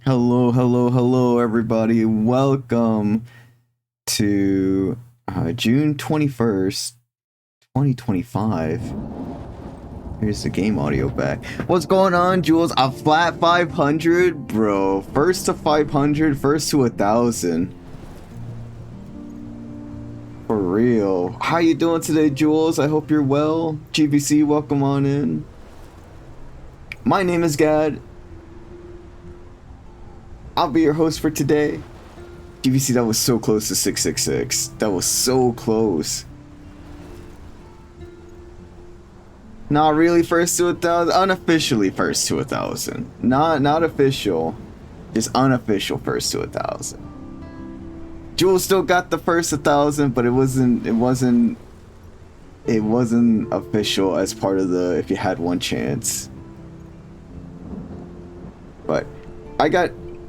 Hello, hello, hello, everybody. Welcome to June 21st, 2025. Here's the game audio back. What's going on, Jules? A flat 500? Bro, first to 500, first to 1,000. For real. How you doing today, Jules? I hope you're well. GBC, welcome on in. My name is Gad. I'll be your host for today. GVC, that was so close to 666. That was so close. Not really first to 1,000. Unofficially first to 1,000. Not official. Just unofficial first to 1,000. Jules still got the first 1,000, but it wasn't official as part of the if you had one chance. But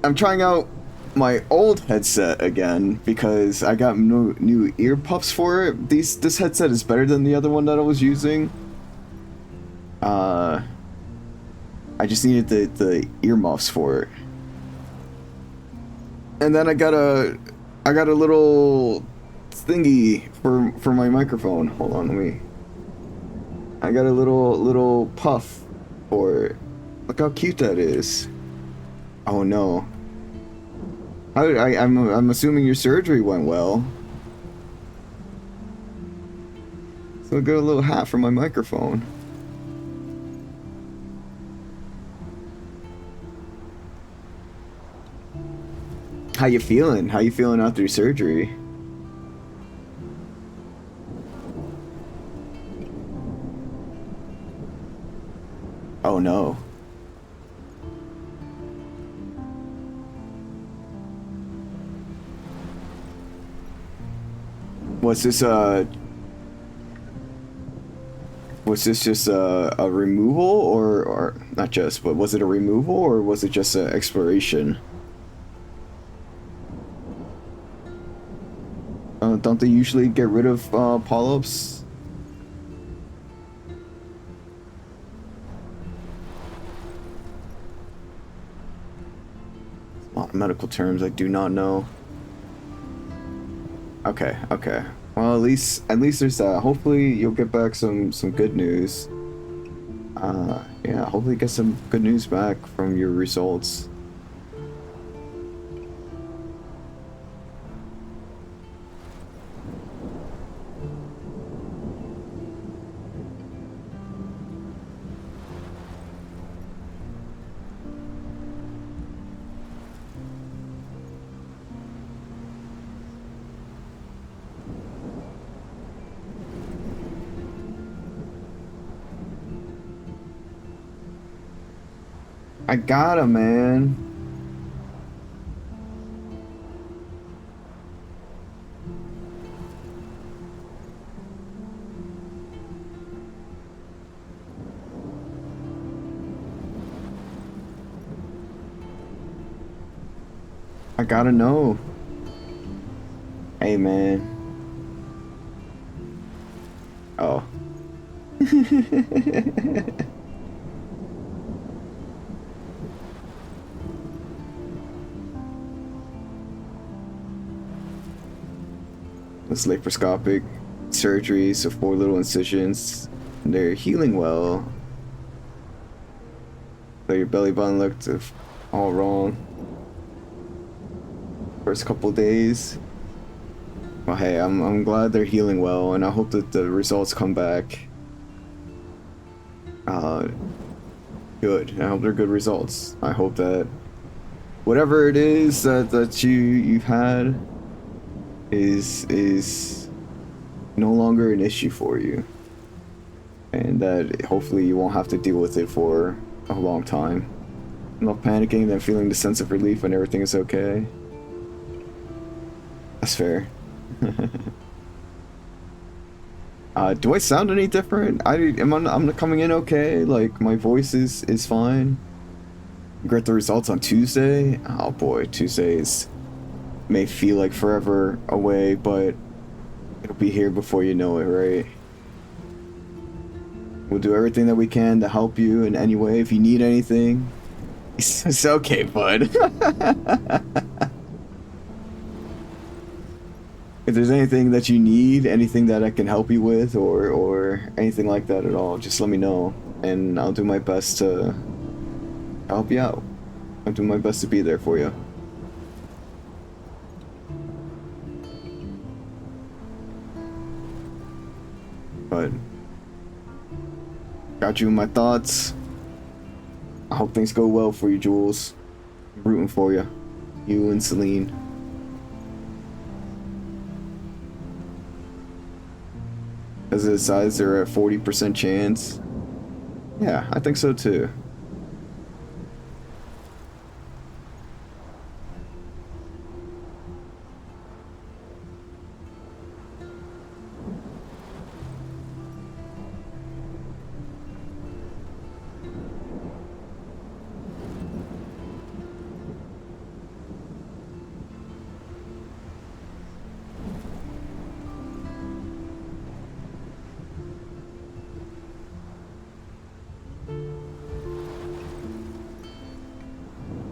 I'm trying out my old headset again because I got new ear puffs for it. This headset is better than the other one that I was using. I just needed the earmuffs for it. And then I got a little thingy for my microphone. Hold on, I got a little puff for it. Look how cute that is. Oh no. I'm assuming your surgery went well. So I got a little hat for my microphone. How you feeling? How you feeling after your surgery? Oh no. Was this just a removal or not just, but was it a removal or was it just an exploration? Don't they usually get rid of polyps? A lot of medical terms I do not know. Okay. Well, at least there's that. Hopefully you'll get back some good news. Yeah, hopefully get some good news back from your results. I got him, man. I gotta know. Hey, man. Oh. It's laparoscopic surgery, so 4 little incisions. They're healing well. So your belly button looked all wrong. First couple days. Well, hey, I'm glad they're healing well, and I hope that the results come back good. I hope they're good results. I hope that whatever it is that you've had is no longer an issue for you, and that hopefully you won't have to deal with it for a long time. Not panicking, then feeling the sense of relief when everything is okay. That's fair. Do I sound any different? I'm coming in okay. Like my voice is fine. Get the results on Tuesday. Oh boy, Tuesdays may feel like forever away, but it'll be here before you know it, right? We'll do everything that we can to help you in any way. If you need anything, It's okay, bud. If there's anything that you need, anything that I can help you with, or anything like that at all, just let me know, and I'll do my best to help you out. I'll do my best to be there for you. But got you in my thoughts. I hope things go well for you, Jules. I'm rooting for you. You and Celine. As it says, they're at 40% chance. Yeah, I think so too.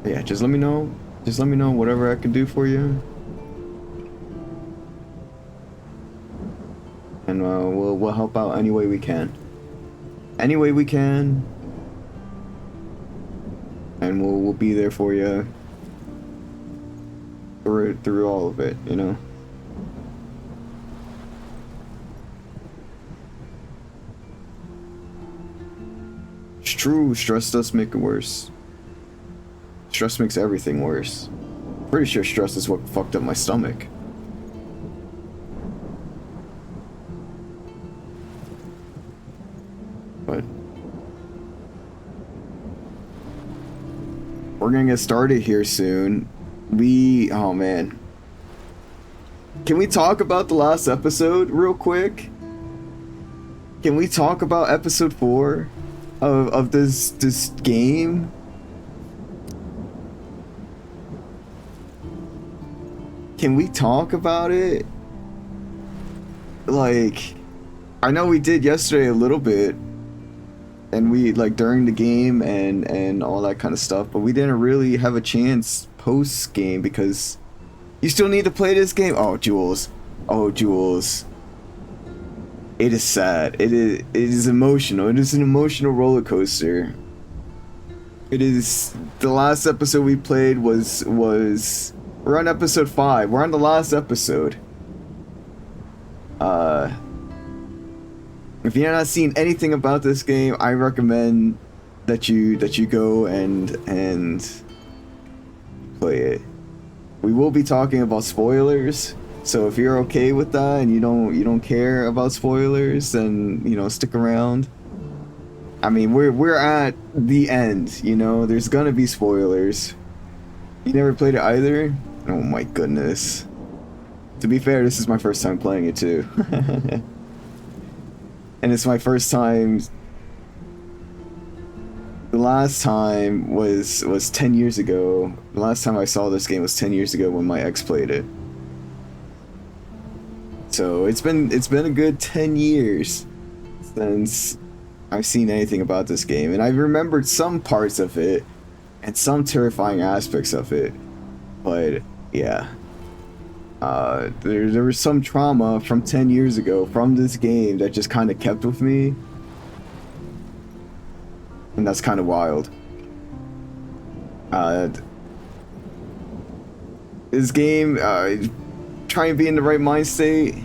Yeah, just let me know. Just let me know whatever I can do for you. And we'll help out any way we can. Any way we can. And we'll be there for you through all of it, you know. It's true, stress does make it worse. Stress makes everything worse. Pretty sure stress is what fucked up my stomach. But we're gonna get started here soon. Oh man. Can we talk about the last episode real quick? Can we talk about episode 4 of this game? Can we talk about it? Like, I know we did yesterday a little bit, and we, like, during the game and all that kind of stuff, but we didn't really have a chance post game because you still need to play this game. Oh, Jules. Oh, Jules. It is sad. It is emotional. It is an emotional roller coaster. It is. The last episode we played was we're on episode 5. We're on the last episode. If you're not seeing anything about this game, I recommend that you go and play it. We will be talking about spoilers, so if you're okay with that and you don't care about spoilers, then you know, stick around. I mean, we're at the end, you know. There's gonna be spoilers. You never played it either? Oh my goodness. To be fair, this is my first time playing it too. And it's my first time. The last time was 10 years ago. The last time I saw this game was 10 years ago when my ex played it. So it's been a good 10 years since I've seen anything about this game, and I remembered some parts of it and some terrifying aspects of it. But yeah, there was some trauma from 10 years ago from this game that just kind of kept with me, and that's kind of wild. This game, try and be in the right mind state.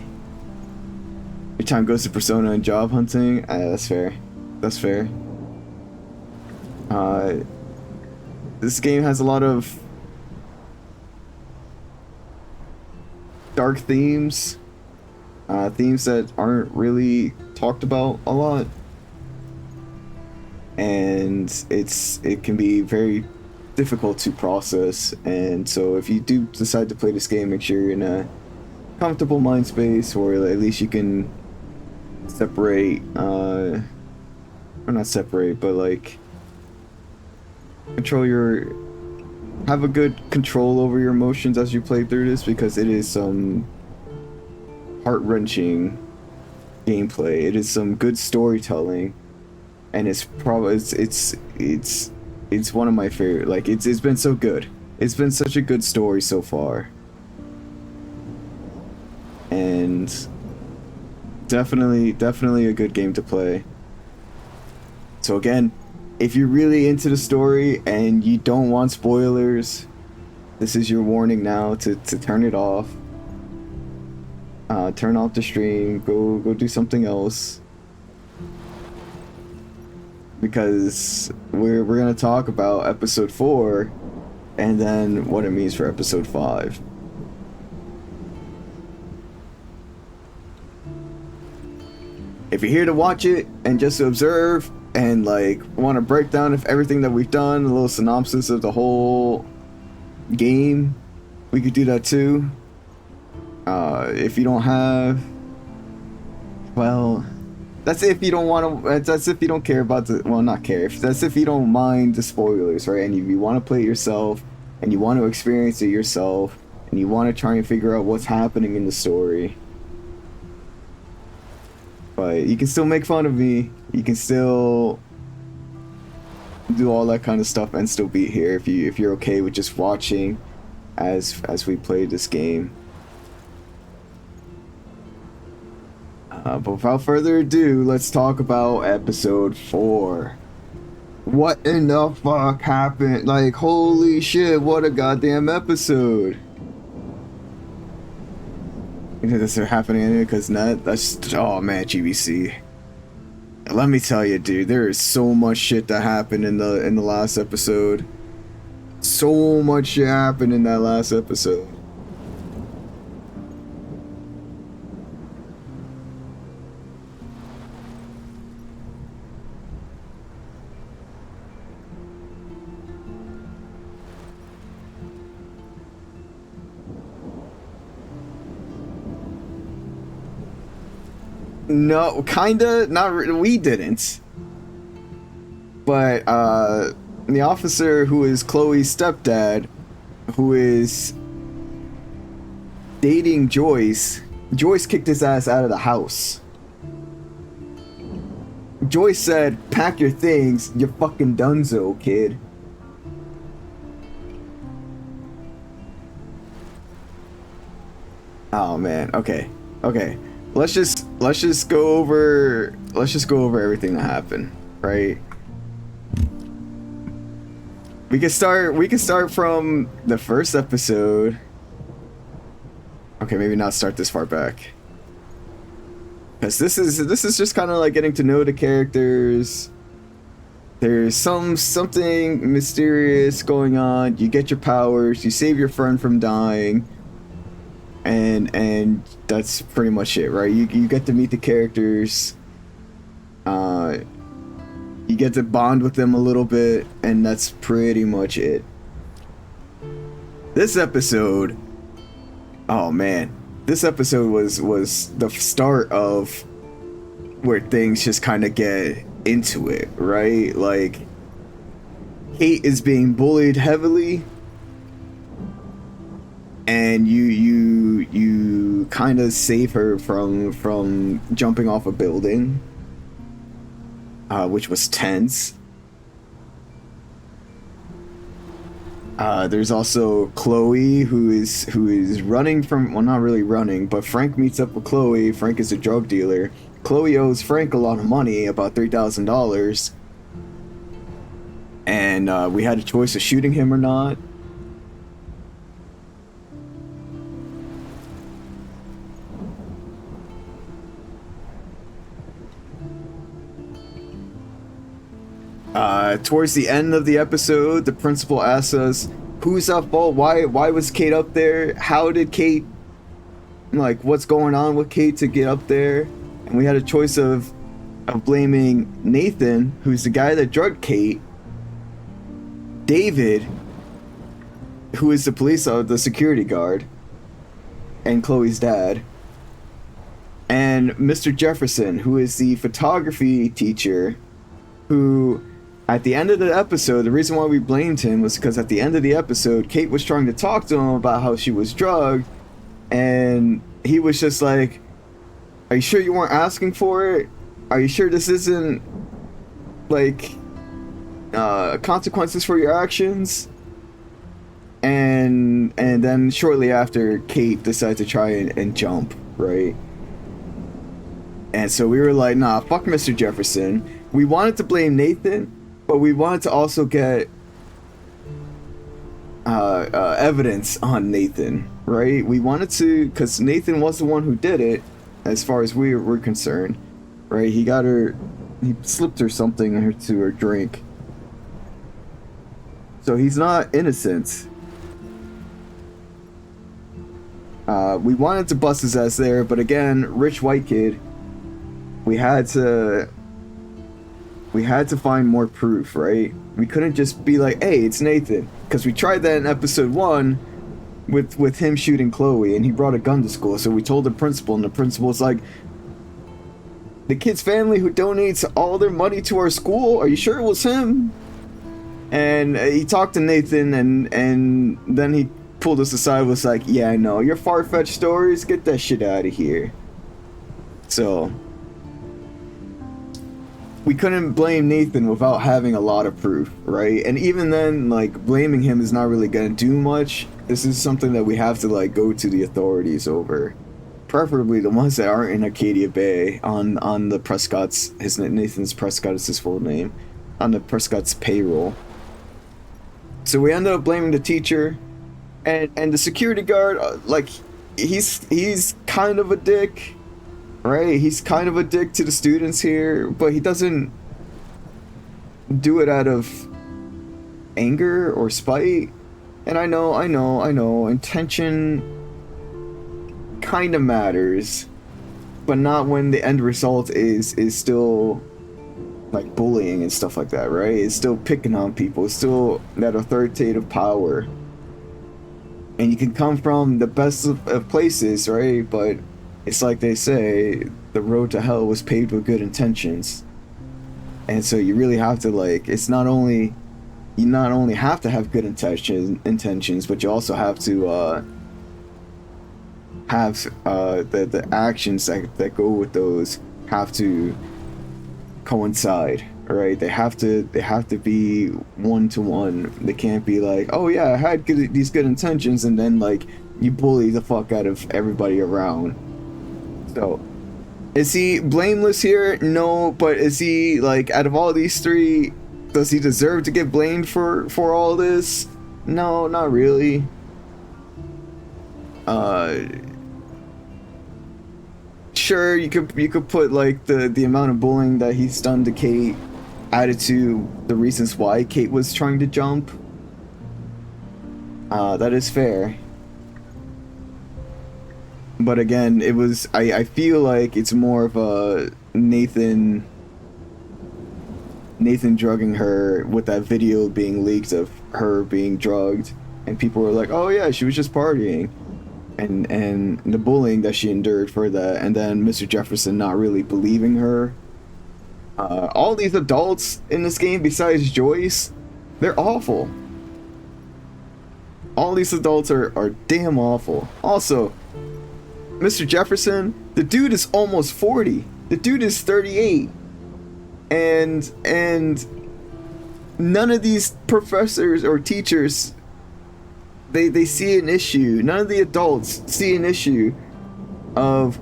Your time goes to Persona and job hunting. That's fair. That's fair. This game has a lot of dark themes, themes that aren't really talked about a lot, and it can be very difficult to process. And so if you do decide to play this game, make sure you're in a comfortable mind space, or at least you can separate, or not separate, but like have a good control over your emotions as you play through this, because it is some heart-wrenching gameplay. It is some good storytelling, and it's it's one of my favorite. Like it's been so good. It's been such a good story so far. And definitely a good game to play. So again, if you're really into the story and you don't want spoilers, this is your warning now to turn it off. Turn off the stream, go do something else. Because we're gonna talk about episode 4 and then what it means for episode 5. If you're here to watch it and just to observe and like want a breakdown of everything that we've done, a little synopsis of the whole game, we could do that too. If you don't have, well, that's if you don't want to. That's if you don't care about the. Well, not care. That's if you don't mind the spoilers, right? And if you want to play it yourself, and you want to experience it yourself, and you want to try and figure out what's happening in the story. But you can still make fun of me. You can still do all that kind of stuff and still be here if you're okay with just watching as we play this game. But without further ado, let's talk about episode 4. What in the fuck happened? Like, holy shit, what a goddamn episode. You know this is happening anyway, because that's, oh man, GBC. Let me tell you, dude, there is so much shit that happened in the last episode. So much shit happened in that last episode. No, kinda, not we didn't. But the officer who is Chloe's stepdad, who is dating Joyce kicked his ass out of the house. Joyce said, "Pack your things, you're fucking donezo, kid." Oh man, okay. Let's just go over everything that happened, right? We can start from the first episode. Okay, maybe not start this far back. Cuz this is just kind of like getting to know the characters. There's something mysterious going on. You get your powers, you save your friend from dying. And that's pretty much it, right? You get to meet the characters, you get to bond with them a little bit, and that's pretty much it. This episode, oh man, this episode was the start of where things just kind of get into it, right? Like, Kate is being bullied heavily, and you kind of save her from jumping off a building, which was tense. There's also Chloe who is running from, well, not really running, but Frank meets up with Chloe. Frank is a drug dealer. Chloe owes Frank a lot of money, about $3,000, and we had a choice of shooting him or not. Towards the end of the episode, the principal asks us, who's at fault? Why was Kate up there? How did Kate, like, what's going on with Kate to get up there? And we had a choice of blaming Nathan, who's the guy that drugged Kate, David, who is the security guard, and Chloe's dad, and Mr. Jefferson, who is the photography teacher, who, at the end of the episode, the reason why we blamed him was because at the end of the episode, Kate was trying to talk to him about how she was drugged, and he was just like, are you sure you weren't asking for it? Are you sure this isn't, like, consequences for your actions. And then shortly after, Kate decided to try and jump, right? And so we were like, nah, fuck Mr. Jefferson. We wanted to blame Nathan, but we wanted to also get evidence on Nathan, right? We wanted to, because Nathan was the one who did it, as far as we were concerned, right? He slipped her something to her drink. So he's not innocent. We wanted to bust his ass there, but again, rich white kid, we had to find more proof, right? We couldn't just be like, hey, it's Nathan, because we tried that in episode 1 with him shooting Chloe, and he brought a gun to school. So we told the principal, and the principal's like, the kid's family who donates all their money to our school, are you sure it was him? And he talked to Nathan, and then he pulled us aside, was like, yeah, no, your far-fetched stories, get that shit out of here. So we couldn't blame Nathan without having a lot of proof, right? And even then, like, blaming him is not really gonna do much. This is something that we have to, like, go to the authorities over, preferably the ones that aren't in Arcadia Bay, on the Prescott's, Nathan's Prescott is his full name, on the Prescott's payroll. So we ended up blaming the teacher, and the security guard, like, he's kind of a dick, right? He's kind of a dick to the students here, but he doesn't do it out of anger or spite. And I know, intention kind of matters, but not when the end result is still like bullying and stuff like that, right? It's still picking on people, it's still that authoritative power. And you can come from the best of places, right? But it's like they say, the road to hell was paved with good intentions. And so you really have to, like, you not only have to have good intentions, but you also have to have the actions that go with those have to coincide, right? They have to be one-to-one. They can't be like, oh yeah, I had these good intentions, and then, like, you bully the fuck out of everybody around. So, is he blameless here? No, but is he, like, out of all these three, does he deserve to get blamed for all this? No, not really. Sure, you could put, like, the amount of bullying that he's done to Kate added to the reasons why Kate was trying to jump. That is fair. But again, I feel like it's more of a Nathan drugging her, with that video being leaked of her being drugged, and people were like, oh yeah, she was just partying, and the bullying that she endured for that, and then Mr. Jefferson not really believing her. All these adults in this game besides Joyce, they're awful. All these adults are damn awful. Also, Mr. Jefferson, the dude is almost 40. The dude is 38. And none of these professors or teachers, they see an issue. None of the adults see an issue of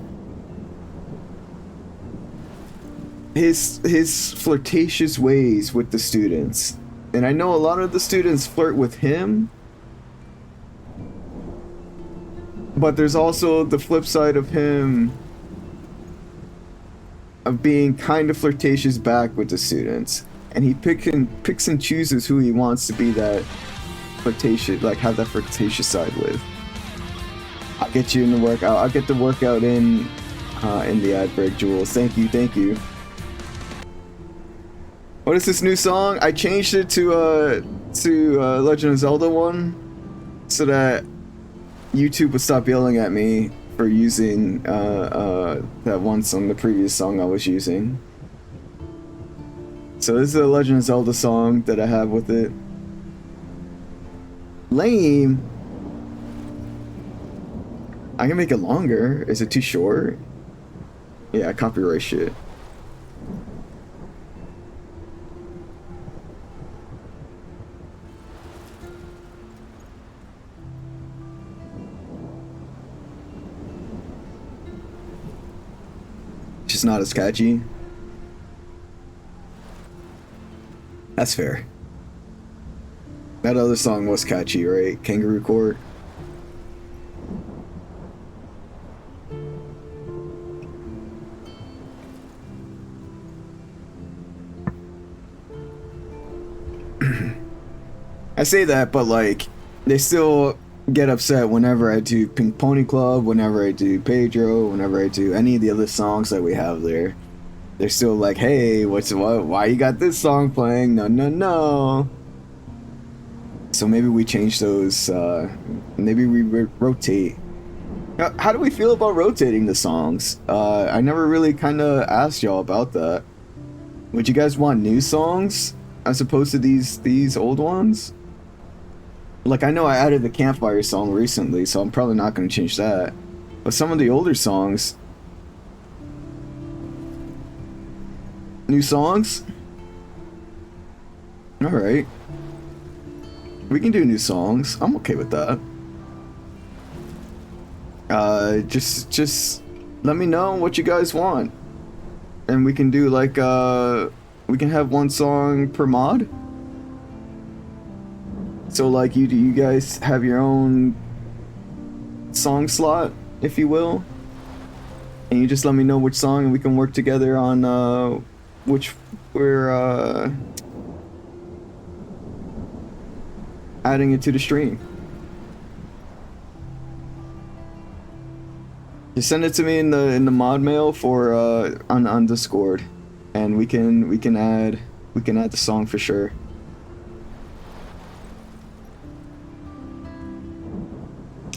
his flirtatious ways with the students. And I know a lot of the students flirt with him, but there's also the flip side of him of being kind of flirtatious back with the students, and he picks and chooses who he wants to be that flirtatious, like, have that flirtatious side with. I'll get you in the workout. I'll get the workout in the ad break, Jules. Thank you. What is this new song? I changed it to Legend of Zelda one, so that YouTube would stop yelling at me for using that one song, the previous song I was using. So this is a Legend of Zelda song that I have with it. Lame. I can make it longer. Is it too short? Yeah, copyright shit. just not as catchy. That's fair. That other song was catchy, right? Kangaroo Court. I say that, but like, they still get upset whenever I do Pink Pony Club, whenever I do Pedro, whenever I do any of the other songs that we have there. They're still like, hey, why you got this song playing? No, no, no. So maybe we change those, maybe we rotate. How do we feel about rotating the songs? I never really kind of asked y'all about that. Would you guys want new songs as opposed to these old ones? Like, I know I added the Campfire song recently, so I'm probably not going to change that. But some of the older songs... New songs? Alright. We can do new songs. I'm okay with that. Just let me know what you guys want. And we can do like, we can have one song per mod. So like you guys have your own song slot, if you will. And you just let me know which song and we can work together on which we're adding it to the stream. Just send it to me in the mod mail for on Discord, and we can add the song for sure.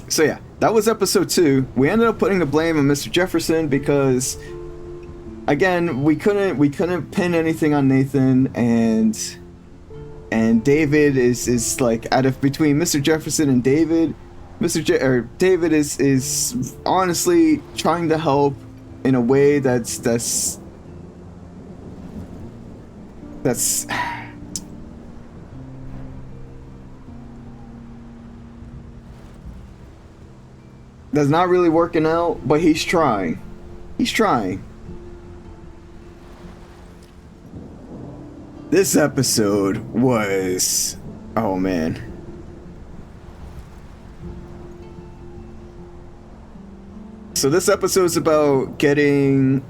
So yeah, that was episode 2. We ended up putting the blame on Mr. Jefferson because, again, we couldn't pin anything on Nathan, and David is like, out of between Mr. Jefferson and David, David is honestly trying to help in a way that's not really working out, but he's trying. He's trying. This episode was... oh man. So this episode is about getting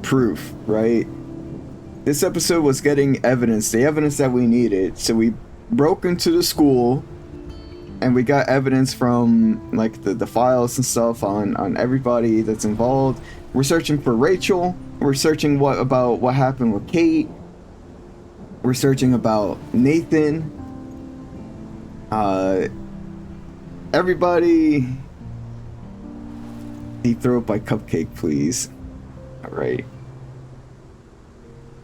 proof, right? This episode was getting evidence, the evidence that we needed. So we broke into the school and we got evidence from like the files and stuff on everybody that's involved. We're searching for Rachel. We're searching about what happened with Kate. We're searching about Nathan. Everybody, deep throat by Cupcake, please. All right.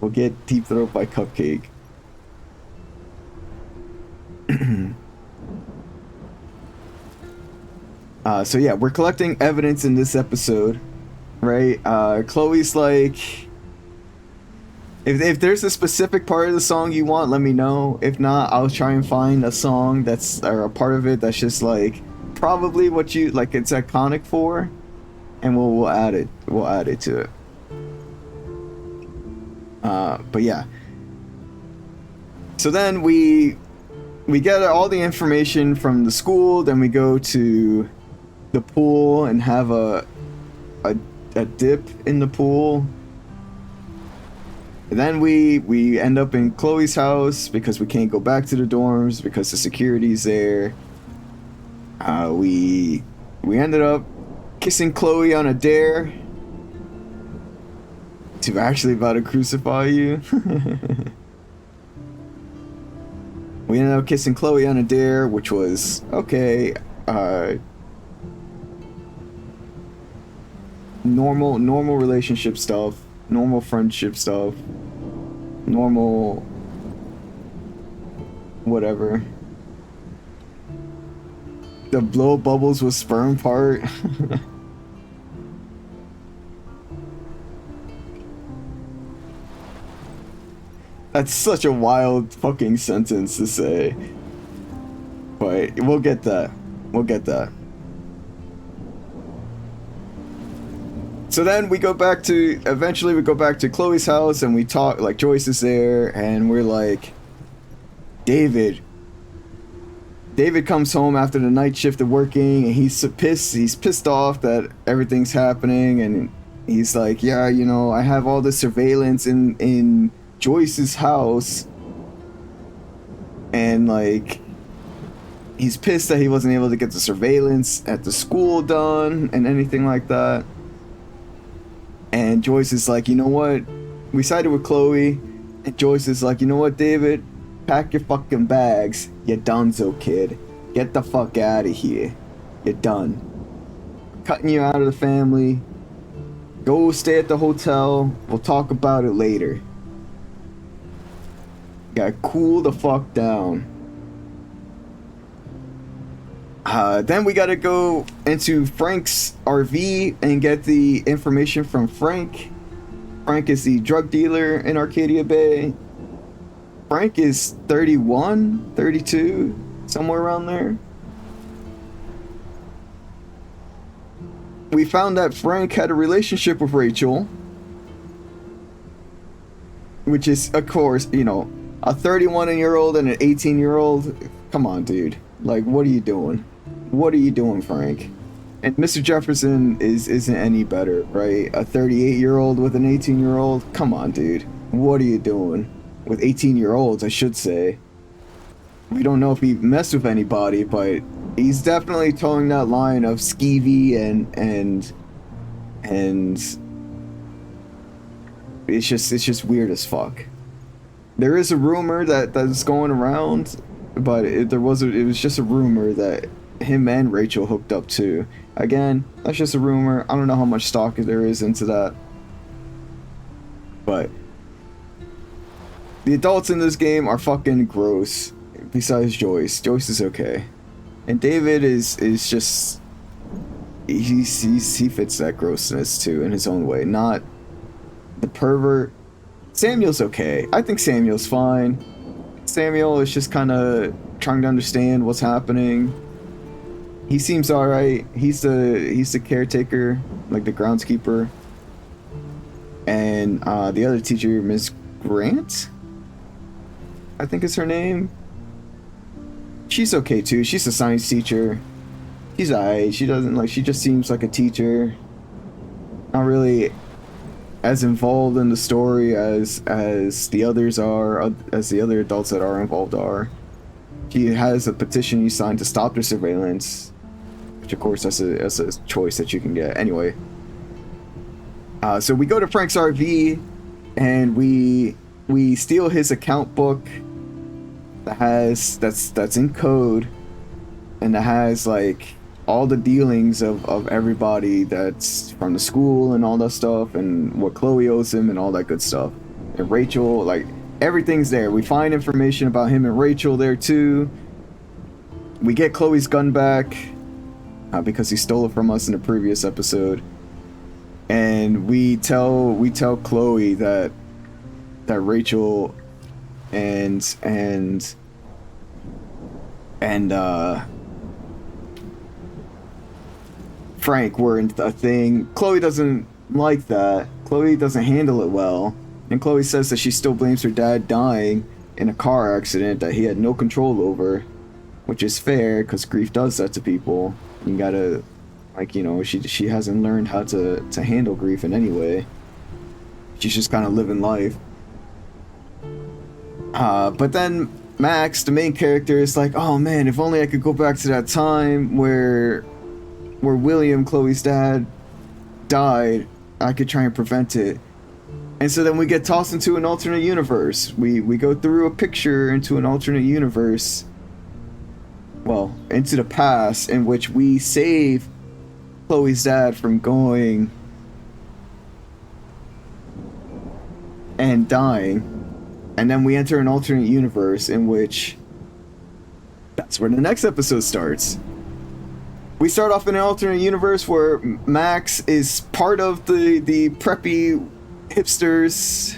We'll get deep throat by Cupcake. So yeah, we're collecting evidence in this episode, right? Chloe's like, if there's a specific part of the song you want, let me know. If not, I'll try and find a song that's, or a part of it that's just like probably what you like, it's iconic for, and we'll add it. We'll add it to it. But yeah. So then we get all the information from the school, then we go to the pool and have a dip in the pool. And then we end up in Chloe's house because we can't go back to the dorms because the security's there. We ended up kissing Chloe on a dare to actually about to crucify you. We ended up kissing Chloe on a dare, which was okay. Normal relationship stuff, normal friendship stuff, normal whatever. The blow bubbles with sperm part. That's such a wild fucking sentence to say. But we'll get that. We'll get that. So then we go back to, eventually we go back to Chloe's house and we talk, like Joyce is there and we're like, David comes home after the night shift of working and he's pissed off that everything's happening, and he's like, yeah, you know, I have all this surveillance in Joyce's house, and like he's pissed that he wasn't able to get the surveillance at the school done and anything like that. And Joyce is like, you know what? We sided with Chloe. And Joyce is like, you know what, David? Pack your fucking bags. You're donezo, kid. Get the fuck out of here. You're done. Cutting you out of the family. Go stay at the hotel. We'll talk about it later. Gotta cool the fuck down. Then we gotta go into Frank's RV and get the information from Frank. Frank is the drug dealer in Arcadia Bay. Frank is 31, 32, somewhere around there. We found that Frank had a relationship with Rachel, which is, of course, you know, a 31-year-old and an 18-year-old. Come on, dude. Like, what are you doing? What are you doing, Frank? And Mr. Jefferson isn't any better, right? A 38-year-old with an 18-year-old? Come on, dude. What are you doing? With 18-year-olds, I should say. We don't know if he messed with anybody, but he's definitely towing that line of skeevy and it's just weird as fuck. There is a rumor that's going around, but it was just a rumor that him and Rachel hooked up too. Again, that's just a rumor. I don't know how much stock there is into that. But the adults in this game are fucking gross. Besides Joyce. Joyce is okay. And David is just he fits that grossness too in his own way. Not the pervert. Samuel's okay. I think Samuel's fine. Samuel is just kind of trying to understand what's happening. He seems alright. He's the caretaker, like the groundskeeper. And the other teacher, Miss Grant, I think is her name. She's okay too. She's a science teacher. She's alright. She just seems like a teacher. Not really as involved in the story as the others are, as the other adults that are involved are. She has a petition you signed to stop their surveillance, which of course that's a choice that you can get. Anyway, so we go to Frank's RV and we steal his account book that's in code, and that has like all the dealings of everybody that's from the school and all that stuff, and what Chloe owes him and all that good stuff. And Rachel, like, everything's there. We find information about him and Rachel there too. We get Chloe's gun back because he stole it from us in a previous episode. And we tell Chloe that Rachel and Frank were in a thing. Chloe doesn't like that. Chloe doesn't handle it well. And Chloe says that she still blames her dad dying in a car accident that he had no control over, which is fair because grief does that to people. You gotta, like, you know, she hasn't learned how to handle grief in any way. She's just kind of living life. But then Max, the main character, is like, oh man, if only I could go back to that time where William, Chloe's dad, died, I could try and prevent it. And so then we get tossed into an alternate universe. We go through a picture into an alternate universe. Well, into the past, in which we save Chloe's dad from going and dying. And then we enter an alternate universe in which that's where the next episode starts. We start off in an alternate universe where Max is part of the preppy hipsters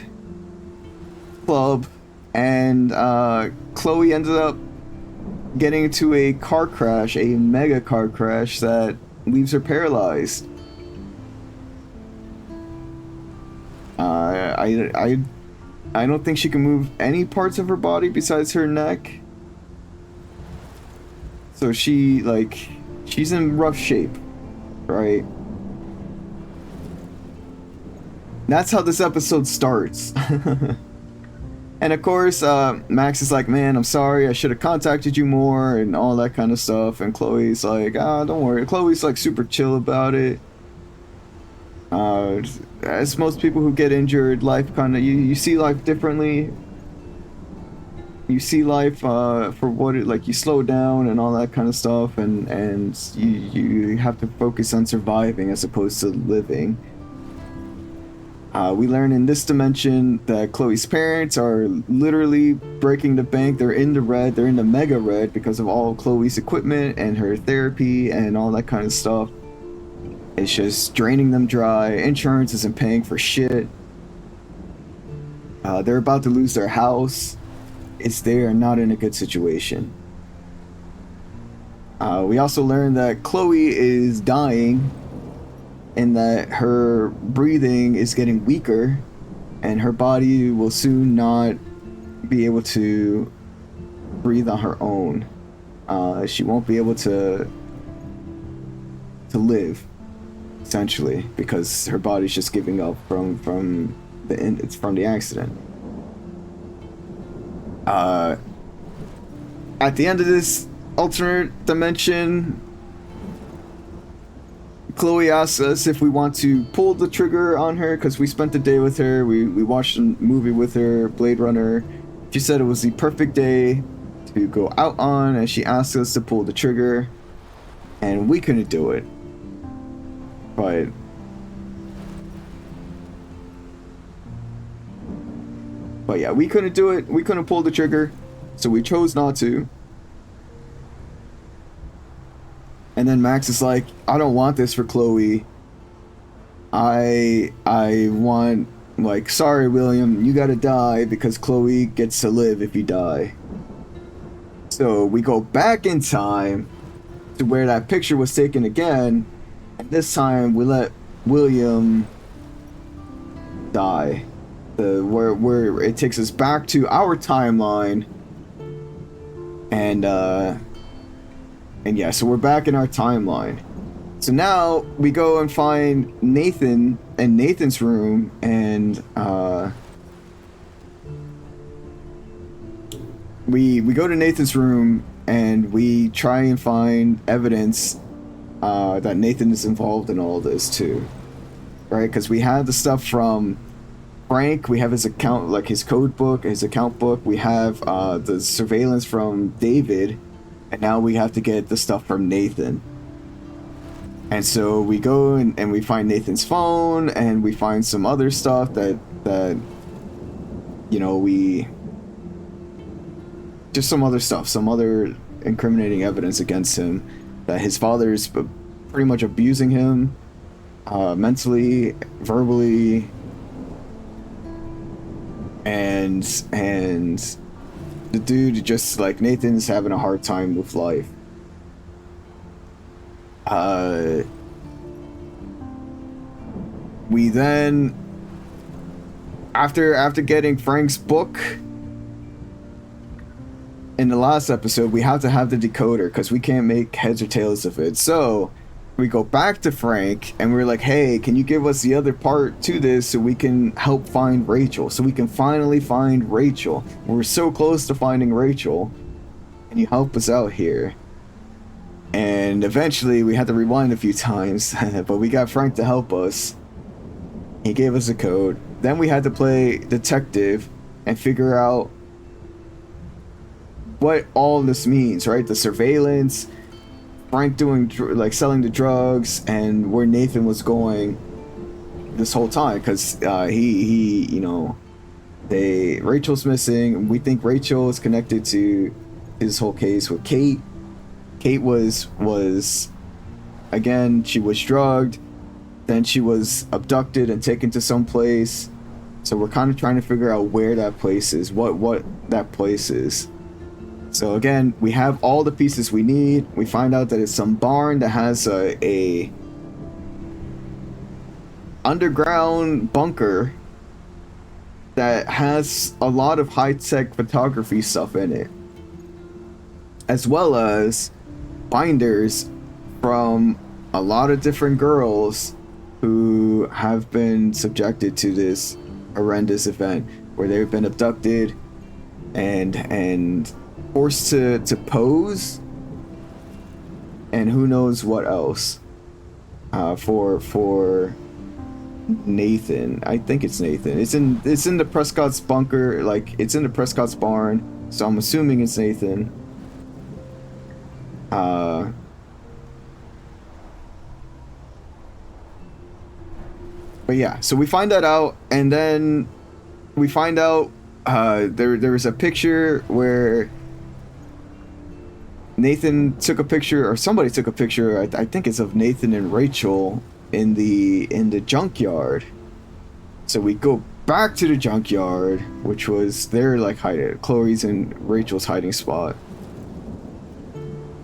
club, and Chloe ended up getting into a car crash, a mega car crash that leaves her paralyzed. I don't think she can move any parts of her body besides her neck. So she's in rough shape, right? That's how this episode starts. And of course, Max is like, man, I'm sorry, I should have contacted you more, and all that kind of stuff. And Chloe's like, don't worry. Chloe's like super chill about it. As most people who get injured, life kind of, you see life differently. You see life for what it, like, you slow down and all that kind of stuff, and you have to focus on surviving as opposed to living. We learn in this dimension that Chloe's parents are literally breaking the bank. They're in the red. They're in the mega red because of all Chloe's equipment and her therapy and all that kind of stuff. It's just draining them dry. Insurance isn't paying for shit. They're about to lose their house. They are not in a good situation. We also learn that Chloe is dying, and that her breathing is getting weaker, and her body will soon not be able to breathe on her own. She won't be able to live, essentially, because her body's just giving up from the accident. At the end of this alternate dimension, Chloe asks us if we want to pull the trigger on her because we spent the day with her. We watched a movie with her, Blade Runner. She said it was the perfect day to go out on, and she asked us to pull the trigger, and we couldn't do it. But yeah, we couldn't do it. We couldn't pull the trigger, so we chose not to. And then Max is like, I don't want this for Chloe. I want, like, sorry, William, you gotta die because Chloe gets to live if you die. So we go back in time to where that picture was taken again. And this time we let William die. Where it takes us back to our timeline. And yeah, so we're back in our timeline. So now we go and find Nathan in Nathan's room, and we go to Nathan's room and we try and find evidence that Nathan is involved in all this too, right? Because we have the stuff from Frank, we have his account, like his code book, his account book. We have the surveillance from David. And now we have to get the stuff from Nathan. And so we go and we find Nathan's phone, and we find some other stuff that you know, just some other stuff, some other incriminating evidence against him, that his father is pretty much abusing him, mentally, verbally, and the dude just, like, Nathan's having a hard time with life. We then, after getting Frank's book in the last episode, we have to have the decoder because we can't make heads or tails of it. So we go back to Frank and we're like, hey, can you give us the other part to this so we can help find Rachel? So we can finally find Rachel. We're so close to finding Rachel. Can you help us out here? And eventually we had to rewind a few times, but we got Frank to help us. He gave us a code. Then we had to play detective and figure out what all this means, right? The surveillance, Frank doing, like, selling the drugs, and where Nathan was going this whole time, because he you know, Rachel's missing. We think Rachel is connected to his whole case with Kate. Kate was again, she was drugged, then she was abducted and taken to some place. So we're kind of trying to figure out where that place is, what that place is. So again, we have all the pieces we need. We find out that it's some barn that has a underground bunker that has a lot of high-tech photography stuff in it, as well as binders from a lot of different girls who have been subjected to this horrendous event where they've been abducted and forced to pose, and who knows what else, for Nathan. I think it's Nathan. It's in the Prescott's bunker, like it's in the Prescott's barn, so I'm assuming it's Nathan. But yeah, so we find that out, and then we find out there was a picture where Nathan took a picture, or somebody took a picture, I think it's of Nathan and Rachel in the junkyard. So we go back to the junkyard, which was their like Chloe's and Rachel's hiding spot.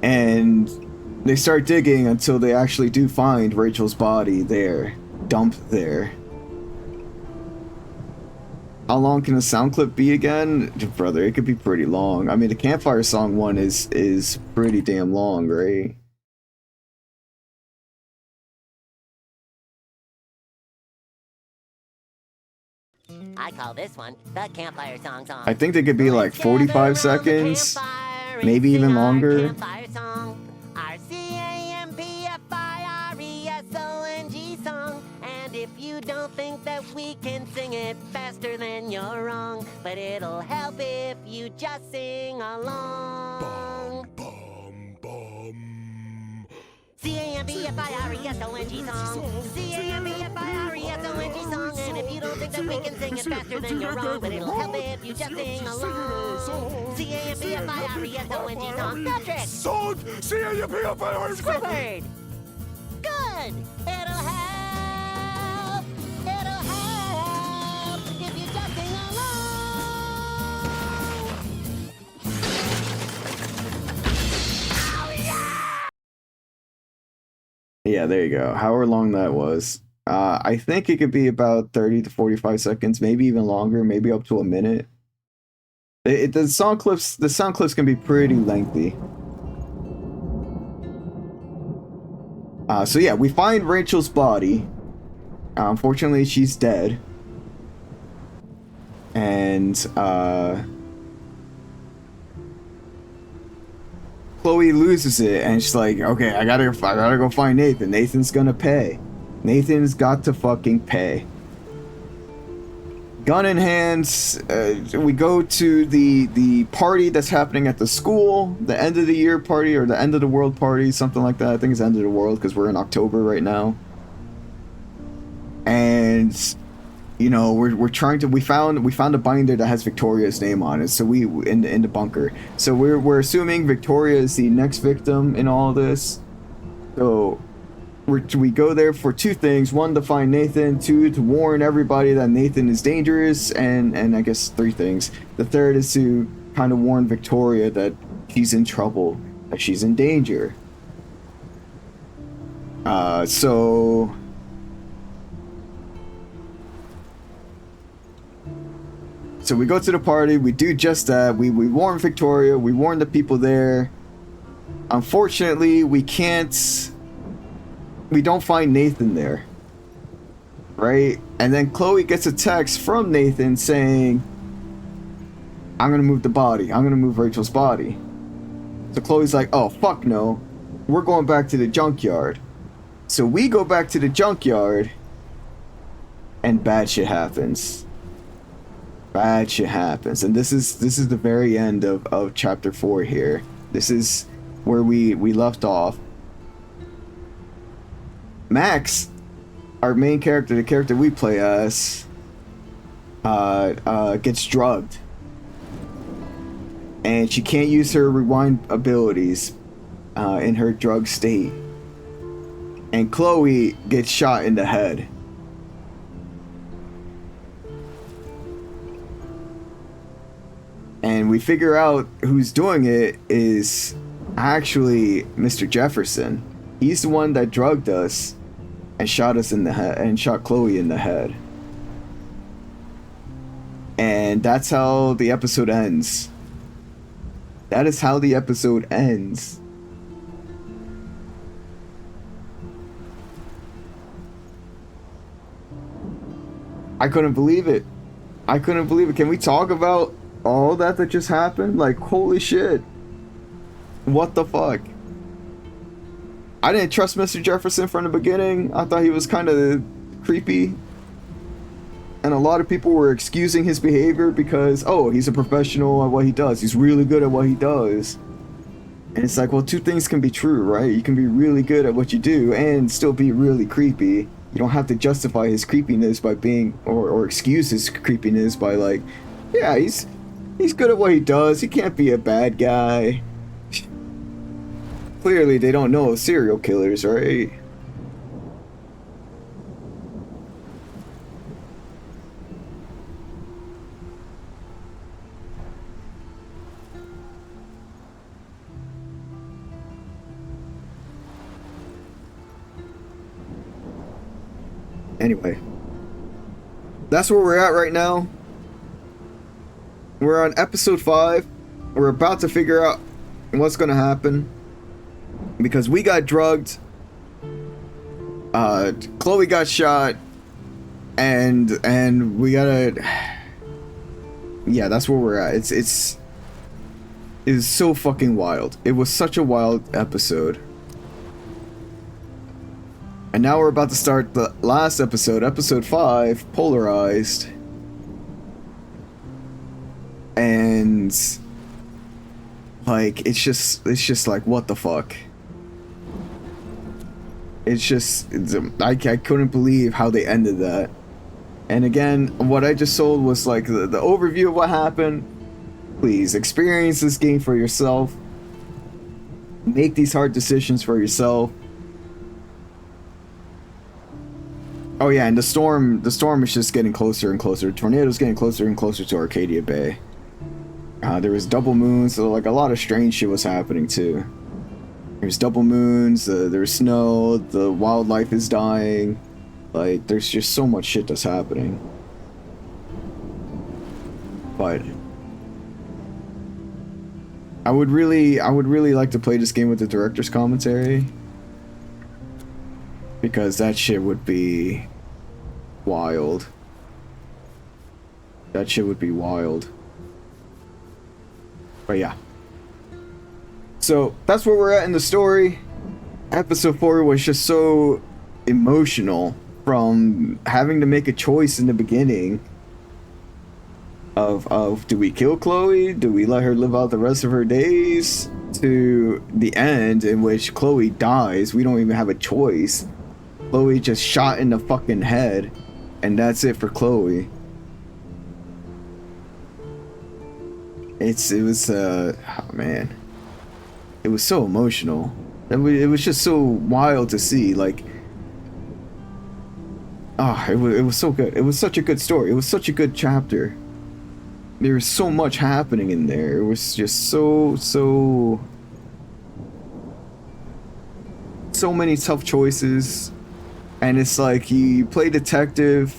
And they start digging until they actually do find Rachel's body there, dumped there. How long can a sound clip be again? Brother, it could be pretty long. I mean, the Campfire Song one is pretty damn long, right? I call this one the Campfire Song. I think they could be like 45 seconds, maybe even longer. If you don't think that we can sing it faster, then you're wrong. But it'll help if you just sing along. Bum, bum. C-A-M-P-F-I-R-E-S-O-N-G song. C-A-M-P-F-I-R-E-S-O-N-G song. And if you don't think that we can sing it faster, then you're wrong. But it'll help if you just sing along. C-A-M-P-F-I-R-E-S-O-N-G song. Patrick! Son! C-A-M-P-F-I-R-E-S-O-N-G Squidward! Good! It'll help! If you just sing along! Yeah, there you go. However long that was. I think it could be about 30 to 45 seconds, maybe even longer, maybe up to a minute. The sound clips can be pretty lengthy. So yeah, we find Rachel's body. Unfortunately, she's dead. And Chloe loses it, and she's like, okay, I gotta go find Nathan. Nathan's gonna pay. Nathan's got to fucking pay. Gun in hand, we go to the party that's happening at the school, the end of the year party, or the end of the world party, something like that. I think it's end of the world because we're in October right now. And you know, we're trying to, we found a binder that has Victoria's name on it, so we in the bunker. So we're assuming Victoria is the next victim in all of this. So we go there for two things: one, to find Nathan; two, to warn everybody that Nathan is dangerous; and I guess three things. The third is to kind of warn Victoria that she's in trouble, that she's in danger. So we go to the party, we do just that, we warn Victoria, we warn the people there. Unfortunately, we don't find Nathan there. Right? And then Chloe gets a text from Nathan saying, I'm gonna move the body, I'm gonna move Rachel's body. So Chloe's like, oh fuck no, we're going back to the junkyard. So we go back to the junkyard, and bad shit happens. Bad shit happens, and this is the very end of chapter 4 here. This is where we left off. Max, our main character, the character we play as, gets drugged, and she can't use her rewind abilities in her drug state, and Chloe gets shot in the head. And we figure out who's doing it is actually Mr. Jefferson. He's the one that drugged us and shot us in the head, and shot Chloe in the head. And that's how the episode ends. That is how the episode ends. I couldn't believe it. I couldn't believe it. Can we talk about all that just happened? Like, holy shit. What the fuck? I didn't trust Mr. Jefferson from the beginning. I thought he was kind of creepy. And a lot of people were excusing his behavior because, oh, he's a professional at what he does. He's really good at what he does. And it's like, well, two things can be true, right? You can be really good at what you do and still be really creepy. You don't have to justify his creepiness by being, or excuse his creepiness by like, yeah, he's good at what he does. He can't be a bad guy. Clearly, they don't know serial killers, right? Anyway, that's where we're at right now. We're on episode 5. We're about to figure out what's gonna happen because we got drugged. Chloe got shot, and we gotta. Yeah, that's where we're at. It is so fucking wild. It was such a wild episode. And now we're about to start the last episode, episode 5, Polarized. And like it's just like, what the fuck? I couldn't believe how they ended that. And again, what I just sold was like the overview of what happened. Please experience this game for yourself. Make these hard decisions for yourself. Oh yeah, and the storm is just getting closer and closer. The tornado's getting closer and closer to Arcadia Bay. There was double moons, so like a lot of strange shit was happening too. There's double moons, there's snow, the wildlife is dying. Like, there's just so much shit that's happening. But I would really like to play this game with the director's commentary. Because that shit would be wild. That shit would be wild. But yeah. So that's where we're at in the story. Episode 4 was just so emotional, from having to make a choice in the beginning of do we kill Chloe? Do we let her live out the rest of her days? To the end in which Chloe dies. We don't even have a choice. Chloe just shot in the fucking head, and that's it for Chloe. It was oh man, it was so emotional. It was just so wild to see. Like, it was so good. It was such a good story. It was such a good chapter. There was so much happening in there. It was just so many tough choices. And it's like you play detective,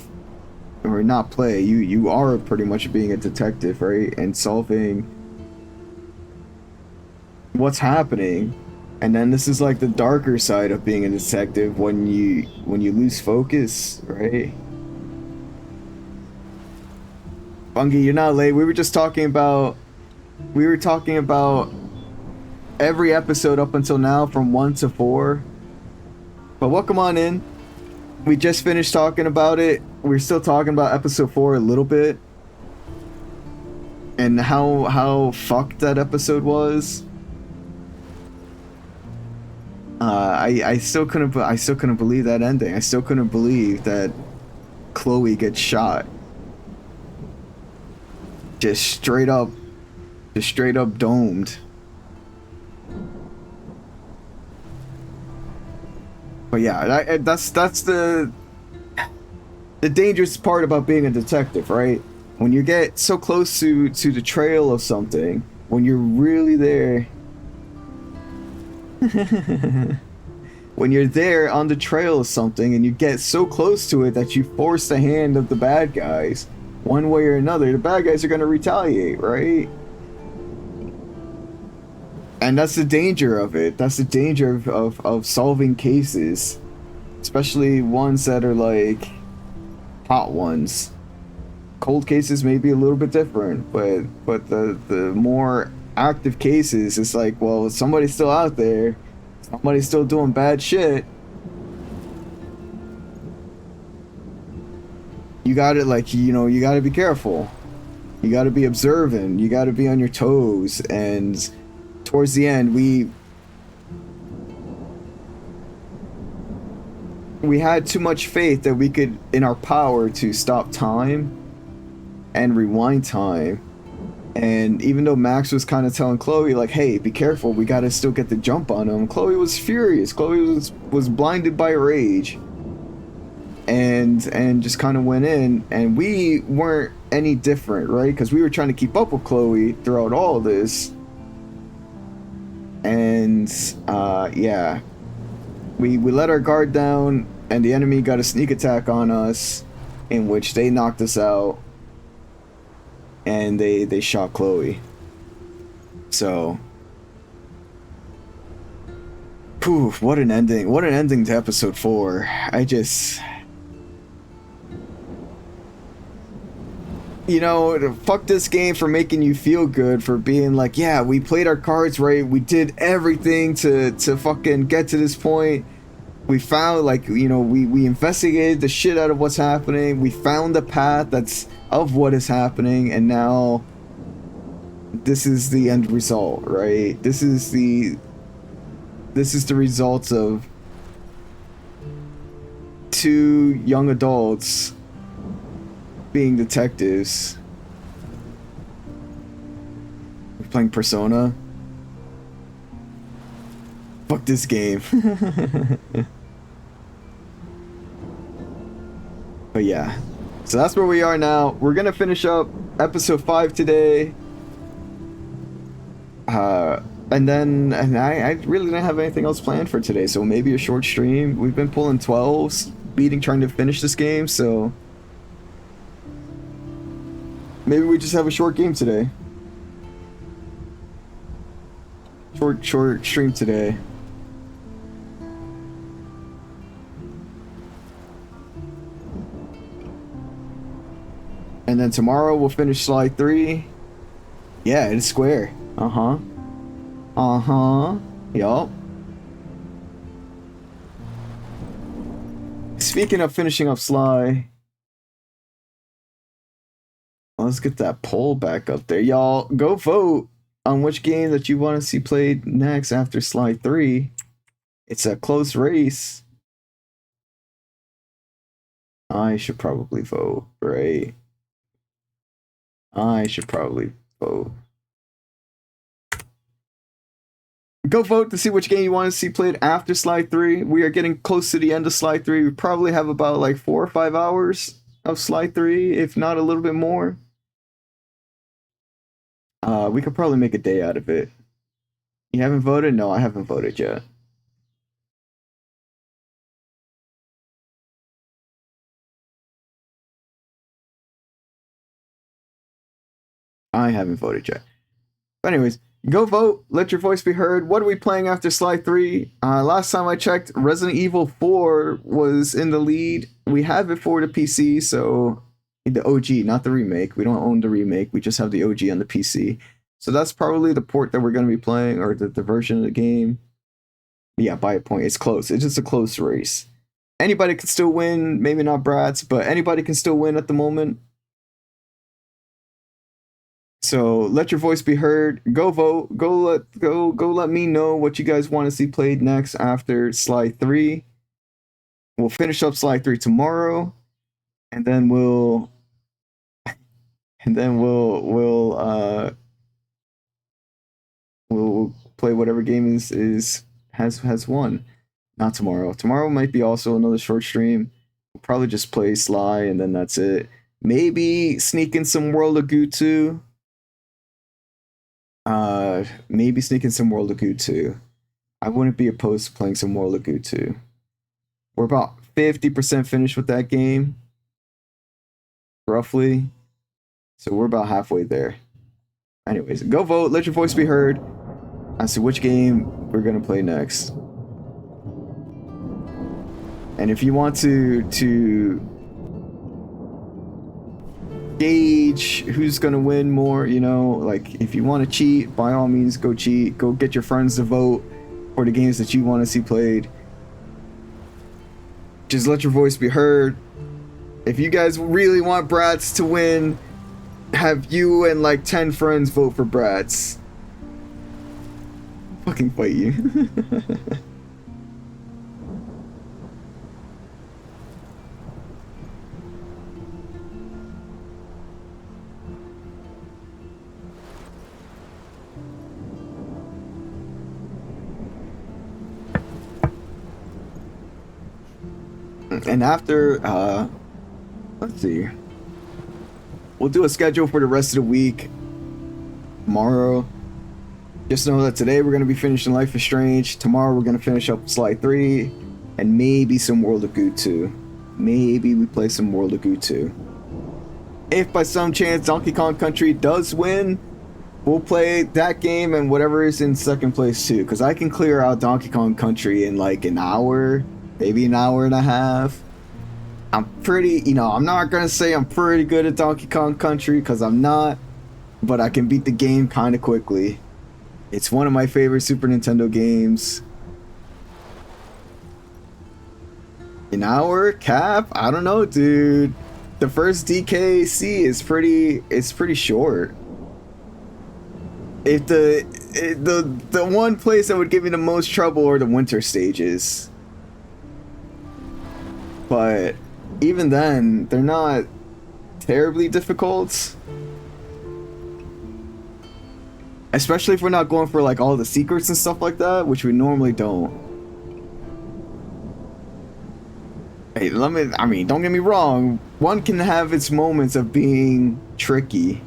or not play, you are pretty much being a detective, right? And solving what's happening. And then this is like the darker side of being a detective when you lose focus, right? Bungie, you're not late. We were talking about every episode up until now from 1 to 4. But welcome on in. We just finished talking about it. We're still talking about episode 4 a little bit. And how fucked that episode was. I still couldn't believe that ending. I still couldn't believe that Chloe gets shot. Just straight up domed. But yeah, that's the dangerous part about being a detective, right? When you get so close to the trail of something, when you're really there, when you're there on the trail of something and you get so close to it that you force the hand of the bad guys, one way or another, the bad guys are gonna retaliate, right? And that's the danger of it. That's the danger of solving cases. Especially ones that are like hot ones. Cold cases may be a little bit different, but the more active cases, it's like, well, somebody's still out there. Somebody's still doing bad shit. You gotta, like, you know, you gotta be careful. You gotta be observant. You gotta be on your toes. And towards the end, we had too much faith that we could, in our power, to stop time and rewind time. And even though Max was kind of telling Chloe, like, hey, be careful, we gotta still get the jump on him, Chloe was furious. Chloe was blinded by rage. And just kind of went in, and we weren't any different, right? Because we were trying to keep up with Chloe throughout all of this. And yeah, we let our guard down, and the enemy got a sneak attack on us, in which they knocked us out, and they shot Chloe. So, poof, what an ending! What an ending to episode 4. You know, fuck this game for making you feel good, for being like, yeah, we played our cards right, we did everything to fucking get to this point. We found, like, you know, we investigated the shit out of what's happening, we found the path that's of what is happening, and now this is the end result, right? This is the result of 2 young adults being detectives. We're playing Persona. Fuck this game. But yeah. So that's where we are now. We're gonna finish up episode 5 today. And I really didn't have anything else planned for today, so maybe a short stream. We've been pulling 12s, trying to finish this game, so maybe we just have a short game today. Short stream today. And then tomorrow we'll finish slide 3. Yeah, it's square. Uh-huh. Uh-huh. Yup. Speaking of finishing up Sly, let's get that poll back up there. Y'all, go vote on which game that you want to see played next after Slide 3. It's a close race. I should probably vote, right? I should probably vote. Go vote to see which game you want to see played after Slide 3. We are getting close to the end of Slide 3. We probably have about like 4 or 5 hours of Slide 3, if not a little bit more. We could probably make a day out of it. You haven't voted? No, I haven't voted yet. I haven't voted yet. But anyways, go vote. Let your voice be heard. What are we playing after Slide 3? Last time I checked, Resident Evil 4 was in the lead. We have it for the PC, so the OG, not the remake. We don't own the remake. We just have the OG on the PC. So that's probably the port that we're going to be playing, or the version of the game. Yeah, by a point. It's close. It's just a close race. Anybody can still win. Maybe not Bratz, but anybody can still win at the moment. So let your voice be heard. Go vote. Go let me know what you guys want to see played next after Slide 3. We'll finish up Slide 3 tomorrow, and then we'll play whatever game has won. Not tomorrow. Tomorrow might be also another short stream. We'll probably just play Sly, and then that's it. Maybe sneak in some World of Goo 2. Maybe sneak in some World of Goo 2. I wouldn't be opposed to playing some World of Goo 2. We're about 50% finished with that game. Roughly. So we're about halfway there. Anyways, go vote, let your voice be heard as to which game we're gonna play next. And if you want to gauge who's gonna win more, you know, like if you want to cheat, by all means go cheat. Go get your friends to vote for the games that you want to see played. Just let your voice be heard. If you guys really want Bratz to win, have you and like 10 friends vote for Bratz. Fucking fight you. And after, let's see. We'll do a schedule for the rest of the week tomorrow. Just know that today we're going to be finishing Life is Strange. Tomorrow we're going to finish up Sly 3 and maybe some World of Goo 2. Maybe we play some World of Goo 2. If by some chance Donkey Kong Country does win, we'll play that game and whatever is in second place too. Because I can clear out Donkey Kong Country in like an hour, maybe an hour and a half. I'm pretty, you know, I'm not gonna say I'm pretty good at Donkey Kong Country because I'm not, but I can beat the game kind of quickly. It's one of my favorite Super Nintendo games. An hour cap? I don't know, dude. The first DKC is pretty short. If the one place that would give me the most trouble are the winter stages. But even then, they're not terribly difficult. Especially if we're not going for like all the secrets and stuff like that, which we normally don't. Hey, I mean, don't get me wrong. One can have its moments of being tricky.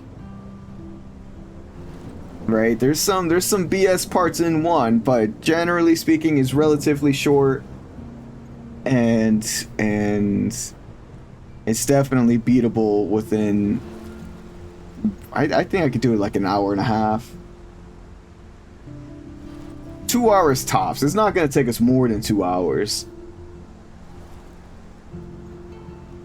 Right? There's some BS parts in one, but generally speaking, it's relatively short. And it's definitely beatable within, I think I could do it like an hour and a half. 2 hours tops. It's not going to take us more than 2 hours.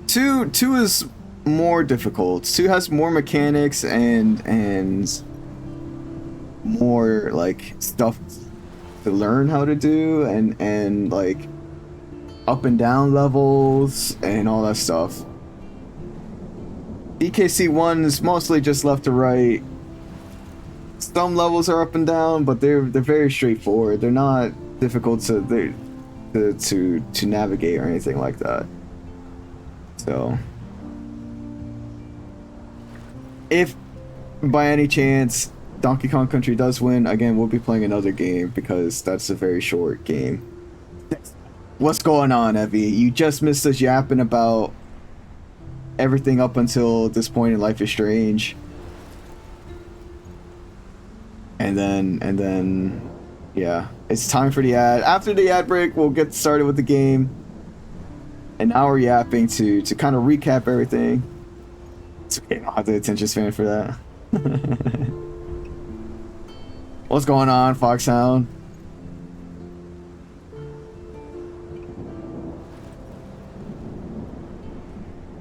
Two is more difficult. 2 has more mechanics and more like stuff to learn how to do and like up and down levels and all that stuff. DKC 1 is mostly just left to right. Some levels are up and down, but they're very straightforward. They're not difficult to navigate or anything like that. So, if by any chance Donkey Kong Country does win, again we'll be playing another game because that's a very short game. What's going on, Evie? You just missed us yapping about everything up until this point in Life is Strange. And then, yeah, it's time for the ad. After the ad break, we'll get started with the game. And now we're yapping to kind of recap everything. It's okay, I don't have the attention span for that. What's going on, Foxhound?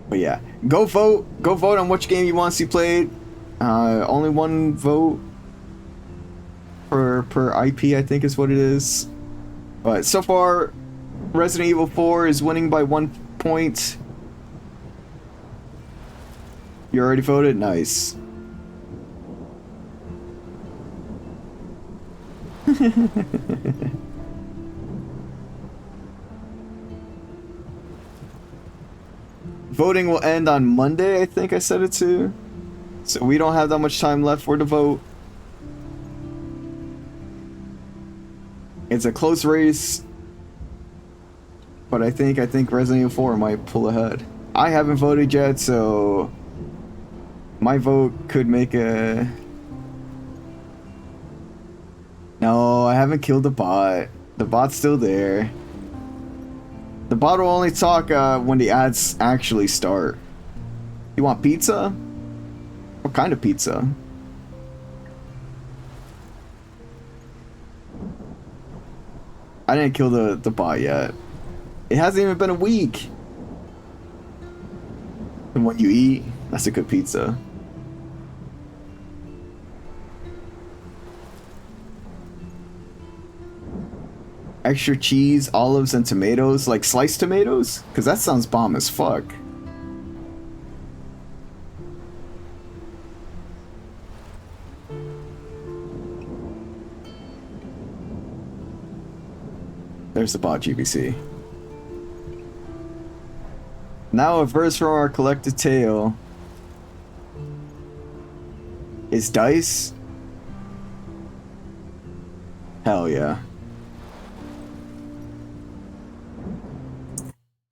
But yeah, go vote on which game you want to see played. Only one vote per IP, I think is what it is. But so far, Resident Evil 4 is winning by 1 point. You already voted? Nice. Voting will end on Monday, I think I said it to. So we don't have that much time left for the vote. It's a close race. But I think Resident Evil 4 might pull ahead. I haven't voted yet, so my vote could make a... No, I haven't killed the bot. The bot's still there. The bot will only talk when the ads actually start. You want pizza? What kind of pizza? I didn't kill the bot yet. It hasn't even been a week. And what you eat, that's a good pizza. Extra cheese, olives, and tomatoes, like sliced tomatoes? Because that sounds bomb as fuck. There's the bot GBC. Now a verse from our collected tale. Is dice? Hell yeah.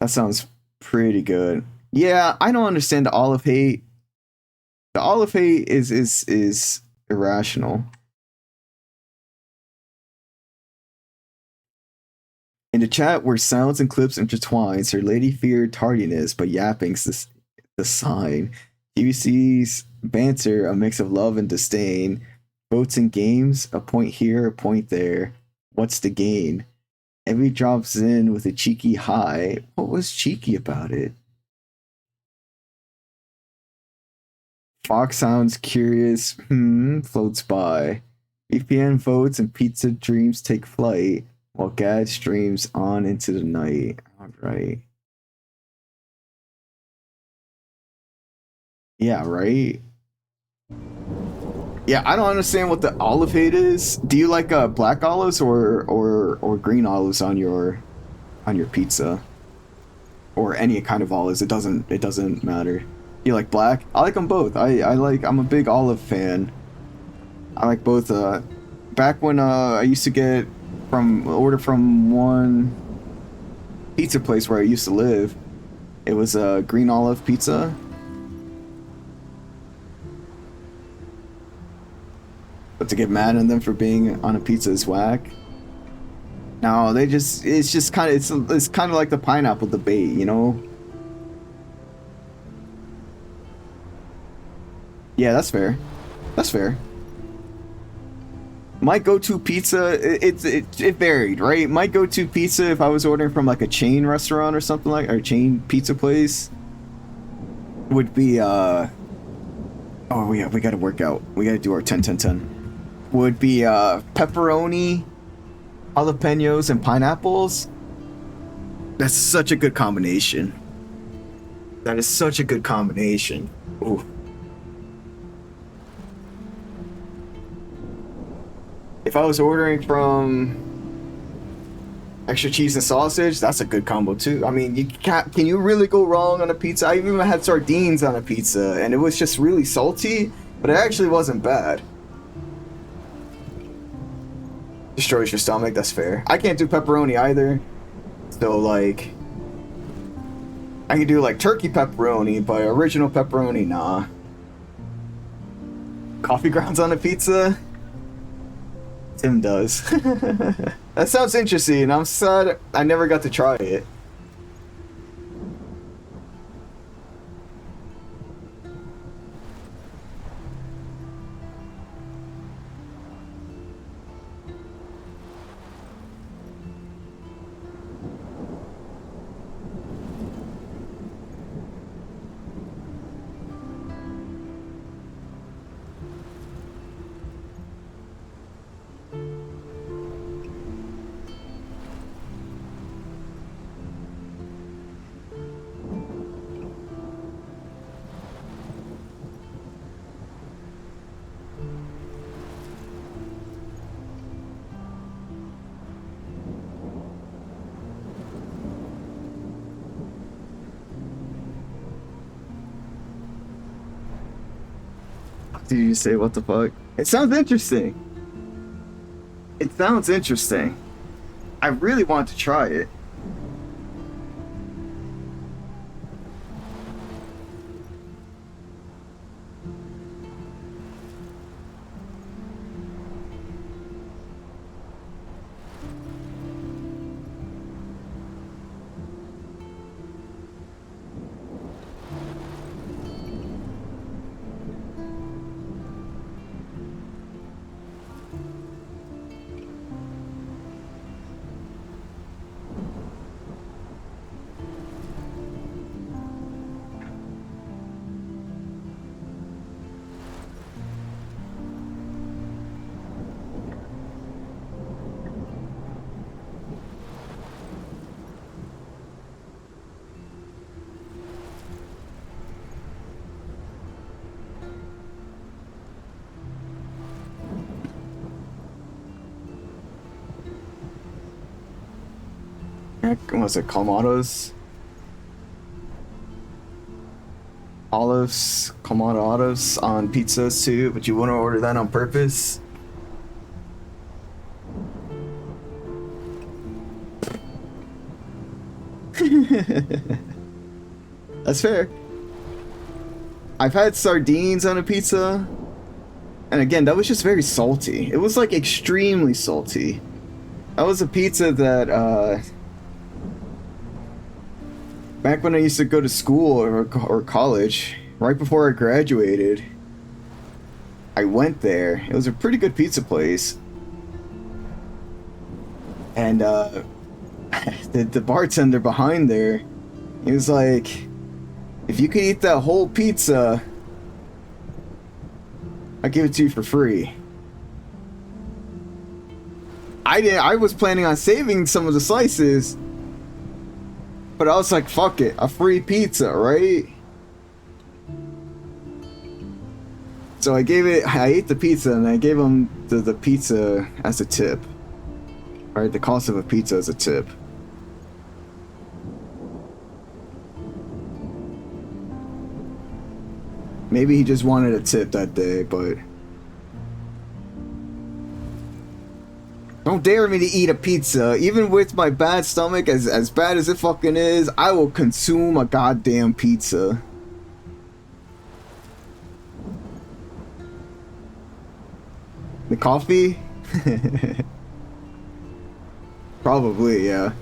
That sounds pretty good. Yeah, I don't understand the olive hate. The olive hate is irrational. In the chat where sounds and clips intertwine, Sir Lady feared tardiness, but yapping's the sign. TVC's banter, a mix of love and disdain. Votes and games, a point here, a point there. What's the gain? Evie drops in with a cheeky hi. What was cheeky about it? Fox sounds curious, floats by. VPN votes and pizza dreams take flight, while Gad streams on into the night. Alright. Yeah, right? Yeah, I don't understand what the olive hate is. Do you like black olives or green olives on your pizza? Or any kind of olives, it doesn't matter. You like black? I like them both. I'm a big olive fan. I like both. Back when I used to get order from one pizza place where I used to live, it was a green olive pizza. But to get mad at them for being on a pizza is whack. No, it's kind of like the pineapple debate, you know? Yeah, that's fair. That's fair. My go-to pizza, it varied, right? My go-to pizza, if I was ordering from like a chain restaurant or something like, or a chain pizza place, would be oh yeah, we gotta work out. We gotta do our 10-10-10. Would be pepperoni, jalapenos, and pineapples. That's such a good combination. That is such a good combination. Ooh. If I was ordering from extra cheese and sausage, that's a good combo too. I mean, can you really go wrong on a pizza? I even had sardines on a pizza, and it was just really salty, but it actually wasn't bad. Destroys your stomach, that's fair. I can't do pepperoni either. So like, I can do like turkey pepperoni, but original pepperoni, nah. Coffee grounds on a pizza? Tim does. That sounds interesting. I'm sad I never got to try it. Did you say what the fuck? It sounds interesting. It sounds interesting. I really want to try it. What was it? Clamatos? Olives, Clamato olives on pizzas too, but you want to order that on purpose? That's fair. I've had sardines on a pizza, and again, that was just very salty. It was like extremely salty. That was a pizza that, back when I used to go to school or college, right before I graduated, I went there. It was a pretty good pizza place. And, the bartender behind there, he was like, if you could eat that whole pizza, I'll give it to you for free. I was planning on saving some of the slices, but I was like, fuck it, a free pizza, right? So I ate the pizza and I gave him the pizza as a tip. Right, the cost of a pizza as a tip. Maybe he just wanted a tip that day, but don't dare me to eat a pizza. Even with my bad stomach, as bad as it fucking is, I will consume a goddamn pizza. The coffee? Probably, yeah.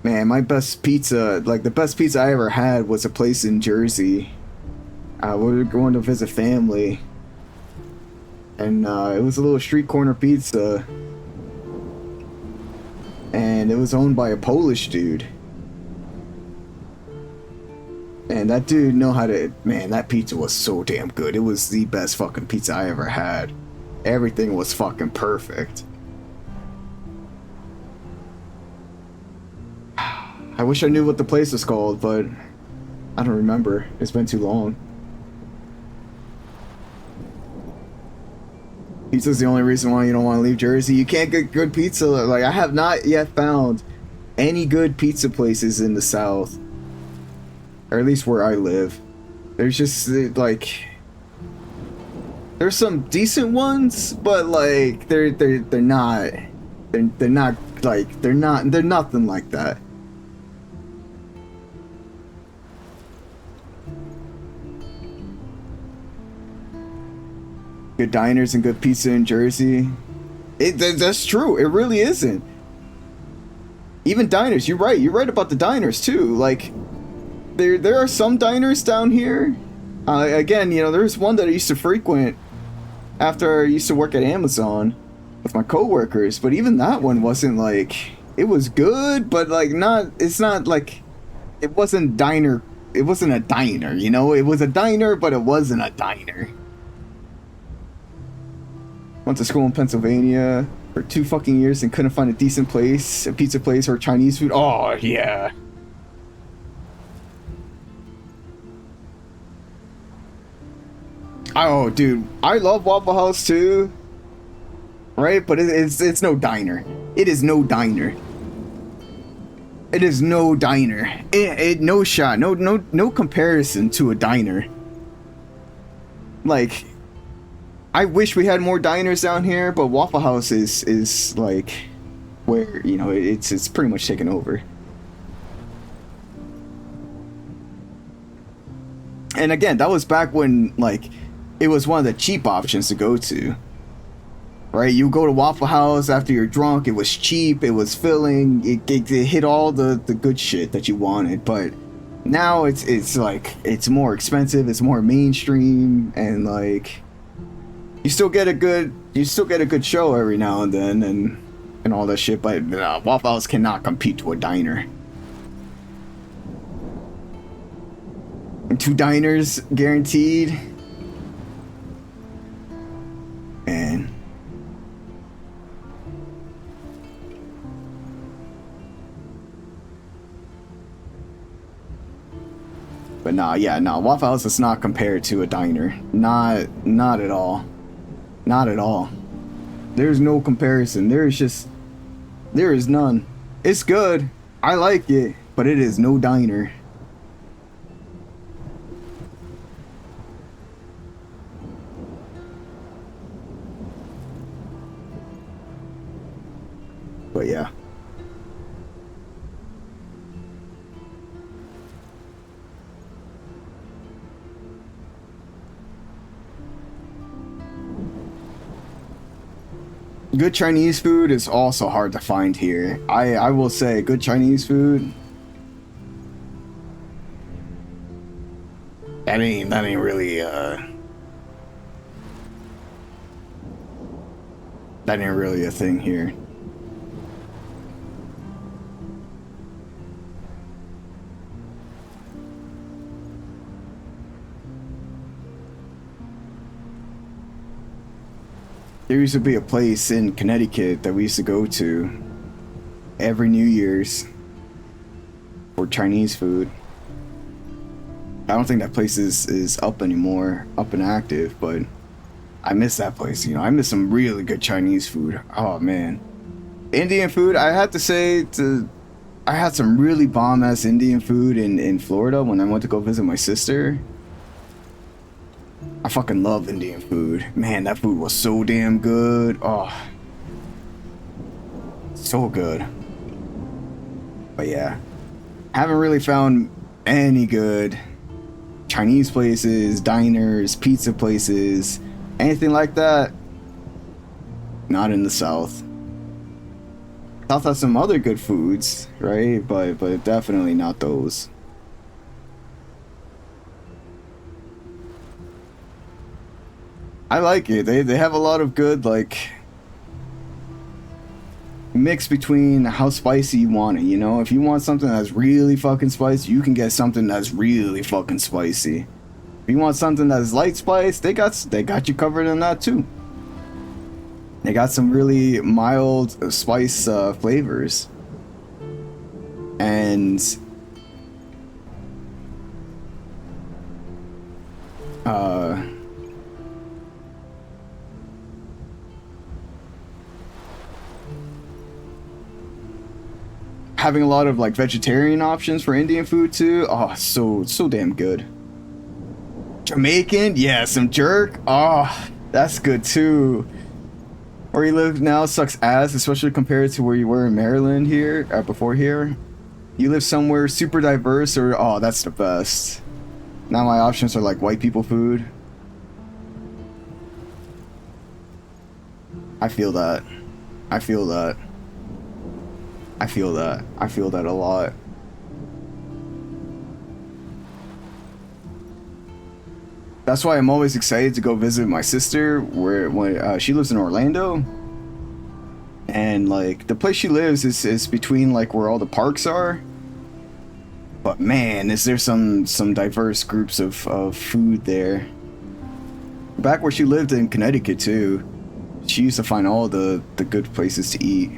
Man, my best pizza, like the best pizza I ever had was a place in Jersey. We were going to visit family. And it was a little street corner pizza. And it was owned by a Polish dude. And that dude know how to, man, that pizza was so damn good. It was the best fucking pizza I ever had. Everything was fucking perfect. I wish I knew what the place was called, but I don't remember. It's been too long. Pizza's the only reason why you don't want to leave Jersey. You can't get good pizza. Like, I have not yet found any good pizza places in the South. Or at least where I live. There's just, like, there's some decent ones, but like they're not they're nothing like that. Good diners and good pizza in Jersey. That's true. It really isn't. Even diners, you're right. You're right about the diners too. Like there are some diners down here. Again, you know, there's one that I used to frequent after I used to work at Amazon with my coworkers, but even that one wasn't like, it was good, but like it's not like, it wasn't a diner, you know? It was a diner, but it wasn't a diner. Went to school in Pennsylvania for 2 fucking years and couldn't find a decent place, a pizza place or Chinese food. Oh, yeah. Oh, dude, I love Waffle House too, right? But it's no diner. It is no diner. It is no diner. No shot. No comparison to a diner. Like, I wish we had more diners down here, but Waffle House is like where, you know, it's pretty much taken over. And again, that was back when like it was one of the cheap options to go to. Right? You go to Waffle House after you're drunk, it was cheap, it was filling, it hit all the good shit that you wanted, but now it's like, it's more expensive, it's more mainstream, and like, you still get a good show every now and then, and all that shit, but Waffle House cannot compete to a diner. And 2 diners guaranteed. And but Waffle House is not compared to a diner. Not at all. Not at all. There's no comparison. There's just There is none. It's good. I like it, but it is no diner. But yeah. Good Chinese food is also hard to find here. I will say good Chinese food. That ain't really that ain't really a thing here. There used to be a place in Connecticut that we used to go to every New Year's for Chinese food. I don't think that place is up anymore, up and active, but I miss that place. You know, I miss some really good Chinese food. Oh man, Indian food. I have to say, I had some really bomb ass Indian food in Florida when I went to go visit my sister. I fucking love Indian food. Man, that food was so damn good. Oh, so good. But yeah, haven't really found any good Chinese places, diners, pizza places, anything like that. Not in the South. South has some other good foods, right? But definitely not those. I like it. They have a lot of good, like, mix between how spicy you want it, you know? If you want something that's really fucking spicy, you can get something that's really fucking spicy. If you want something that's light spice, they got you covered in that too. They got some really mild spice flavors. And having a lot of like vegetarian options for Indian food too. Oh, so damn good. Jamaican, yeah, some jerk. Oh, that's good too. Where you live now sucks ass, especially compared to where you were in Maryland here, before here. You live somewhere super diverse, or oh, that's the best. Now my options are like white people food. I feel that. I feel that. I feel that. I feel that a lot. That's why I'm always excited to go visit my sister when she lives in Orlando. And like the place she lives is between like where all the parks are. But man, is there some diverse groups of food there. Back where she lived in Connecticut too, she used to find all the good places to eat.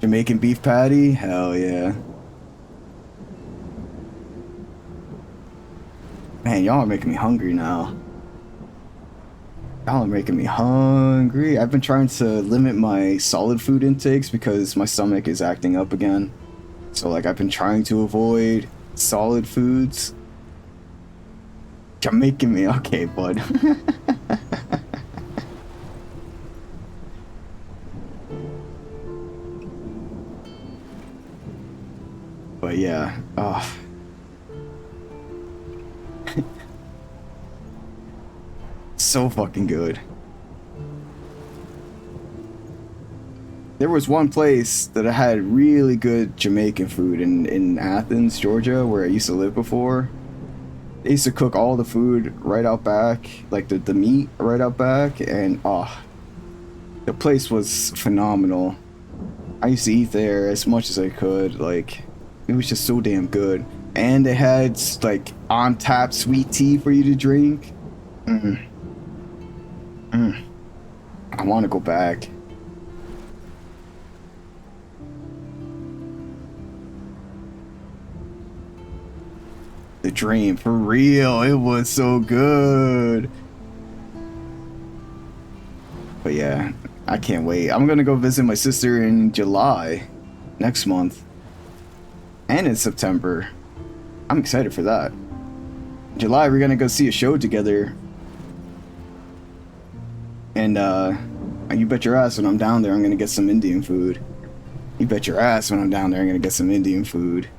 Jamaican beef patty? Hell yeah. Man, y'all are making me hungry now. Y'all are making me hungry. I've been trying to limit my solid food intakes because my stomach is acting up again. So like I've been trying to avoid solid foods. You're making me okay, bud. But yeah, so fucking good. There was one place that had really good Jamaican food in Athens, Georgia, where I used to live before. They used to cook all the food right out back, like the meat right out back, and the place was phenomenal. I used to eat there as much as I could. Like, it was just so damn good. And they had like on tap sweet tea for you to drink. I want to go back. The dream, for real. It was so good. But yeah, I can't wait. I'm gonna go visit my sister in July, next month, and in September. I'm excited for that. July, we're gonna go see a show together. And you bet your ass when I'm down there, I'm gonna get some Indian food. You bet your ass when I'm down there, I'm gonna get some Indian food.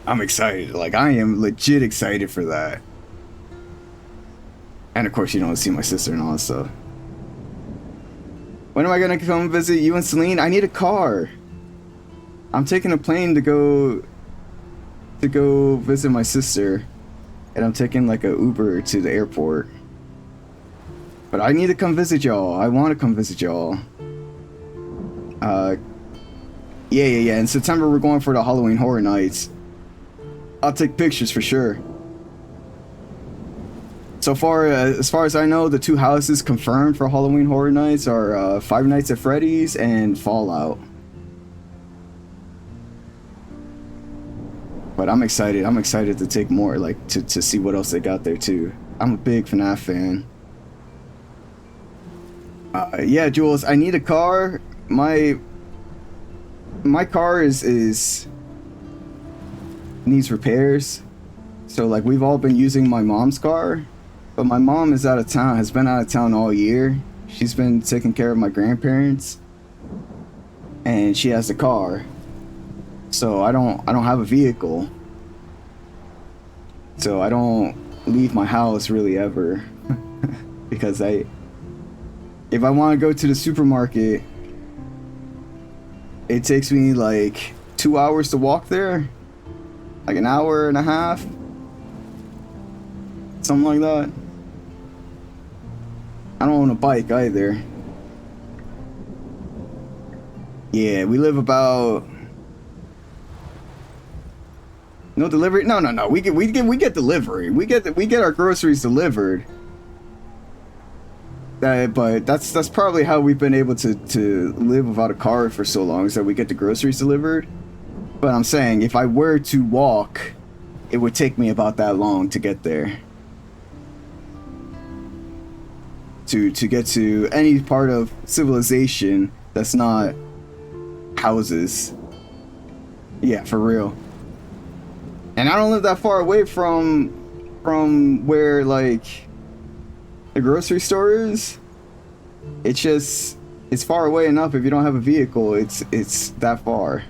I'm excited. Like, I am legit excited for that. And of course, you don't see my sister-in-law, so. When am I gonna come visit you and Celine? I need a car. I'm taking a plane to go visit my sister. And I'm taking like a Uber to the airport. But I need to come visit y'all. I want to come visit y'all. Yeah. In September, we're going for the Halloween Horror Nights. I'll take pictures for sure. So far, as far as I know, the 2 houses confirmed for Halloween Horror Nights are Five Nights at Freddy's and Fallout. But I'm excited. I'm excited to take more, like, to see what else they got there, too. I'm a big FNAF fan. Yeah, Jules, I need a car. My car is needs repairs. So, like, we've all been using my mom's car. But my mom is out of town, has been out of town all year. She's been taking care of my grandparents. And she has a car. So I don't have a vehicle. So I don't leave my house really ever. Because if I want to go to the supermarket, it takes me like 2 hours to walk there. Like an hour and a half. Something like that. I don't own a bike either. Yeah, we live about... No delivery? No. We get delivery. We get our groceries delivered. But that's probably how we've been able to live without a car for so long, is that we get the groceries delivered. But I'm saying, if I were to walk, it would take me about that long to get there. To get to any part of civilization that's not houses. Yeah, for real. And I don't live that far away from where, like, the grocery store is. It's far away enough. If you don't have a vehicle, it's that far.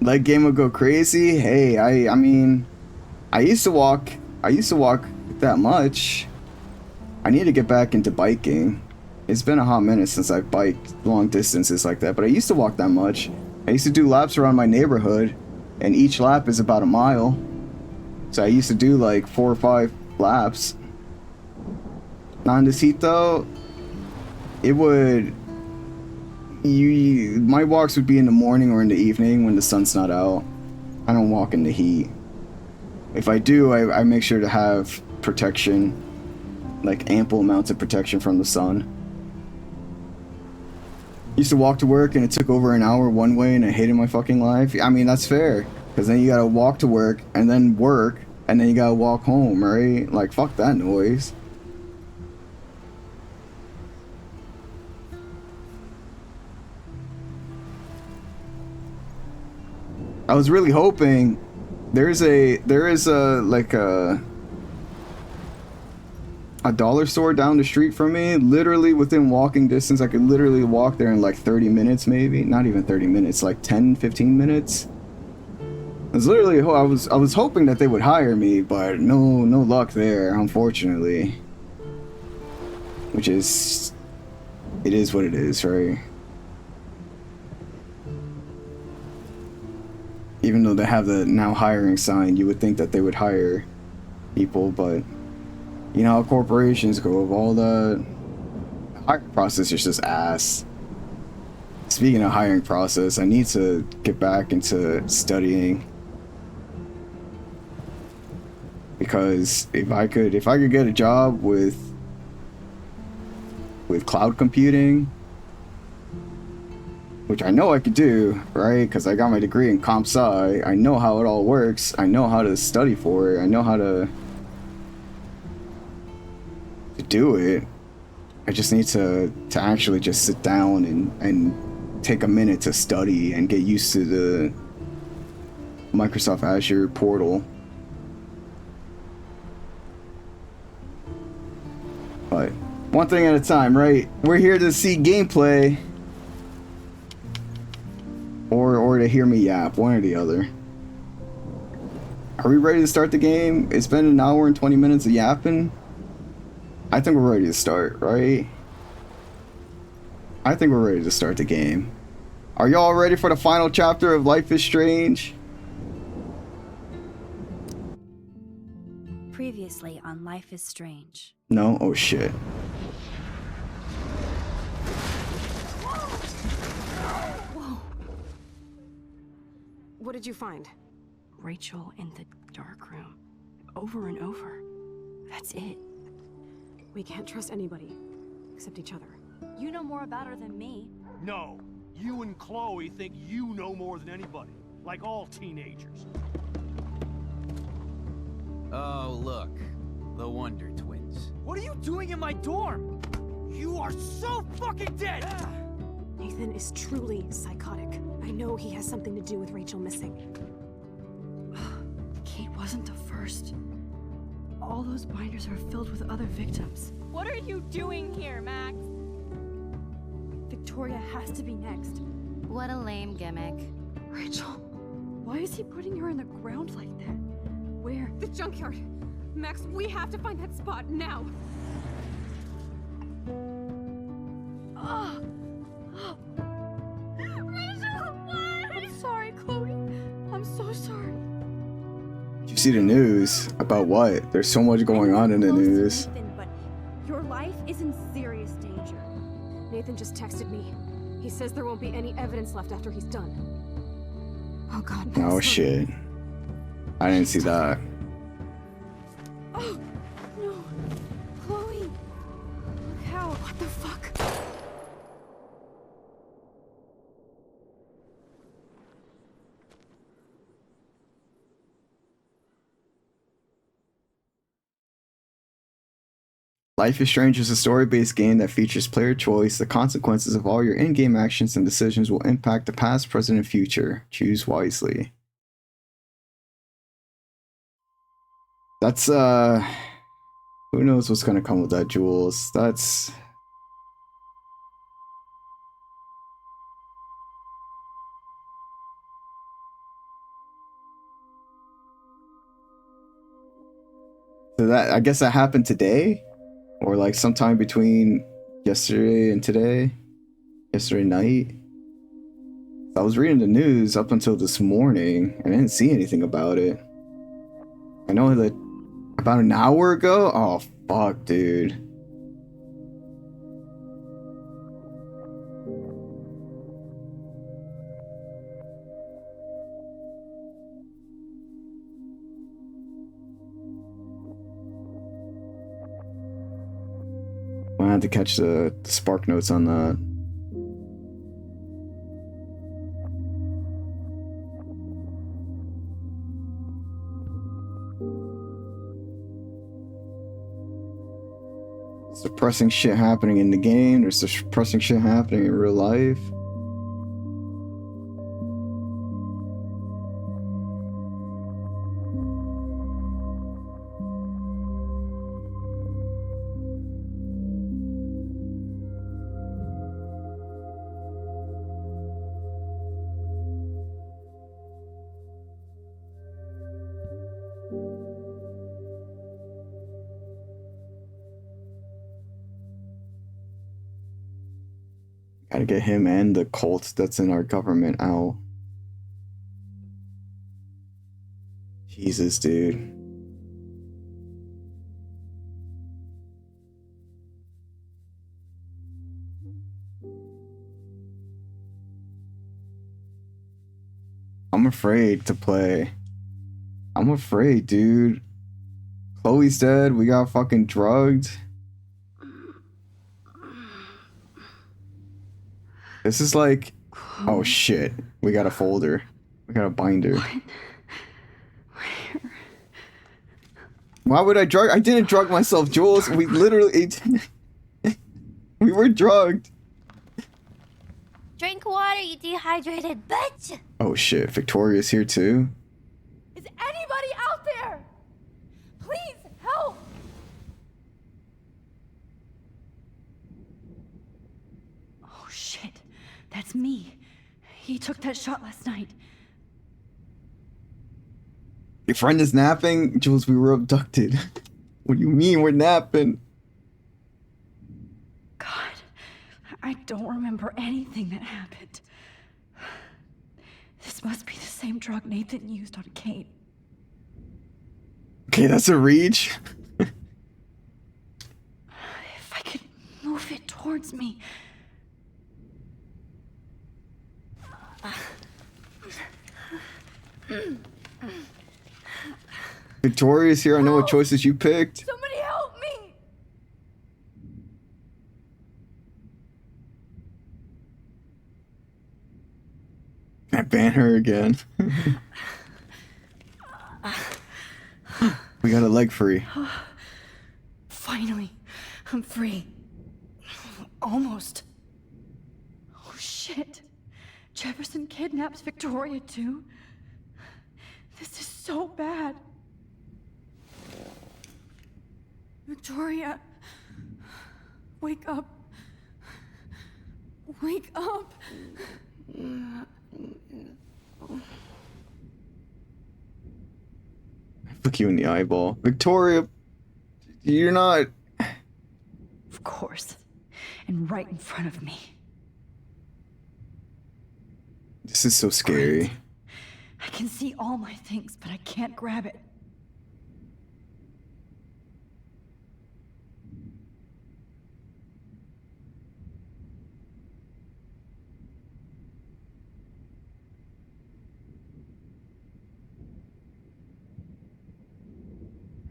Let game will go crazy. Hey, I mean, I used to walk that much. I need to get back into biking. It's been a hot minute since I biked long distances like that, but I used to walk that much. I used to do laps around my neighborhood, and each lap is about a mile. So I used to do like 4 or 5 laps. Not in this heat though. It would... my walks would be in the morning or in the evening when the sun's not out. I don't walk in the heat. If I do, I make sure to have protection, like ample amounts of protection from the sun. Used to walk to work and it took over an hour one way and I hated my fucking life. I mean, that's fair, because then you gotta walk to work and then you gotta walk home, right? Like, fuck that noise. I was really hoping there is a like a dollar store down the street from me, literally within walking distance. I could literally walk there in like 30 minutes, maybe not even 30 minutes, like 10-15 minutes. It was literally, I was hoping that they would hire me, but no luck there, unfortunately. Which is, it is what it is, right? Even though they have the now hiring sign, you would think that they would hire people, but you know how corporations go. Of all the hiring process is just ass. Speaking of hiring process, I need to get back into studying, because if I could get a job with cloud computing which I know I could do, right? Because I got my degree in comp sci. I know how it all works. I know how to study for it. I know how to do it. I just need to actually just sit down and take a minute to study and get used to the Microsoft Azure portal. But one thing at a time, right? We're here to see gameplay or to hear me yap, one or the other. Are we ready to start the game? It's been an hour and 20 minutes of yapping. I think we're ready to start, right? I think we're ready to start the game. Are y'all ready for the final chapter of Life is Strange? Previously on Life is Strange. No? Oh shit. Whoa. What did you find? Rachel in the dark room. Over and over. That's it. We can't trust anybody except each other. You know more about her than me. No, you and Chloe think you know more than anybody, like all teenagers. Oh, look. The Wonder Twins. What are you doing in my dorm? You are so fucking dead! Nathan is truly psychotic. I know he has something to do with Rachel missing. Kate wasn't the first. All those binders are filled with other victims. What are you doing here, Max? Victoria has to be next. What a lame gimmick. Rachel, why is he putting her in the ground like that? Where? The junkyard! Max, we have to find that spot now! Rachel, what? I'm sorry, Chloe. I'm so sorry. You see the news about what? There's so much going on in the news. Nathan, but your life is in serious danger. Nathan just texted me. He says there won't be any evidence left after he's done. Oh god, Max. Oh shit. I didn't see that. Oh, no. Chloe. Look how. What the fuck? Life is Strange is a story-based game that features player choice. The consequences of all your in-game actions and decisions will impact the past, present, and future. Choose wisely. That's, who knows what's gonna come with that, Jules? That's... So that, I guess that happened today? Or like sometime between yesterday and today? Yesterday night? I was reading the news up until this morning, and I didn't see anything about it. I know that about an hour ago? Oh, fuck, dude. I had to catch the spark notes on that. There's depressing shit happening in the game. There's depressing shit happening in real life. Gotta get him and the cult that's in our government out. Jesus, dude. I'm afraid to play. I'm afraid, dude. Chloe's dead. We got fucking drugged. This is like Oh shit. We got a folder. We got a binder. Why would I drug? I didn't drug myself, Jules. We literally... we were drugged. Drink water, you dehydrated bitch! Oh shit. Victoria's here too? Is anybody out there? Please help! Oh shit. That's me. He took that shot last night. Your friend is napping? Jules, we were abducted. What do you mean we're napping? God, I don't remember anything that happened. This must be the same drug Nathan used on Kate. Okay, that's a reach. If I could move it towards me. Victoria's here. I know what choices you picked. Somebody help me! I ban her again. We got a leg free. Finally, I'm free. Almost. Oh shit. Jefferson kidnaps Victoria too? This is so bad. Victoria, wake up. Wake up. Look you in the eyeball. Victoria, you're not... Of course. And right in front of me. This is so scary. Great. I can see all my things, but I can't grab it.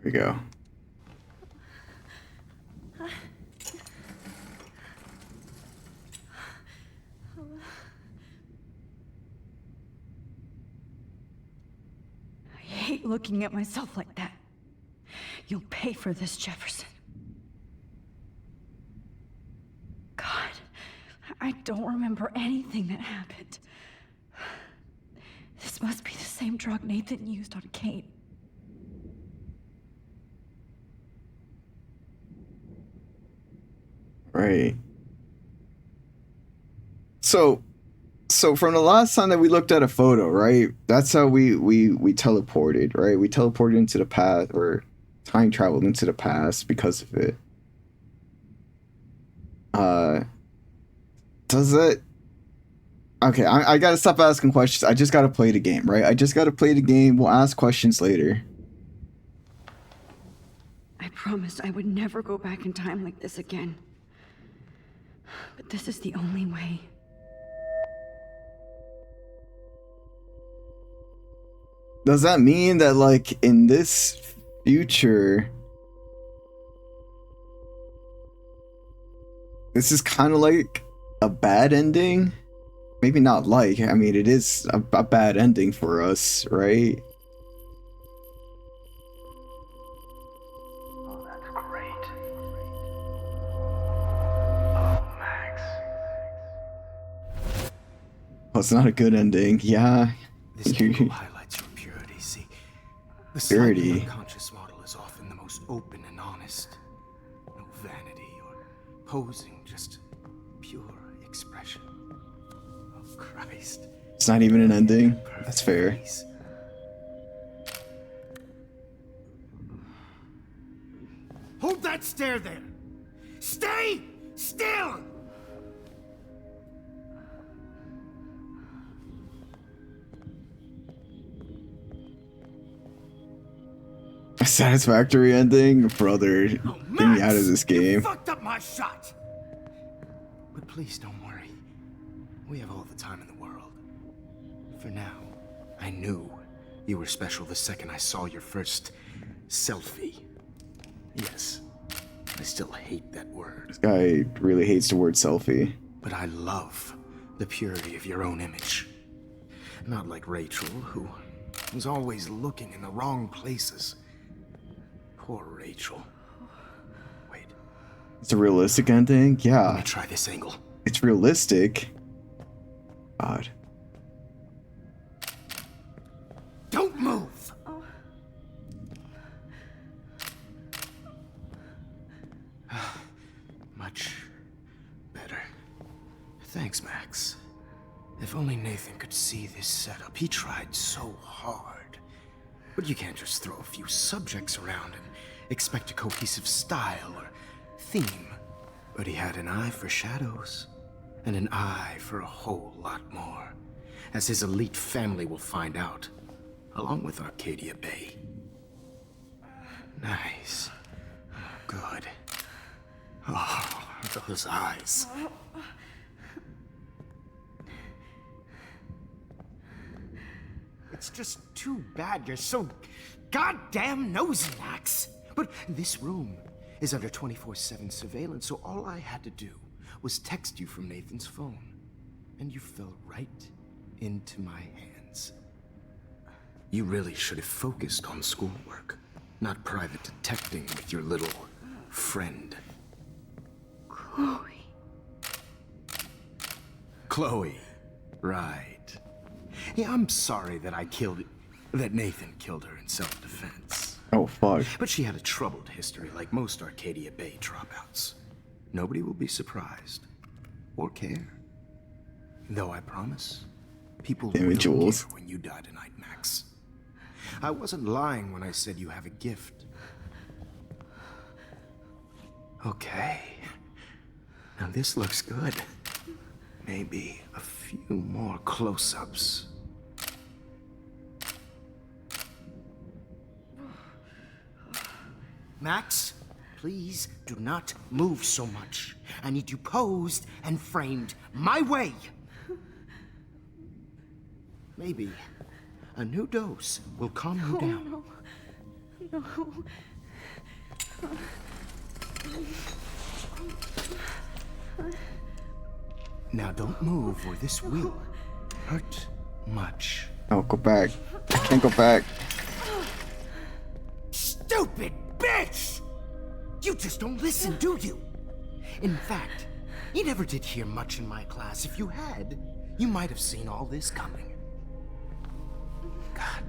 Here we go. I hate looking at myself like that. You'll pay for this, Jefferson. God, I don't remember anything that happened. This must be the same drug Nathan used on Kate. Right. So from the last time that we looked at a photo, right? That's how we teleported, right? We teleported into the past, or time traveled into the past because of it. Does it? Okay, I gotta stop asking questions. I just gotta play the game, right? I just gotta play the game. We'll ask questions later. I promised I would never go back in time like this again. But this is the only way. Does that mean that, like, in this future, this is kind of like a bad ending? Maybe not like, I mean, it is a bad ending for us, right? Oh, that's great. Oh, Max. Oh, it's not a good ending. Yeah. This angle highlights your purity, see? The Purity. slightly unconscious model is often the most open and honest. No vanity or posing, just pure expression. Oh, Christ. It's not even an ending. That's fair. Face. Hold that stare there! Stay still! A satisfactory ending? Brother, get me out of this You game. fucked up my shot! But please don't worry. We have all the time in the world. For now, I knew you were special the second I saw your first selfie. Yes, I still hate that word. This guy really hates the word selfie. But I love The purity of your own image. Not like Rachel, who was always looking in the wrong places. Poor Rachel. Wait. It's a realistic ending? Let Yeah. me try this angle. It's realistic. God. Don't move! Much better. Thanks, Max. If only Nathan could see this setup. He tried so hard. But you can't just throw a few subjects around and expect a cohesive style or theme. But he had an eye for shadows, and an eye for a whole lot more, as his elite family will find out, along with Arcadia Bay. Nice. Good. Oh, those eyes. It's just too bad you're so goddamn nosy, Max. But this room is under 24/7 surveillance, so all I had to do was text you from Nathan's phone. And you fell right into my hands. You really should have focused on schoolwork, not private detecting with your little friend. Chloe. Chloe. Right. Yeah, I'm sorry that Nathan killed her in self-defense. Oh, fuck. But she had a troubled history like most Arcadia Bay dropouts. Nobody will be surprised. Or care. Though I promise, people will care when you die tonight, Max. I wasn't lying when I said you have a gift. Okay. Now this looks good. Maybe a few more close-ups. Max, please do not move so much. I need you posed and framed my way. Maybe a new dose will calm you down. No. Now don't move or this will hurt much. Oh, go back. I can't go back. Stupid bitch! You just don't listen, do you? In fact, you never did hear much in my class. If you had, you might have seen all this coming. God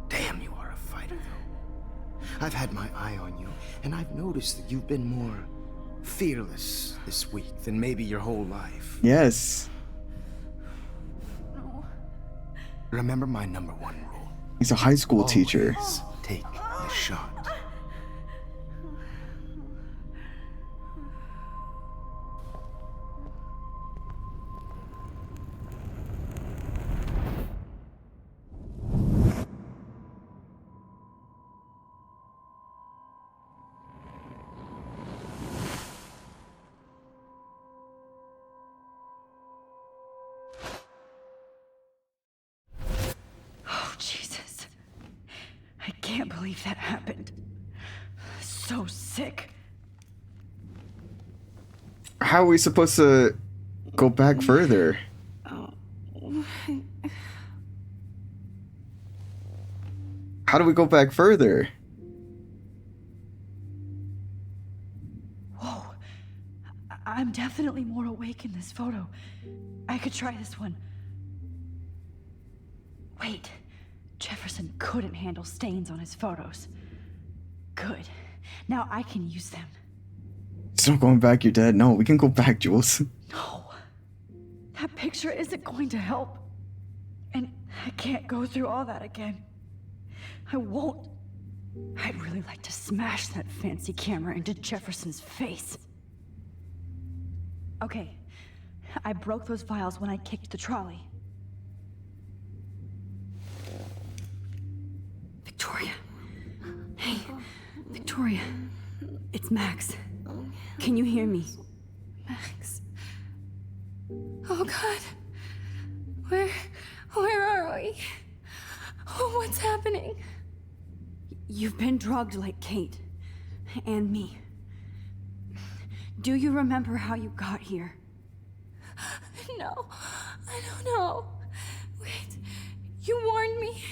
damn, you are a fighter, though. I've had my eye on you, and I've noticed that you've been more fearless this week than maybe your whole life. Yes. No. Remember my #1 rule. He's a high school teacher. Always take the shot. Oh, Jesus. I can't believe that happened. So sick. How are we supposed to go back further? How do we go back further? Whoa. I'm definitely more awake in this photo. I could try this one. Wait. Jefferson couldn't handle stains on his photos. Good. Now I can use them. It's not going back, you're dead. No, we can go back, Jules. No. That picture isn't going to help. And I can't go through all that again. I won't. I'd really like to smash that fancy camera into Jefferson's face. Okay. I broke those files when I kicked the trolley. Victoria. Hey, Victoria. It's Max. Can you hear me? Max. Oh God. Where are we? Oh, what's happening? You've been drugged like Kate. And me. Do you remember how you got here? No, I don't know. Wait, you warned me.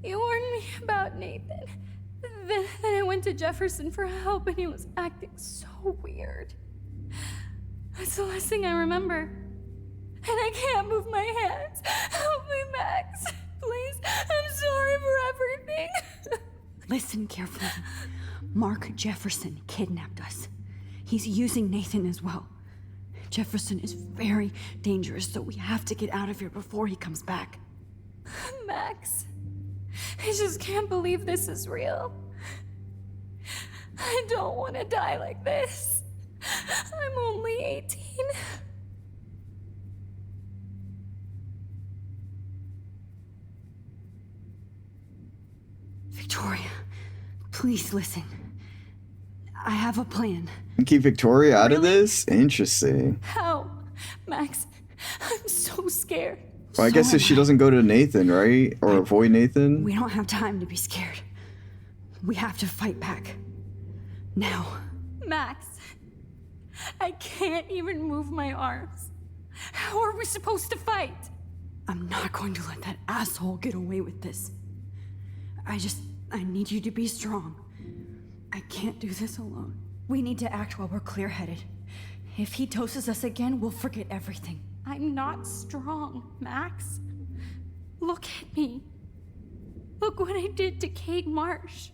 You warned me about Nathan. Then I went to Jefferson for help and he was acting so weird. That's the last thing I remember. And I can't move my hands. Help me, Max. Please, I'm sorry for everything. Listen carefully. Mark Jefferson kidnapped us. He's using Nathan as well. Jefferson is very dangerous, so we have to get out of here before he comes back. Max, I just can't believe this is real. I don't want to die like this. I'm only 18. Victoria, please listen. I have a plan. Keep Victoria out of this? Interesting. How? Max, I'm so scared. Well, I guess if she doesn't go to Nathan, right? Or avoid Nathan? We don't have time to be scared. We have to fight back. Now. Max, I can't even move my arms. How are we supposed to fight? I'm not going to let that asshole get away with this. I need you to be strong. I can't do this alone. We need to act while we're clear-headed. If he doses us again, we'll forget everything. I'm not strong, Max. Look at me. Look what I did to Kate Marsh.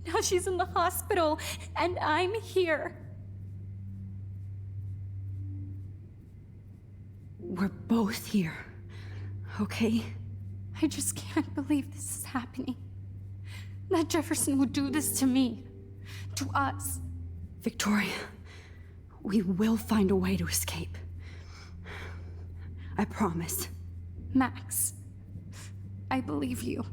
Now she's in the hospital, and I'm here. We're both here, okay? I just can't believe this is happening. That Jefferson would do this to me. To us. Victoria, we will find a way to escape. I promise. Max, I believe you.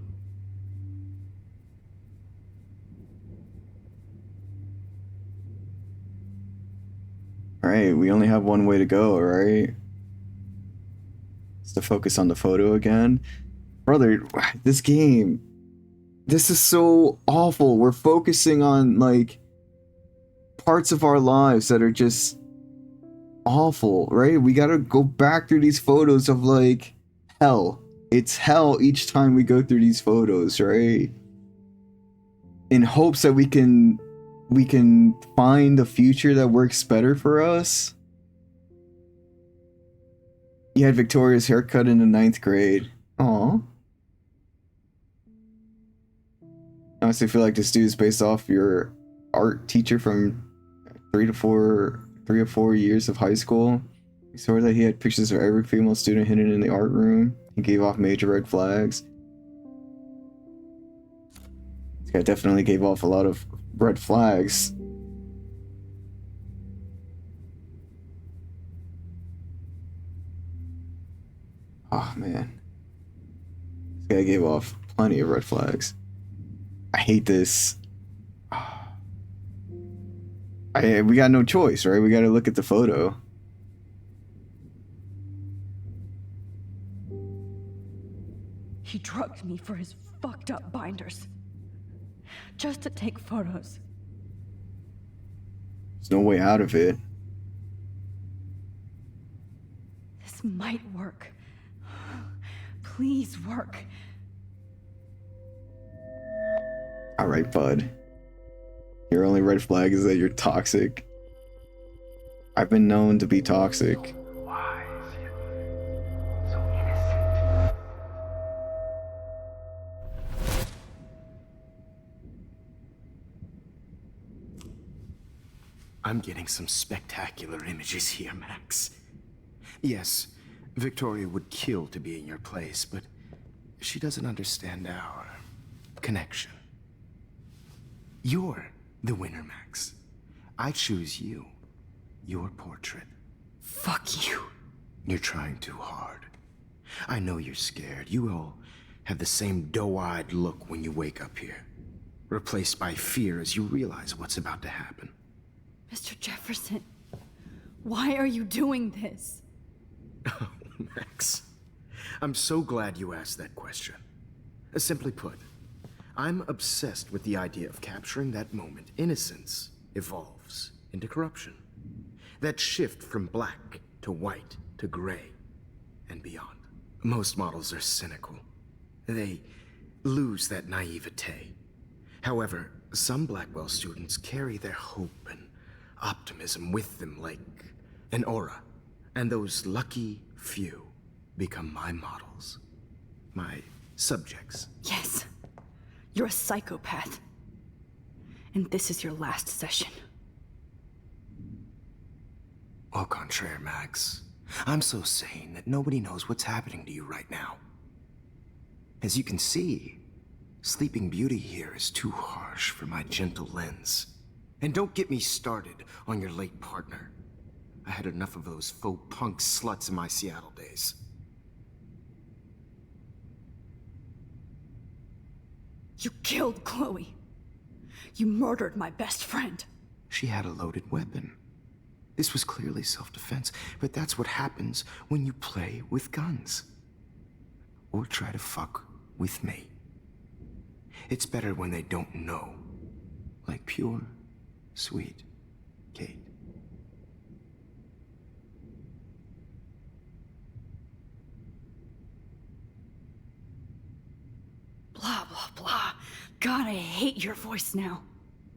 Alright, we only have one way to go, right? It's to focus on the photo again. Brother, this game... This is so awful. We're focusing on, like, parts of our lives that are just awful, right? We gotta go back through these photos of, like, hell. It's hell each time we go through these photos, right? In hopes that we can find a future that works better for us. You had Victoria's haircut in the 9th grade. Aww. I honestly feel like this dude is based off your art teacher from 3 or 4 years of high school. You saw that he had pictures of every female student hidden in the art room. He gave off major red flags. This guy definitely gave off a lot of red flags. Oh man. This guy gave off plenty of red flags. I hate this. We got no choice, right? We gotta look at the photo. He drugged me for his fucked up binders. Just to take photos. There's no way out of it. This might work. Please work. Alright, bud. Your only red flag is that you're toxic. I've been known to be toxic. Wise, yet so innocent. I'm getting some spectacular images here, Max. Yes, Victoria would kill to be in your place, but she doesn't understand our connection. You're the winner, Max. I choose you. Your portrait. Fuck you. You're trying too hard. I know you're scared. You all have the same doe-eyed look when you wake up here. Replaced by fear as you realize what's about to happen. Mr. Jefferson, why are you doing this? Oh, Max. I'm so glad you asked that question. Simply put, I'm obsessed with the idea of capturing that moment innocence evolves into corruption. That shift from black to white to gray and beyond. Most models are cynical. They lose that naivete. However, some Blackwell students carry their hope and optimism with them like an aura. And those lucky few become my models. My subjects. Yes. You're a psychopath. And this is your last session. Au contraire, Max. I'm so sane that nobody knows what's happening to you right now. As you can see, Sleeping Beauty here is too harsh for my gentle lens. And don't get me started on your late partner. I had enough of those faux punk sluts in my Seattle days. You killed Chloe. You murdered my best friend. She had a loaded weapon. This was clearly self-defense, but that's what happens when you play with guns. Or try to fuck with me. It's better when they don't know. Like pure, sweet Kate. Blah, blah, blah. God, I hate your voice now.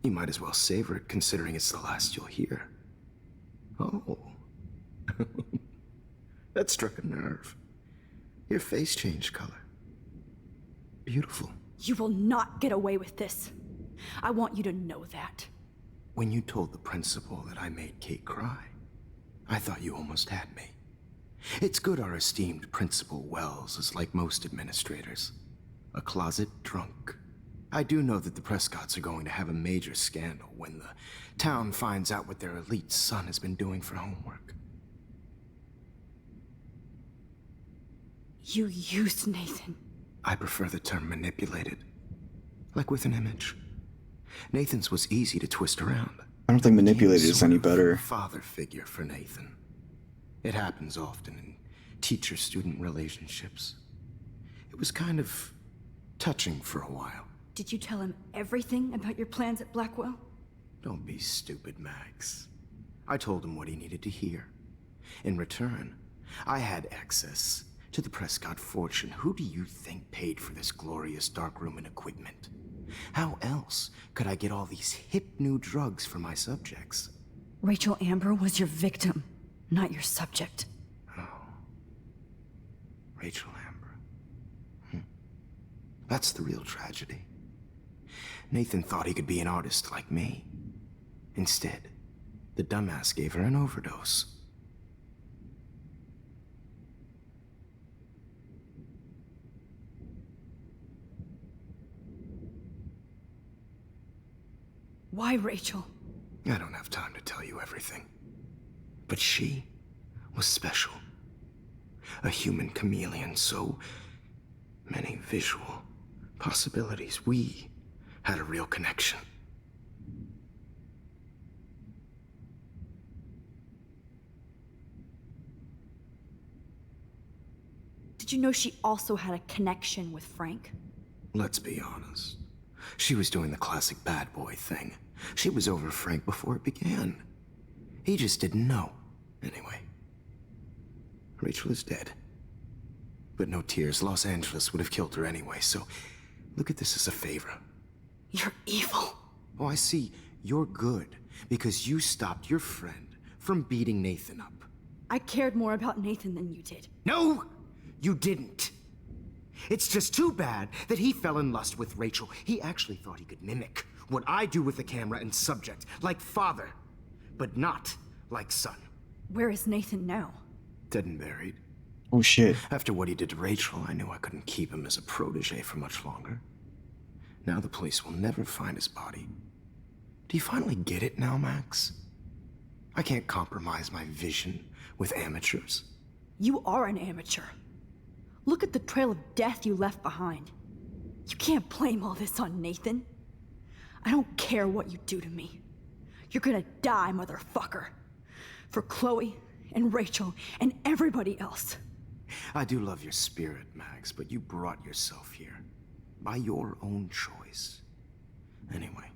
You might as well savor it, considering it's the last you'll hear. Oh. That struck a nerve. Your face changed color. Beautiful. You will not get away with this. I want you to know that. When you told the principal that I made Kate cry, I thought you almost had me. It's good our esteemed Principal Wells is like most administrators. A closet drunk. I do know that the Prescotts are going to have a major scandal when the town finds out what their elite son has been doing for homework. You used Nathan. I prefer the term manipulated. Like with an image. Nathan's was easy to twist around. I don't think manipulated is any Sort of better. Father figure for Nathan. It happens often in teacher-student relationships. It was kind of touching for a while. Did you tell him everything about your plans at Blackwell? Don't be stupid, Max. I told him what he needed to hear. In return, I had access to the Prescott fortune. Who do you think paid for this glorious darkroom and equipment? How else could I get all these hip new drugs for my subjects? Rachel Amber was your victim, not your subject. Oh. Rachel Amber. That's the real tragedy. Nathan thought he could be an artist like me. Instead, the dumbass gave her an overdose. Why Rachel? I don't have time to tell you everything. But she was special. A human chameleon, so many visual possibilities. We had a real connection. Did you know she also had a connection with Frank? Let's be honest. She was doing the classic bad boy thing. She was over Frank before it began. He just didn't know. Anyway, Rachel is dead. But no tears. Los Angeles would have killed her anyway, so look at this as a favor. You're evil. Oh, I see. You're good because you stopped your friend from beating Nathan up. I cared more about Nathan than you did. No, you didn't. It's just too bad that he fell in lust with Rachel. He actually thought he could mimic what I do with the camera and subject, like father, but not like son. Where is Nathan now? Dead and buried. Oh shit. After what he did to Rachel, I knew I couldn't keep him as a protege for much longer. Now the police will never find his body. Do you finally get it now, Max? I can't compromise my vision with amateurs. You are an amateur. Look at the trail of death you left behind. You can't blame all this on Nathan. I don't care what you do to me. You're gonna die, motherfucker. For Chloe and Rachel and everybody else. I do love your spirit, Max, but you brought yourself here. By your own choice. Anyway,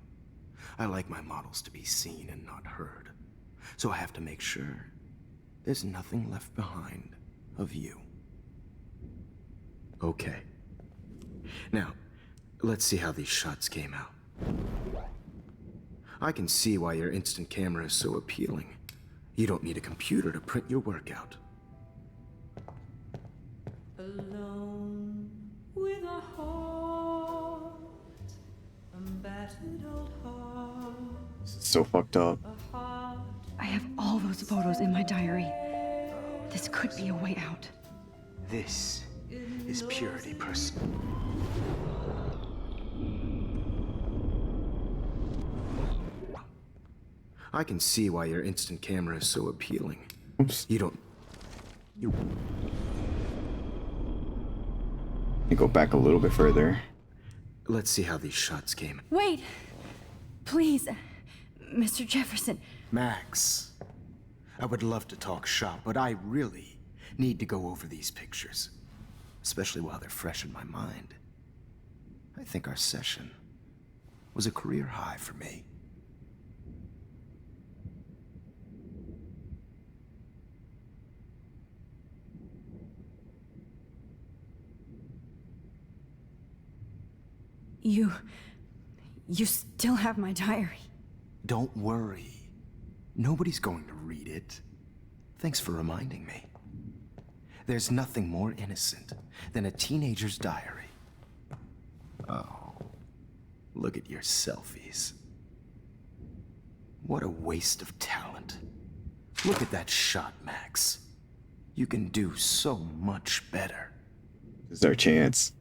I like my models to be seen and not heard. So I have to make sure there's nothing left behind of you. Okay. Now, let's see how these shots came out. I can see why your instant camera is so appealing. You don't need a computer to print your work out. Alone with a heart, a battered old heart. This is so fucked up. I have all those photos in my diary. This could be a way out. This is purity, person. I can see why your instant camera is so appealing. Oops. You go back a little bit further. Let's see how these shots came. Wait! Please, Mr. Jefferson. Max, I would love to talk shop, but I really need to go over these pictures. Especially while they're fresh in my mind. I think our session was a career high for me. You still have my diary. Don't worry. Nobody's going to read it. Thanks for reminding me. There's nothing more innocent than a teenager's diary. Oh, look at your selfies. What a waste of talent. Look at that shot, Max. You can do so much better. This is our chance.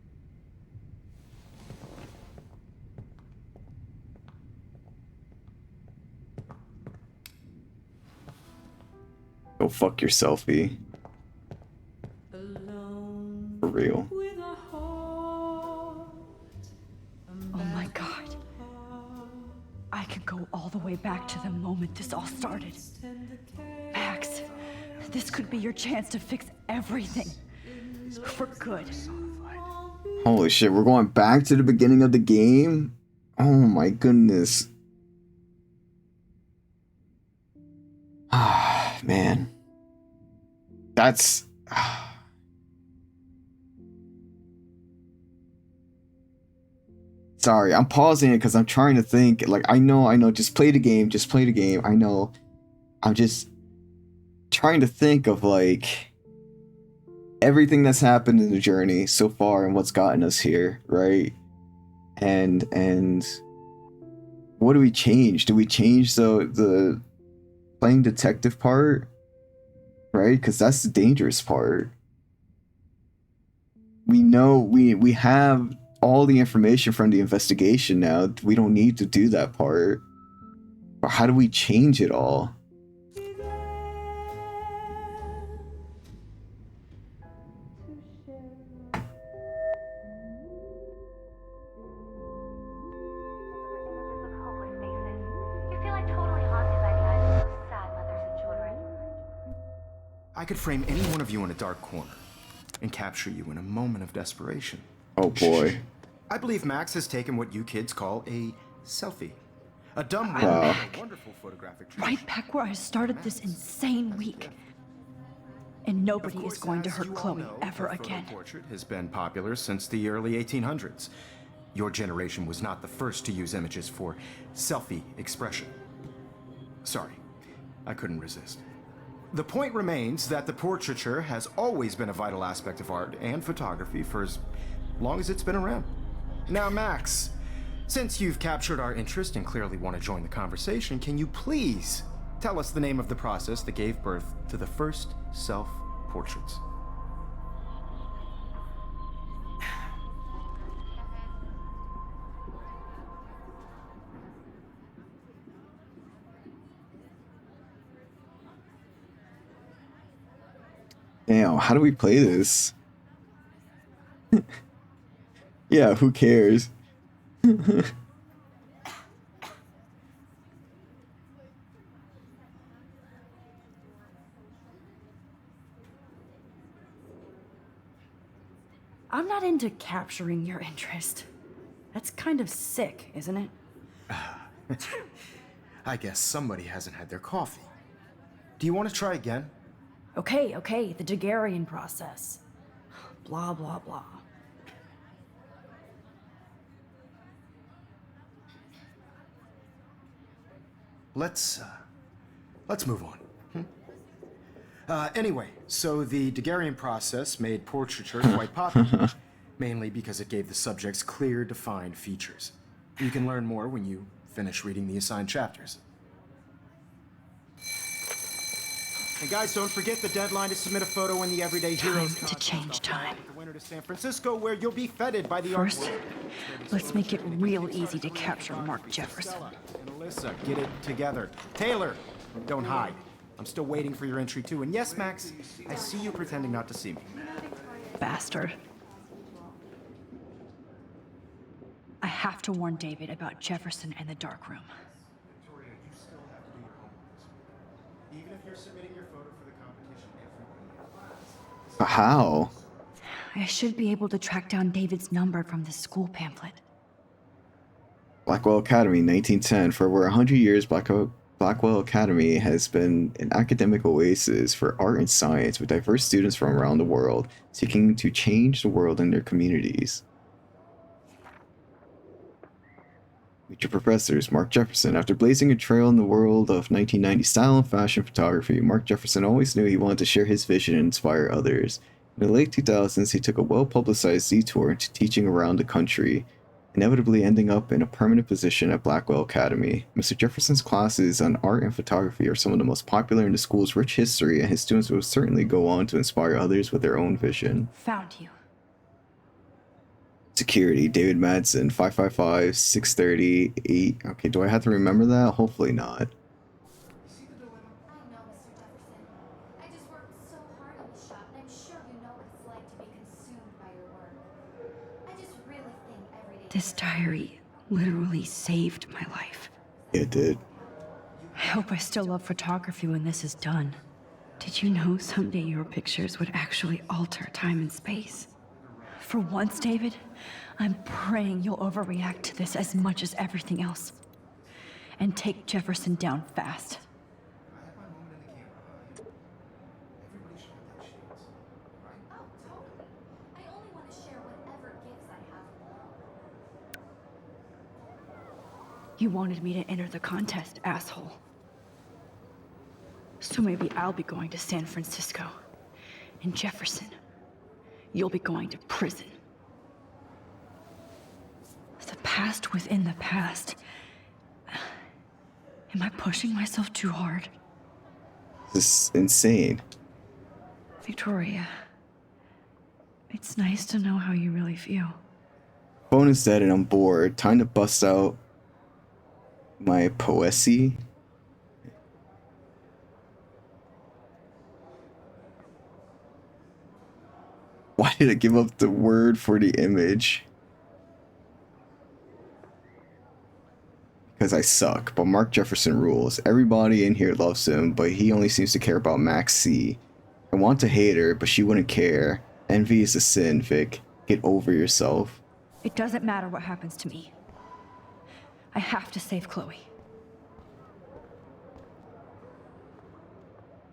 Go fuck your selfie. For real. Oh my god. I can go all the way back to the moment this all started. Max, this could be your chance to fix everything. For good. Holy shit, we're going back to the beginning of the game? Oh my goodness. Ah, man. That's... Sorry, I'm pausing it because I'm trying to think. Like, I know, just play the game, I know. I'm just trying to think of, like, everything that's happened in the journey so far and what's gotten us here, right? And what do we change? Do we change the playing detective part? Right? Because that's the dangerous part. We know we have all the information from the investigation now. We don't need to do that part. But how do we change it all? I could frame any one of you in a dark corner and capture you in a moment of desperation. Oh boy. I believe Max has taken what you kids call a selfie. A dumb I'm one, back. a wonderful photographic Right back where I started this insane week. And nobody is going to hurt Chloe ever again. Portrait has been popular since the early 1800s. Your generation was not the first to use images for selfie expression. Sorry, I couldn't resist. The point remains that the portraiture has always been a vital aspect of art and photography for as long as it's been around. Now, Max, since you've captured our interest and clearly want to join the conversation, can you please tell us the name of the process that gave birth to the first self-portraits? Damn, how do we play this? Yeah, who cares? I'm not into capturing your interest. That's kind of sick, isn't it? I guess somebody hasn't had their coffee. Do you want to try again? Okay, the Daguerrean process. Blah, blah, blah. Let's move on. Anyway, so the Daguerrean process made portraiture quite popular, mainly because it gave the subjects clear, defined features. You can learn more when you finish reading the assigned chapters. And guys, don't forget the deadline to submit a photo in the Everyday Heroes Time to change time. The winter to San Francisco, where you'll be feted by the First, let's make it real easy to capture Mark Jefferson. And Alyssa, get it together. Taylor, don't hide. I'm still waiting for your entry too. And yes, Max, I see you pretending not to see me. Bastard. I have to warn David about Jefferson and the dark room. Victoria, you still have to do your homework. Even if you're submitting your photo for the competition every week. How? I should be able to track down David's number from the school pamphlet. Blackwell Academy, 1910. For over 100 years, Blackwell Academy has been an academic oasis for art and science with diverse students from around the world seeking to change the world in their communities. Meet your professors. Mark Jefferson. After blazing a trail in the world of 1990 style and fashion photography, Mark Jefferson always knew he wanted to share his vision and inspire others. In the late 2000s, he took a well-publicized detour into teaching around the country, inevitably ending up in a permanent position at Blackwell Academy. Mr. Jefferson's classes on art and photography are some of the most popular in the school's rich history, and his students will certainly go on to inspire others with their own vision. Found you. Security, David Madsen, 555-630-8. Okay, do I have to remember that? Hopefully not. I know, Mr. Jefferson. I just worked so hard on the shop, and I'm sure you know what it's like to be consumed by your work. I just really think every day... This diary literally saved my life. It did. I hope I still love photography when this is done. Did you know someday your pictures would actually alter time and space? For once, David, I'm praying you'll overreact to this as much as everything else. And take Jefferson down fast. Oh, totally. I only want to share whatever gifts I have. You wanted me to enter the contest, asshole. So maybe I'll be going to San Francisco. And Jefferson, you'll be going to prison. The past within the past. Am I pushing myself too hard? This is insane. Victoria, it's nice to know how you really feel. Phone is dead and I'm bored. Time to bust out my poesy. Why did I give up the word for the image? Because I suck, but Mark Jefferson rules. Everybody in here loves him, but he only seems to care about Max C. I want to hate her, but she wouldn't care. Envy is a sin, Vic. Get over yourself. It doesn't matter what happens to me. I have to save Chloe.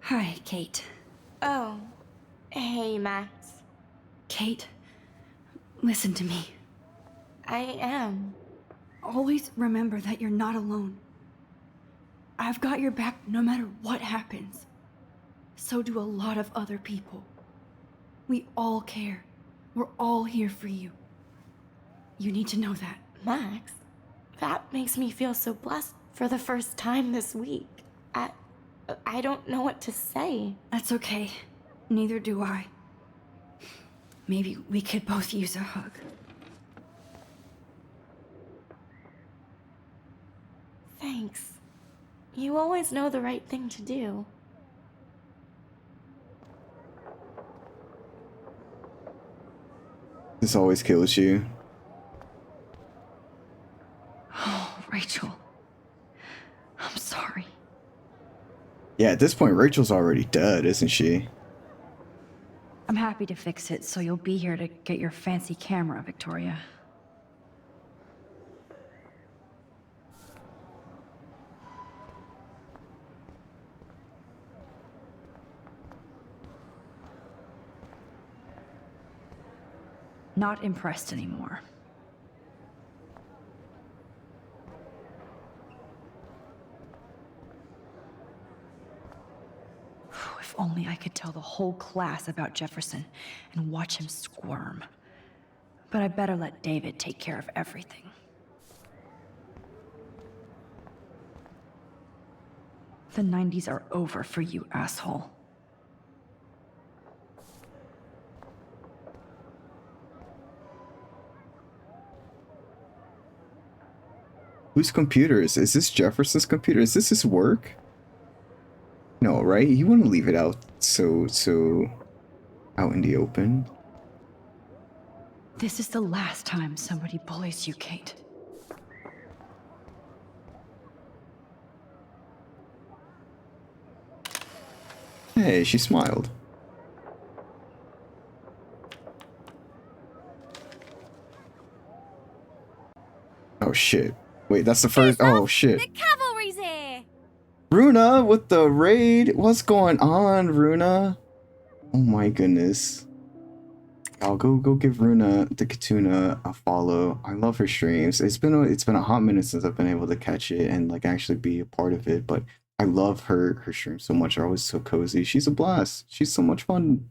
Hi, Kate. Oh, hey, Max. Kate, listen to me. I am. Always remember that you're not alone. I've got your back no matter what happens. So do a lot of other people. We all care. We're all here for you. You need to know that. Max, that makes me feel so blessed for the first time this week. I don't know what to say. That's okay. Neither do I. Maybe we could both use a hug. Thanks. You always know the right thing to do. This always kills you. Oh, Rachel. I'm sorry. Yeah, at this point, Rachel's already dead, isn't she? I'm happy to fix it, so you'll be here to get your fancy camera, Victoria. Not impressed anymore. If only I could tell the whole class about Jefferson and watch him squirm. But I better let David take care of everything. The 90s are over for you, asshole. Whose computer is this? Jefferson's computer? Is this his work? No, right? You wouldn't leave it out so out in the open. This is the last time somebody bullies you, Kate. Hey, she smiled. Oh shit. Wait, that's the first. Oh shit. The cavalry's here! Runa with the raid. What's going on, Runa? Oh my goodness. I'll go give Runa the Katuna a follow. I love her streams. It's been a hot minute since I've been able to catch it and like actually be a part of it, but I love her streams so much. They're always so cozy. She's a blast. She's so much fun.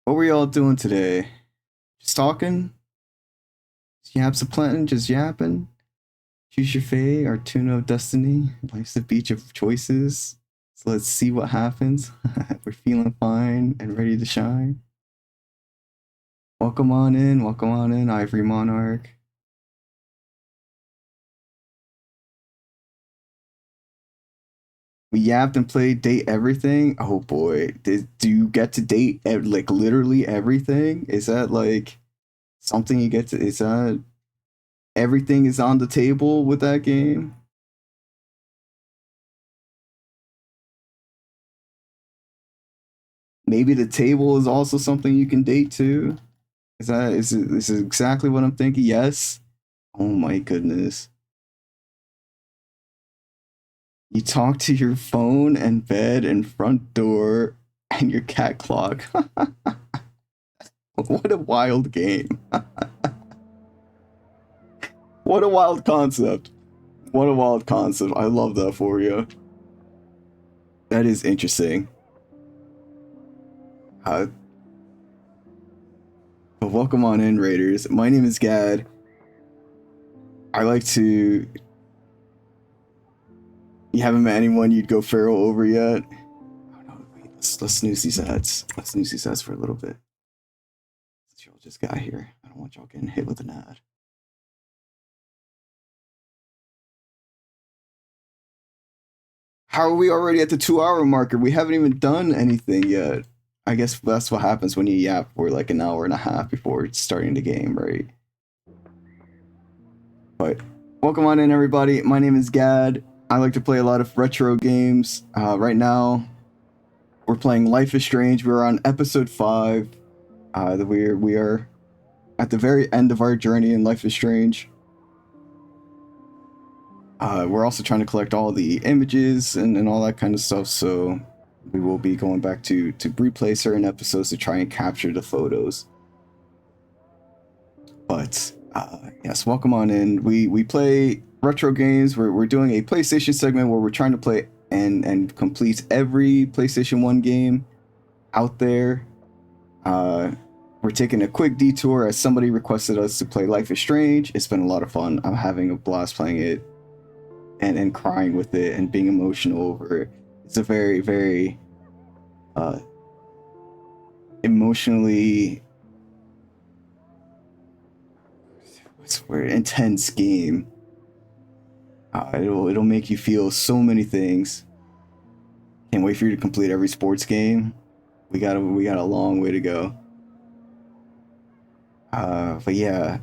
What were y'all doing today? Just talking? Yaps a planting, just yapping. Choose your fate, our tuna of destiny. Life's a beach of choices. So let's see what happens. We're feeling fine and ready to shine. Welcome on in, Ivory Monarch. We yapped and played Date Everything. Oh boy, do you get to date like literally everything? Is that like something you get to? Is that everything is on the table with that game? Maybe the table is also something you can date too. Is this exactly what I'm thinking? Yes. Oh my goodness. You talk to your phone and bed and front door and your cat clock. What a wild game. What a wild concept. What a wild concept. I love that for you. That is interesting. But welcome on in, Raiders. My name is Gad. I like to... You haven't met anyone you'd go feral over yet? Oh no, wait, let's snooze these ads. Let's snooze these ads for a little bit. Since y'all just got here, I don't want y'all getting hit with an ad. How are we already at the 2-hour marker? We haven't even done anything yet. I guess that's what happens when you yap for like an hour and a half before starting the game, right? But welcome on in, everybody. My name is Gad. I like to play a lot of retro games. Right now, we're playing Life is Strange. We're on episode 5. We are at the very end of our journey in Life is Strange. We're also trying to collect all the images and all that kind of stuff, so we will be going back to replay certain episodes to try and capture the photos. But yes, welcome on in. We play retro games. We're doing a PlayStation segment where we're trying to play and complete every PlayStation 1 game out there. We're taking a quick detour as somebody requested us to play Life is Strange. It's been a lot of fun. I'm having a blast playing it and crying with it and being emotional over it. It's a very, very emotionally intense game. It'll make you feel so many things. Can't wait for you to complete every sports game. We got a long way to go. But yeah,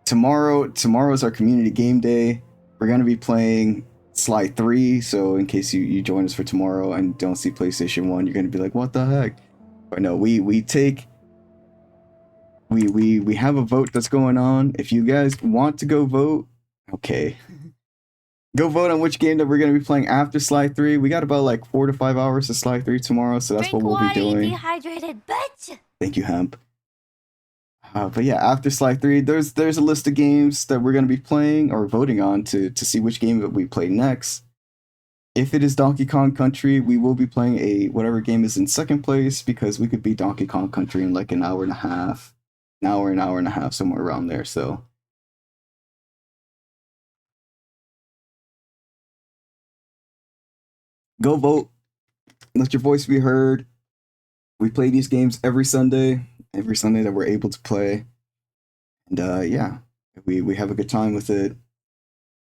tomorrow's our community game day. We're gonna be playing Sly 3, so in case you join us for tomorrow and don't see PlayStation 1, you're gonna be like, what the heck? But no, we have a vote that's going on. If you guys want to go vote, okay. Go vote on which game that we're gonna be playing after Sly 3. We got about like 4 to 5 hours to Sly 3 tomorrow, so that's what we'll be doing. Dehydrated bitch. Thank you, Hemp. But yeah, after Sly 3, there's a list of games that we're going to be playing or voting on to see which game that we play next. If it is Donkey Kong Country, we will be playing whatever game is in second place, because we could beat Donkey Kong Country in like an hour and a half, somewhere around there. So go vote. Let your voice be heard. We play these games every Sunday that we're able to play. And yeah, we have a good time with it.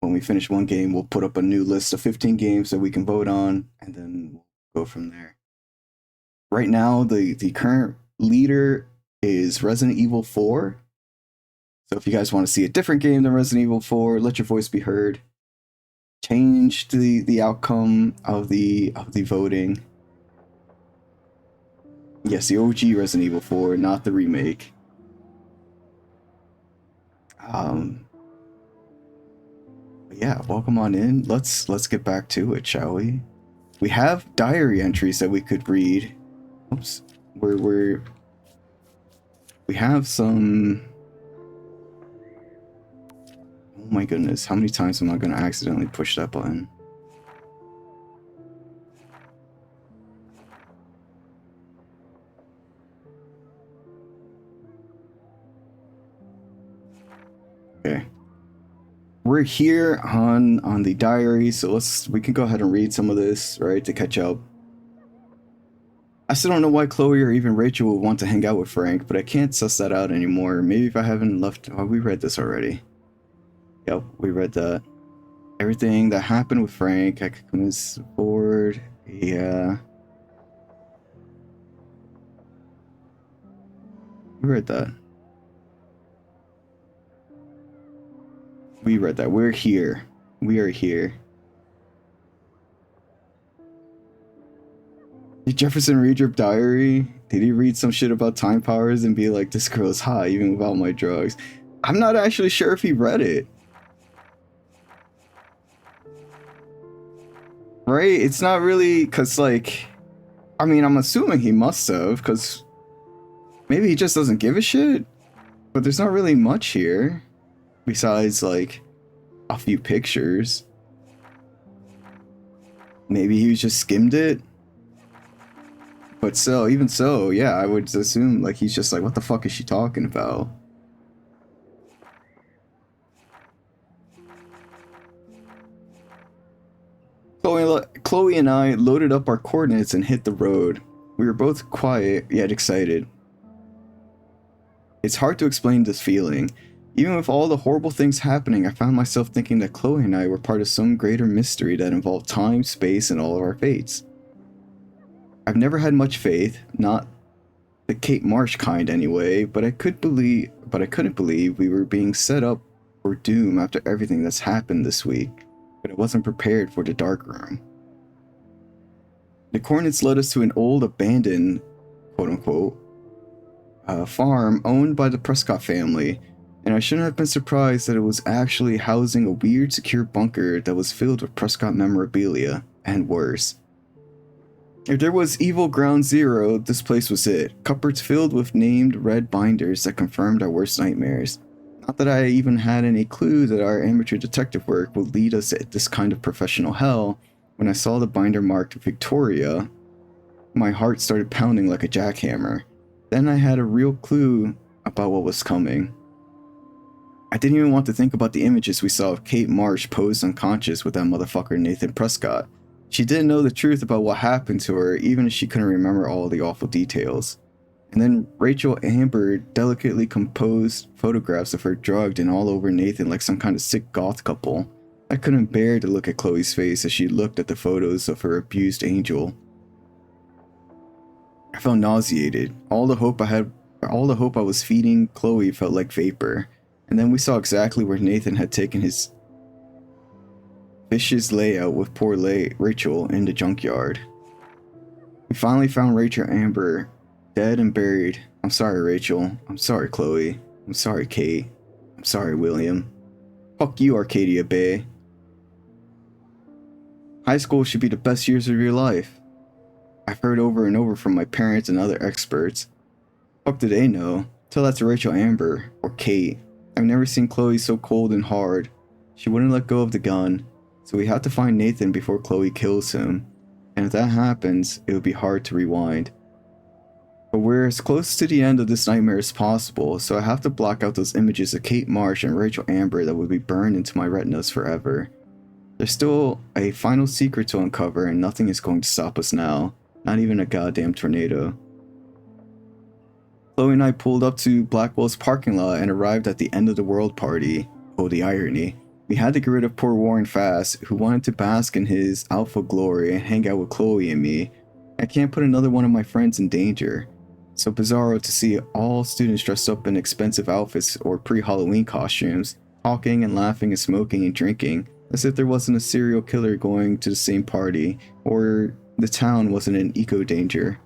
When we finish one game, we'll put up a new list of 15 games that we can vote on, and then we'll go from there. Right now, the current leader is Resident Evil 4. So if you guys want to see a different game than Resident Evil 4, let your voice be heard. Change the outcome of the voting. Yes, the OG Resident Evil 4, not the remake. Yeah, welcome on in. Let's get back to it, shall we? We have diary entries that we could read. Oops. We have some. Oh my goodness, how many times am I gonna accidentally push that button? Okay. We're here on the diary, so we can go ahead and read some of this, right, to catch up. I still don't know why Chloe or even Rachel would want to hang out with Frank, but I can't suss that out anymore. Maybe if I haven't left... Oh, we read this already. Yep, we read that. Everything that happened with Frank, I could come board. Yeah. We read that. We read that. We're here. We are here. Did Jefferson read your diary? Did he read some shit about time powers and be like, this girl's high even without my drugs? I'm not actually sure if he read it. Right? It's not really, because like, I mean, I'm assuming he must have, because maybe he just doesn't give a shit. But there's not really much here. Besides, like, a few pictures. Maybe he just skimmed it. But so, even so, yeah, I would assume, like, he's just like, what the fuck is she talking about? Chloe and I loaded up our coordinates and hit the road. We were both quiet, yet excited. It's hard to explain this feeling. Even with all the horrible things happening, I found myself thinking that Chloe and I were part of some greater mystery that involved time, space, and all of our fates. I've never had much faith, not the Kate Marsh kind anyway, but I couldn't believe we were being set up for doom after everything that's happened this week, but I wasn't prepared for the dark room. The coordinates led us to an old abandoned, quote-unquote, farm owned by the Prescott family, and I shouldn't have been surprised that it was actually housing a weird secure bunker that was filled with Prescott memorabilia, and worse. If there was evil ground zero, this place was it. Cupboards filled with named red binders that confirmed our worst nightmares. Not that I even had any clue that our amateur detective work would lead us to this kind of professional hell. When I saw the binder marked Victoria, my heart started pounding like a jackhammer. Then I had a real clue about what was coming. I didn't even want to think about the images we saw of Kate Marsh posed unconscious with that motherfucker Nathan Prescott. She didn't know the truth about what happened to her, even if she couldn't remember all the awful details. And then Rachel Amber delicately composed photographs of her drugged and all over Nathan like some kind of sick goth couple. I couldn't bear to look at Chloe's face as she looked at the photos of her abused angel. I felt nauseated. All the hope I was feeding Chloe felt like vapor. And then we saw exactly where Nathan had taken his vicious layout with poor Rachel in the junkyard. We finally found Rachel Amber, dead and buried. I'm sorry, Rachel. I'm sorry, Chloe. I'm sorry, Kate. I'm sorry, William. Fuck you, Arcadia Bay. High school should be the best years of your life. I've heard over and over from my parents and other experts. Fuck do they know? Tell that to Rachel Amber or Kate. I've never seen Chloe so cold and hard. She wouldn't let go of the gun, so we have to find Nathan before Chloe kills him. And if that happens, it would be hard to rewind. But we're as close to the end of this nightmare as possible, so I have to block out those images of Kate Marsh and Rachel Amber that would be burned into my retinas forever. There's still a final secret to uncover, and nothing is going to stop us now. Not even a goddamn tornado. Chloe and I pulled up to Blackwell's parking lot and arrived at the end of the world party. Oh, the irony. We had to get rid of poor Warren fast, who wanted to bask in his alpha glory and hang out with Chloe and me. I can't put another one of my friends in danger. So bizarro to see all students dressed up in expensive outfits or pre-Halloween costumes, talking and laughing and smoking and drinking, as if there wasn't a serial killer going to the same party, or the town wasn't in eco-danger.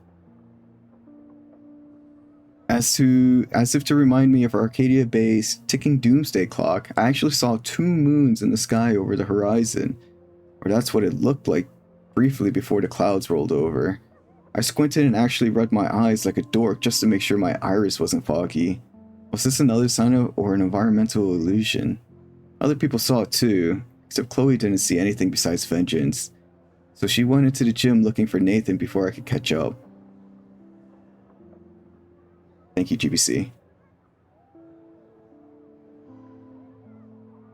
As if to remind me of Arcadia Bay's ticking doomsday clock, I actually saw 2 moons in the sky over the horizon, or that's what it looked like briefly before the clouds rolled over. I squinted and actually rubbed my eyes like a dork just to make sure my iris wasn't foggy. Was this another sign of or an environmental illusion? Other people saw it too, except Chloe didn't see anything besides vengeance. So she went into the gym looking for Nathan before I could catch up. Thank you, GBC.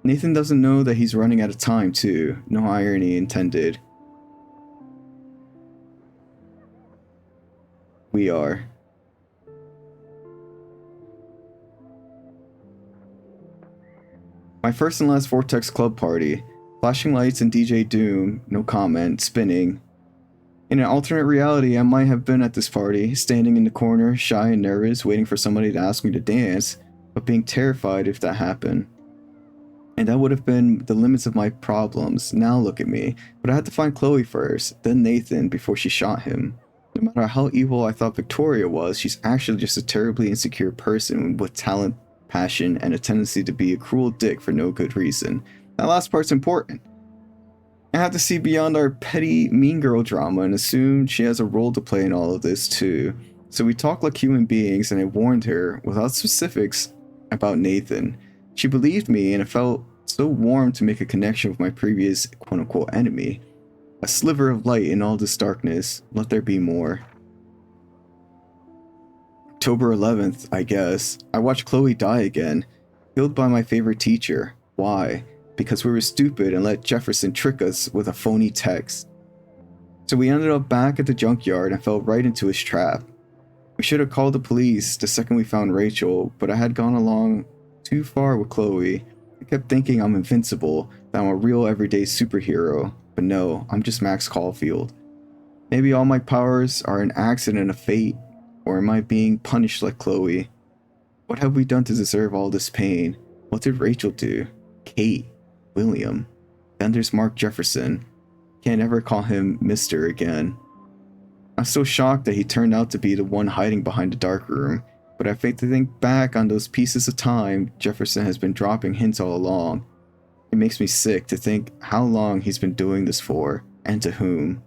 Nathan doesn't know that he's running out of time too. No irony intended. We are. My first and last Vortex Club party. Flashing lights and DJ Doom, no comment, spinning. In an alternate reality, I might have been at this party, standing in the corner, shy and nervous, waiting for somebody to ask me to dance, but being terrified if that happened. And that would have been the limits of my problems. Now look at me. But I had to find Chloe first, then Nathan before she shot him. No matter how evil I thought Victoria was, she's actually just a terribly insecure person with talent, passion, and a tendency to be a cruel dick for no good reason. That last part's important. I have to see beyond our petty mean girl drama and assume she has a role to play in all of this too. So we talk like human beings, and I warned her, without specifics, about Nathan. She believed me, and it felt so warm to make a connection with my previous quote-unquote enemy. A sliver of light in all this darkness. Let there be more. October 11th, I guess. I watched Chloe die again. Killed by my favorite teacher. Why? Because we were stupid and let Jefferson trick us with a phony text. So we ended up back at the junkyard and fell right into his trap. We should have called the police the second we found Rachel, but I had gone along too far with Chloe. I kept thinking I'm invincible, that I'm a real everyday superhero. But no, I'm just Max Caulfield. Maybe all my powers are an accident of fate, or am I being punished like Chloe? What have we done to deserve all this pain? What did Rachel do? Kate? William? Then there's Mark Jefferson. Can't ever call him Mr. again. I'm so shocked that he turned out to be the one hiding behind the dark room, but I think back on those pieces of time Jefferson has been dropping hints all along. It makes me sick to think how long he's been doing this for, and to whom.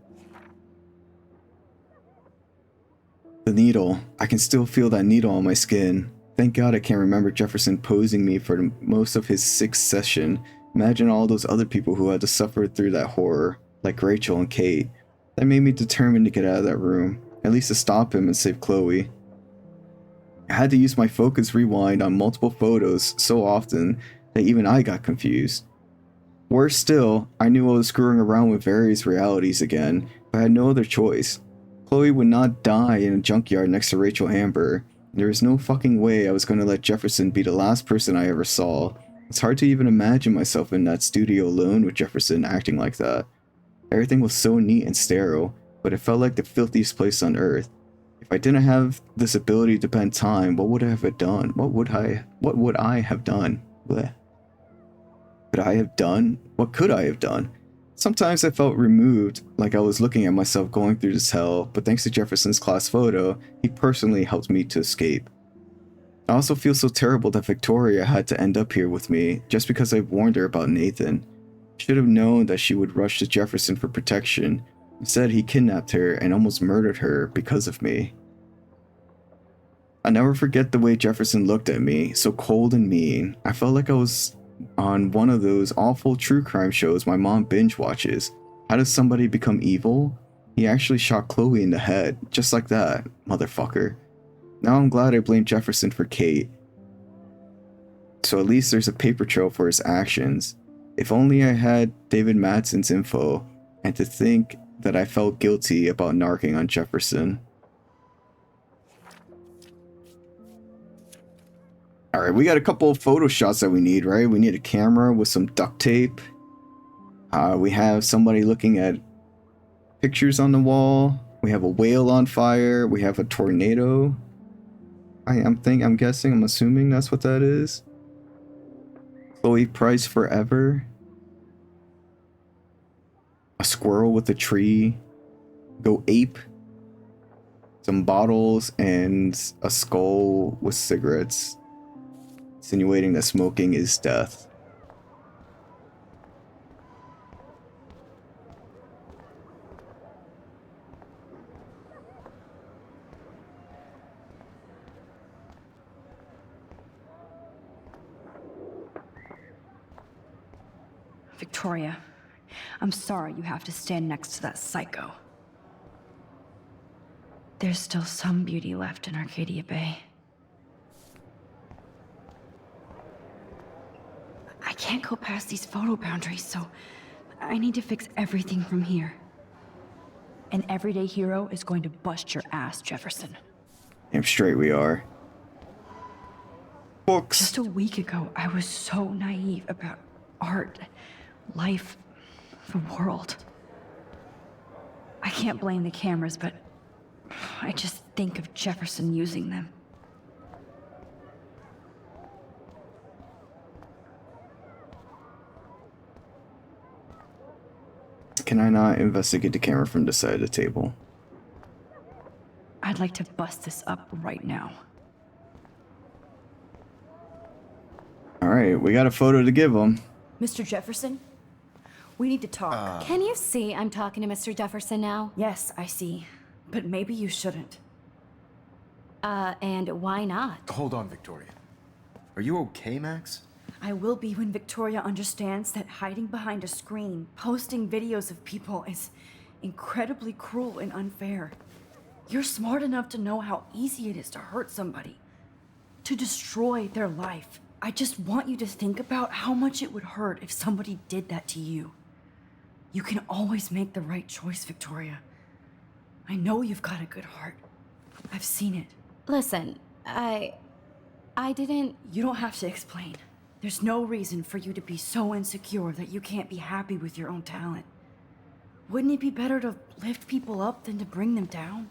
The needle. I can still feel that needle on my skin. Thank God I can't remember Jefferson posing me for most of his 6th session. Imagine all those other people who had to suffer through that horror, like Rachel and Kate. That made me determined to get out of that room, at least to stop him and save Chloe. I had to use my focus rewind on multiple photos so often that even I got confused. Worse still, I knew I was screwing around with various realities again, but I had no other choice. Chloe would not die in a junkyard next to Rachel Amber. There was no fucking way I was going to let Jefferson be the last person I ever saw. It's hard to even imagine myself in that studio alone with Jefferson acting like that. Everything was so neat and sterile, but it felt like the filthiest place on earth. If I didn't have this ability to bend time, what would I have done? What would I have done? Blech. Could I have done? What could I have done? Sometimes I felt removed, like I was looking at myself going through this hell, but thanks to Jefferson's class photo, he personally helped me to escape. I also feel so terrible that Victoria had to end up here with me just because I warned her about Nathan. Should have known that she would rush to Jefferson for protection. Instead, he kidnapped her and almost murdered her because of me. I never forget the way Jefferson looked at me, so cold and mean. I felt like I was on one of those awful true crime shows my mom binge watches. How does somebody become evil? He actually shot Chloe in the head, just like that, motherfucker. Now I'm glad I blamed Jefferson for Kate. So at least there's a paper trail for his actions. If only I had David Madsen's info, and to think that I felt guilty about narking on Jefferson. Alright, we got a couple of photo shots that we need, right? We need a camera with some duct tape. We have somebody looking at pictures on the wall. We have a whale on fire. We have a tornado. I'm guessing, I'm assuming that's what that is. Chloe Price forever. A squirrel with a tree. Go ape. Some bottles and a skull with cigarettes. Insinuating that smoking is death. Victoria, I'm sorry you have to stand next to that psycho. There's still some beauty left in Arcadia Bay. I can't go past these photo boundaries, so I need to fix everything from here. An everyday hero is going to bust your ass, Jefferson. Damn straight we are. Books. Just a week ago, I was so naive about art, life, the world. I can't blame the cameras, but I just think of Jefferson using them. Can I not investigate the camera from the side of the table? I'd like to bust this up right now. Alright, we got a photo to give him. Mr. Jefferson, we need to talk. Can you see I'm talking to Mr. Jefferson now? Yes, I see. But maybe you shouldn't. And why not? Hold on, Victoria. Are you okay, Max? I will be when Victoria understands that hiding behind a screen, posting videos of people is incredibly cruel and unfair. You're smart enough to know how easy it is to hurt somebody, to destroy their life. I just want you to think about how much it would hurt if somebody did that to you. You can always make the right choice, Victoria. I know you've got a good heart. I've seen it. Listen, I didn't... You don't have to explain. There's no reason for you to be so insecure that you can't be happy with your own talent. Wouldn't it be better to lift people up than to bring them down?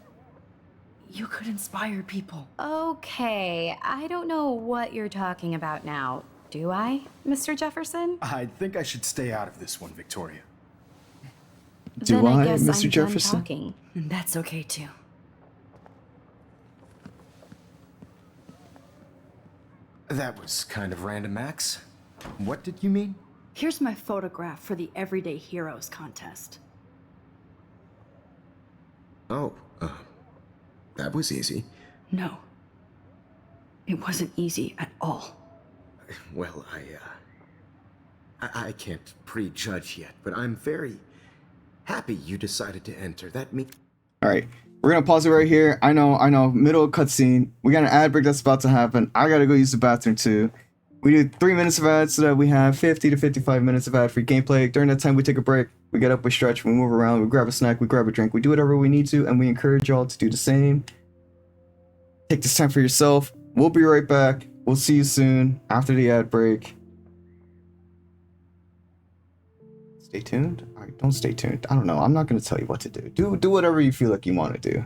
You could inspire people. Okay, I don't know what you're talking about now. Do I, Mr. Jefferson? I think I should stay out of this one, Victoria. Do Then I, guess Mr. I'm Jefferson? Done talking. And that's okay too. That was kind of random, Max. What did you mean? Here's my photograph for the Everyday Heroes contest. Oh, that was easy. No. It wasn't easy at all. Well, I can't prejudge yet, but I'm very happy you decided to enter. That means... Alright, we're gonna pause it right here. I know, middle of cutscene. We got an ad break that's about to happen. I gotta go use the bathroom too. We do 3 minutes of ads so that we have 50 to 55 minutes of ad-free gameplay. During that time, we take a break. We get up, we stretch, we move around, we grab a snack, we grab a drink, we do whatever we need to, and we encourage y'all to do the same. Take this time for yourself. We'll be right back. We'll see you soon after the ad break. Stay tuned? Alright, don't stay tuned. I don't know. I'm not gonna tell you what to do. Do whatever you feel like you want to do.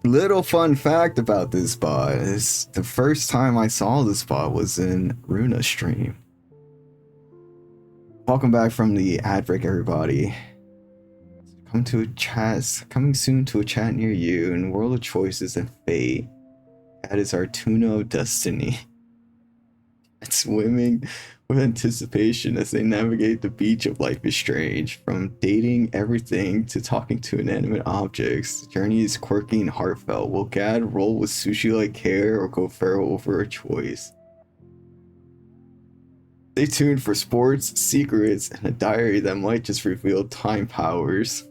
Little fun fact about this spot is the first time I saw this spot was in Runa stream. Welcome back from the ad break, everybody. Coming soon to a chat near you in World of Choices and Fate. That is our tuna of destiny. It's swimming with anticipation as they navigate the beach of Life is Strange. From dating everything to talking to inanimate objects, the journey is quirky and heartfelt. Will Gad roll with sushi like care or go feral over a choice? Stay tuned for sports, secrets, and a diary that might just reveal time powers.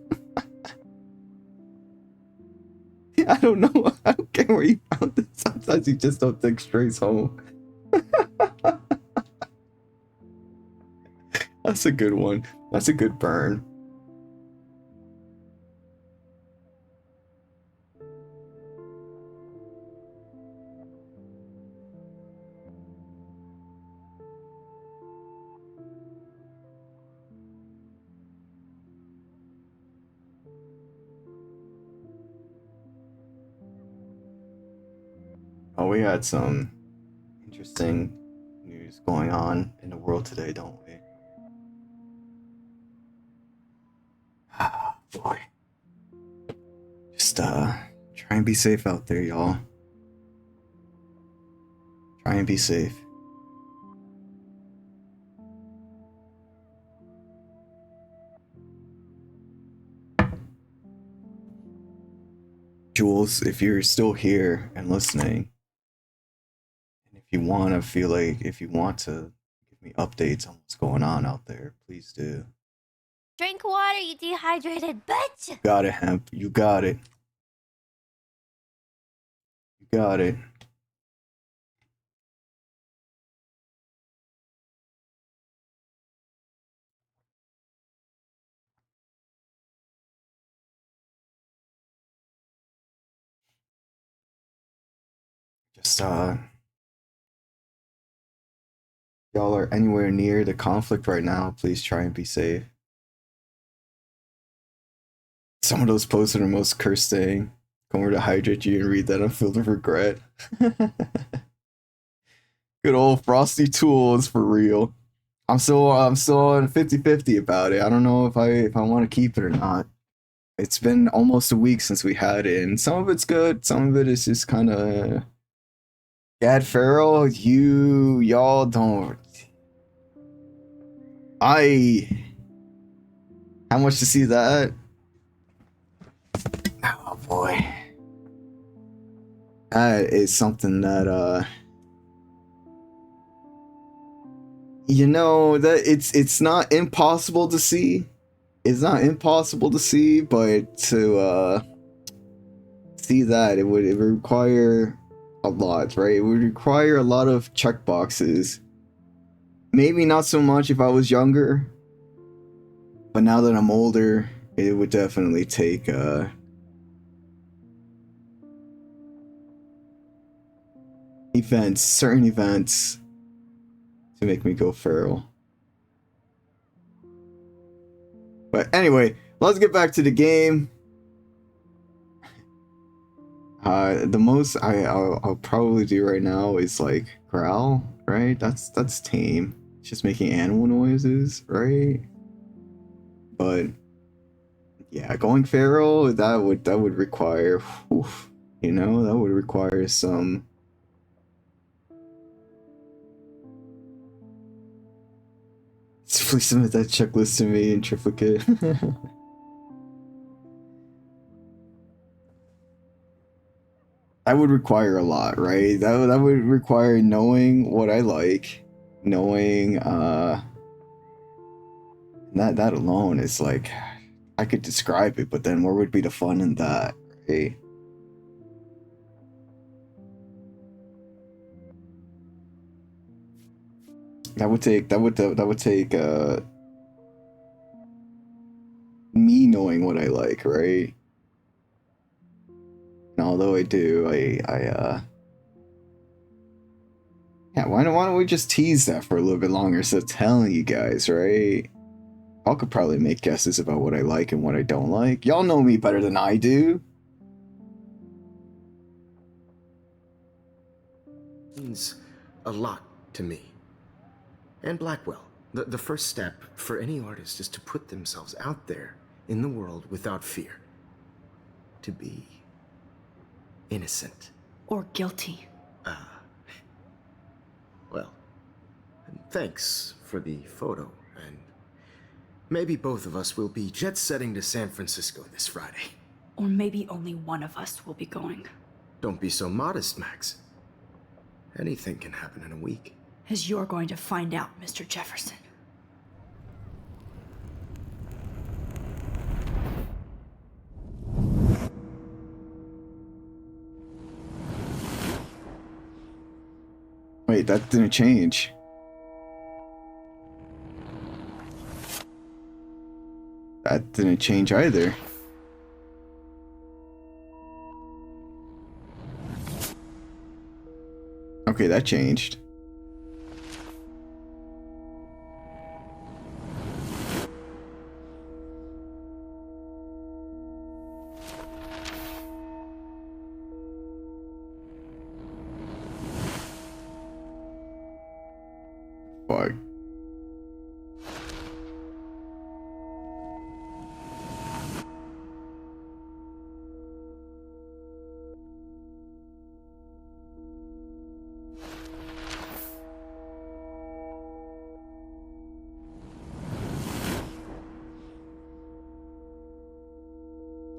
I don't know. I don't care where you found this. Sometimes you just don't think strays home. That's a good one. That's a good burn. Oh, we had some interesting news going on in the world today, don't we? Ah, boy. Just try and be safe out there, y'all. Try and be safe. Jules, if you're still here and listening, and if you want to if you want to give me updates on what's going on out there, please do. Drink water, you dehydrated bitch! Got it, Hemp. You got it. You got it. Just y'all are anywhere near the conflict right now, please try and be safe. Some of those posts are the most cursed thing. Come over to hydrate you and read that. I'm filled with regret. Good old Frosty Tools for real. I'm still on 50-50 about it. I don't know if I want to keep it or not. It's been almost a week since we had it, and some of it's good, some of it is just kind of. Gad Farrell, y'all don't. How much to see that? Oh boy. That is something that you know, that it's not impossible to see. It's not impossible to see, but to see that it would require a lot, right? It would require a lot of checkboxes. Maybe not so much if I was younger, but now that I'm older, it would definitely take certain events to make me go feral. But anyway, let's get back to the game. The most I'll probably do right now is like growl, right? That's tame. It's just making animal noises, right? But yeah, going feral, that would require, you know, that would require some. Please submit that checklist to me in triplicate. That would require a lot, right? That would require knowing what I like, knowing that alone is like, I could describe it, but then where would be the fun in that, right? That would take me knowing what I like, right? And although I do, yeah, why don't we just tease that for a little bit longer instead of telling you guys, right? Y'all could probably make guesses about what I like and what I don't like. Y'all know me better than I do. Means a lot to me. And Blackwell. The first step for any artist is to put themselves out there in the world without fear. To be innocent. Or guilty. Well, thanks for the photo, and maybe both of us will be jet-setting to San Francisco this Friday. Or maybe only one of us will be going. Don't be so modest, Max. Anything can happen in a week. As you're going to find out, Mr. Jefferson. Wait, that didn't change. That didn't change either. Okay, that changed. Fuck.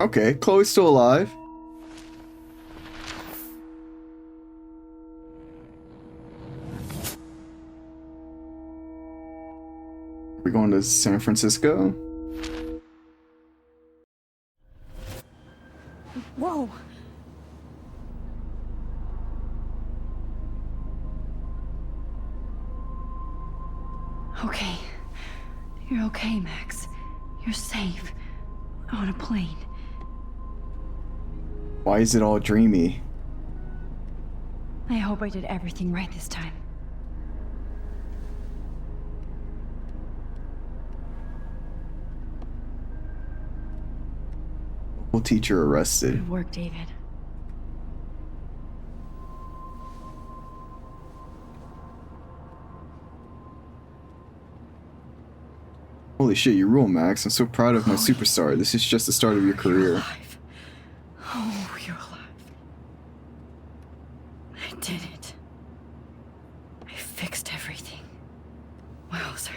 Okay, Chloe's still alive. We're going to San Francisco? Whoa! Okay. You're okay, Max. You're safe. On a plane. Why is it all dreamy? I hope I did everything right this time. Local teacher arrested. Good work, David. Holy shit, you rule, Max. I'm so proud of my superstar. This is just the start of your You're career. alive. Oh, you're alive. I did it. I fixed everything. Wowzer.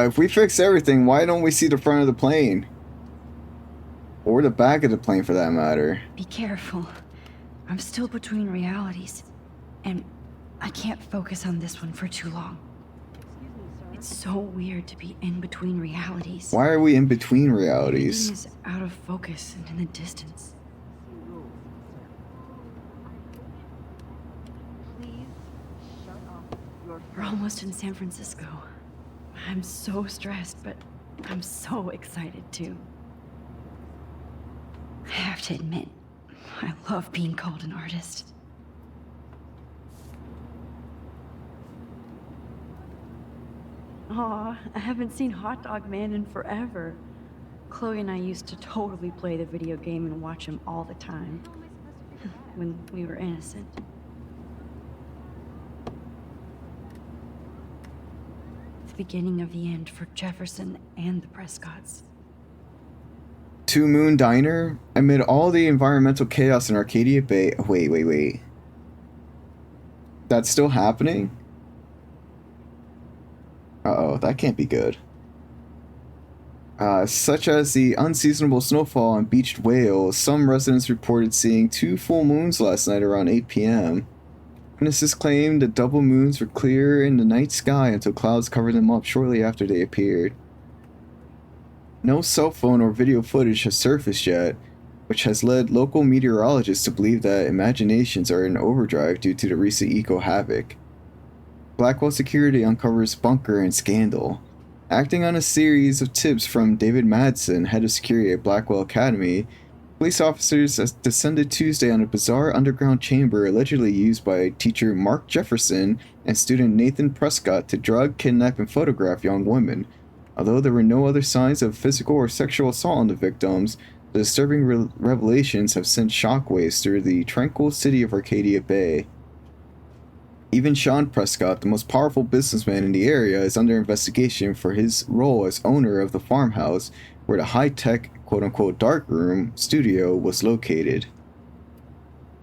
If we fix everything, why don't we see the front of the plane? Or the back of the plane, for that matter. Be careful. I'm still between realities. And I can't focus on this one for too long. It's so weird to be in between realities. Why are we in between Everything realities? is out of focus and in the distance. We're almost in San Francisco. I'm so stressed, but I'm so excited too. I have to admit, I love being called an artist. Aw, I haven't seen Hot Dog Man in forever. Chloe and I used to totally play the video game and watch him all the time. When we were innocent. The beginning of the end for Jefferson and the Prescotts. Two Moon Diner? Amid all the environmental chaos in Arcadia Bay. Wait. That's still happening? Uh-oh, that can't be good. Such as the unseasonable snowfall on beached whales, some residents reported seeing 2 full moons last night around 8 p.m. Witnesses claimed the double moons were clear in the night sky until clouds covered them up shortly after they appeared. No cell phone or video footage has surfaced yet, which has led local meteorologists to believe that imaginations are in overdrive due to the recent eco-havoc. Blackwell Security uncovers bunker and scandal. Acting on a series of tips from David Madsen, head of security at Blackwell Academy, police officers descended Tuesday on a bizarre underground chamber allegedly used by teacher Mark Jefferson and student Nathan Prescott to drug, kidnap, and photograph young women. Although there were no other signs of physical or sexual assault on the victims, the disturbing revelations have sent shockwaves through the tranquil city of Arcadia Bay. Even Sean Prescott, the most powerful businessman in the area, is under investigation for his role as owner of the farmhouse where the high-tech, quote-unquote, darkroom studio was located.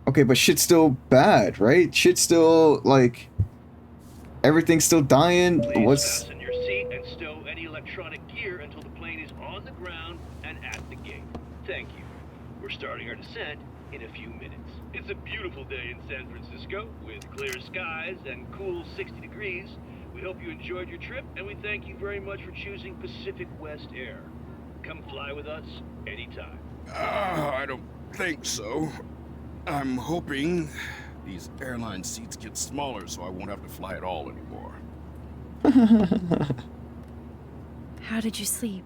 Okay, but shit's still bad, right? Shit's still, like, everything's still dying. Please What's... fasten your seat and stow any electronic gear until the plane is on the ground and at the gate. Thank you. We're starting our descent in a few minutes. It's a beautiful day in San Francisco with clear skies and cool 60 degrees. We hope you enjoyed your trip, and we thank you very much for choosing Pacific West Air. Come fly with us anytime. I don't think so. I'm hoping these airline seats get smaller so I won't have to fly at all anymore. How did you sleep?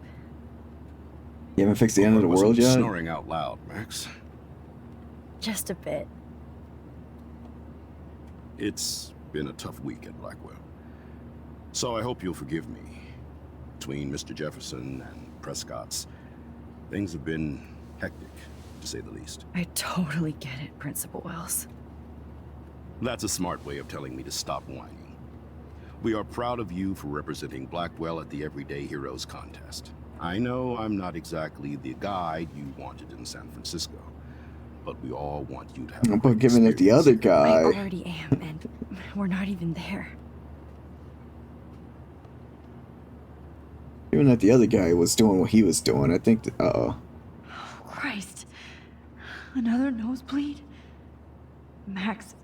You haven't fixed the end of the world yet? Snoring out loud, Max. Just a bit. It's been a tough week at Blackwell. So I hope you'll forgive me. Between Mr. Jefferson and Prescott's, things have been hectic, to say the least. I totally get it, Principal Wells. That's a smart way of telling me to stop whining. We are proud of you for representing Blackwell at the Everyday Heroes contest. I know I'm not exactly the guide you wanted in San Francisco, but we all want you to have a But great given that the experience other here. guy... I already am, and we're not even there. Even that the other guy was doing what he was doing, I think. Uh-oh. Oh, Christ. Another nosebleed? Max,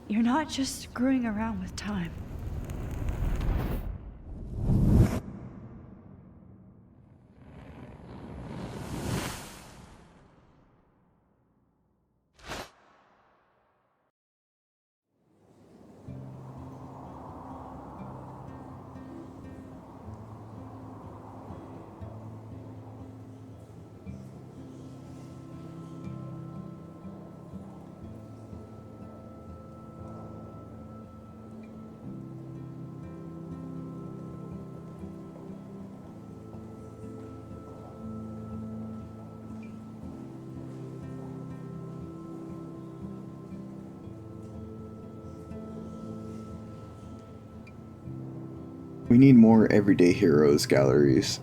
you're not just screwing around with time. We need more everyday heroes galleries.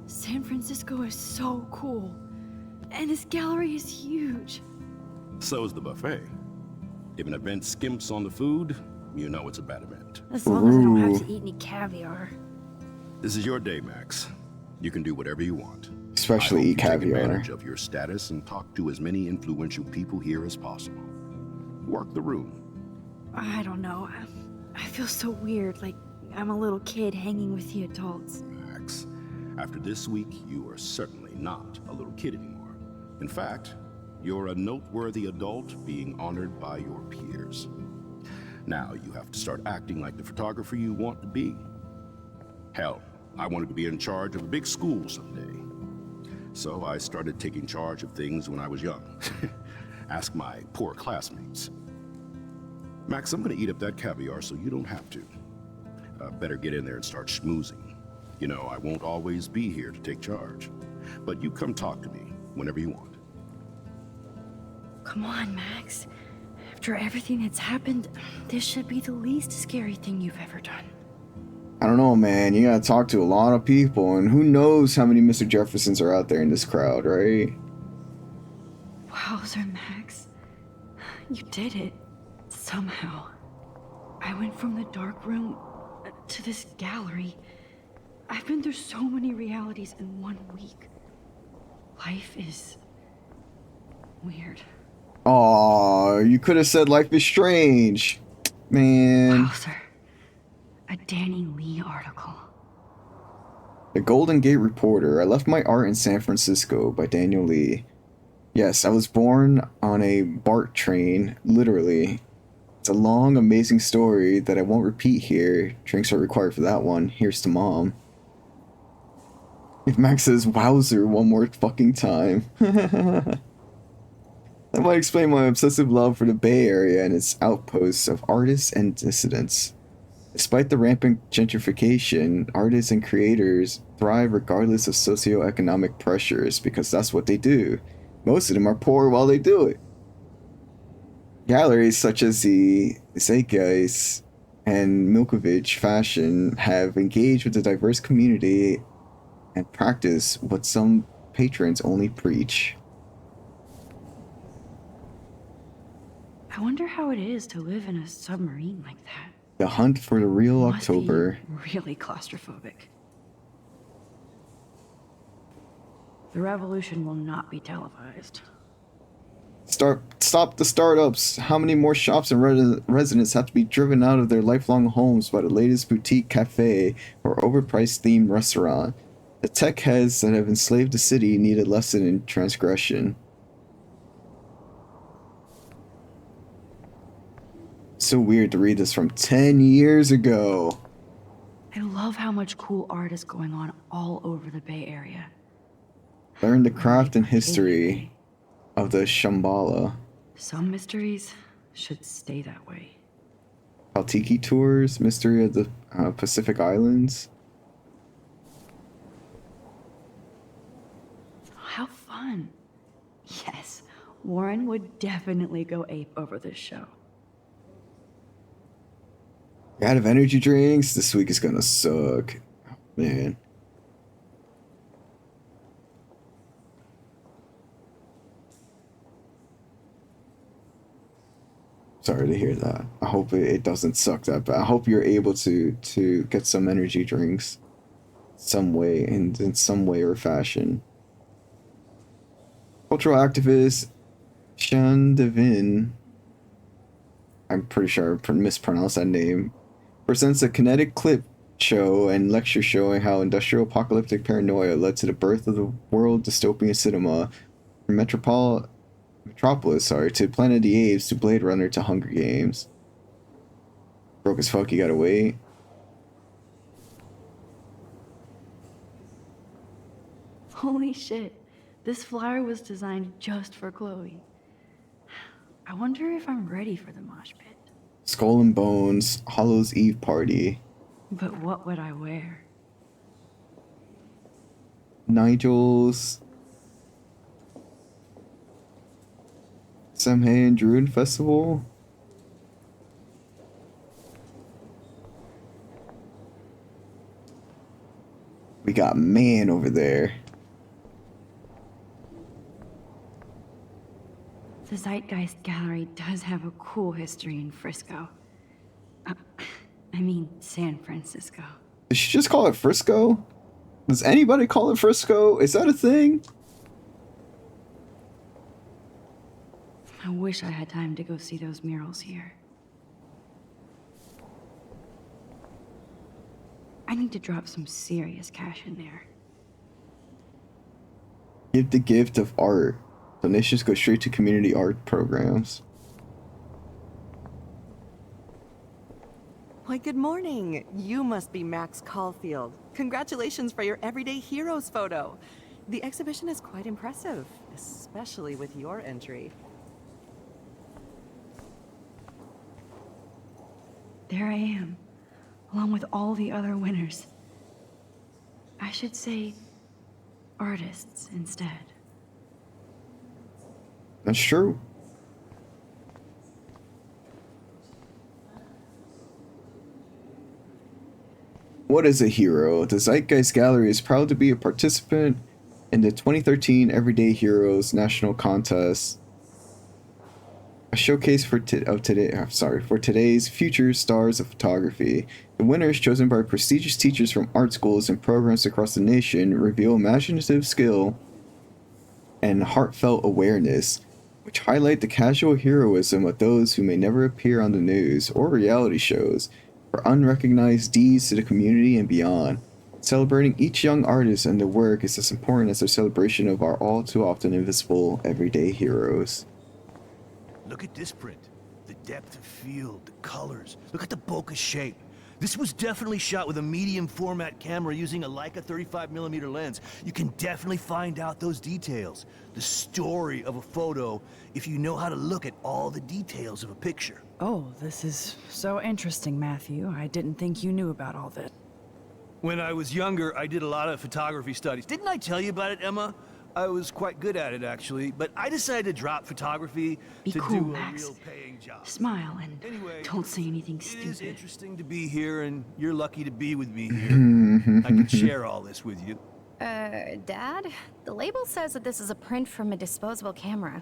San Francisco is so cool. And this gallery is huge. So is the buffet. If an event skimps on the food, you know it's a bad event. As long as I don't have to eat any caviar. This is your day, Max. You can do whatever you want. Especially eat Take caviar. advantage of your status and talk to as many influential people here as possible. Work the room. I don't know. I feel so weird, like I'm a little kid hanging with the adults. Max, after this week, you are certainly not a little kid anymore. In fact, you're a noteworthy adult being honored by your peers. Now you have to start acting like the photographer you want to be. Hell, I wanted to be in charge of a big school someday. So I started taking charge of things when I was young. Ask my poor classmates. Max, I'm gonna eat up that caviar so you don't have to. Better get in there and start schmoozing. You know, I won't always be here to take charge. But you come talk to me whenever you want. Come on, Max. After everything that's happened, this should be the least scary thing you've ever done. I don't know, man. You gotta talk to a lot of people, and who knows how many Mr. Jeffersons are out there in this crowd, right? Wowzer, Max. You did it. Somehow. I went from the dark room to this gallery. I've been through so many realities in 1 week. Life is weird. Aw, you could have said life is strange. Man. Wowzer. A Danny Lee article. The Golden Gate Reporter. I left my art in San Francisco by Daniel Lee. Yes, I was born on a BART train, literally. It's a long, amazing story that I won't repeat here. Drinks are required for that one. Here's to Mom. If Max says wowzer one more fucking time. That might explain my obsessive love for the Bay Area and its outposts of artists and dissidents. Despite the rampant gentrification, artists and creators thrive regardless of socioeconomic pressures because that's what they do. Most of them are poor while they do it. Galleries such as the Zeitgeist and Milkovich Fashion have engaged with the diverse community and practice what some patrons only preach. I wonder how it is to live in a submarine like that. The hunt for the real Must be October. really claustrophobic. The revolution will not be televised. Stop the startups. How many more shops and residents have to be driven out of their lifelong homes by the latest boutique cafe or overpriced themed restaurant? The tech heads that have enslaved the city need a lesson in transgression. So weird to read this from 10 years ago. I love how much cool art is going on all over the Bay Area. Learn the craft and history of the Shambhala. Some mysteries should stay that way. Altiki tours, mystery of the Pacific Islands. How fun. Yes, Warren would definitely go ape over this show. Out of energy drinks, this week is gonna suck. Oh, man. Sorry to hear that. I hope it doesn't suck that bad. I hope you're able to get some energy drinks some way, in some way or fashion. Cultural activist Shan Devin, I'm pretty sure I mispronounced that name, presents a kinetic clip show and lecture showing how industrial apocalyptic paranoia led to the birth of the world dystopian cinema, from Metropolis, to Planet of the Apes to Blade Runner to Hunger Games. Broke as fuck, you gotta wait. Holy shit. This flyer was designed just for Chloe. I wonder if I'm ready for the mosh pit. Skull and Bones, Hollow's Eve party. But what would I wear? Nigel's Samhain Druid Festival. We got man over there. The Zeitgeist Gallery does have a cool history in Frisco. I mean, San Francisco. Did she just call it Frisco? Does anybody call it Frisco? Is that a thing? I wish I had time to go see those murals here. I need to drop some serious cash in there. Give the gift of art. Donations go straight to community art programs. Why, good morning. You must be Max Caulfield. Congratulations for your Everyday Heroes photo. The exhibition is quite impressive, especially with your entry. There I am, along with all the other winners. I should say artists instead. That's true. What is a hero? The Zeitgeist Gallery is proud to be a participant in the 2013 Everyday Heroes National Contest, a showcase for today's future stars of photography. The winners, chosen by prestigious teachers from art schools and programs across the nation, reveal imaginative skill and heartfelt awareness, which highlight the casual heroism of those who may never appear on the news or reality shows, for unrecognized deeds to the community and beyond. Celebrating each young artist and their work is as important as their celebration of our all too often invisible everyday heroes. Look at this print. The depth of field, the colors. Look at the bokeh shape. This was definitely shot with a medium format camera using a Leica 35mm lens. You can definitely find out those details. The story of a photo if you know how to look at all the details of a picture. Oh, this is so interesting, Matthew. I didn't think you knew about all that. When I was younger, I did a lot of photography studies. Didn't I tell you about it, Emma? I was quite good at it, actually, but I decided to drop photography Be to cool, do Max. a real paying job. Smile and Anyway, don't say anything It is stupid. interesting to be here, and you're lucky to be with me here. I could share all this with you. Dad? The label says that this is a print from a disposable camera.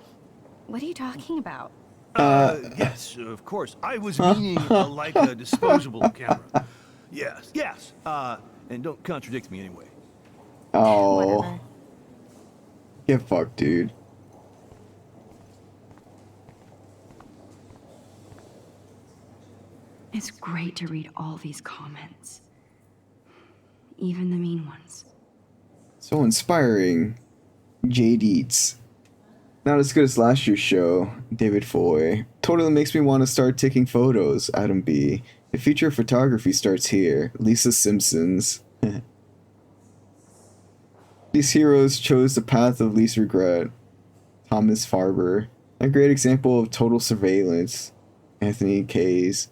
What are you talking about? Yes, of course. I was meaning like a disposable camera. Yes. And don't contradict me anyway. Oh. Whatever. Get fucked, dude. It's great to read all these comments. Even the mean ones. So inspiring. Jade Eats. Not as good as last year's show. David Foy. Totally makes me want to start taking photos. Adam B. The future of photography starts here. Lisa Simpsons. These heroes chose the path of least regret. Thomas Farber. A great example of total surveillance. Anthony Kays.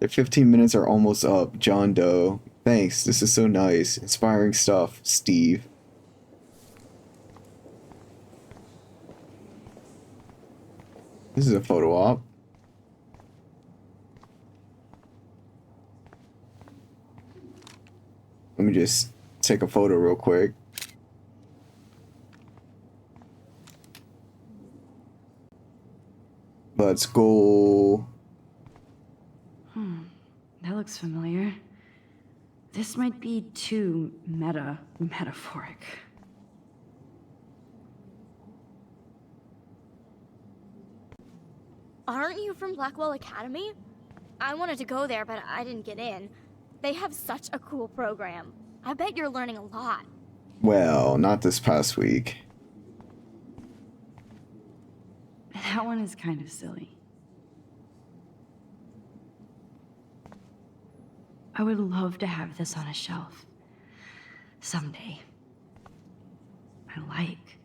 Their 15 minutes are almost up. John Doe. Thanks, this is so nice. Inspiring stuff. Steve. This is a photo op. Let me just take a photo real quick. Let's go. looks familiar. This might be too metaphoric. Aren't you from Blackwell Academy? I wanted to go there, but I didn't get in. They have such a cool program. I bet you're learning a lot. Well, not this past week. That one is kind of silly. I would love to have this on a shelf. Someday. I like.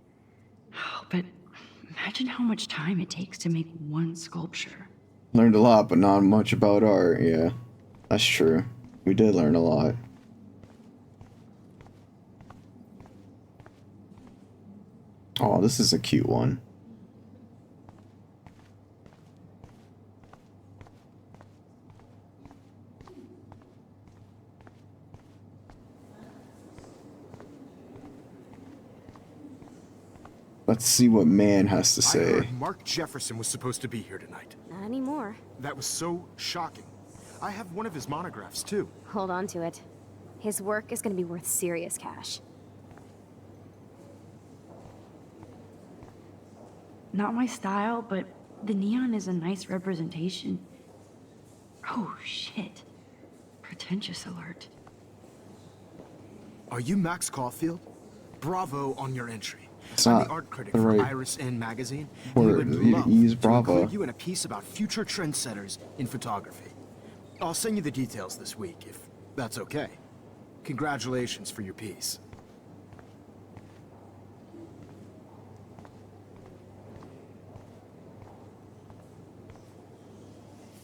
Oh, but imagine how much time it takes to make one sculpture. Learned a lot, but not much about art. Yeah, that's true. We did learn a lot. Oh, this is a cute one. Let's see what man has to I say. heard Mark Jefferson was supposed to be here tonight. Not anymore. That was so shocking. I have one of his monographs, too. Hold on to it. His work is gonna be worth serious cash. Not my style, but the neon is a nice representation. Oh, shit. Pretentious alert. Are you Max Caulfield? Bravo on your entry. It's I'm not the art critic the for right Iris N magazine. word. And we would You love use to Bravo. include you in a piece about future trendsetters in photography. I'll send you the details this week, if that's okay. Congratulations for your piece.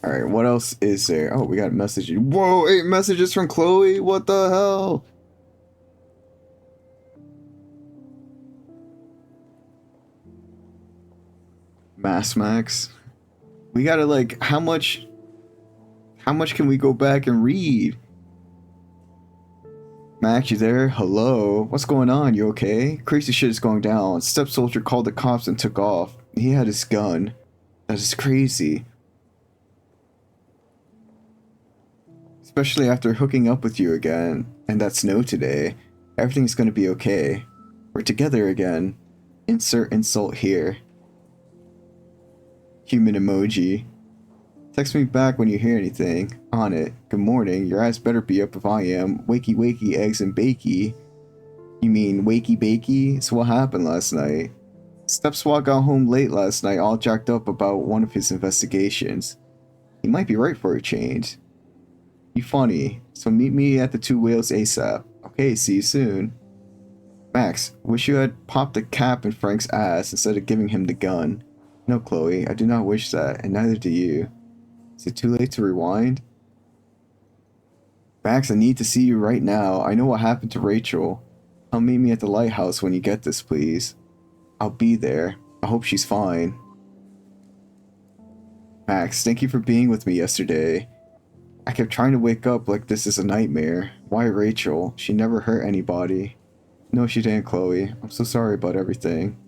Alright, what else is there? Oh, we got messages. Whoa, 8 messages from Chloe? What the hell? Max. We gotta like, how much can we go back and read? Max, you there? Hello? What's going on? You okay? Crazy shit is going down. Step Soldier called the cops and took off. He had his gun. That is crazy. Especially after hooking up with you again, and that snow today. Everything's gonna be okay. We're together again. Insert insult here. Human emoji. Text me back when you hear anything. On it. Good morning. Your eyes better be up if I am. Wakey wakey eggs and bakey. You mean wakey bakey? So what happened last night? Stepswat got home late last night, all jacked up about one of his investigations. He might be right for a change. You funny. So meet me at the Two Whales ASAP. Okay, see you soon. Max, wish you had popped the cap in Frank's ass instead of giving him the gun. No, Chloe, I do not wish that, and neither do you. Is it too late to rewind? Max, I need to see you right now. I know what happened to Rachel. Come meet me at the lighthouse when you get this, please. I'll be there. I hope she's fine. Max, thank you for being with me yesterday. I kept trying to wake up like this is a nightmare. Why Rachel? She never hurt anybody. No, she didn't, Chloe. I'm so sorry about everything.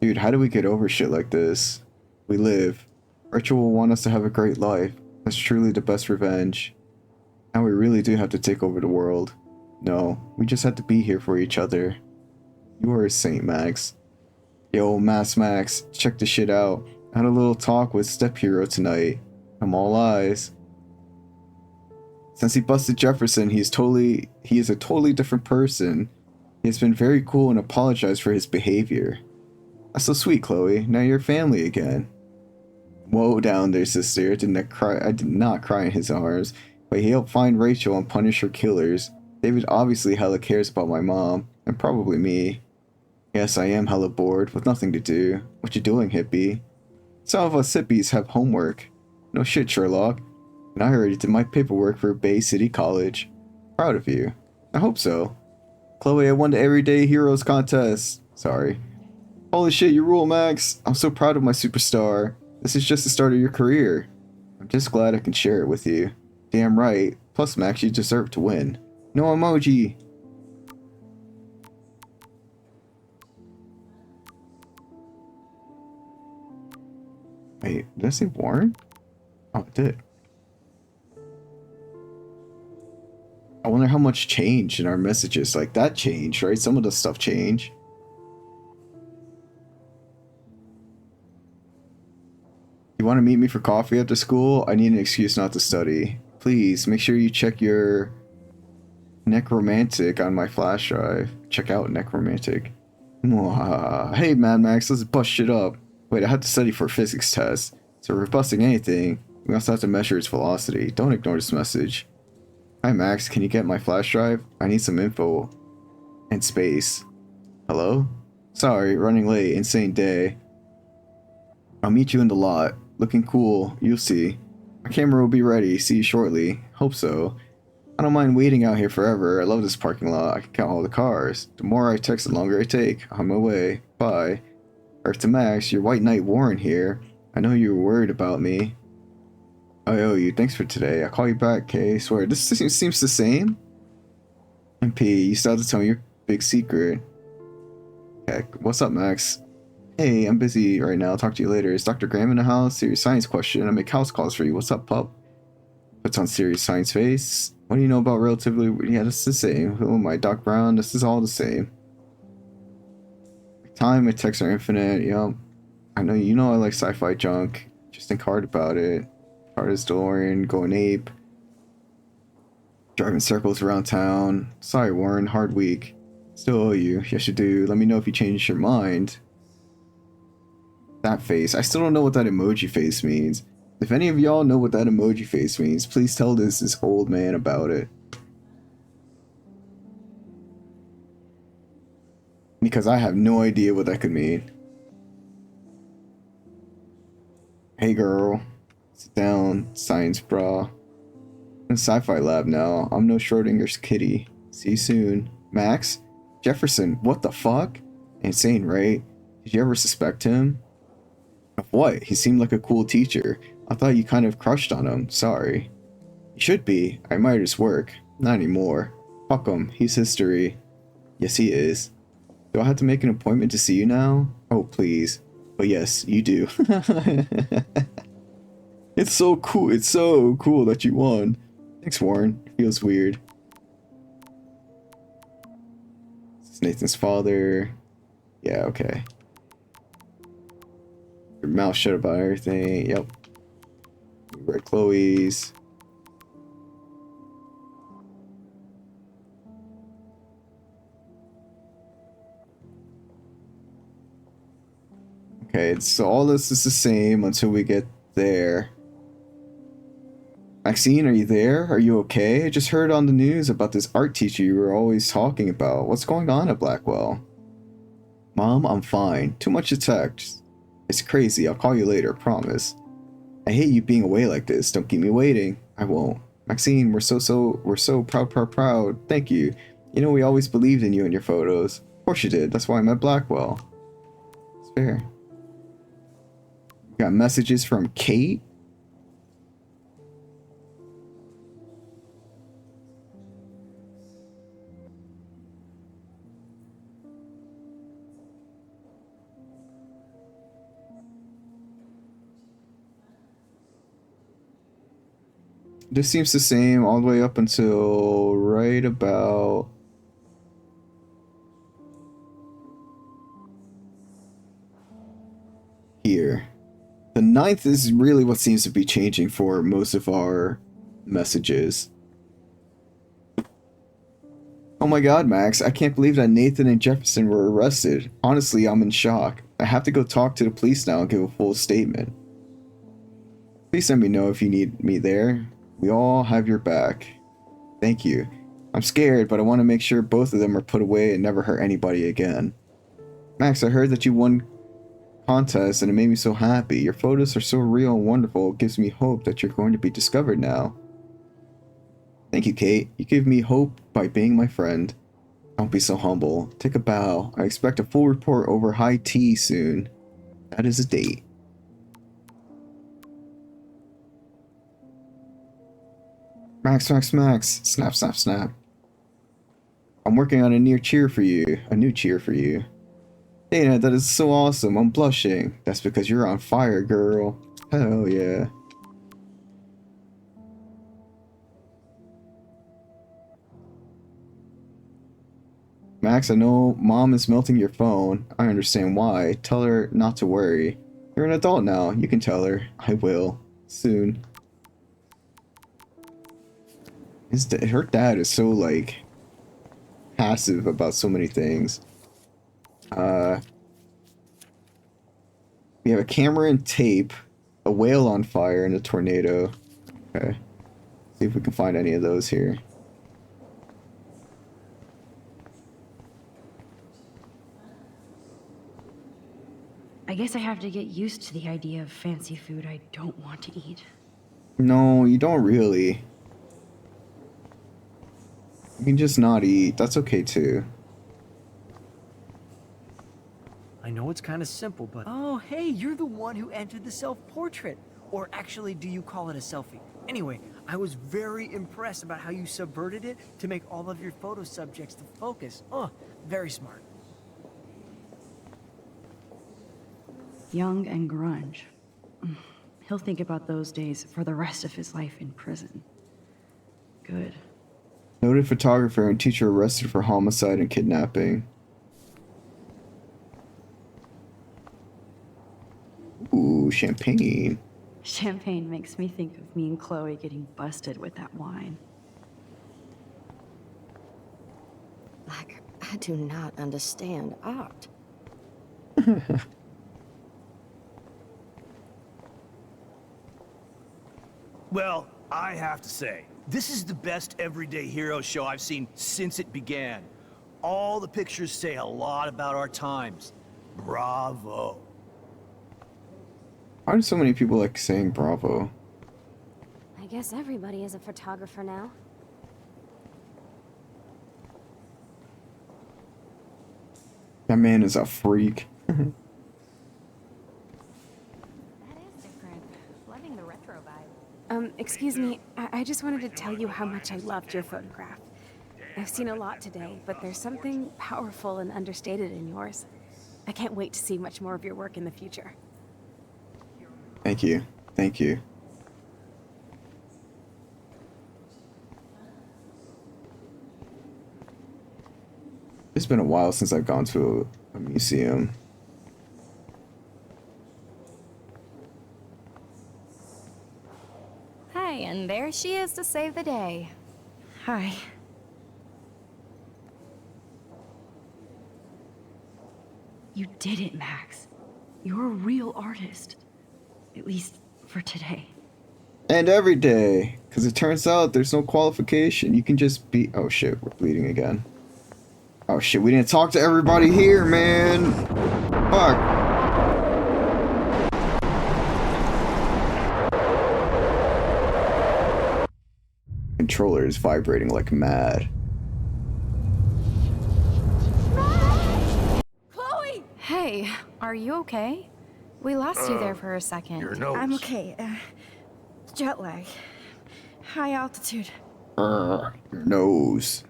Dude, how do we get over shit like this? We live. Rachel will want us to have a great life. That's truly the best revenge. Now we really do have to take over the world. No, we just have to be here for each other. You are a saint, Max. Yo, Max, check this shit out. I had a little talk with Step Hero tonight. I'm all eyes. Since he busted Jefferson, he is a totally different person. He has been very cool and apologized for his behavior. That's so sweet, Chloe. Now you're family again. Whoa down there, sister. I did not cry in his arms, but he helped find Rachel and punish her killers. David obviously hella cares about my mom, and probably me. Yes, I am hella bored, with nothing to do. What you doing, hippie? Some of us hippies have homework. No shit, Sherlock. And I already did my paperwork for Bay City College. Proud of you. I hope so. Chloe, I won the Everyday Heroes contest. Sorry. Holy shit, you rule, Max. I'm so proud of my superstar. This is just the start of your career. I'm just glad I can share it with you. Damn right. Plus, Max, you deserve to win. No emoji. Wait, did I say Warren? Oh, it did. I wonder how much changed in our messages. Like, that changed, right? Some of the stuff changed. You want to meet me for coffee after school? I need an excuse not to study. Please, make sure you check your Necromantic on my flash drive. Check out Necromantic. Mwah. Hey, Mad Max, let's bust shit up. Wait, I have to study for a physics test. So if we're busting anything, we also have to measure its velocity. Don't ignore this message. Hi, Max, can you get my flash drive? I need some info. And space. Hello? Sorry, running late. Insane day. I'll meet you in the lot. Looking cool. You'll see. My camera will be ready. See you shortly. Hope so. I don't mind waiting out here forever. I love this parking lot. I can count all the cars. The more I text, the longer I take. On my way. Bye. Earth to Max, your White Knight Warren here. I know you were worried about me. I owe you. Thanks for today. I'll call you back, Kay. Swear, this seems the same. MP, you still have to tell me your big secret. Heck, what's up, Max? Hey, I'm busy right now. I'll talk to you later. Is Dr. Graham in the house? Serious science question. I make house calls for you. What's up, pup? Puts on serious science face. What do you know about relatively? Yeah, that's the same. Who am I, Doc Brown? This is all the same. Time and texts are infinite. Yup. I know you know I like sci-fi junk. Just think hard about it. Hardest DeLorean, going ape. Driving circles around town. Sorry, Warren. Hard week. Still owe you. Yes, you do. Let me know if you change your mind. That face. I still don't know what that emoji face means. If any of y'all know what that emoji face means, please tell this old man about it. Because I have no idea what that could mean. Hey girl. Sit down, science bra. I'm in sci-fi lab now. I'm no Schrodinger's kitty. See you soon. Max? Jefferson, what the fuck? Insane, right? Did you ever suspect him? Of what? He seemed like a cool teacher. I thought you kind of crushed on him. Sorry. You should be. I admired his work. Not anymore. Fuck him. He's history. Yes, he is. Do I have to make an appointment to see you now? Oh, please. But yes, you do. It's so cool. It's so cool that you won. Thanks, Warren. It feels weird. This is Nathan's father. Yeah, okay. Your mouth shut about everything. Yep. We read Chloe's. Okay, so all this is the same until we get there. Maxine, are you there? Are you okay? I just heard on the news about this art teacher you were always talking about. What's going on at Blackwell? Mom, I'm fine. Too much to text. It's crazy. I'll call you later, promise. I hate you being away like this. Don't keep me waiting. I won't. Maxine, we're so proud. Thank you. You know, we always believed in you and your photos. Of course you did. That's why I'm at Blackwell. It's fair. Got messages from Kate. This seems the same all the way up until right about here. The 9th is really what seems to be changing for most of our messages. Oh my god, Max, I can't believe that Nathan and Jefferson were arrested. Honestly, I'm in shock. I have to go talk to the police now and give a full statement. Please let me know if you need me there. We all have your back. Thank you. I'm scared, but I want to make sure both of them are put away and never hurt anybody again. Max, I heard that you won contest and it made me so happy. Your photos are so real and wonderful. It gives me hope that you're going to be discovered now. Thank you, Kate. You give me hope by being my friend. Don't be so humble. Take a bow. I expect a full report over high tea soon. That is a date. Max. Snap, snap, snap. I'm working on a new cheer for you. Dana, that is so awesome. I'm blushing. That's because you're on fire, girl. Hell yeah. Max, I know Mom is melting your phone. I understand why. Tell her not to worry. You're an adult now. You can tell her. I will. Soon. Her dad is so, like, passive about so many things. We have a camera and tape, a whale on fire, and a tornado. Okay. See if we can find any of those here. I guess I have to get used to the idea of fancy food I don't want to eat. No, you don't really. You can just not eat. That's okay too. I know it's kind of simple, but... Oh, hey, you're the one who entered the self-portrait. Or actually, do you call it a selfie? Anyway, I was very impressed about how you subverted it to make all of your photo subjects the focus. Oh, very smart. Young and grunge. He'll think about those days for the rest of his life in prison. Good. Noted photographer and teacher arrested for homicide and kidnapping. Ooh, champagne. Champagne makes me think of me and Chloe getting busted with that wine. Like, I do not understand art. Well, I have to say, this is the best Everyday Hero show I've seen since it began. All the pictures say a lot about our times. Bravo. Why do so many people like saying bravo? I guess everybody is a photographer now. That man is a freak. That is different. Loving the retro vibe. Excuse me, I just wanted to tell you how much I loved your photograph. I've seen a lot today, but there's something powerful and understated in yours. I can't wait to see much more of your work in the future. Thank you. Thank you. It's been a while since I've gone to a museum. Hey, and there she is to save the day. Hi. You did it, Max. You're a real artist. At least for today. And every day. Because it turns out there's no qualification. You can just be... Oh shit, we're bleeding again. Oh shit, we didn't talk to everybody here, man. Fuck. Controller is vibrating like mad. Chloe! Hey, are you okay? We lost you there for a second. Your nose. I'm okay. Jet lag. High altitude. Your nose.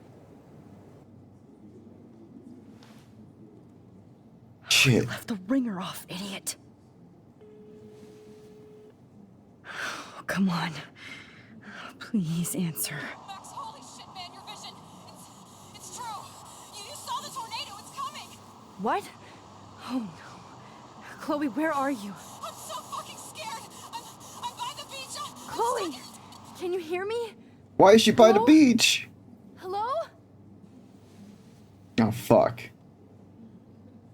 Shit. Left the ringer off, idiot. Oh, come on. Please answer. Max, holy shit, man, your vision. It's true. You saw the tornado. It's coming. What? Oh no. Chloe, where are you? I'm so fucking scared. I'm by the beach. Chloe, can you hear me? Why is she by the beach? Hello? Oh, fuck.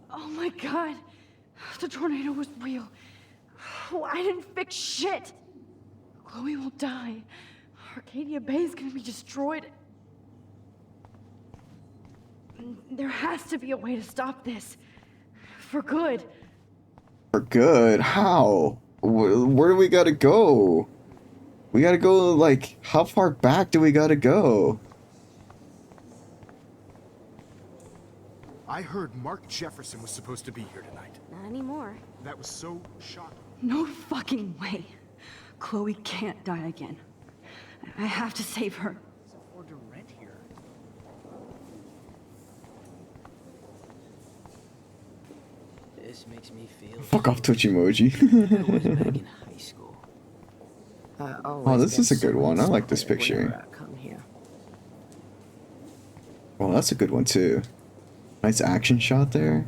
Oh my god. The tornado was real. Oh, I didn't fix shit. Chloe will die. Arcadia Bay is gonna be destroyed. There has to be a way to stop this. For good. For good? How? Where do we gotta go? We gotta go, like, how far back do we gotta go? I heard Mark Jefferson was supposed to be here tonight. Not anymore. That was so shocking. No fucking way. Chloe can't die again. I have to save her. Afford to rent here. This makes me feel... Fuck off, Twitch emoji. back in high school. Oh, this is a good one. I like this picture. Come here. Well, that's a good one too. Nice action shot there.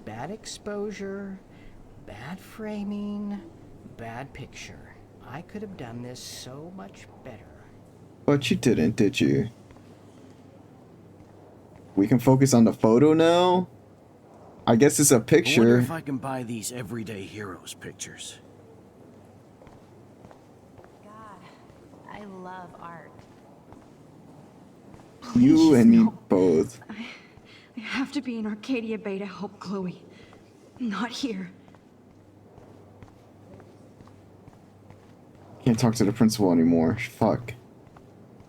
Bad exposure, bad framing, bad picture. I could have done this so much better. But you didn't, did you? We can focus on the photo now? I guess it's a I wonder picture. if I can buy these everyday heroes pictures. I love art. You and me both. I have to be in Arcadia Bay to help Chloe. Not here. Can't talk to the principal anymore. Fuck.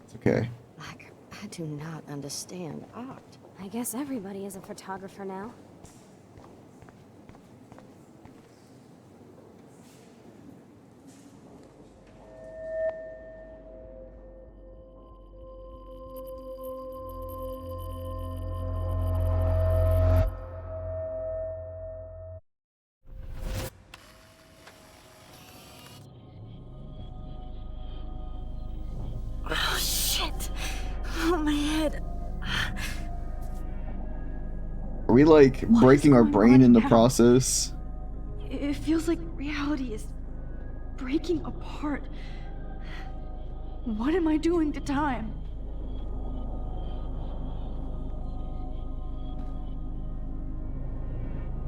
It's okay. I do not understand art. I guess everybody is a photographer now. Oh, shit. Oh, my head. Are we like breaking our brain in the process? It feels like reality is breaking apart. What am I doing to time?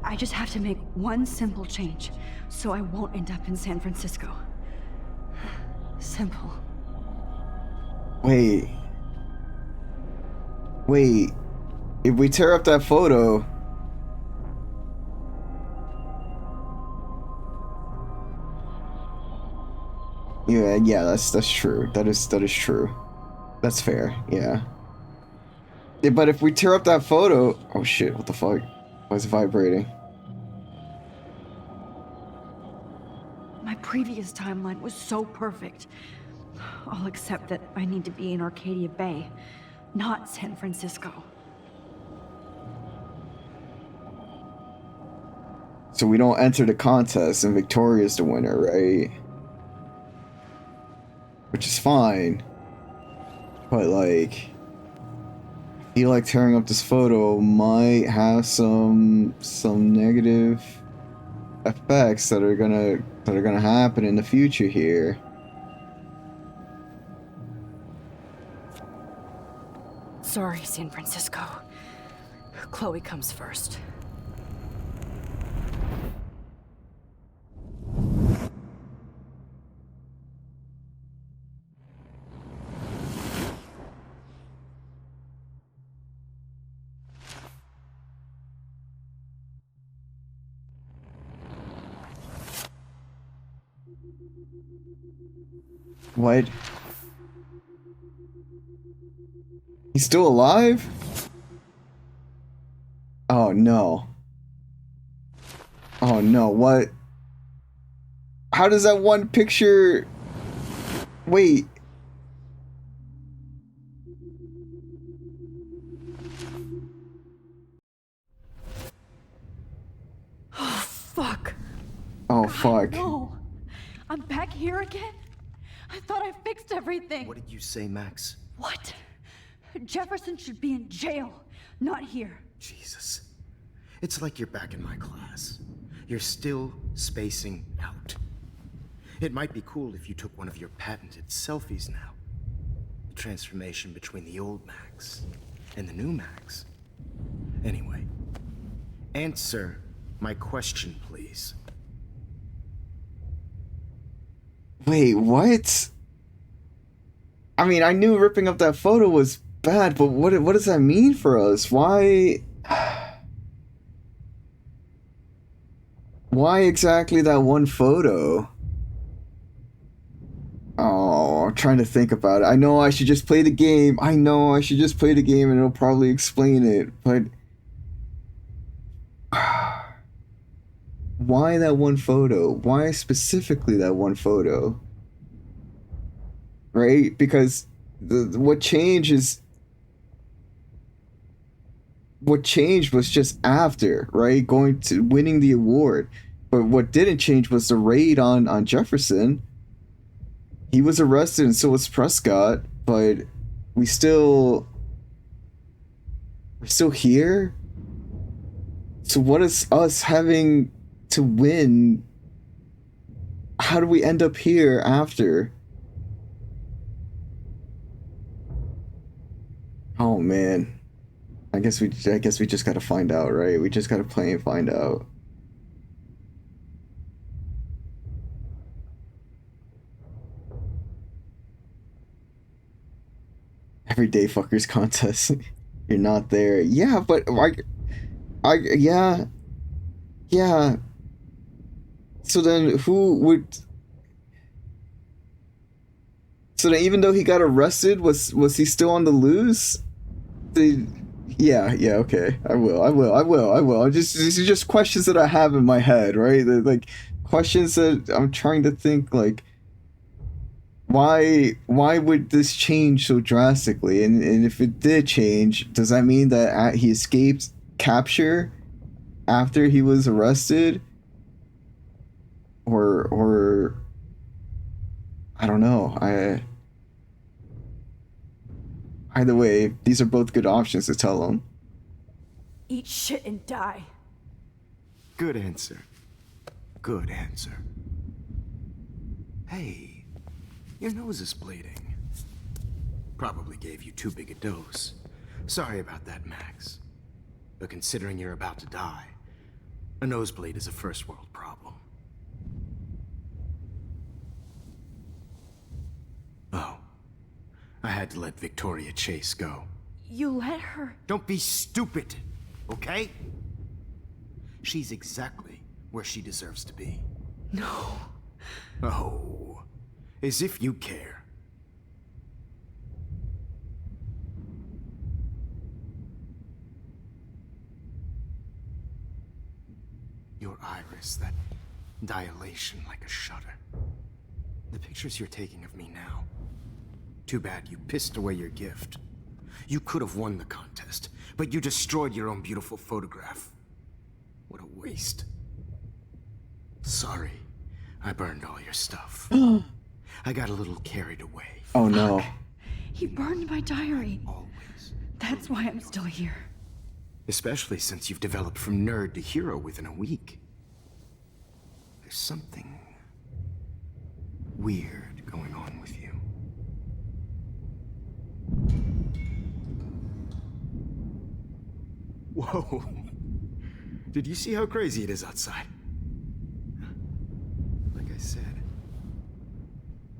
I just have to make one simple change, so I won't end up in San Francisco. Simple. Wait. Wait. If we tear up that photo... Yeah, that's true. That is true. That's fair, yeah. But if we tear up that photo... Oh shit, what the fuck? Why is it vibrating? My previous timeline was so perfect. I'll accept that I need to be in Arcadia Bay, not San Francisco. So we don't enter the contest and Victoria's the winner, right? Which is fine. But like... I feel like tearing up this photo might have some negative effects that are gonna happen in the future here. Sorry, San Francisco. Chloe comes first. What? He's still alive? Oh no. Oh no, what? How does that one picture... Wait. Oh, fuck. Oh, fuck. No. I'm back here again? I thought I fixed everything. What did you say, Max? What? Jefferson should be in jail, not here. Jesus. It's like you're back in my class. You're still spacing out. It might be cool if you took one of your patented selfies now. The transformation between the old Max and the new Max. Anyway, answer my question, please. Wait, what? I mean, I knew ripping up that photo was bad, but what does that mean for us? Why exactly that one photo? Oh, I'm trying to think about it. I know I should just play the game. I know I should just play the game and it'll probably explain it, but... Why that one photo? Why specifically that one photo? Right? Because what changed was just after, right? Going to winning the award. But what didn't change was the raid on Jefferson. He was arrested and so was Prescott, but we're still here. So what is us having to win? How do we end up here after? Oh man. I guess we just gotta find out, right? We just gotta play and find out. Everyday fuckers contest. You're not there. Yeah, but yeah. So then who would? So then even though he got arrested, was he still on the loose? Yeah, okay. I will. These are just questions that I have in my head, right? They're like questions that I'm trying to think, like, why would this change so drastically? And if it did change, does that mean that he escaped capture after he was arrested? Or I don't know. Either way, these are both good options to tell them. Eat shit and die. Good answer. Good answer. Hey, your nose is bleeding. Probably gave you too big a dose. Sorry about that, Max. But considering you're about to die, a nosebleed is a first world problem. Oh. I had to let Victoria Chase go. You let her? Don't be stupid, okay? She's exactly where she deserves to be. No. Oh, as if you care. Your iris, that dilation like a shutter. The pictures you're taking of me now. Too bad you pissed away your gift. You could have won the contest, but you destroyed your own beautiful photograph. What a waste. Sorry, I burned all your stuff. I got a little carried away. Oh no. He burned my diary. That's why I'm still here. Especially since you've developed from nerd to hero within a week. There's something weird going on with you. Whoa. Did you see how crazy it is outside? Like I said,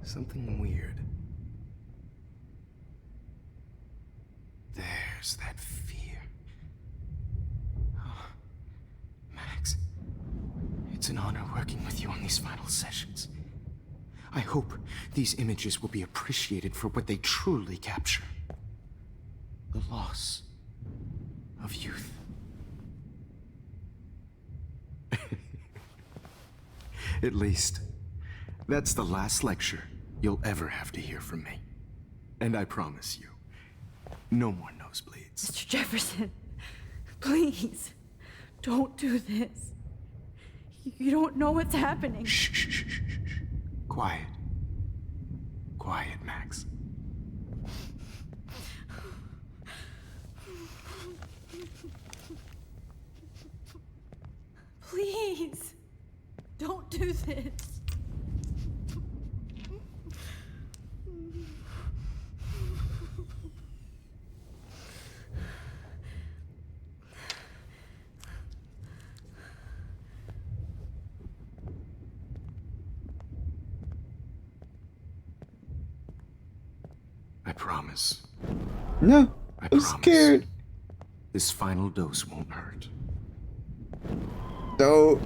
something weird. There's that fear. Oh, Max, it's an honor working with you on these final sessions. I hope these images will be appreciated for what they truly capture. The loss of youth. At least, that's the last lecture you'll ever have to hear from me. And I promise you, no more nosebleeds. Mr. Jefferson, please, don't do this. You don't know what's happening. Shh. Quiet. Quiet, Max. Please, don't do this. I promise. No, I I'm promise. scared. This final dose won't hurt. No.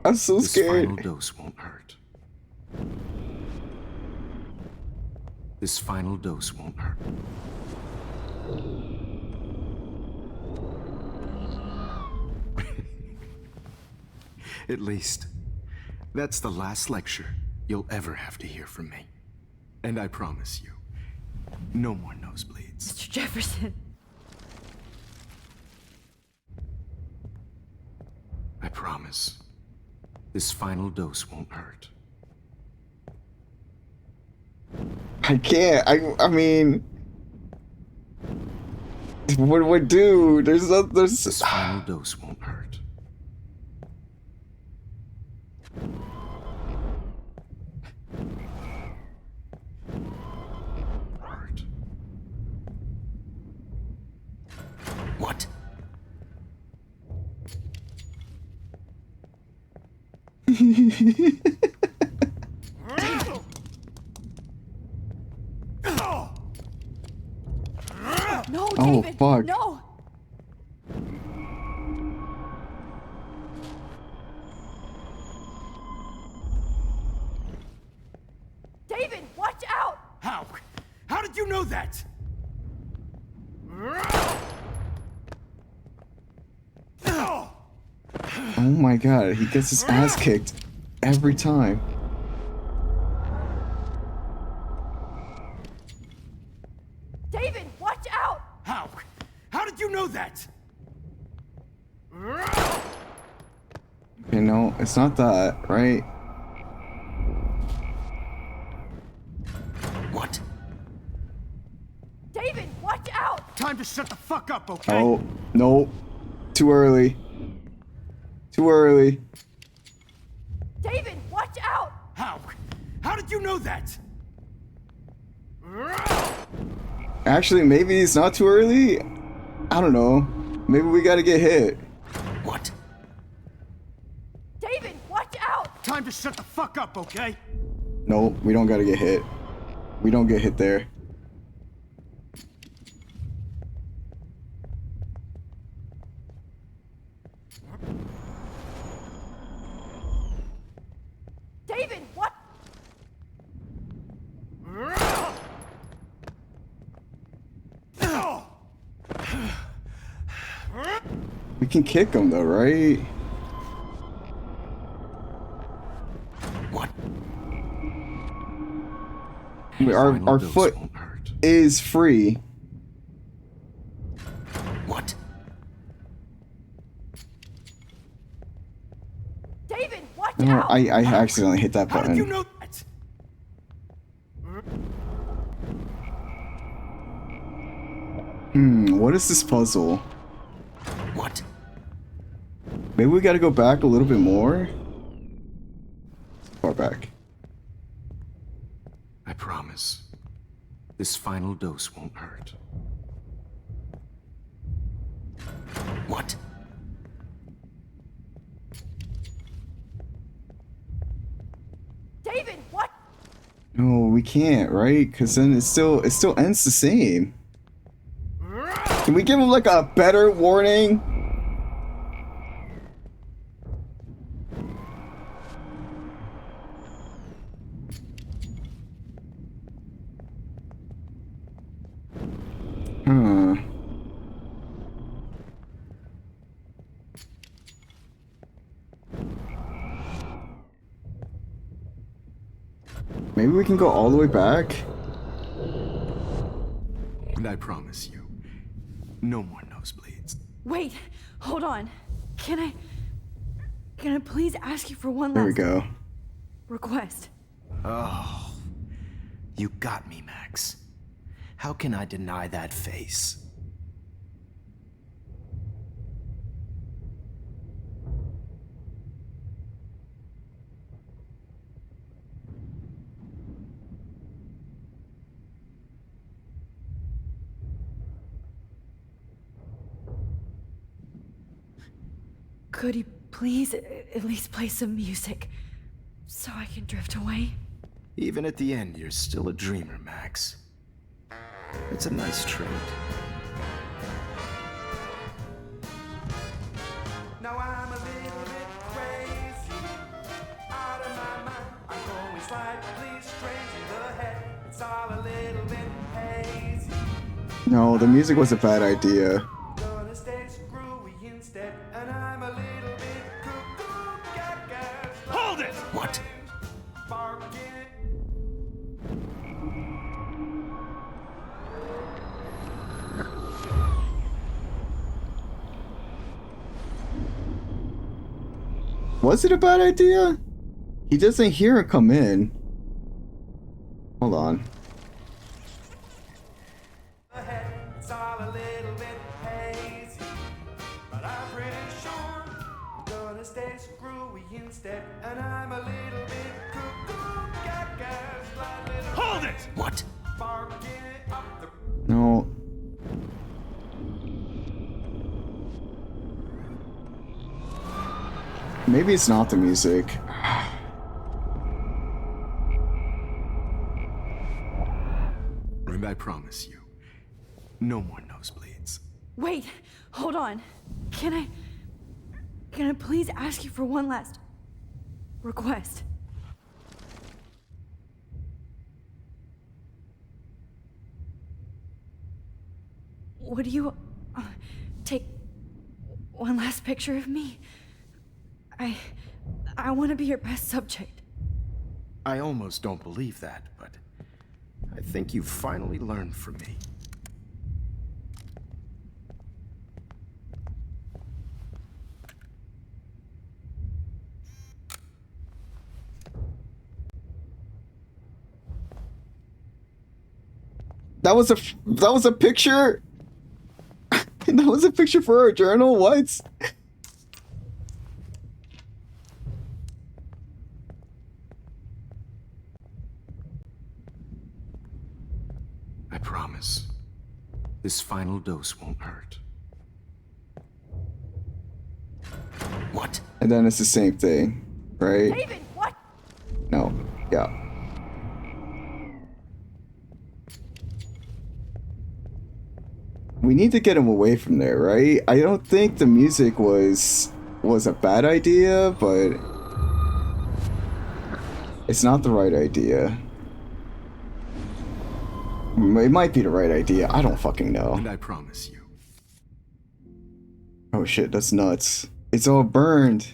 I'm so scared. This final dose won't hurt. This final dose won't hurt. At least, that's the last lecture you'll ever have to hear from me. And I promise you, no more nosebleeds. Mr. Jefferson. I promise. This final dose won't hurt. I can't. I mean, What do I do? There's no, there's. This final dose won't hurt. What? No, Oh, David! fuck. No! David, watch out! How? How did you know that? Oh my god, he gets his ass kicked every time. David, watch out! How? How did you know that? Okay, no, it's not that, right? What? David, watch out! Time to shut the fuck up, okay? Oh, no. Too early. Too early. David, watch out! How? How did you know that? Actually, maybe it's not too early. I don't know. Maybe we gotta get hit. What? David, watch out! Time to shut the fuck up, okay? No, we don't gotta get hit. We don't get hit there. David, what? We can kick him though, right? What? Our foot is free. What? David, watch No, out! I accidentally hit that How button. did you know that? What is this puzzle? What? Maybe we gotta go back a little bit more? Far back. I promise. This final dose won't hurt. What? David, what? No, we can't, right? Because then it still ends the same. Can we give him like a better warning? Maybe we can go all the way back? And I promise you, no more nosebleeds. Wait, hold on. Can I please ask you for one There we last go. request? Oh, you got me, Max. How can I deny that face? Could you please at least play some music so I can drift away? Even at the end, you're still a dreamer, Max. It's a nice trait. Now I'm a little bit crazy, out of my mind. I'm going slightly strange in the head. It's all a little bit hazy. No, the music was a bad idea. Gonna stay screwy instead, and I'm a little bit cuckoo gaga. Hold it! What? Barking. Was it a bad idea? He doesn't hear it come in. Hold on. It's all a little bit No. Maybe it's not the music. And I promise you, no more nosebleeds. Wait, hold on. Can I please ask you for one last request? Would you take one last picture of me? I want to be your best subject. I almost don't believe that, but I think you've finally learned from me. That was a picture. That was a picture for our journal. What? I promise. This final dose won't hurt. What? And then it's the same thing, right? David, what? No. Yeah. We need to get him away from there, right? I don't think the music was a bad idea, but it's not the right idea. It might be the right idea. I don't fucking know. And I promise you. Oh shit, that's nuts. It's all burned.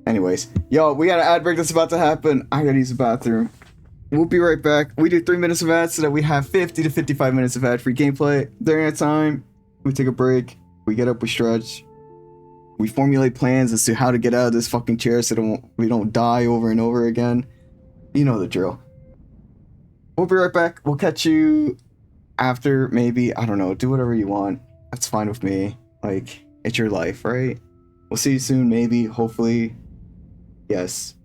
Anyways, yo, we got an ad break that's about to happen. I gotta use the bathroom. We'll be right back. We do 3 minutes of ads so that we have 50 to 55 minutes of ad-free gameplay. During that time, we take a break. We get up, we stretch. We formulate plans as to how to get out of this fucking chair so we don't die over and over again. You know the drill. We'll be right back. We'll catch you after, maybe. I don't know. Do whatever you want. That's fine with me. Like, it's your life, right? We'll see you soon, maybe, hopefully. Yes.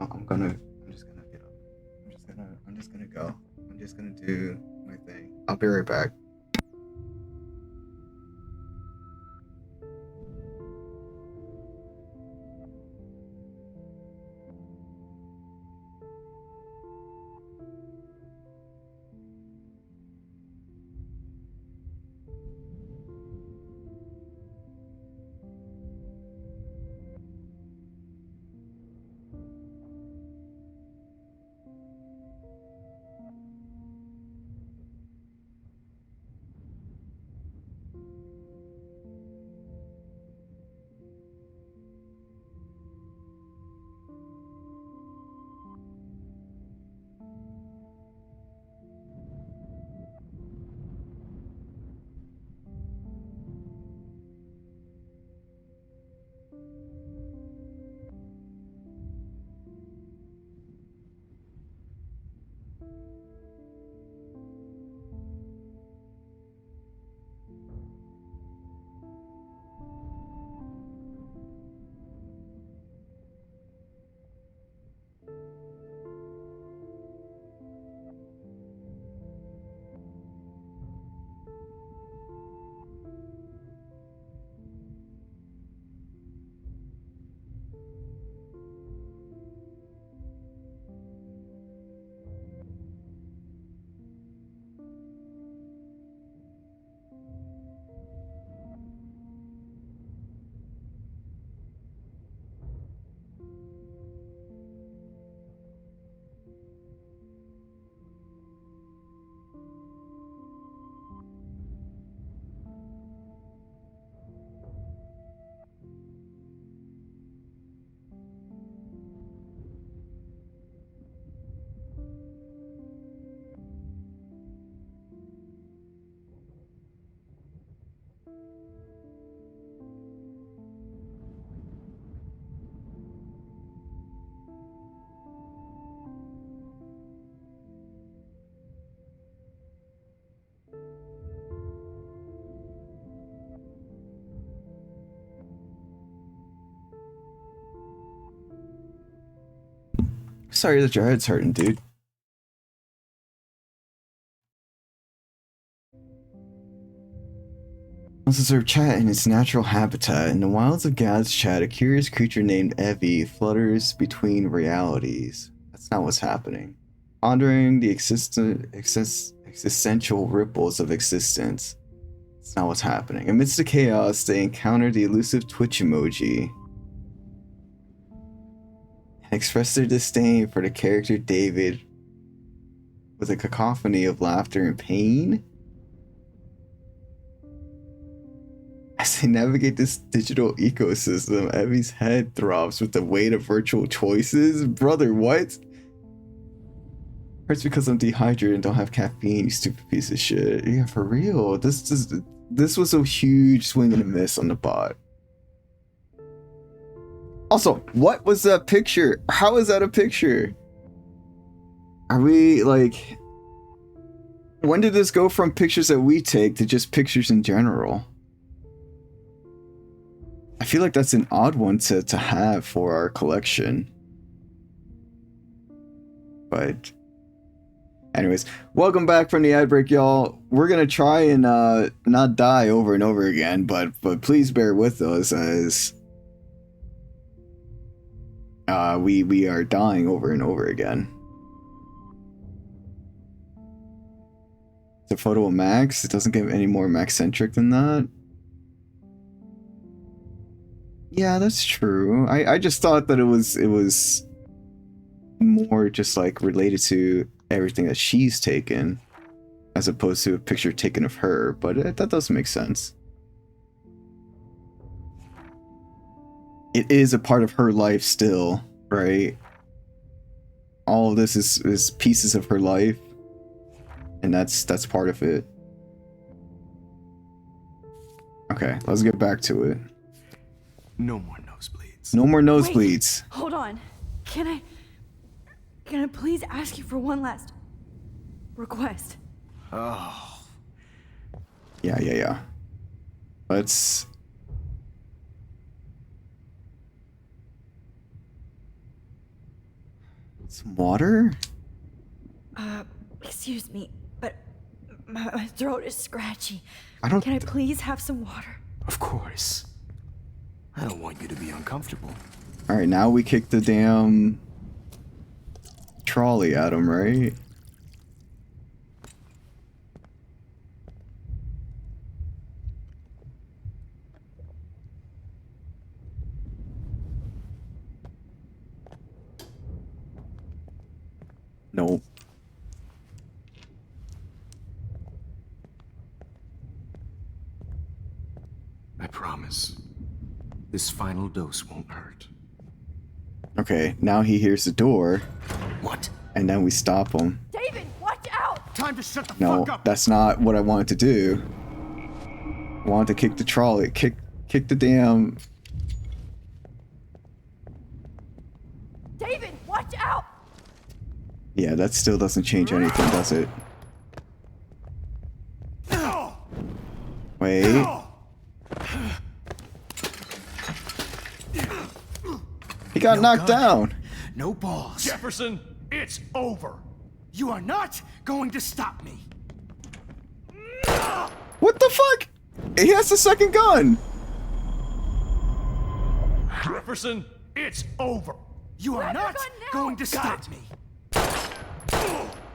I don't know. I'm just gonna get up. I'm just gonna go. I'm just gonna do my thing. I'll be right back. Sorry that your head's hurting, dude. Let's observe Chat in its natural habitat. In the wilds of Gad's Chat, a curious creature named Evie flutters between realities. That's not what's happening. Pondering the existential ripples of existence. That's not what's happening. Amidst the chaos, they encounter the elusive Twitch emoji and express their disdain for the character David with a cacophony of laughter and pain. As they navigate this digital ecosystem, Evie's head throbs with the weight of virtual choices. Brother, what? Hurts because I'm dehydrated and don't have caffeine, you stupid piece of shit. Yeah, for real. This was a huge swing and a miss on the bot. Also, what was that picture? How is that a picture? Are we like... When did this go from pictures that we take to just pictures in general? I feel like that's an odd one to have for our collection. But anyways, welcome back from the ad break, y'all. We're gonna try and not die over and over again, but please bear with us as we are dying over and over again. The photo of Max, it doesn't get any more Max-centric than that. Yeah, that's true. I just thought that it was more just like related to everything that she's taken as opposed to a picture taken of her, but that does make sense. It is a part of her life still, right? All of this is pieces of her life, and that's part of it. Okay, let's get back to it. No more nosebleeds. No more nosebleeds. Wait, hold on. Can I please ask you for one last request? Oh. Yeah. Let's... Some water? Excuse me, but my throat is scratchy. Can I please have some water? Of course. I don't want you to be uncomfortable. Alright, now we kick the damn trolley at him, right? Nope. I promise. This final dose won't hurt. Okay, now he hears the door. What? And then we stop him. David, watch out! Time to shut the No, fuck up! that's not what I wanted to do. I wanted to kick the trolley. Kick the damn... David, watch out! Yeah, that still doesn't change anything, does it? Wait. He got knocked down. No balls. Jefferson, it's over. You are not going to stop me. What the fuck? He has the second gun. Jefferson, it's over. You are not going to stop me.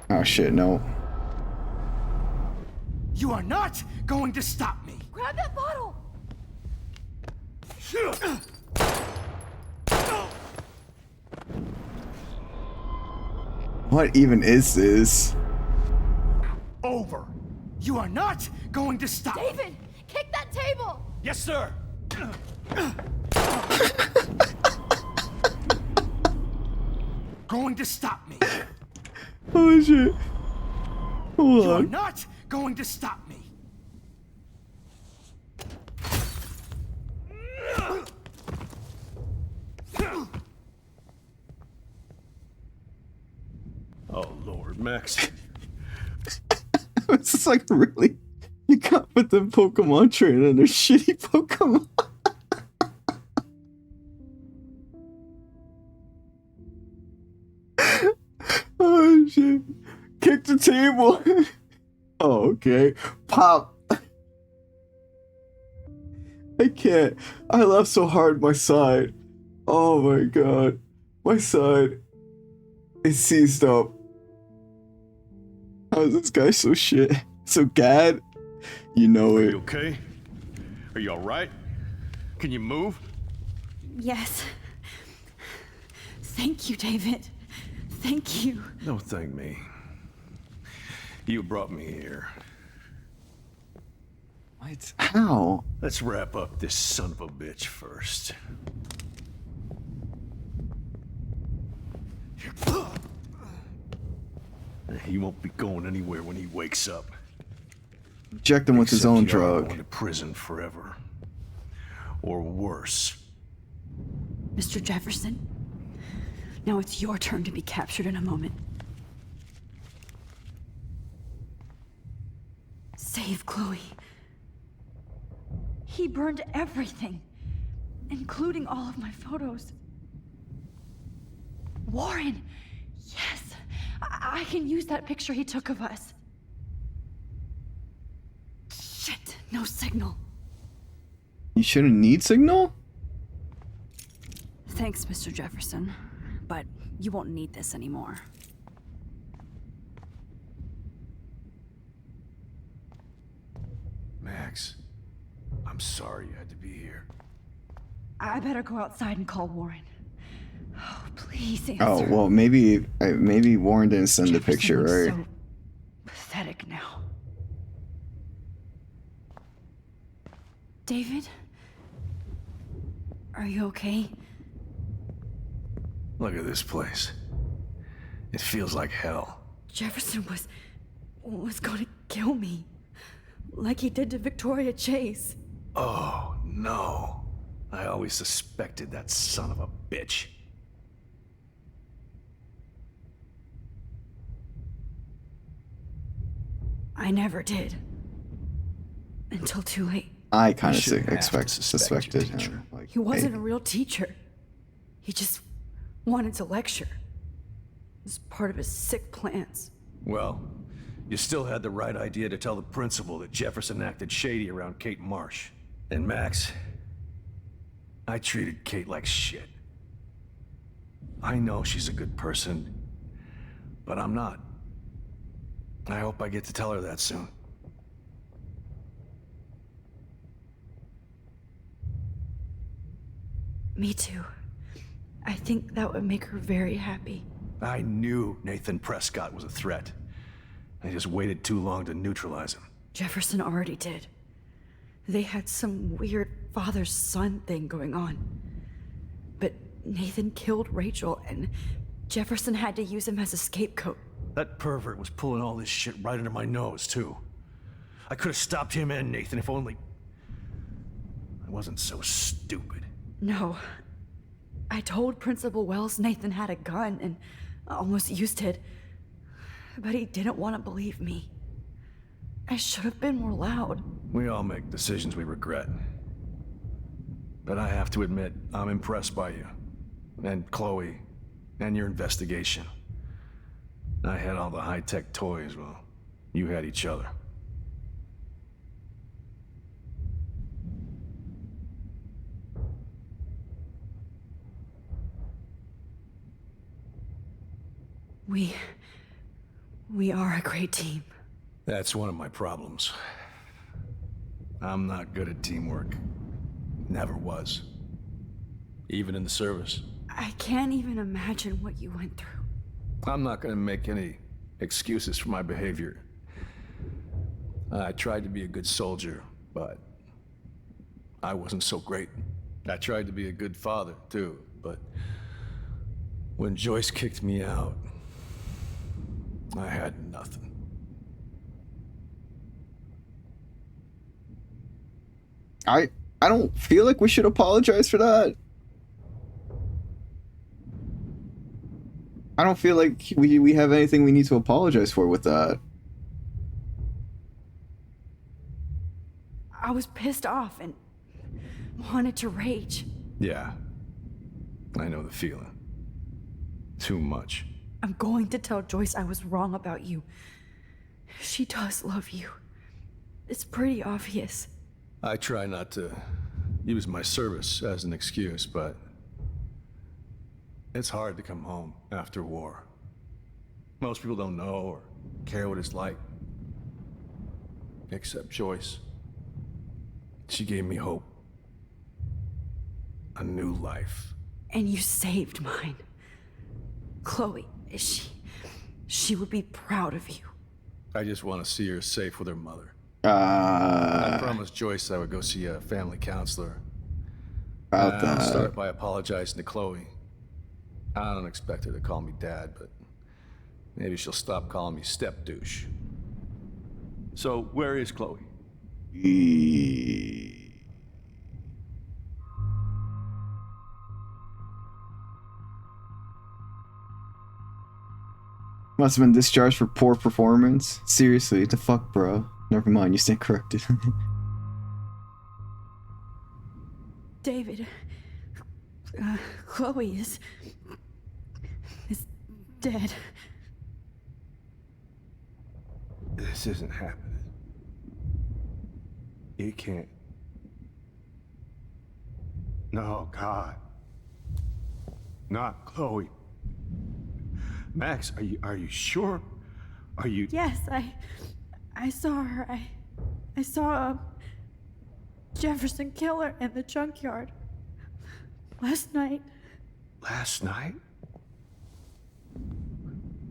Oh shit, no. You are not going to stop me. Grab that bottle! What even is this? Over. You are not going to stop me. David, kick that table! Yes, sir. Going to stop me. Oh shit. Hold You are on. not going to stop me. Oh, Lord, Max. It's just like, really? You can't put them Pokemon trainer and their shitty Pokemon. Oh shit. Kick the table. Oh, okay. Pop. I can't. I laughed so hard my side. Oh my god. My side is seized up. How is this guy so shit? So gad? You know it. You okay? Are you alright? Can you move? Yes. Thank you, David. Thank you. Don't thank me. You brought me here. What? How? Let's wrap up this son of a bitch first. He won't be going anywhere when he wakes up. Inject him with his own drug. Going to prison forever. Or worse. Mr. Jefferson, now it's your turn to be captured in a moment. Save Chloe. He burned everything, including all of my photos. Warren! Yes! I can use that picture he took of us. Shit, no signal. You shouldn't need signal? Thanks, Mr. Jefferson, but you won't need this anymore. Max, I'm sorry you had to be here. I better go outside and call Warren. Oh, please answer. Oh, well, maybe Warren didn't send the picture, looks right? so pathetic now. David? Are you okay? Look at this place. It feels like hell. Jefferson was going to kill me. Like he did to Victoria Chase. Oh, no. I always suspected that son of a bitch. I never did. Until too late. I kind You of shouldn't have to suspected your teacher. him. Like, He wasn't hey, a real teacher. He just wanted to lecture. It was part of his sick plans. Well, you still had the right idea to tell the principal that Jefferson acted shady around Kate Marsh. And Max, I treated Kate like shit. I know she's a good person, but I'm not. I hope I get to tell her that soon. Me too. I think that would make her very happy. I knew Nathan Prescott was a threat. I just waited too long to neutralize him. Jefferson already did. They had some weird father-son thing going on. But Nathan killed Rachel, and Jefferson had to use him as a scapegoat. That pervert was pulling all this shit right under my nose, too. I could have stopped him and Nathan if only I wasn't so stupid. No. I told Principal Wells Nathan had a gun and almost used it. But he didn't want to believe me. I should have been more loud. We all make decisions we regret. But I have to admit, I'm impressed by you. And Chloe. And your investigation. I had all the high-tech toys, well, you had each other. We are a great team. That's one of my problems. I'm not good at teamwork. Never was. Even in the service. I can't even imagine what you went through. I'm not gonna make any excuses for my behavior. I tried to be a good soldier, but I wasn't so great. I tried to be a good father, too, but when Joyce kicked me out, I had nothing. I don't feel like we should apologize for that. I don't feel like we have anything we need to apologize for with that. I was pissed off and wanted to rage. Yeah, I know the feeling. Too much. I'm going to tell Joyce I was wrong about you. She does love you. It's pretty obvious. I try not to use my service as an excuse, but it's hard to come home after war. Most people don't know or care what it's like. Except Joyce. She gave me hope. A new life. And you saved mine. Chloe, she would be proud of you. I just want to see her safe with her mother. I promised Joyce I would go see a family counselor. About that. I'll start by apologizing to Chloe. I don't expect her to call me dad, but maybe she'll stop calling me step douche. So, where is Chloe? Must have been discharged for poor performance. Seriously, what the fuck, bro? Never mind, you stand corrected. David, Chloe is dead. This isn't happening. It can't. No, God. Not Chloe. Max, are you sure? Are you? Yes, I saw her. I saw Jefferson Killer in the junkyard last night. Last night?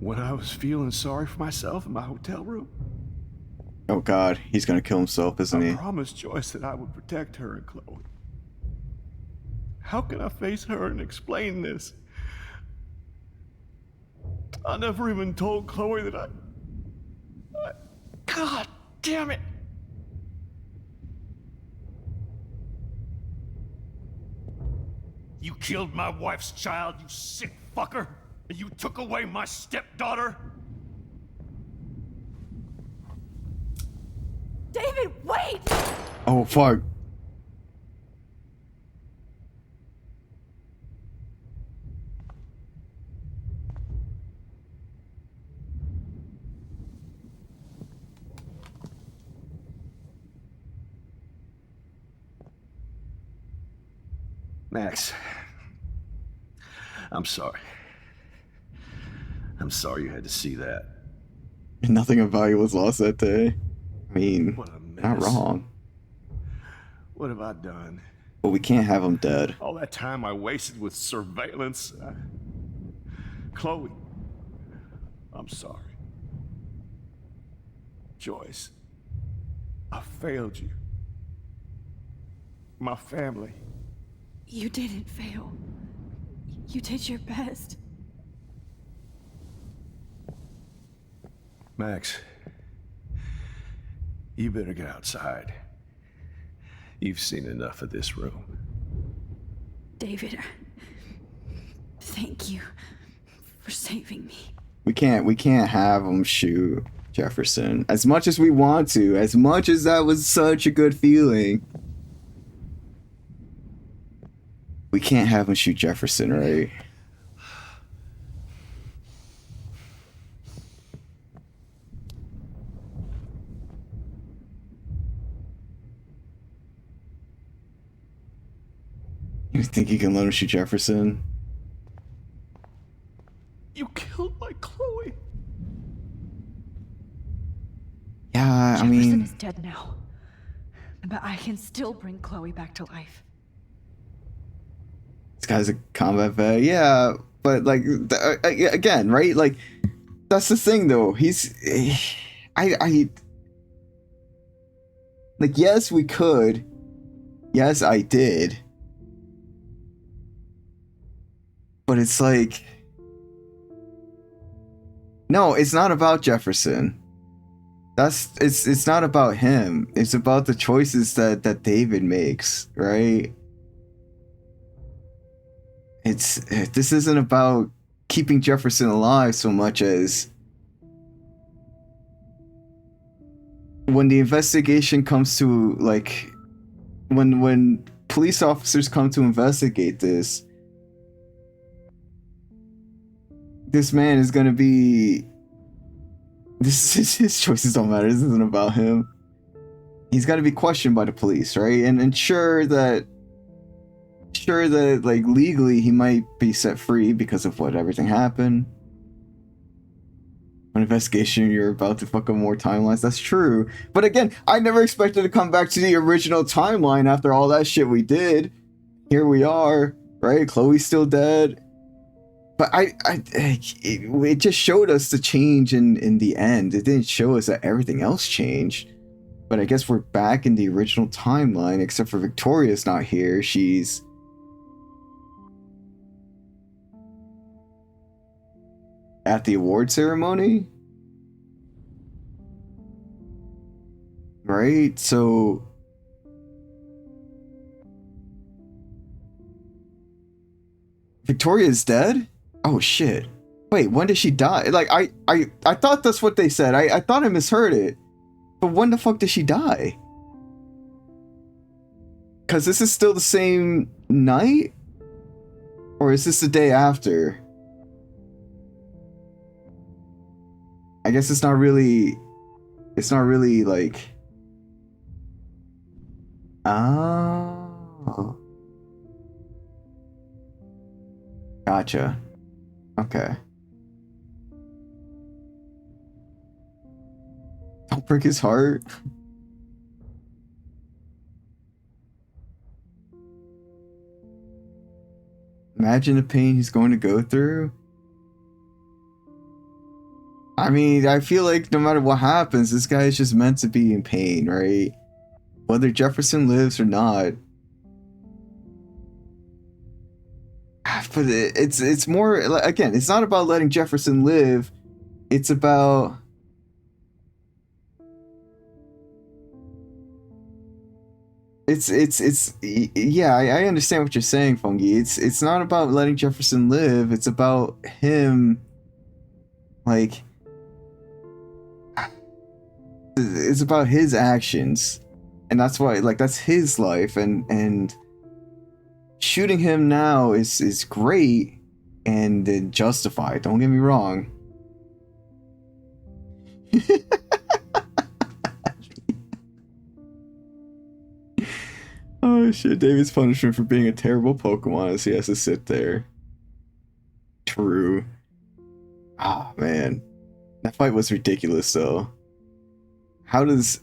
When I was feeling sorry for myself in my hotel room? Oh god, he's gonna kill himself, isn't he? I promised Joyce that I would protect her and Chloe. How can I face her and explain this? I never even told Chloe that I... God damn it! You killed my wife's child, you sick fucker! And you took away my stepdaughter? David, wait! Oh fuck. Max, I'm sorry. I'm sorry you had to see that. Nothing of value was lost that day. I mean, not wrong. What have I done? But we can't have him dead. All that time I wasted with surveillance. Chloe, I'm sorry. Joyce, I failed you. My family. You didn't fail. You did your best. Max, you better get outside. You've seen enough of this room. David, thank you for saving me. We can't have him shoot Jefferson. As much as we want to, as much as that was such a good feeling. We can't have him shoot Jefferson, right? You think you can let him shoot Jefferson? You killed my Chloe. Yeah, Jefferson I mean, is dead now. But I can still bring Chloe back to life. this guy's a combat vet. Yeah, but like again, right? Like that's the thing, though. I like, yes, we could. Yes, I did. But it's like, no, it's not about Jefferson. It's not about him. It's about the choices that David makes, right? This isn't about keeping Jefferson alive so much as when the investigation comes to, like, when police officers come to investigate this man is gonna be... His choices don't matter. This isn't about him. He's got to be questioned by the police, right? And ensure that sure that like legally he might be set free because of what everything happened. An investigation, you're about to fuck up more timelines. That's true. But again, I never expected to come back to the original timeline after all that shit we did. Here we are, right? Chloe's still dead. But it just showed us the change in the end. It didn't show us that everything else changed. But I guess we're back in the original timeline, except for Victoria's not here. She's at the award ceremony? Right? So Victoria's dead? Oh shit. Wait, when did she die? Like I thought that's what they said. I thought I misheard it. But when the fuck did she die? Cause this is still the same night? Or is this the day after? I guess it's not really like, oh, gotcha. Okay. Don't break his heart. Imagine the pain he's going to go through. I mean, I feel like no matter what happens, this guy is just meant to be in pain, right? Whether Jefferson lives or not. But it's more, again, it's not about letting Jefferson live. It's about yeah, I understand what you're saying, Fungi. It's not about letting Jefferson live. It's about him, like, it's about his actions, and that's why, like, that's his life, and shooting him now is great and justified. Don't get me wrong. Oh shit, David's punishment for being a terrible Pokemon is he has to sit there. True. Ah, man. That fight was ridiculous though. How does...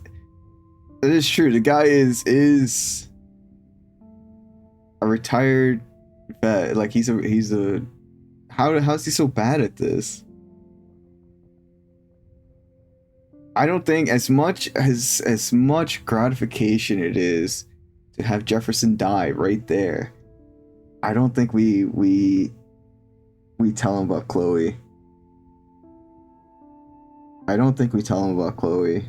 It is true, the guy is a retired vet. Like he's a how's he so bad at this? I don't think as much gratification it is to have Jefferson die right there. I don't think we tell him about Chloe. I don't think we tell him about Chloe.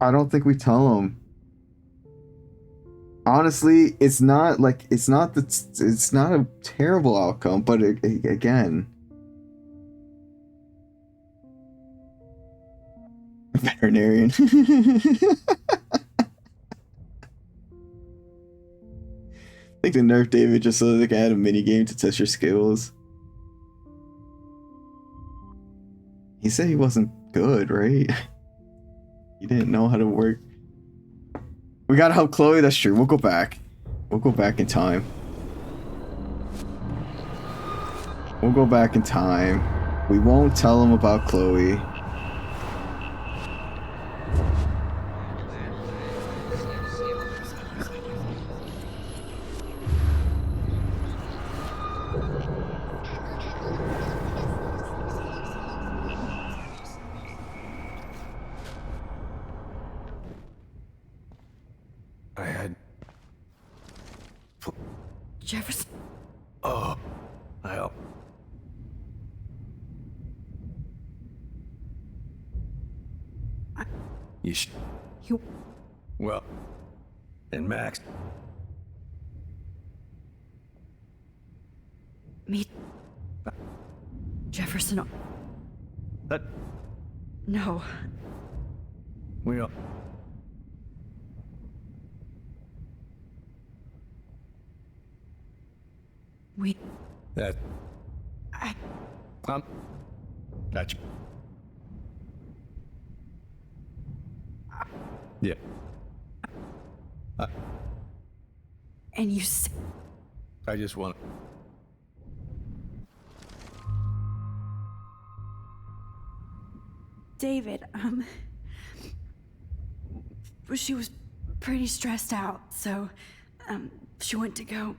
I don't think we tell him. Honestly, it's not a terrible outcome, but again, veterinarian. I think they nerfed David just so they can add a mini game to test your skills. He said he wasn't good, right? He didn't know how to work. We gotta help Chloe, that's true. We'll go back. We'll go back in time. We'll go back in time. We won't tell him about Chloe. Jefferson. Oh, I hope. You. Well, and Max. Me. Jefferson. That. No. We all. We. That. Gotcha. Yeah. And you I just want. David, she was pretty stressed out, so, she went to go,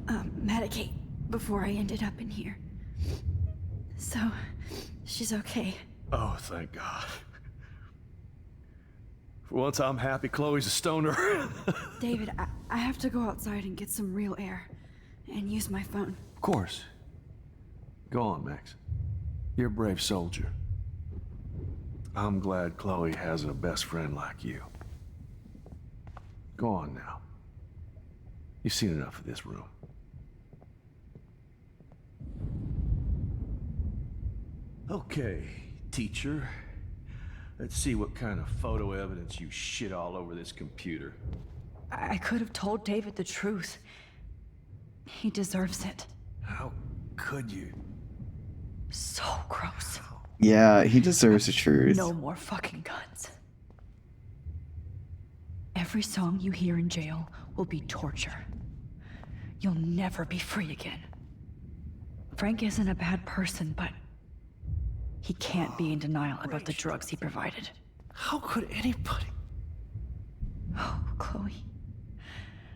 medicate before I ended up in here. So, she's okay. Oh, thank God. For once, I'm happy Chloe's a stoner. David, I have to go outside and get some real air and use my phone. Of course. Go on, Max. You're a brave soldier. I'm glad Chloe has a best friend like you. Go on now. You've seen enough of this room. Okay, teacher. Let's see what kind of photo evidence you shit all over this computer. I could have told David the truth. He deserves it. How could you? So gross. Yeah, he deserves the truth. No more fucking guns. Every song you hear in jail will be torture. You'll never be free again. Frank isn't a bad person, but he can't be in denial about the drugs he provided. How could anybody? Oh, Chloe.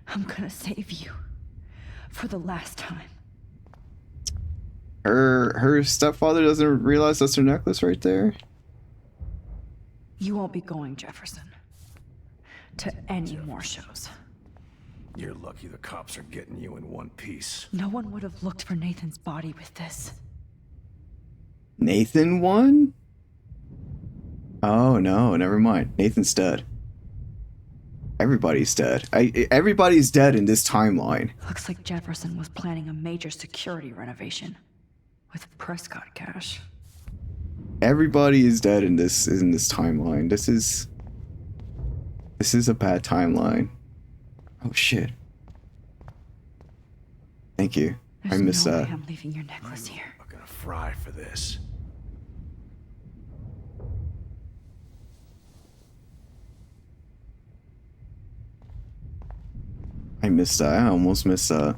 I'm gonna save you. For the last time. Her stepfather doesn't realize that's her necklace right there? You won't be going, Jefferson. To any more shows. You're lucky the cops are getting you in one piece. No one would have looked for Nathan's body with this. Nathan won? Oh no, never mind. Nathan's dead. Everybody's dead. Everybody's dead in this timeline. Looks like Jefferson was planning a major security renovation. With Prescott cash. Everybody is dead in this timeline. This is a bad timeline. Oh shit. Thank you. There's I missed no that. way I'm leaving your necklace here. I'm gonna fry for this. I missed that. I almost missed that.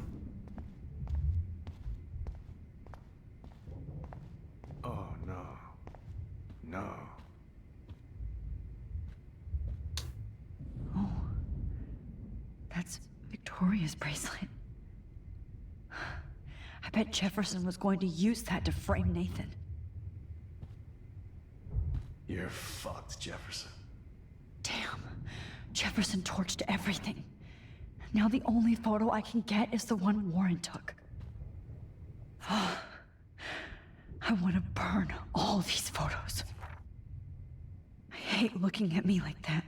Oh no. No. Oh. That's Victoria's bracelet. I bet Jefferson was going to use that to frame Nathan. You're fucked, Jefferson. Damn. Jefferson torched everything. Now the only photo I can get is the one Warren took. I want to burn all these photos. I hate looking at me like that.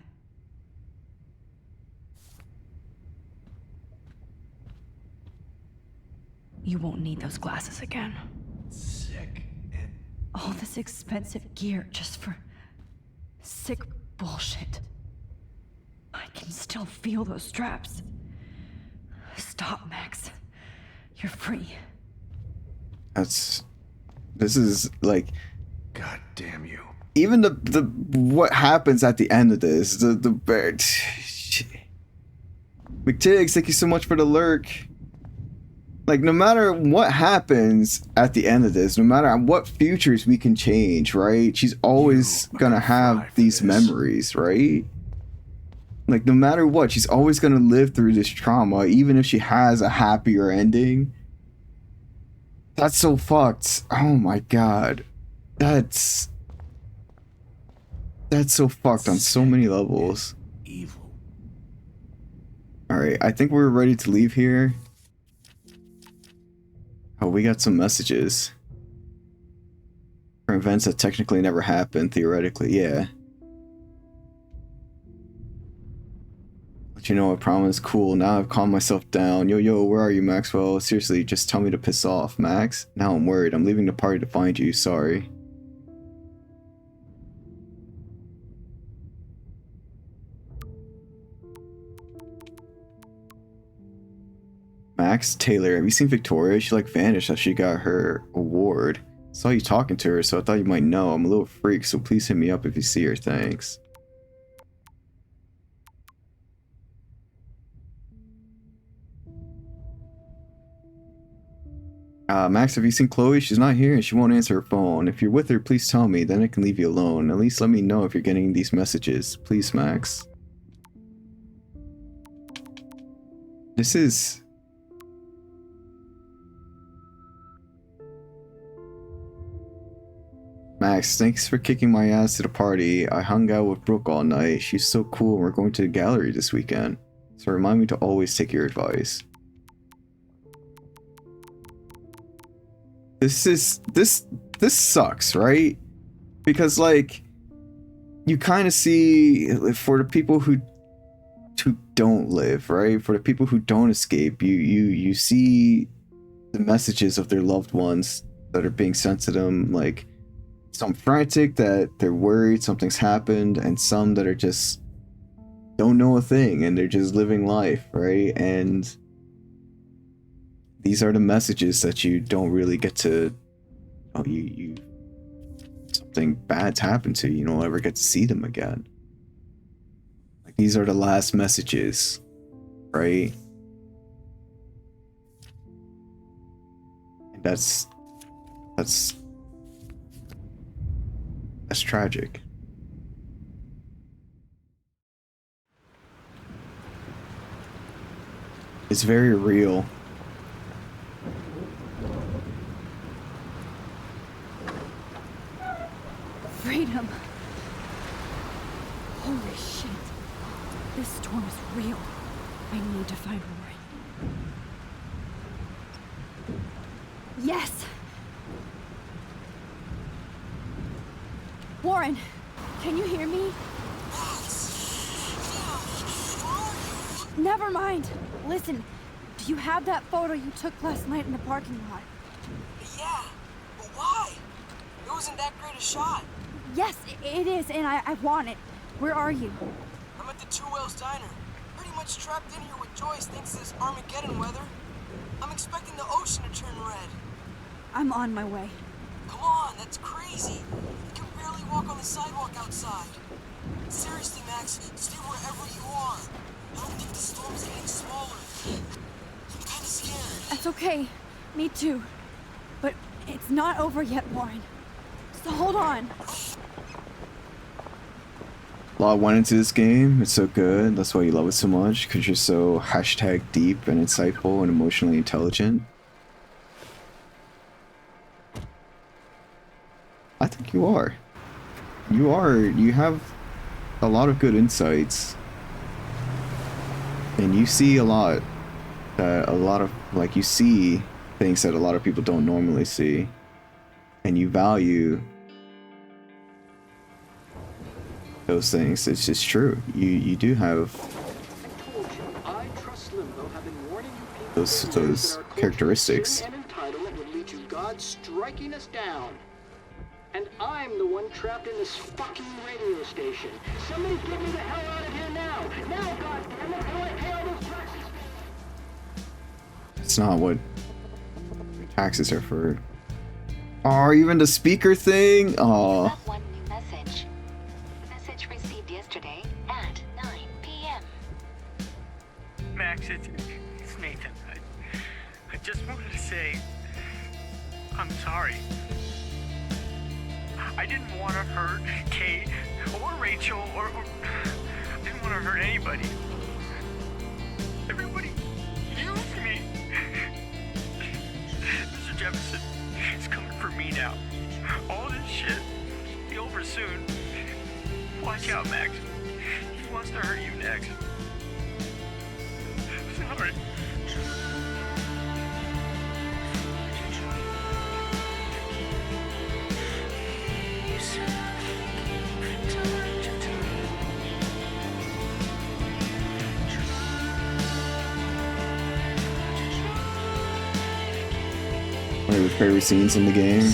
You won't need those glasses again. Sick and... All this expensive gear just for sick bullshit. I can still feel those straps. Stop, Max. You're free. This is like, God damn you. even the what happens at the end of this, McTiggs, thank you so much for the lurk. Like, no matter what happens at the end of this, no matter what futures we can change, right? She's always gonna have these memories, right? Like, no matter what, she's always gonna live through this trauma, even if she has a happier ending. That's so fucked. Oh my god. That's so fucked on so many levels. Evil. Alright, I think we're ready to leave here. Oh, we got some messages. For events that technically never happened, theoretically, yeah. Let you know, I promise. Cool, now I've calmed myself down. Yo, where are you, Maxwell? Seriously, just tell me to piss off, Max. Now I'm worried. I'm leaving the party to find you. Sorry. Max? Max Taylor, have you seen Victoria? She like vanished after she got her award. Saw you talking to her, so I thought you might know. I'm a little freak, so please hit me up if you see her. Thanks. Max, have you seen Chloe? She's not here and she won't answer her phone. If you're with her, please tell me, then I can leave you alone. At least let me know if you're getting these messages. Please, Max. This is... Max, thanks for kicking my ass to the party. I hung out with Brooke all night. She's so cool and we're going to the gallery this weekend. So remind me to always take your advice. This sucks, right? Because like you kind of see for the people who don't live, right? For the people who don't escape, you see the messages of their loved ones that are being sent to them, like some frantic that they're worried something's happened, and some that are just don't know a thing and they're just living life, right? And these are the messages that you don't really get to, you something bad's happened to you, you don't ever get to see them again. Like these are the last messages, right? And that's tragic. It's very real. Freedom. Holy shit. This storm is real. I need to find Warren. Yes! Warren, can you hear me? Never mind. Listen, do you have that photo you took last night in the parking lot? Yeah, but why? It wasn't that great a shot. Yes, it is, and I want it. Where are you? I'm at the Two Whales Diner. Pretty much trapped in here with Joyce thanks to this Armageddon weather. I'm expecting the ocean to turn red. I'm on my way. Come on, that's crazy. You can barely walk on the sidewalk outside. Seriously, Max, stay wherever you are. I don't think the storm's getting smaller. I'm kinda scared. That's okay. Me too. But it's not over yet, Warren. So hold on. A lot went into this game. It's so good. That's why you love it so much, because you're so hashtag deep and insightful and emotionally intelligent. I think you are. You have a lot of good insights. And you see a lot of, like, you see things that a lot of people don't normally see. And you value those things. It's just true. You do have those characteristics. God striking us down. And I'm the one trapped in this fucking radio station. Somebody get me the hell out of here now! Now, goddammit, how I pay all those taxes? It's not what taxes are for. Oh, even the speaker thing? Oh. One new message. Message received yesterday at 9 p.m. Max, it's Nathan. I just wanted to say I'm sorry. I didn't want to hurt Kate or Rachel or I didn't want to hurt anybody. Everybody used me. Mr. Jefferson is coming for me now. All this shit will be over soon. Watch out, Max. He wants to hurt you next. Sorry. One of your favorite scenes in the game?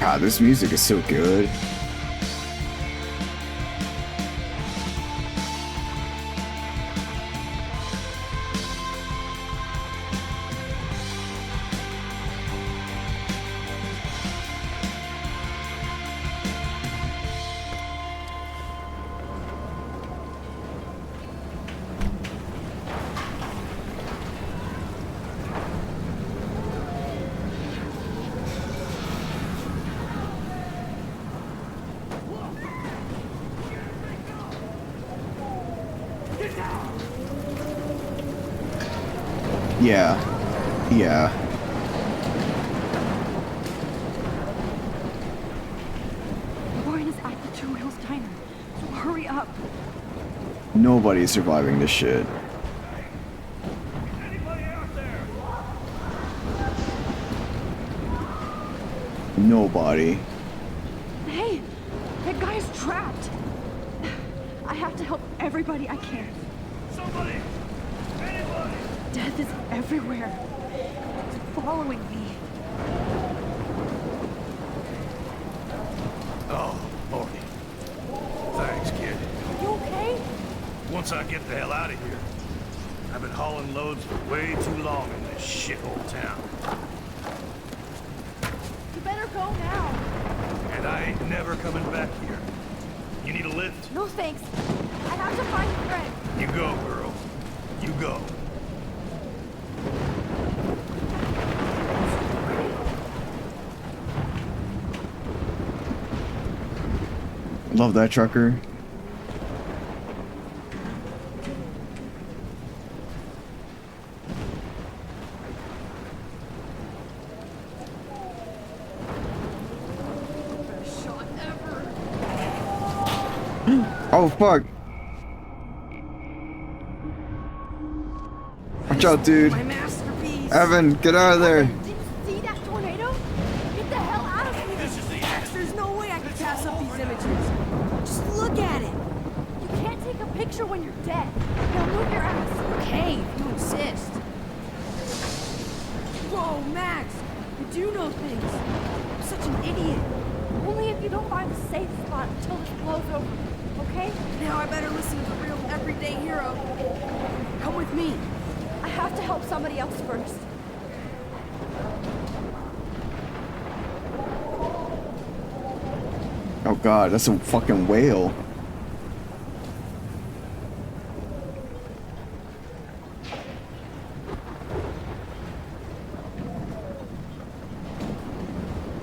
God, this music is so good. Yeah. Yeah. Warren is at the Two Wheels Diner, so hurry up. Nobody's surviving this shit. Nobody. Hey, that guy's trapped. I have to help everybody I can. Somebody! Anybody! Death is everywhere. It's following me. Oh, Lordy. Thanks, kid. You okay? Once I get the hell out of here. I've been hauling loads for way too long in this shithole town. You better go now. And I ain't never coming back here. You need a lift? No thanks. I have to find a friend. You go, girl. You go. Love that trucker. Oh fuck. Watch out, dude. My masterpiece. Evan, get out of there. See that tornado? Get the hell out of here! This is the end. There's no way I can pass up these images. Just look at it. You can't take a picture when you're dead. They'll move your ass. Okay, if you insist. Whoa, Max! You do know things. I'm such an idiot. Only if you don't find a safe spot until this blows over. Okay? Now I better listen to the real everyday hero. Come with me. I have to help somebody else first. Oh god, that's a fucking whale.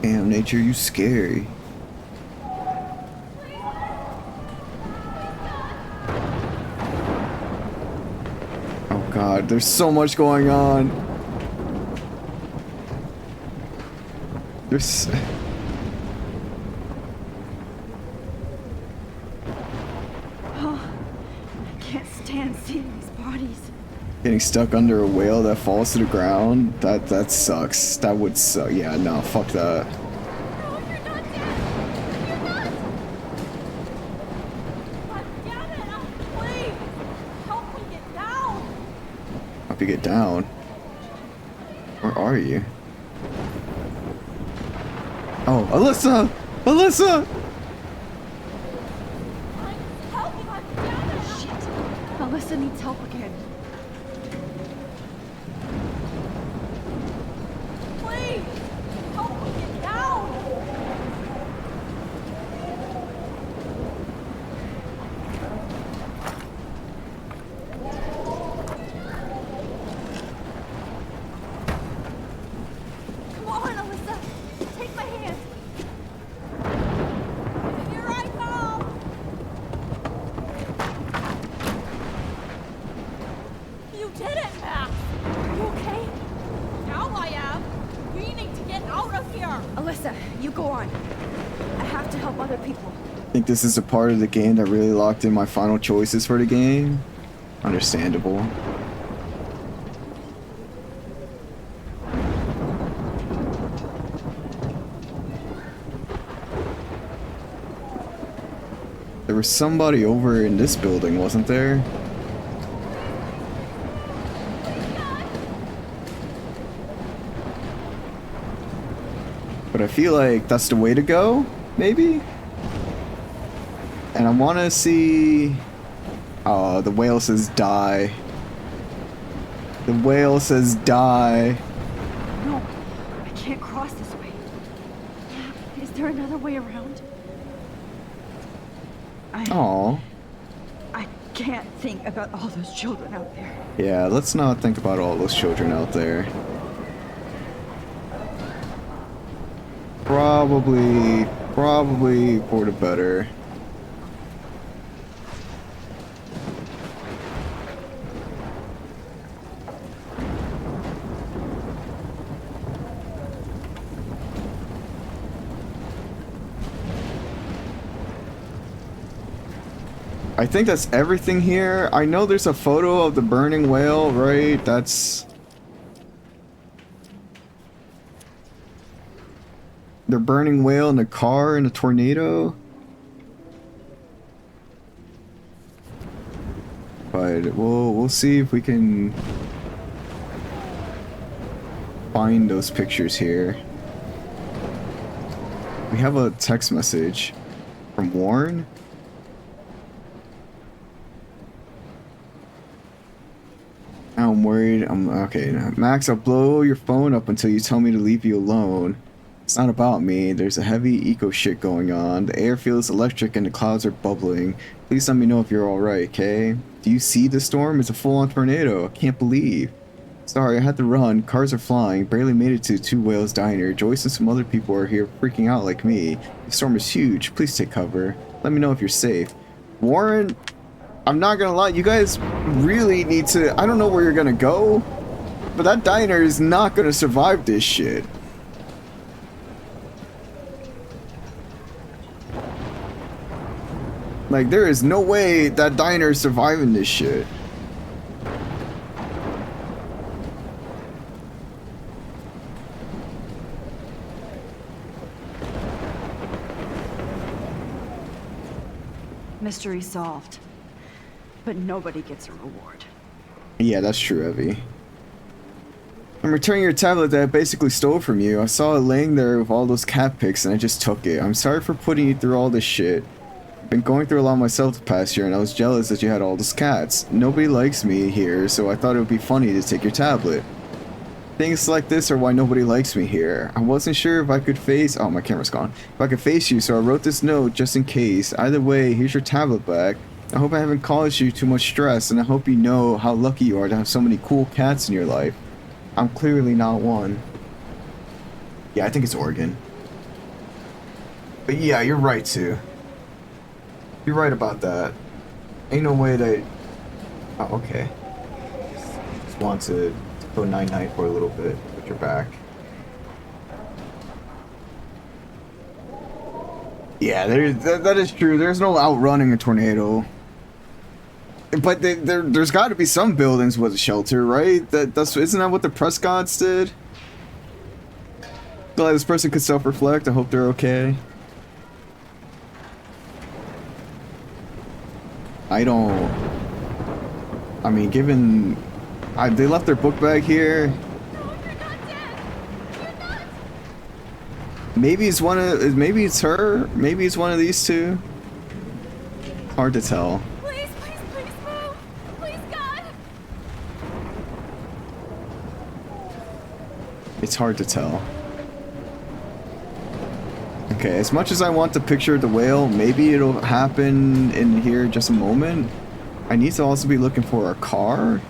Damn, nature, you scary. Oh god, there's so much going on. There's... Oh, I can't stand seeing these bodies. Getting stuck under a whale that falls to the ground, that sucks. That would suck. Yeah, no, fuck that. Help you get down. Where are you? Oh, Alyssa! Alyssa! Shit. Alyssa needs help again. Please! Help me get down! Come on, Alyssa. Take my hand. Here I come! You did it, Max! Are you okay? Now I am! We need to get out of here! Alyssa, you go on. I have to help other people. I think this is a part of the game that really locked in my final choices for the game. Understandable. There was somebody over in this building, wasn't there? But I feel like that's the way to go, maybe? And I want to see... Oh, the whale says die. The whale says die. No, I can't cross this way. Is there another way around? Aw. I can't think about all those children out there. Yeah, let's not think about all those children out there. Probably for the better. I think that's everything here. I know there's a photo of the burning whale, right? That's... The burning whale in the car in a tornado. But we'll see if we can find those pictures here. We have a text message from Warren. I'm worried. Okay. Max, I'll blow your phone up until you tell me to leave you alone. It's not about me. There's a heavy eco shit going on. The air feels electric and the clouds are bubbling. Please let me know if you're alright, okay? Do you see the storm? It's a full-on tornado. I can't believe. Sorry, I had to run. Cars are flying. Barely made it to Two Whales Diner. Joyce and some other people are here freaking out like me. The storm is huge. Please take cover. Let me know if you're safe. Warren, I'm not gonna lie. You guys really need to... I don't know where you're gonna go, but that diner is not gonna survive this shit. Like, there is no way that diner is surviving this shit. Mystery solved. But nobody gets a reward. Yeah, that's true, Evie. I'm returning your tablet that I basically stole from you. I saw it laying there with all those cat pics and I just took it. I'm sorry for putting you through all this shit. I've been going through a lot myself the past year and I was jealous that you had all those cats. Nobody likes me here, so I thought it would be funny to take your tablet. Things like this are why nobody likes me here. I wasn't sure if I could face... Oh, my camera's gone. If I could face you, so I wrote this note just in case. Either way, here's your tablet back. I hope I haven't caused you too much stress, and I hope you know how lucky you are to have so many cool cats in your life. I'm clearly not one. Yeah, I think it's Oregon. But yeah, you're right, too. You're right about that. Ain't no way that... Oh, okay. Just want to go night-night for a little bit, but you're back. Yeah, that is true. There's no outrunning a tornado. But there's got to be some buildings with a shelter, right? Isn't that what the press gods did? Glad this person could self-reflect. I hope they're okay. I mean, given... they left their book bag here. Maybe it's maybe it's her. Maybe it's one of these two. Hard to tell. Please, please, please move! Please, God! It's hard to tell. Okay, as much as I want to picture the whale, maybe it'll happen in here in just a moment. I need to also be looking for a car.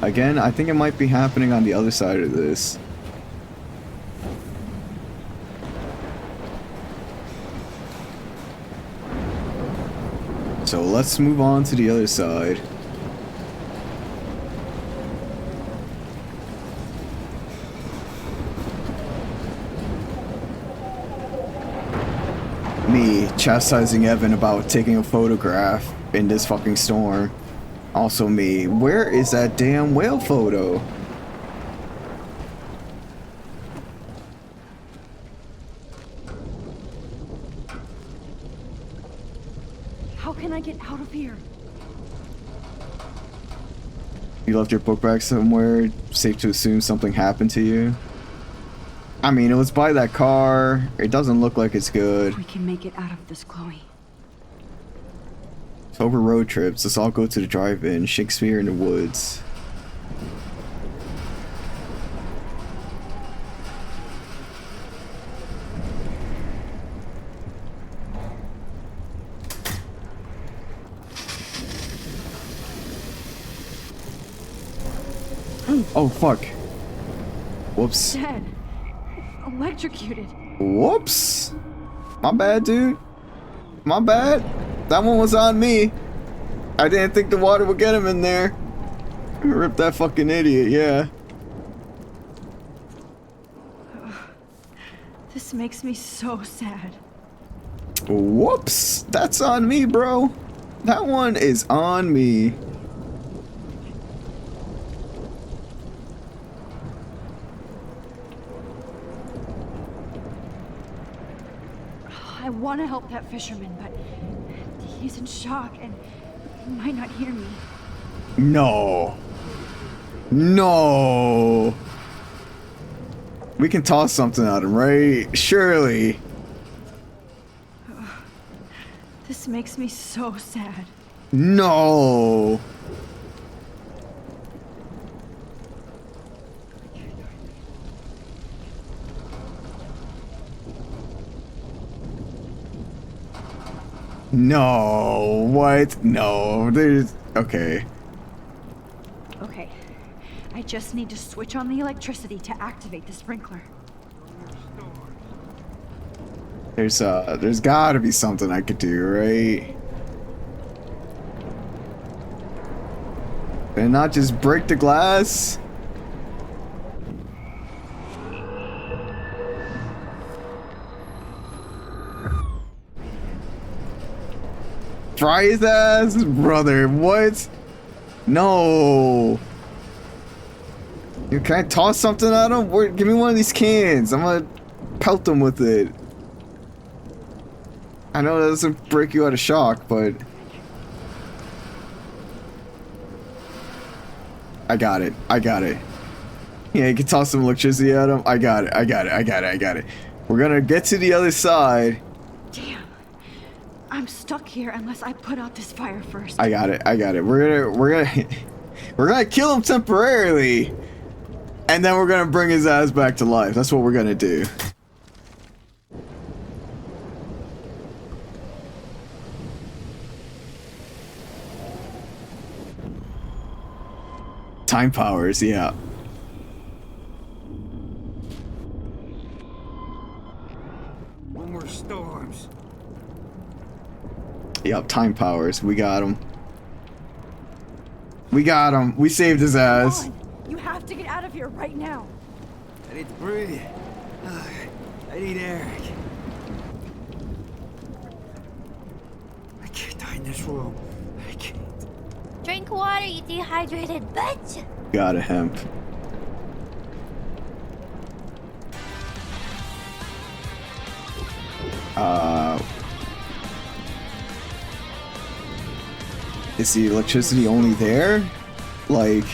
Again, I think it might be happening on the other side of this. So let's move on to the other side. Me chastising Evan about taking a photograph in this fucking storm. Also me. Where is that damn whale photo? How can I get out of here? You left your book bag somewhere. Safe to assume something happened to you. I mean, it was by that car. It doesn't look like it's good. We can make it out of this, Chloe. It's over road trips. Let's all go to the drive-in. Shakespeare in the Woods. Oh, fuck. Whoops. Dead. Electrocuted. Whoops. My bad, dude. My bad. That one was on me. I didn't think the water would get him in there. Rip that fucking idiot, yeah. This makes me so sad. Whoops. That's on me, bro. That one is on me. I want to help that fisherman, but he's in shock and he might not hear me. No. No. We can toss something at him, right? Surely. This makes me so sad. No. No, what? No, there's... Okay. Okay. I just need to switch on the electricity to activate the sprinkler. There's gotta be something I could do, right? And not just break the glass? Fry his ass, brother. What? No. You can't toss something at him? Give me one of these cans. I'm gonna pelt them with it. I know that doesn't break you out of shock, but I got it. I got it. Yeah, you can toss some electricity at him. I got it. I got it. I got it. I got it. We're gonna get to the other side. Damn. I'm stuck here unless I put out this fire first. I got it. I got it. We're gonna kill him temporarily, and then we're gonna bring his ass back to life. That's what we're gonna do. Time powers, yeah. No more storms. Yep, time powers. We got him. We got him. We saved his ass. Come on. You have to get out of here right now. I need to breathe. I need air. I can't die in this room. I can't. Drink water, you dehydrated bitch! Got a hemp. Is the electricity only there? Like,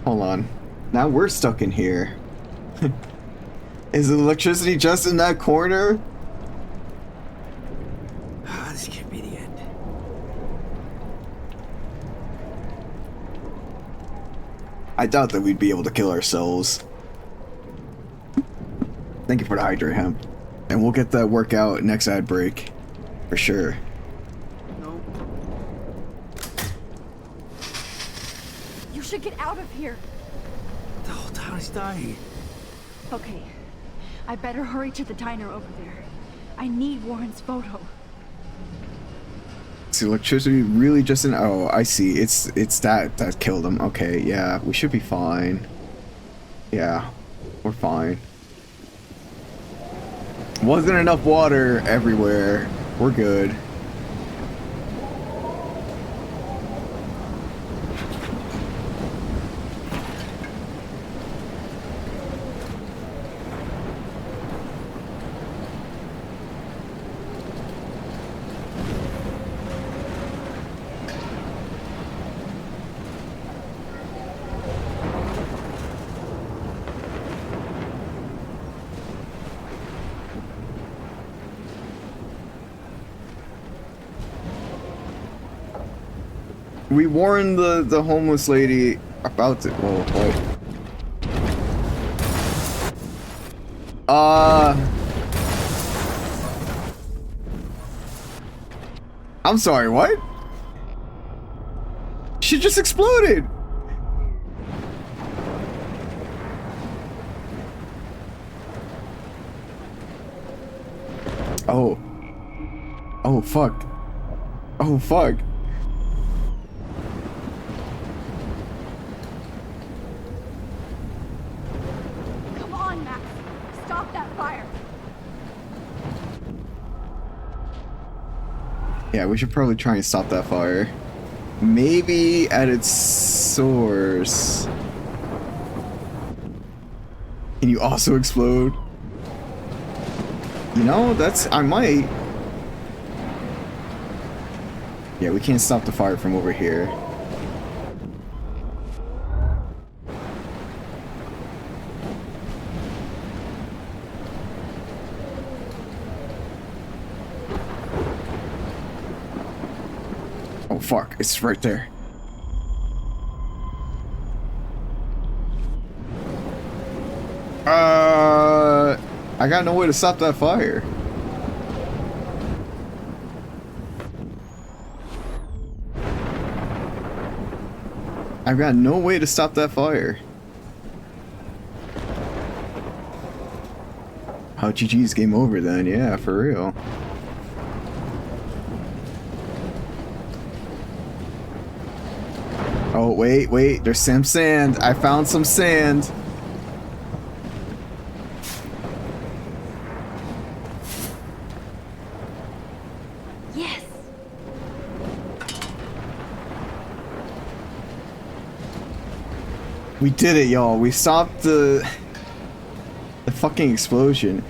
hold on. Now we're stuck in here. Is the electricity just in that corner? This can't be the end. I doubt that we'd be able to kill ourselves. Thank you for the hydrate hemp. And we'll get that workout next ad break. For sure. No. You should get out of here. The whole town is dying. Okay. I better hurry to the diner over there. I need Warren's photo. Is the electricity really just in... Oh, I see. It's that killed him. Okay, yeah. We should be fine. Yeah. We're fine. Wasn't enough water everywhere. We're good. We warned the homeless lady about it. Whoa, what? I'm sorry, what? She just exploded! Oh. Oh, fuck. Oh, fuck. Come on, Max. Stop that fire. Yeah, we should probably try and stop that fire. Maybe at its source. Can you also explode? You know, I might. Yeah, we can't stop the fire from over here. Oh fuck, it's right there. I got no way to stop that fire. I've got no way to stop that fire. Oh, GG's game over then. Yeah, for real. Oh, wait. There's some sand. I found some sand. Yes. We did it, y'all. We stopped the fucking explosion.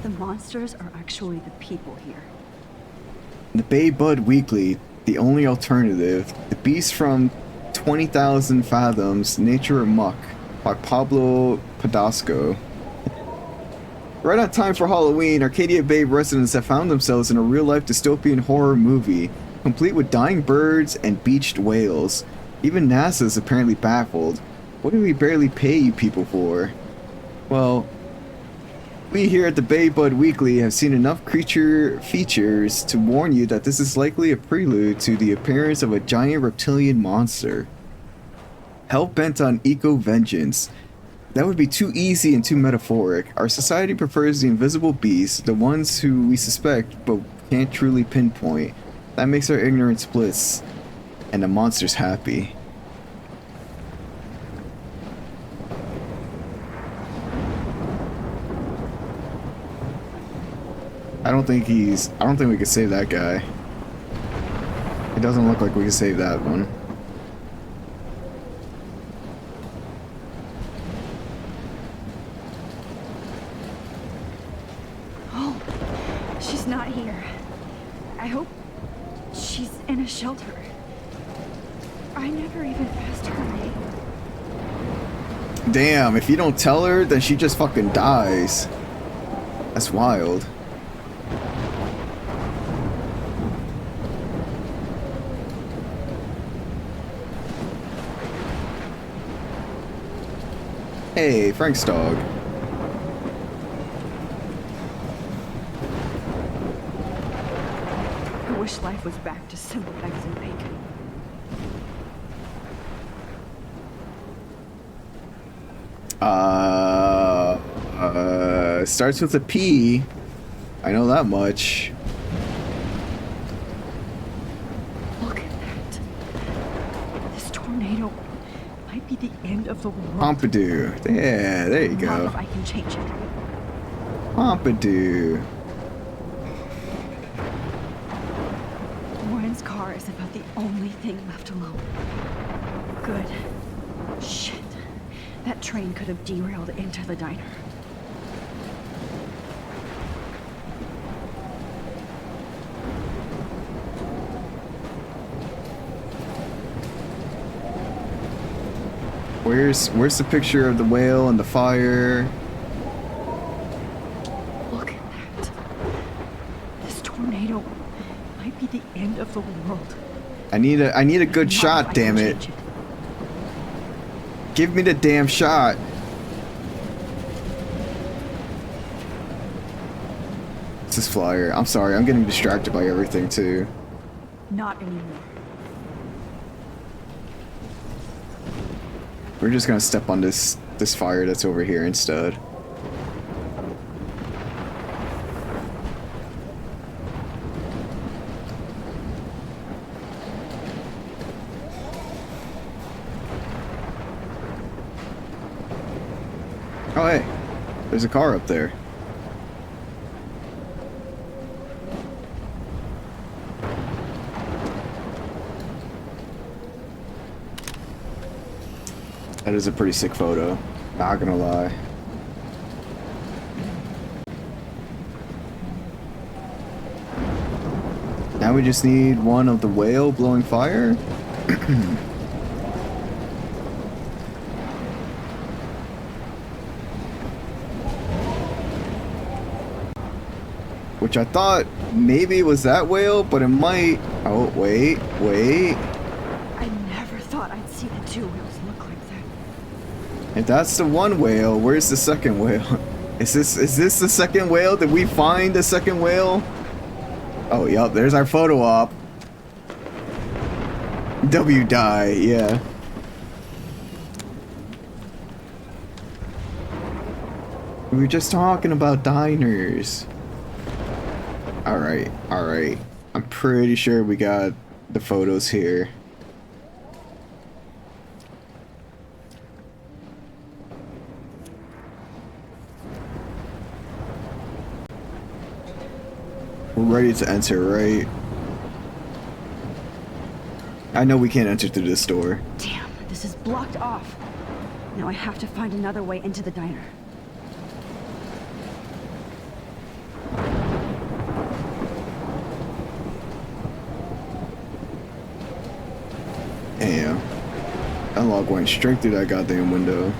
The monsters are actually the people here. The Bay Bud Weekly, the only alternative. The Beast from 20,000 Fathoms, Nature Amok, by Pablo Padasco. Right on time for Halloween, Arcadia Bay residents have found themselves in a real-life dystopian horror movie, complete with dying birds and beached whales. Even NASA is apparently baffled. What do we barely pay you people for? Well, we here at the Bay Bud Weekly have seen enough creature features to warn you that this is likely a prelude to the appearance of a giant reptilian monster. Hell-bent on eco-vengeance. That would be too easy and too metaphoric. Our society prefers the invisible beasts, the ones who we suspect but can't truly pinpoint. That makes our ignorance bliss, and the monster's happy. I don't think we could save that guy. It doesn't look like we can save that one. Oh, she's not here. I hope she's in a shelter. I never even asked her name. Damn, if you don't tell her, then she just fucking dies. That's wild. Hey, Frank's dog. I wish life was back to simple eggs and bacon. Starts with a P. I know that much. Look at that. This tornado might be the end of the world. Pompidou. Yeah, there you Not go. if I can change it. Pompidou. Warren's car is about the only thing left alone. Good. Shit. That train could have derailed into the diner. Where's the picture of the whale and the fire? Look at that. This tornado might be the end of the world. I need a good shot, damn it. Give me the damn shot. This is Flyer. I'm sorry, I'm getting distracted by everything too. Not anymore. We're just gonna step on this fire that's over here instead. Oh hey, there's a car up there. That is a pretty sick photo, not gonna lie. Now we just need one of the whale blowing fire. Which I thought maybe was that whale, but it might... Oh, wait. I never thought I'd see the two whales look like that. If that's the one whale, where's the second whale? Is this the second whale? Did we find the second whale? Oh, yup, there's our photo op. W die, yeah. We were just talking about diners. Alright. I'm pretty sure we got the photos here. We're ready to enter, right? I know we can't enter through this door. Damn, this is blocked off. Now I have to find another way into the diner. Damn. That log went straight through that goddamn window.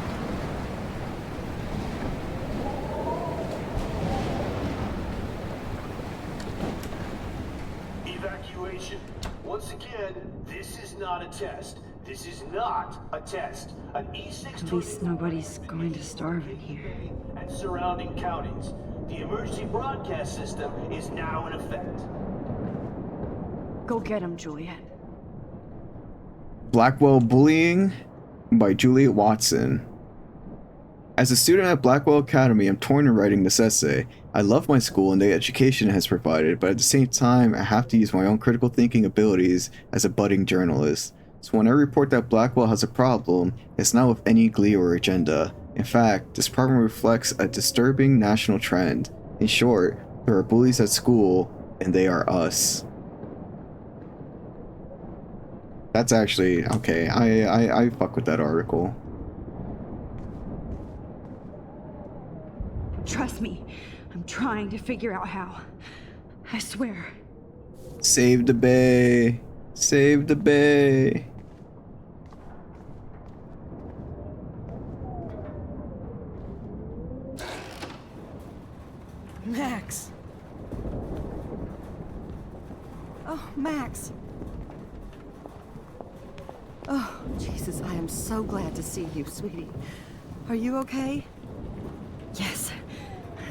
Evacuation. Once again, this is not a test. This is not a test. An E6 At least nobody's going to starve in here. and surrounding counties. The emergency broadcast system is now in effect. Go get him, Juliet. Blackwell Bullying by Juliet Watson. As a student at Blackwell Academy, I'm torn in writing this essay. I love my school and the education it has provided, but at the same time, I have to use my own critical thinking abilities as a budding journalist. So when I report that Blackwell has a problem, it's not with any glee or agenda. In fact, this problem reflects a disturbing national trend. In short, there are bullies at school, and they are us. That's actually okay. I fuck with that article. Trust me, I'm trying to figure out how. I swear. Save the bay. Save the bay. Max. Oh, Max. Oh, Jesus, I am so glad to see you, sweetie. Are you okay? Yes.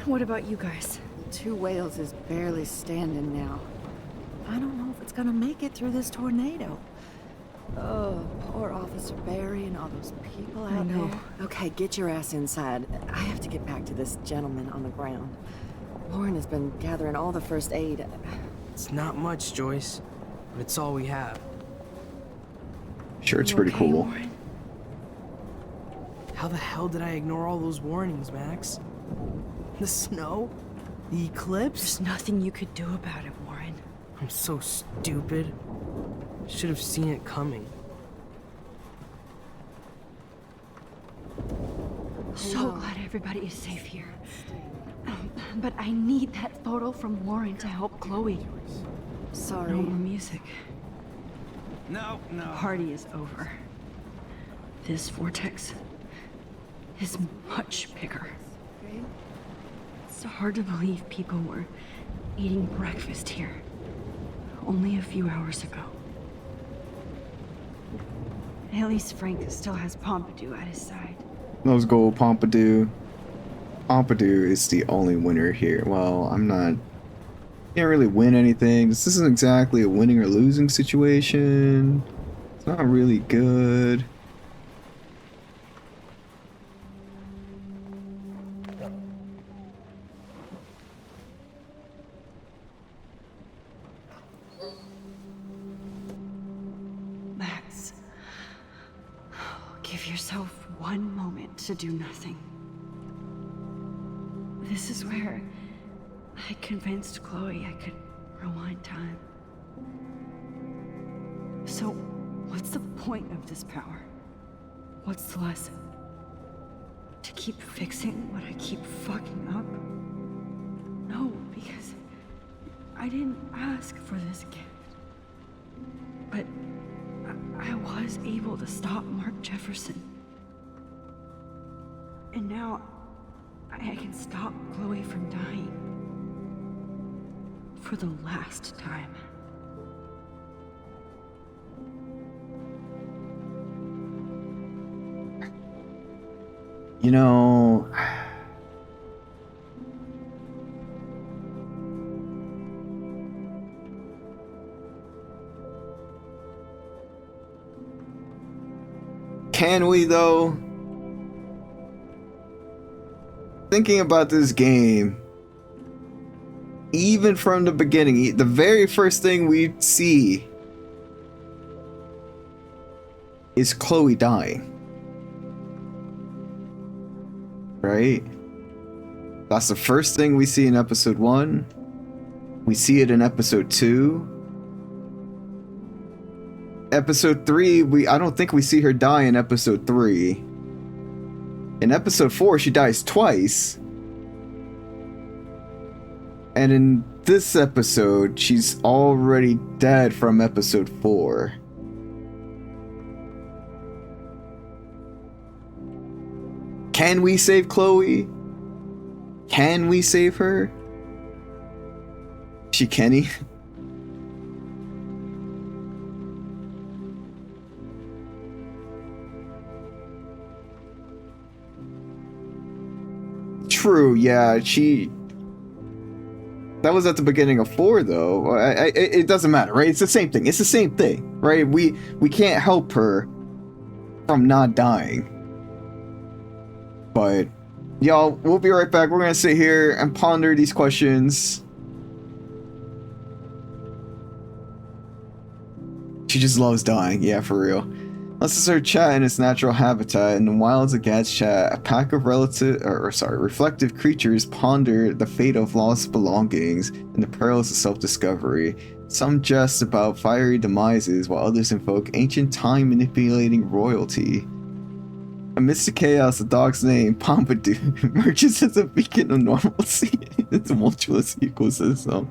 What about you guys? Two Whales is barely standing now. I don't know if it's gonna make it through this tornado. Oh, poor Officer Barry and all those people out there. Okay, get your ass inside. I have to get back to this gentleman on the ground. Lauren has been gathering all the first aid. It's not much, Joyce, but it's all we have. Sure, it's pretty cool. Warren? How the hell did I ignore all those warnings, Max? The snow? The eclipse? There's nothing you could do about it, Warren. I'm so stupid. Should have seen it coming. So glad everybody is safe here. But I need that photo from Warren to help Chloe. Sorry. No more music. No. The party is over. This vortex is much bigger. It's hard to believe people were eating breakfast here. only a few hours ago. At least Frank still has Pompidou at his side. Let's go, Pompidou. Pompidou is the only winner here. Well, I'm not... Can't really win anything. This isn't exactly a winning or losing situation. It's not really good. Max, give yourself one moment to do nothing. This is where I convinced Chloe I could rewind time. So, what's the point of this power? What's the lesson? To keep fixing what I keep fucking up? No, because I didn't ask for this gift. But I was able to stop Mark Jefferson. And now I can stop Chloe from dying. For the last time. You know... Can we, though? Thinking about this game, even from the beginning, the very first thing we see is Chloe dying. Right? That's the first thing we see in episode 1. We see it in episode 2. Episode 3, I don't think we see her die in episode 3. In episode 4, she dies twice. And in this episode, she's already dead from episode 4. Can we save Chloe? Can we save her? She Kenny? True, yeah, that was at the beginning of 4, though. It doesn't matter, right? It's the same thing. It's the same thing, right? We can't help her from not dying. But, y'all, we'll be right back. We're gonna sit here and ponder these questions. She just loves dying, yeah, for real. Unless it's her chat in its natural habitat. In the wilds of Gad's chat, a pack of reflective creatures ponder the fate of lost belongings and the perils of self-discovery. Some jest about fiery demises, while others invoke ancient time-manipulating royalty. Amidst the chaos, the dog's name, Pompidou, emerges as a beacon of normalcy in a tumultuous ecosystem.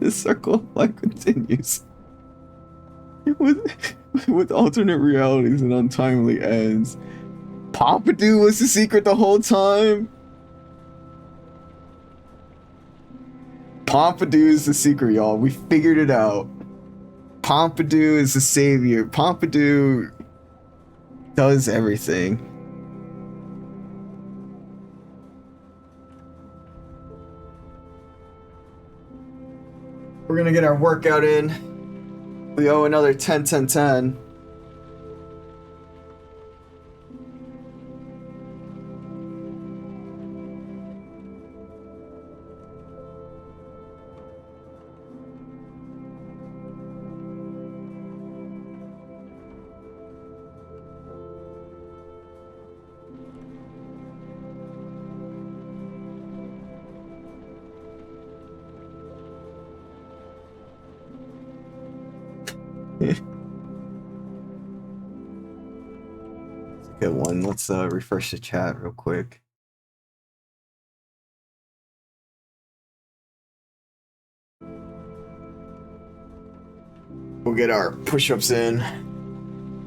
The circle of life continues. With alternate realities and untimely ends. Pompidou was the secret the whole time. Pompidou is the secret, y'all. We figured it out. Pompidou is the savior. Pompidou does everything. We're gonna get our workout in. We owe another 10, 10, 10. Good one. Let's refresh the chat real quick. We'll get our push-ups in,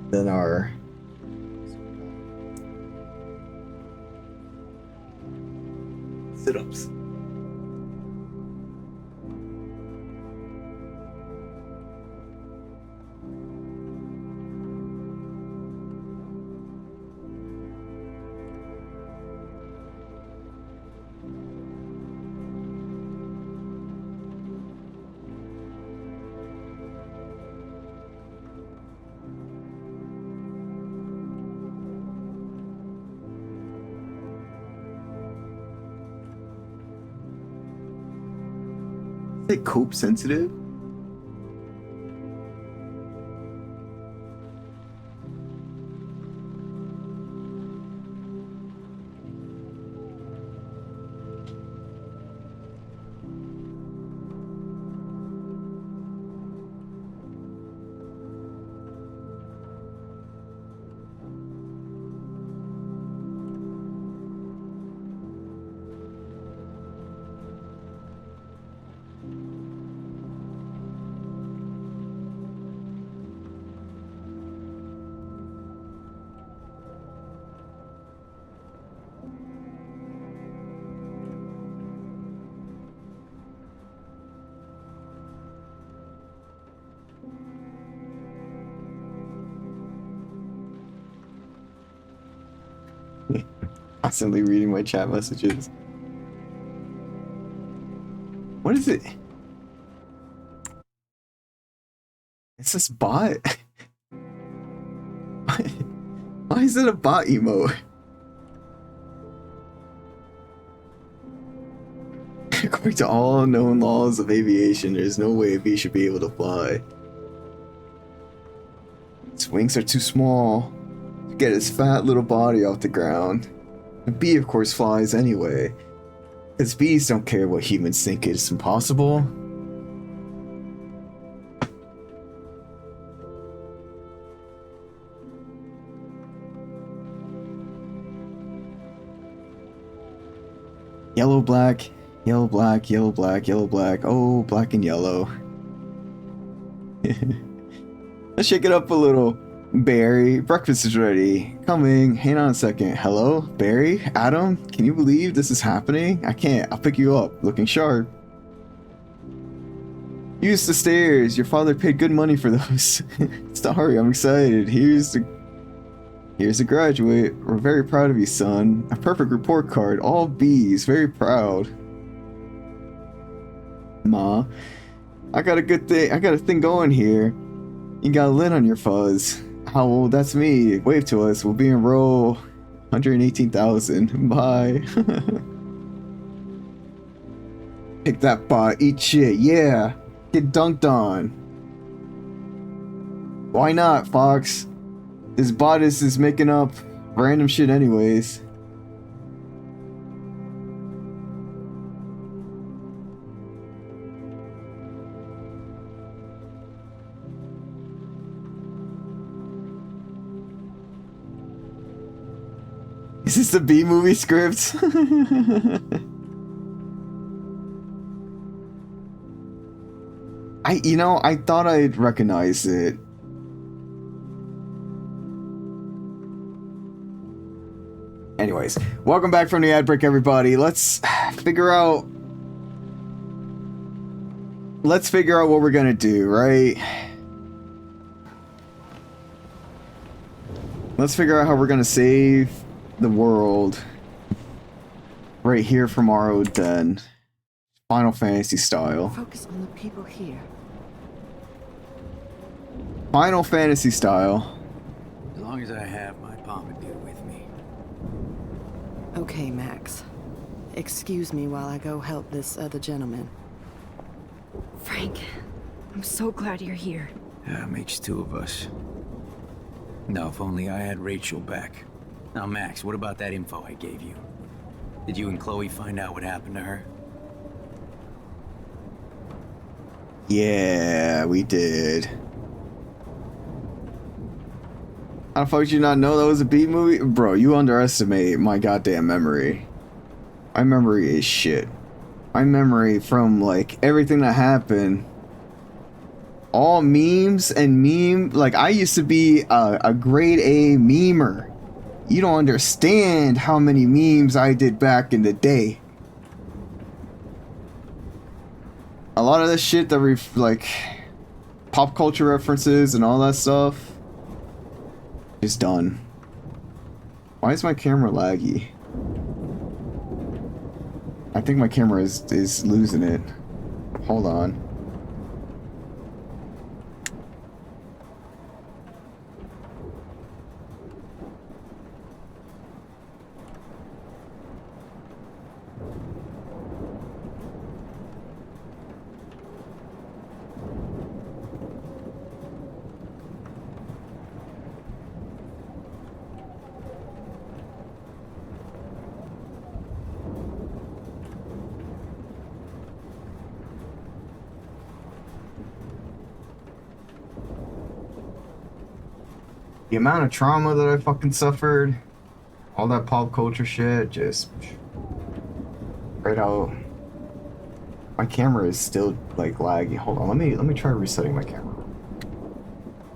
then our sit-ups. Is it cope sensitive? Constantly reading my chat messages. What is it? It's this bot? Why is it a bot emote? According to all known laws of aviation, there's no way a bee should be able to fly. Its wings are too small to get its fat little body off the ground. A bee, of course, flies anyway, because bees don't care what humans think is impossible. Yellow, black, yellow, black, yellow, black, yellow, black. Oh, black and yellow. Let's shake it up a little. Barry, breakfast is ready. Coming. Hang on a second. Hello? Barry? Adam? Can you believe this is happening? I can't. I'll pick you up. Looking sharp. Use the stairs. Your father paid good money for those. Sorry, I'm excited. Here's a graduate. We're very proud of you, son. A perfect report card. All B's. Very proud. Ma. I got a good thing. I got a thing going here. You got a lid on your fuzz. How old? That's me. Wave to us. We'll be in row 118,000. Bye. Pick that bot. Eat shit. Yeah. Get dunked on. Why not, Fox? This bot is making up random shit anyways. Is this the B-movie script? I thought I'd recognize it. Anyways, welcome back from the ad break, everybody. Let's figure out what we're gonna do, right? Let's figure out how we're gonna save the world right here from our den. Final Fantasy style. Focus on the people here. Final Fantasy style. As long as I have my Pompadour with me. Okay, Max. Excuse me while I go help this other gentleman. Frank, I'm so glad you're here. Yeah, makes two of us. Now, if only I had Rachel back. Now, Max, what about that info I gave you? Did you and Chloe find out what happened to her? Yeah, we did. How the fuck did you not know that was a B movie? Bro, you underestimate my goddamn memory. My memory is shit. My memory from, like, everything that happened. All memes and like, I used to be a grade A memer. You don't understand how many memes I did back in the day. A lot of this shit that like pop culture references and all that stuff is done. Why is my camera laggy? I think my camera is losing it. Hold on. The amount of trauma that I fucking suffered, all that pop culture shit, just right out. My camera is still like laggy. Hold on, let me try resetting my camera.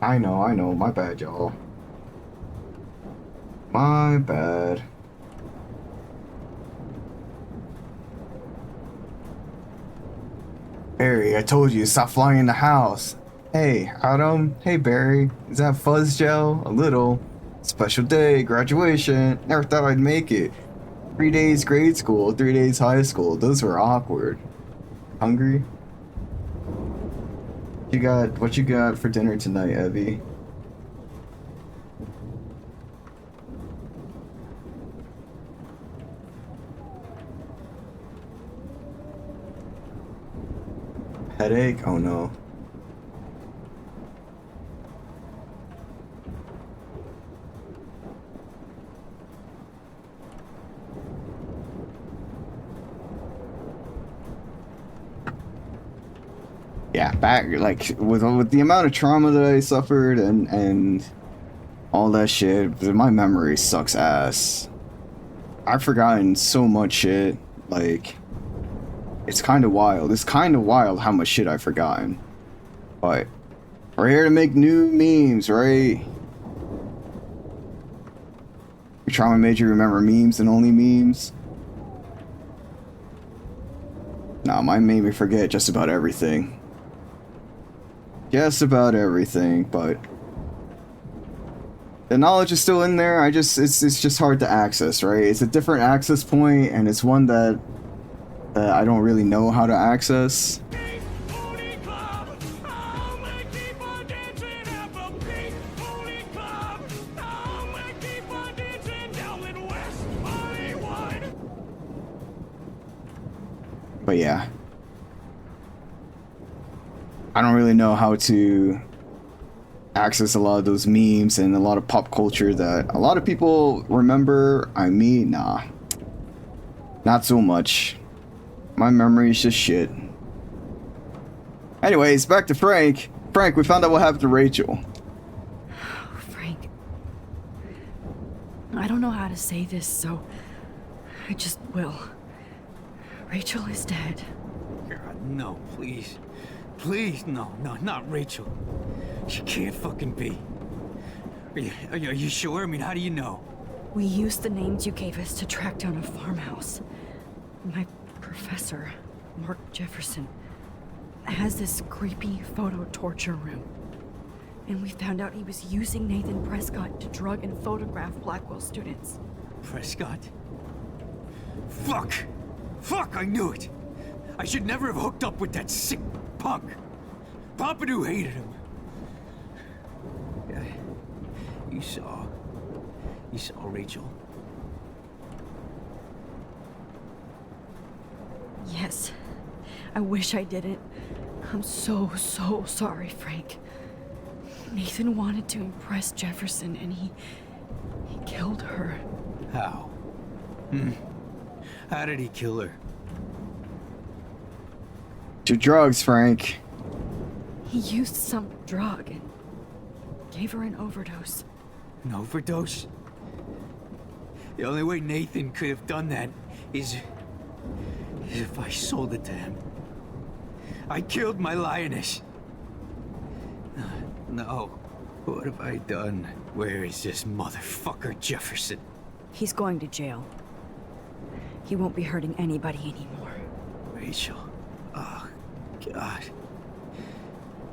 I know, my bad, y'all. My bad. Barry, I told you, stop flying in the house. Hey, Adam. Hey, Barry. Is that fuzz gel? A little. Special day, graduation. Never thought I'd make it. 3 days grade school, 3 days high school. Those were awkward. Hungry? What you got for dinner tonight, Evie? Headache? Oh no. Yeah, back like with the amount of trauma that I suffered and all that shit, my memory sucks ass. I've forgotten so much shit. Like, it's kind of wild. It's kind of wild how much shit I've forgotten. But we're here to make new memes, right? Your trauma made you remember memes and only memes? Nah, mine made me forget just about everything. Just about everything, but the knowledge is still in there. It's just hard to access, right? It's a different access point, and it's one that I don't really know how to access. But yeah. I don't really know how to access a lot of those memes and a lot of pop culture that a lot of people remember. I mean, nah. Not so much. My memory is just shit. Anyways, back to Frank. Frank, we found out what happened to Rachel. Frank. I don't know how to say this, so I just will. Rachel is dead. God, no, please. Please, no, not Rachel. She can't fucking be. Are you sure? I mean, how do you know? We used the names you gave us to track down a farmhouse. My professor, Mark Jefferson, has this creepy photo torture room. And we found out he was using Nathan Prescott to drug and photograph Blackwell students. Prescott? Fuck! Fuck, I knew it! I should never have hooked up with that sick punk. Pompidou hated him. Yeah, you saw Rachel. Yes. I wish I didn't. I'm so sorry, Frank. Nathan wanted to impress Jefferson and he killed her. How? How did he kill her? To drugs, Frank. He used some drug and gave her an overdose. An overdose? The only way Nathan could have done that is if I sold it to him. I killed my lioness. No. What have I done? Where is this motherfucker Jefferson? He's going to jail. He won't be hurting anybody anymore. Rachel. Oh, God.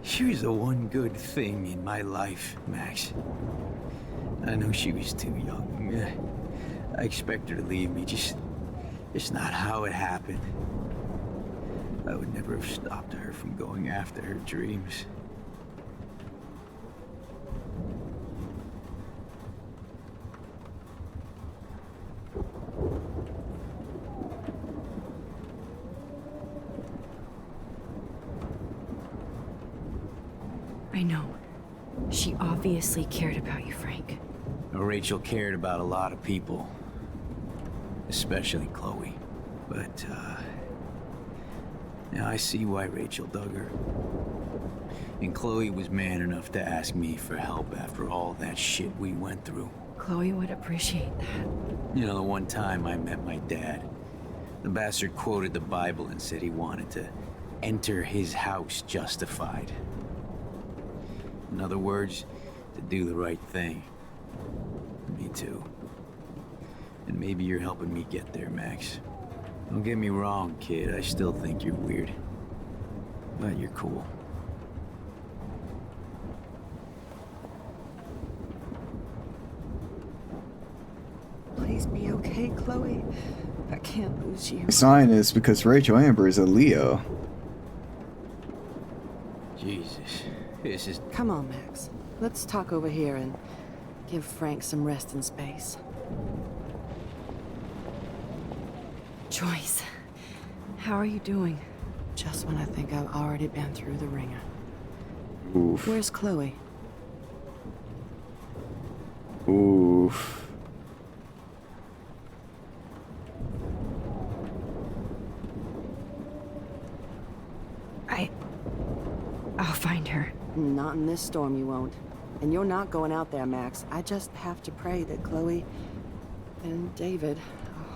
She was the one good thing in my life, Max. I know she was too young. I expect her to leave me, just not how it happened. I would never have stopped her from going after her dreams. I know. She obviously cared about you, Frank. Rachel cared about a lot of people. Especially Chloe. But, now I see why Rachel dug her. And Chloe was man enough to ask me for help after all that shit we went through. Chloe would appreciate that. You know, the one time I met my dad, the bastard quoted the Bible and said he wanted to enter his house justified. In other words, to do the right thing. Me too. And maybe you're helping me get there, Max. Don't get me wrong, kid. I still think you're weird. But you're cool. Please be okay, Chloe. I can't lose you. The sign is because Rachel Amber is a Leo. Jesus. This is... Come on, Max. Let's talk over here and give Frank some rest and space. Joyce, how are you doing? Just when I think I've already been through the ringer. Oof. Where's Chloe? Oof. I'll find her. Not in this storm, you won't. And you're not going out there, Max. I just have to pray that Chloe and David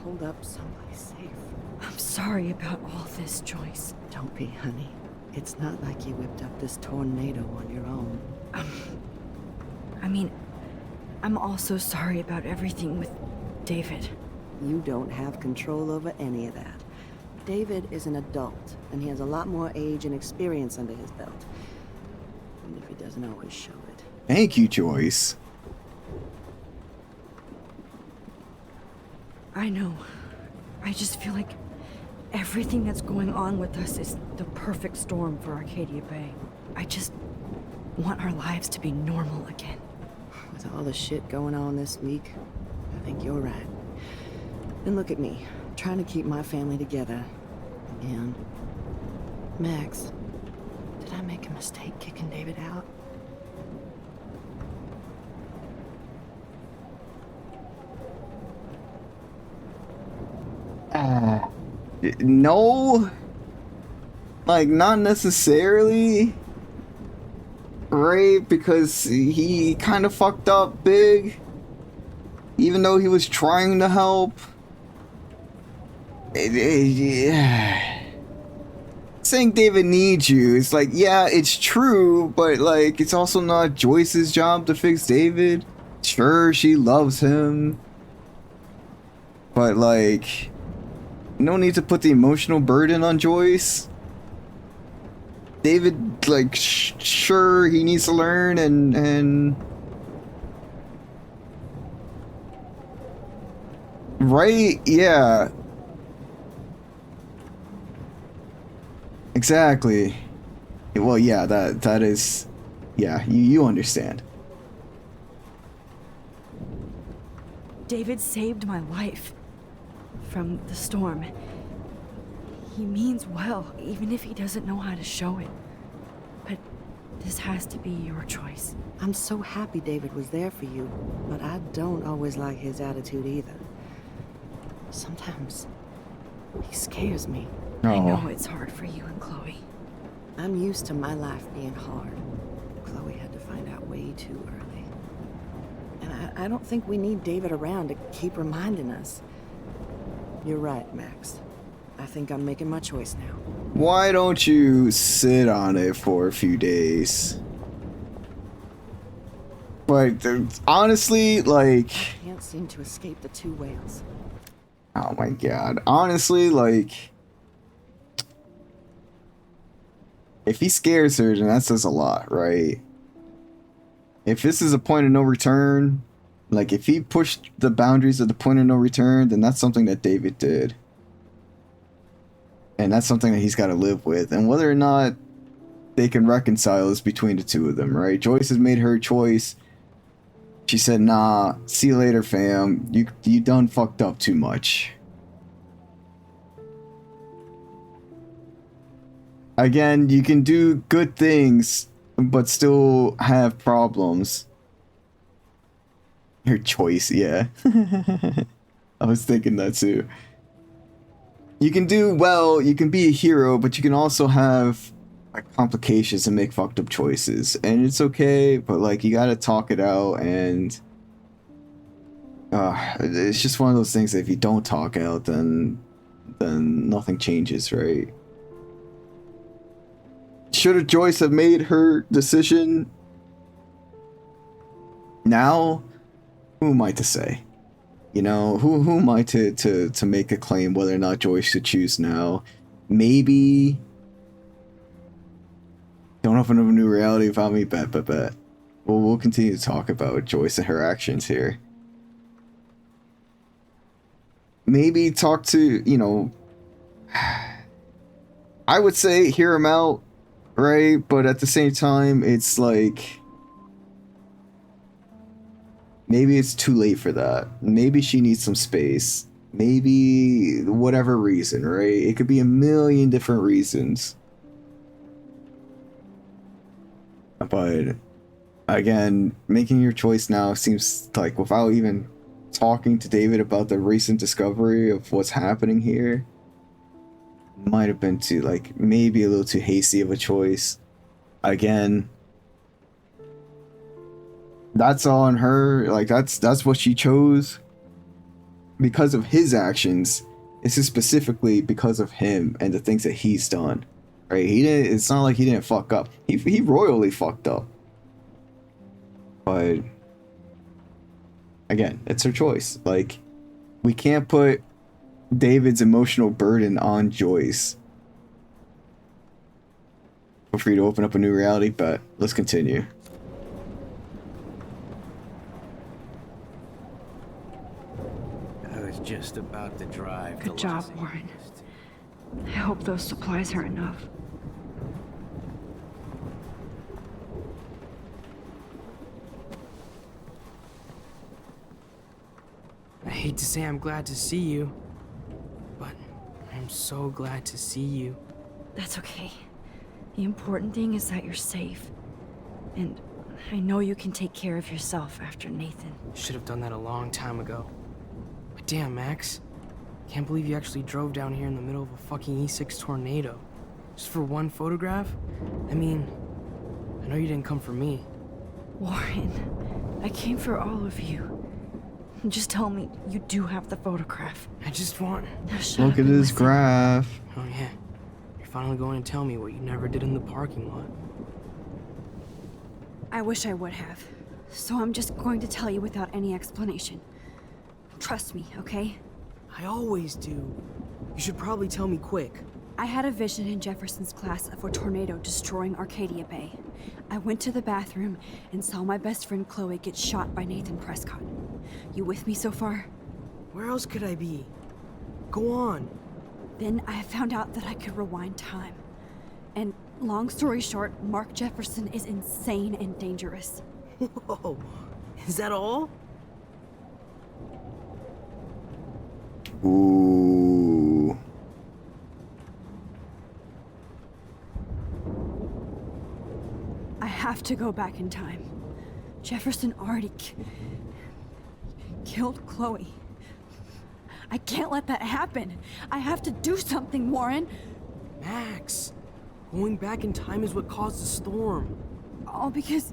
hold up someplace safe. I'm sorry about all this, Joyce. Don't be, honey. It's not like you whipped up this tornado on your own. I mean, I'm also sorry about everything with David. You don't have control over any of that. David is an adult, and he has a lot more age and experience under his belt. And if he doesn't always show it. Thank you, Joyce. I know. I just feel like everything that's going on with us is the perfect storm for Arcadia Bay. I just want our lives to be normal again. With all the shit going on this week, I think you're right. And look at me, trying to keep my family together. Again. Max, did I make a mistake kicking David out? No. Like, not necessarily. Right? Because he kind of fucked up big. Even though he was trying to help. Yeah. Saying David needs you, it's like, yeah, it's true, but like, it's also not Joyce's job to fix David. Sure, she loves him, but like, no need to put the emotional burden on Joyce. David, like, sure, he needs to learn and right, yeah. Exactly. Well, yeah, that is, yeah, you understand. David saved my life from the storm. He means well, even if he doesn't know how to show it. But this has to be your choice. I'm so happy David was there for you, but I don't always like his attitude either. Sometimes he scares me. I know it's hard for you and Chloe. I'm used to my life being hard. Chloe had to find out way too early. And I don't think we need David around to keep reminding us. You're right, Max. I think I'm making my choice now. Why don't you sit on it for a few days? But honestly, like... I can't seem to escape the two whales. Oh my god. Honestly, like... If he scares her, then that says a lot, right? If this is a point of no return, like if he pushed the boundaries of the point of no return, then that's something that David did. And that's something that he's got to live with. And whether or not they can reconcile is between the two of them, right? Joyce has made her choice. She said, nah, see you later, fam. You done fucked up too much. Again, you can do good things, but still have problems. Your choice, yeah. I was thinking that too. You can do well, you can be a hero, but you can also have complications and make fucked up choices, and it's okay, but like you gotta talk it out, and it's just one of those things that if you don't talk out, then nothing changes, right? Should Joyce have made her decision now? Who am I to say? You know, who am I to make a claim whether or not Joyce should choose now? Maybe don't open up a new reality without me, bet. Well, we'll continue to talk about Joyce and her actions here. Maybe talk to, you know, I would say hear him out, right? But at the same time, it's like, maybe it's too late for that. Maybe she needs some space. Maybe whatever reason, right? It could be a million different reasons. But again, making your choice now seems like, without even talking to David about the recent discovery of what's happening here, might have been too, like, maybe a little too hasty of a choice. Again, that's on her. Like, that's what she chose because of his actions. This is specifically because of him and the things that he's done, right? It's not like he didn't fuck up. He royally fucked up. But again, it's her choice. Like, we can't put David's emotional burden on Joyce. Feel free to open up a new reality, but let's continue. I was just about to drive. Good job, Warren. I hope those supplies are enough. I hate to say I'm glad to see you, but I'm so glad to see you. That's okay. The important thing is that you're safe. And I know you can take care of yourself after Nathan. Should have done that a long time ago. But damn, Max. Can't believe you actually drove down here in the middle of a fucking E6 tornado. Just for one photograph? I mean, I know you didn't come for me. Warren, I came for all of you. Just tell me you do have the photograph. I just want... Look at this graph. Oh yeah. You're finally going to tell me what you never did in the parking lot. I wish I would have. So I'm just going to tell you without any explanation. Trust me, okay? I always do. You should probably tell me quick. I had a vision in Jefferson's class of a tornado destroying Arcadia Bay. I went to the bathroom and saw my best friend Chloe get shot by Nathan Prescott. You with me so far? Where else could I be? Go on. Then I found out that I could rewind time. And long story short, Mark Jefferson is insane and dangerous. Whoa, is that all? Ooh. I have to go back in time. Jefferson already killed Chloe. I can't let that happen. I have to do something, Warren. Max, going back in time is what caused the storm. All because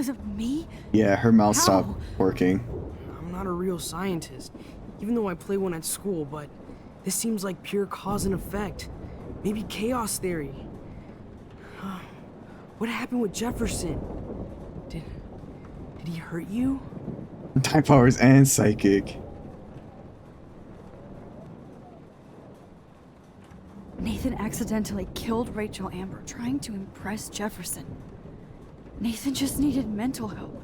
of me? Yeah, her mouth stopped working. I'm not a real scientist, even though I play one at school, but this seems like pure cause and effect. Maybe chaos theory. What happened with Jefferson? Did he hurt you? Time powers and psychic. Nathan accidentally killed Rachel Amber trying to impress Jefferson. Nathan just needed mental help.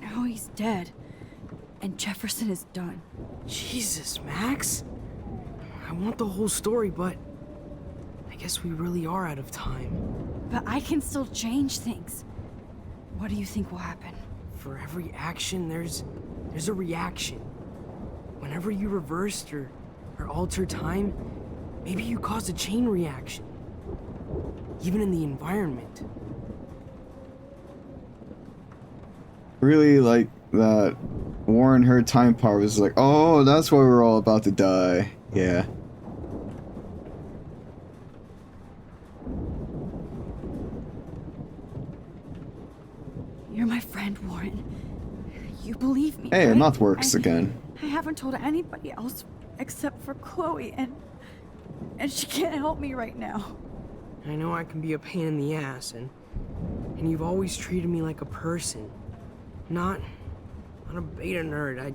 Now he's dead, and Jefferson is done. Jesus, Max. I want the whole story, but I guess we really are out of time. But I can still change things. What do you think will happen? For every action, there's a reaction. Whenever you reversed or altered time, maybe you caused a chain reaction. Even in the environment. Really like that Warren heard time power was like, oh, that's why we're all about to die. Yeah. me. Hey, right? mouth works again. I haven't told anybody else except for Chloe, and she can't help me right now. I know I can be a pain in the ass, and you've always treated me like a person, not a beta nerd.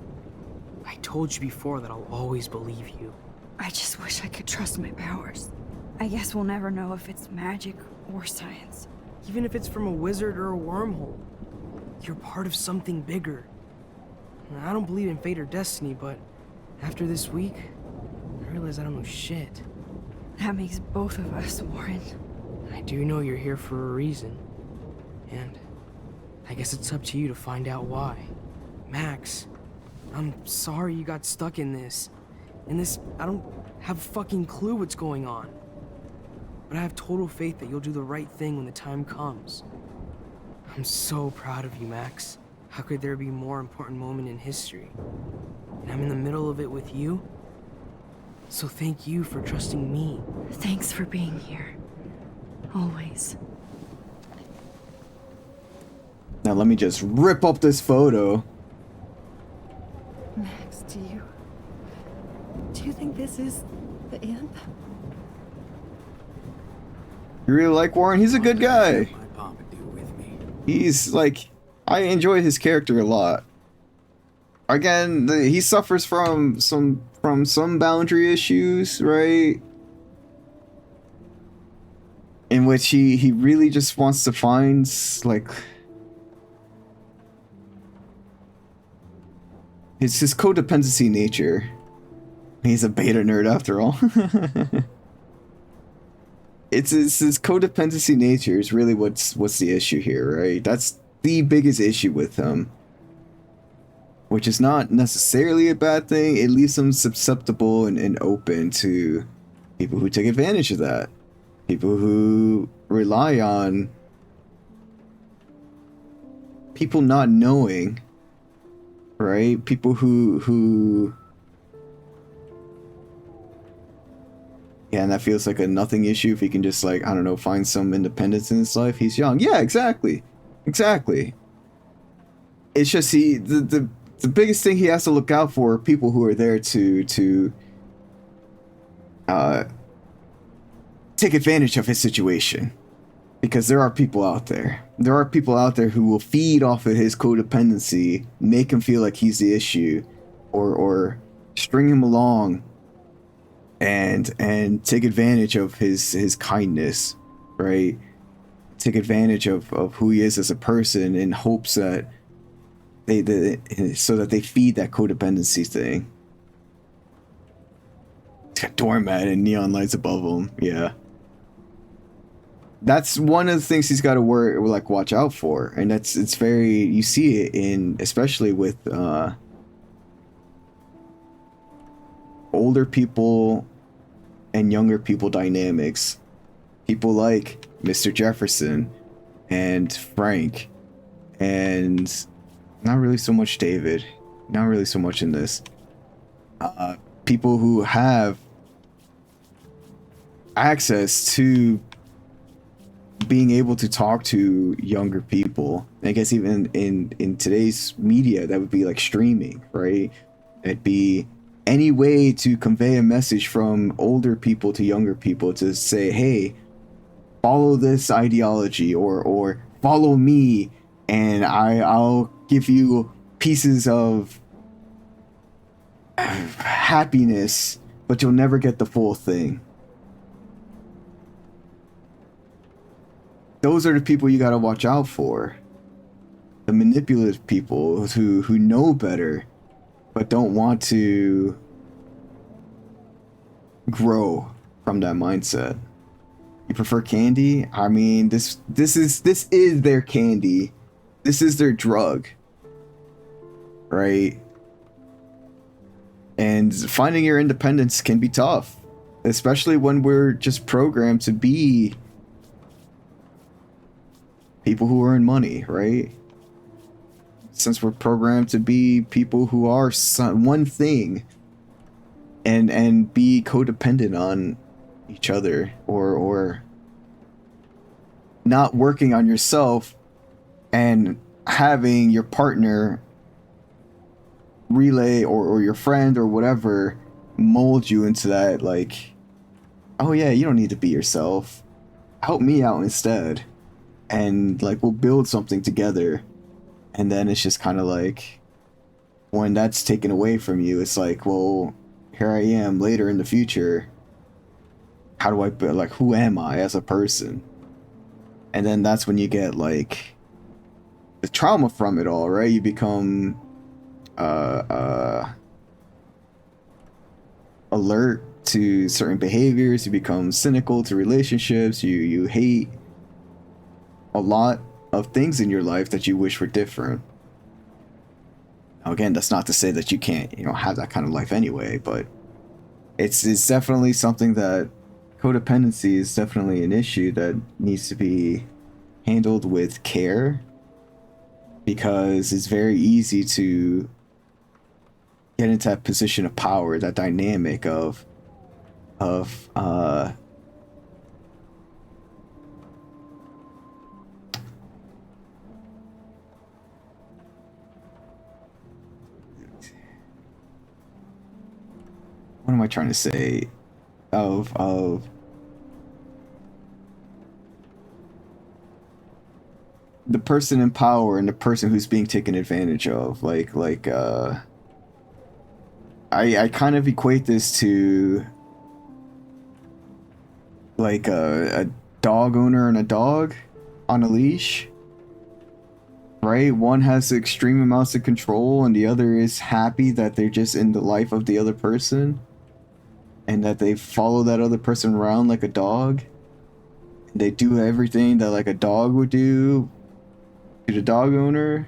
I told you before that I'll always believe you. I just wish I could trust my powers. I guess we'll never know if it's magic or science. Even if it's from a wizard or a wormhole, you're part of something bigger. I don't believe in fate or destiny, but after this week, I realize I don't know shit. That makes both of us, Warren. I do know you're here for a reason. And I guess it's up to you to find out why. Max, I'm sorry you got stuck in this. I don't have a fucking clue what's going on. But I have total faith that you'll do the right thing when the time comes. I'm so proud of you, Max. How could there be a more important moment in history? And I'm in the middle of it with you. So thank you for trusting me. Thanks for being here. Always. Now let me just rip up this photo. Max, do you think this is the end? You really like Warren? He's a good guy. He's like, I enjoy his character a lot. Again, he suffers from some boundary issues, right? In which he really just wants to find like it's his codependency nature. He's a beta nerd after all. It's his codependency nature is really what's the issue here, right? That's the biggest issue with him. Which is not necessarily a bad thing. It leaves him susceptible and open to people who take advantage of that. People who rely on people not knowing, right? People who yeah, and that feels like a nothing issue if he can just, like, I don't know, find some independence in his life. He's young. Yeah, exactly. Exactly. It's just the biggest thing he has to look out for are people who are there to take advantage of his situation. Because there are people out there. There are people out there who will feed off of his codependency, make him feel like he's the issue, or string him along and take advantage of his kindness, right? Take advantage of who he is as a person in hopes that so that they feed that codependency thing. It's got doormat and neon lights above him. Yeah. That's one of the things he's got to watch out for. And it's very, you see it in, especially with older people and younger people dynamics. People like Mr. Jefferson and Frank and not really so much David, not really so much in this. People who have access to being able to talk to younger people. I guess even in today's media, that would be like streaming, right? It'd be any way to convey a message from older people to younger people to say, hey, follow this ideology or follow me and I'll give you pieces of happiness, but you'll never get the full thing. Those are the people you gotta watch out for. The manipulative people who know better, but don't want to grow from that mindset. You prefer candy? I mean, this is their candy. This is their drug. Right? And finding your independence can be tough, especially when we're just programmed to be people who earn money, right? Since we're programmed to be people who are one thing and be codependent on each other or not working on yourself and having your partner relay or your friend or whatever mold you into that, like, oh yeah, you don't need to be yourself. Help me out instead. And like we'll build something together. And then it's just kind of like when that's taken away from you, it's like, well, here I am later in the future. How do I build, like, who am I as a person? And then that's when you get like the trauma from it all, right? You become alert to certain behaviors, you become cynical to relationships, you hate a lot of things in your life that you wish were different. Now again, that's not to say that you can't, you know, have that kind of life anyway, but it's definitely something that codependency is definitely an issue that needs to be handled with care, because it's very easy to get into that position of power, that dynamic of what am I trying to say? Of the person in power and the person who's being taken advantage of. I kind of equate this to like a dog owner and a dog on a leash, right? One has extreme amounts of control and the other is happy that they're just in the life of the other person and that they follow that other person around like a dog. They do everything that like a dog would do to the dog owner.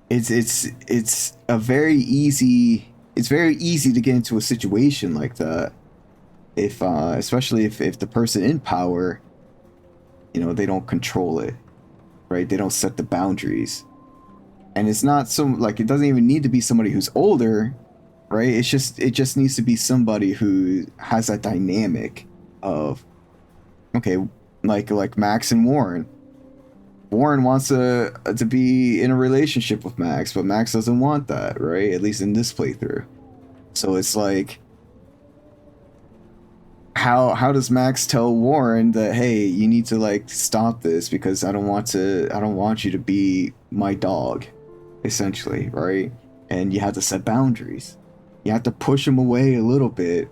It's very easy to get into a situation like that if especially if the person in power, you know, they don't control it, right? They don't set the boundaries. And it's not some, like, it doesn't even need to be somebody who's older, right? It just needs to be somebody who has that dynamic of, okay, like Max and Warren. Warren wants to be in a relationship with Max, but Max doesn't want that, right? At least in this playthrough. So it's like, how does Max tell Warren that, hey, you need to like stop this because I don't want you to be my dog, essentially, right? And you have to set boundaries. You have to push him away a little bit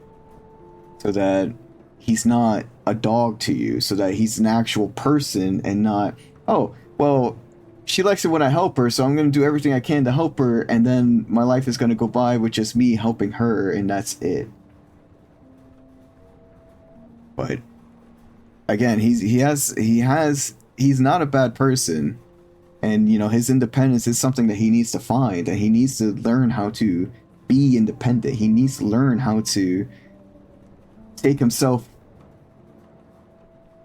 so that he's not a dog to you, so that he's an actual person and not, oh, well, she likes it when I help her, so I'm going to do everything I can to help her, and then my life is going to go by with just me helping her, and that's it. But again, he's not a bad person, and you know, his independence is something that he needs to find, and he needs to learn how to be independent. He needs to learn how to take himself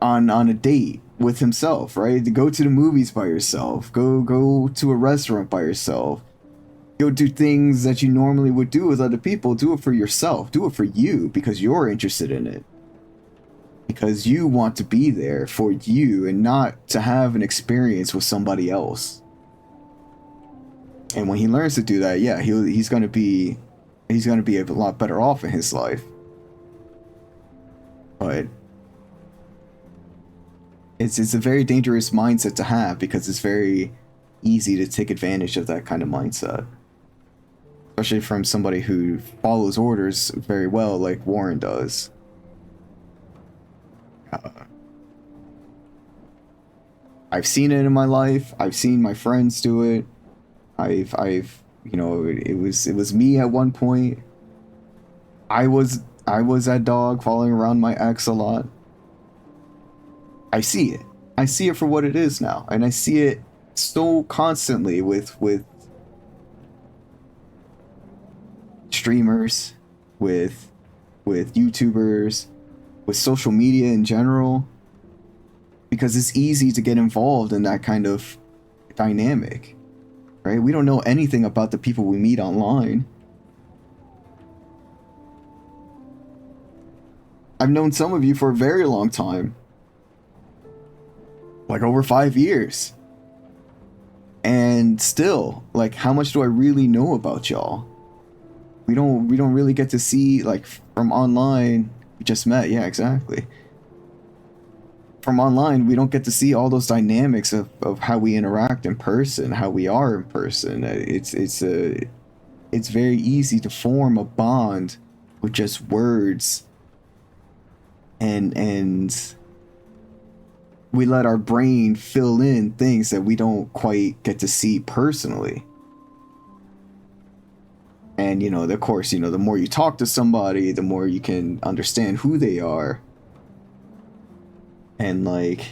on a date with himself, right? To go to the movies by yourself, go to a restaurant by yourself, go do things that you normally would do with other people. Do it for yourself, do it for you, because you're interested in it, because you want to be there for you and not to have an experience with somebody else. And when he learns to do that, yeah, he's gonna be a lot better off in his life. But it's a very dangerous mindset to have, because it's very easy to take advantage of that kind of mindset, especially from somebody who follows orders very well, like Warren does. I've seen it in my life. I've seen my friends do it. I've you know, it was me at one point. I was that dog following around my ex a lot. I see it. I see it for what it is now, and I see it so constantly with streamers, with YouTubers, with social media in general, because it's easy to get involved in that kind of dynamic, right? We don't know anything about the people we meet online. I've known some of you for a very long time, like over 5 years. And still, like, how much do I really know about y'all? We don't really get to see, like, from online. We just met, yeah, exactly. From online, we don't get to see all those dynamics of how we interact in person, how we are in person. It's very easy to form a bond with just words, and we let our brain fill in things that we don't quite get to see personally. And, you know, of course, you know, the more you talk to somebody, the more you can understand who they are. And, like,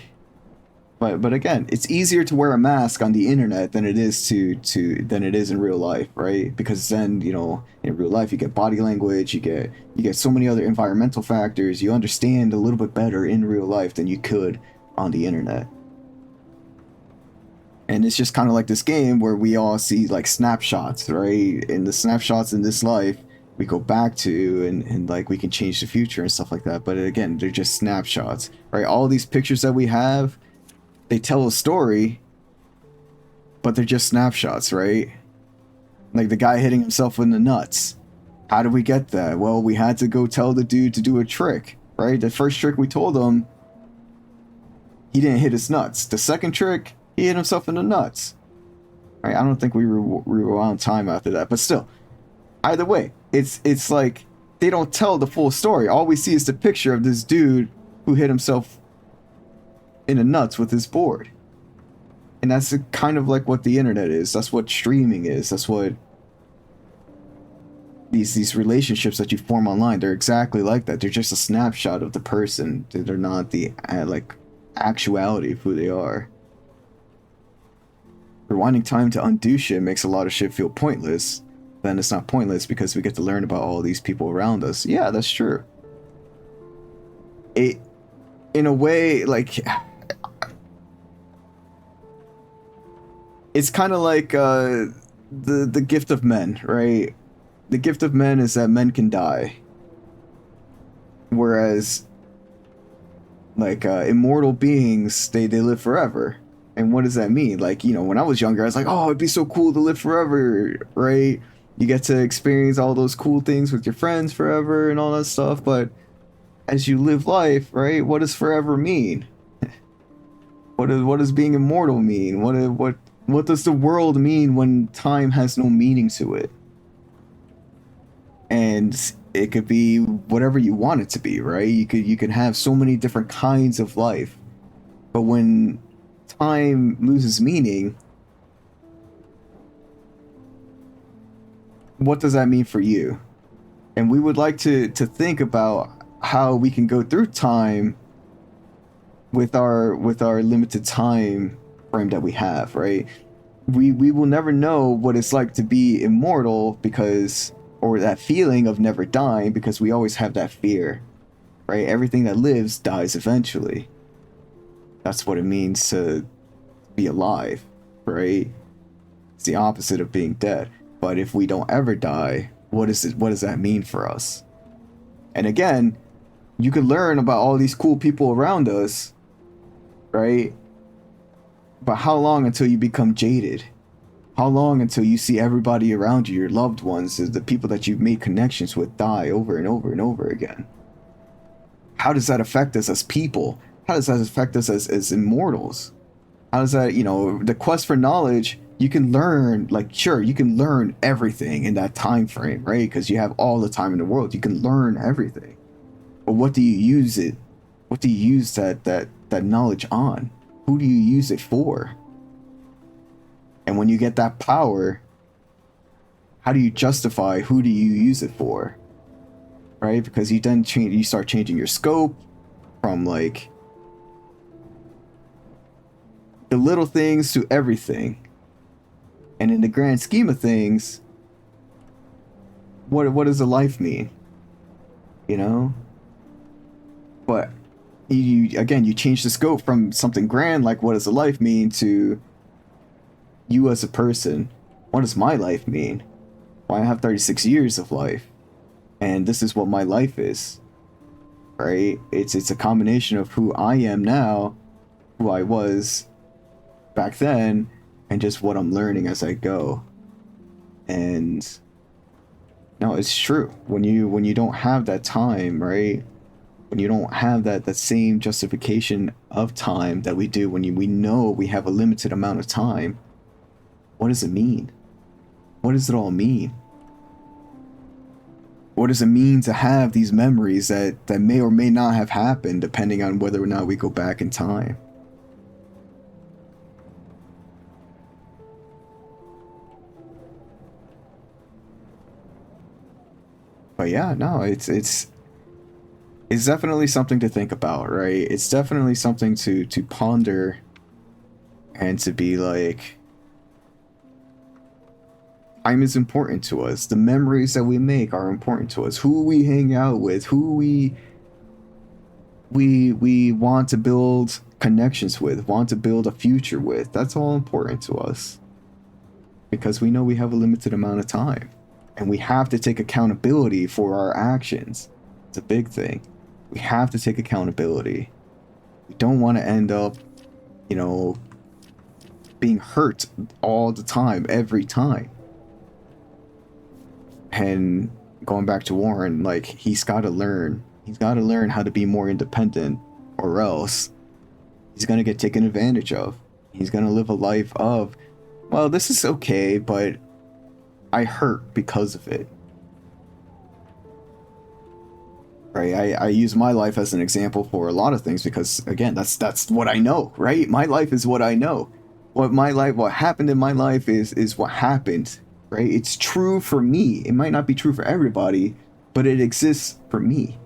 but again, it's easier to wear a mask on the internet than it is than it is in real life, right? Because then, you know, in real life you get body language, you get so many other environmental factors. You understand a little bit better in real life than you could on the internet. And it's just kind of like this game where we all see, like, snapshots, right? And the snapshots in this life we go back to, and like we can change the future and stuff like that. But again, they're just snapshots, right? All these pictures that we have, they tell a story, but they're just snapshots, right? Like the guy hitting himself in the nuts. How did we get that? Well, we had to go tell the dude to do a trick, right? The first trick we told him, he didn't hit his nuts. The second trick, he hit himself in the nuts. Right? I don't think we rewound time after that, but still, either way, it's like they don't tell the full story. All we see is the picture of this dude who hit himself in the nuts with his board. And that's kind of like what the internet is. That's what streaming is. That's what these relationships that you form online, they're exactly like that. They're just a snapshot of the person. They're not the like actuality of who they are. Rewinding time to undo shit makes a lot of shit feel pointless. Then it's not pointless because we get to learn about all these people around us. Yeah, that's true. It, in a way, like, it's kind of like the gift of men, right? The gift of men is that men can die, whereas like immortal beings, they live forever. And what does that mean? Like, you know, when I was younger, I was like, oh, it'd be so cool to live forever, right? You get to experience all those cool things with your friends forever and all that stuff. But as you live life, right, what does forever mean? What does being immortal mean? What does the world mean when time has no meaning to it? And it could be whatever you want it to be, right? You could have so many different kinds of life. But when time loses meaning, what does that mean for you? And we would like to think about how we can go through time with our limited time frame that we have, right? We will never know what it's like to be immortal, because, or that feeling of never dying, because we always have that fear, right? Everything that lives dies eventually. That's what it means to be alive, right? It's the opposite of being dead. But if we don't ever die, what does that mean for us? And again, you can learn about all these cool people around us, right? But how long until you become jaded? How long until you see everybody around you, your loved ones, the people that you've made connections with, die over and over and over again? How does that affect us as people? How does that affect us as immortals? How does that, you know, the quest for knowledge, you can learn, like, sure, you can learn everything in that time frame, right? Because you have all the time in the world. You can learn everything. But what do you use it? What do you use that knowledge on? Who do you use it for? And when you get that power, how do you justify who do you use it for? Right? Because you then you start changing your scope from like the little things to everything. And in the grand scheme of things, what does a life mean? You know? But you change the scope from something grand like what does a life mean to you as a person. What does my life mean? Well, I have 36 years of life, and this is what my life is, right? It's a combination of who I am now, who I was back then, and just what I'm learning as I go. And no, it's true. When you don't have that time, right? When you don't have that same justification of time that we do when we know we have a limited amount of time, what does it mean? What does it all mean? What does it mean to have these memories that may or may not have happened depending on whether or not we go back in time? But yeah, no, it's definitely something to think about, right? It's definitely something to ponder and to be like, time is important to us. The memories that we make are important to us. Who we hang out with, who we want to build connections with, want to build a future with. That's all important to us. Because we know we have a limited amount of time. And we have to take accountability for our actions. It's a big thing. We have to take accountability. We don't want to end up, you know, being hurt all the time, every time. And going back to Warren, like, he's got to learn. He's got to learn how to be more independent, or else he's going to get taken advantage of. He's going to live a life of, well, this is okay, but I hurt because of it. Right? I use my life as an example for a lot of things because, again, that's what I know, right? My life is what I know. What happened in my life is what happened, right? It's true for me. It might not be true for everybody, but it exists for me.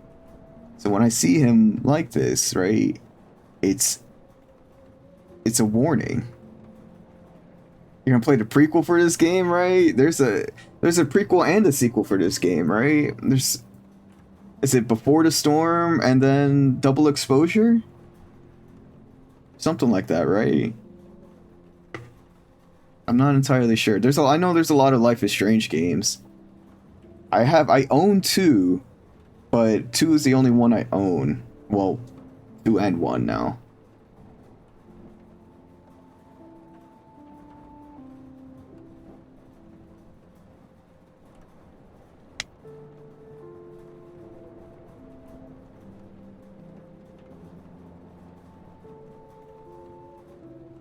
So when I see him like this, right, it's a warning. You're gonna play the prequel for this game, right? There's a prequel and a sequel for this game, right? Is it Before the Storm and then Double Exposure? Something like that, right? I'm not entirely sure. I know there's a lot of Life is Strange games. I own 2, but 2 is the only one I own. Well, 2 and 1 now.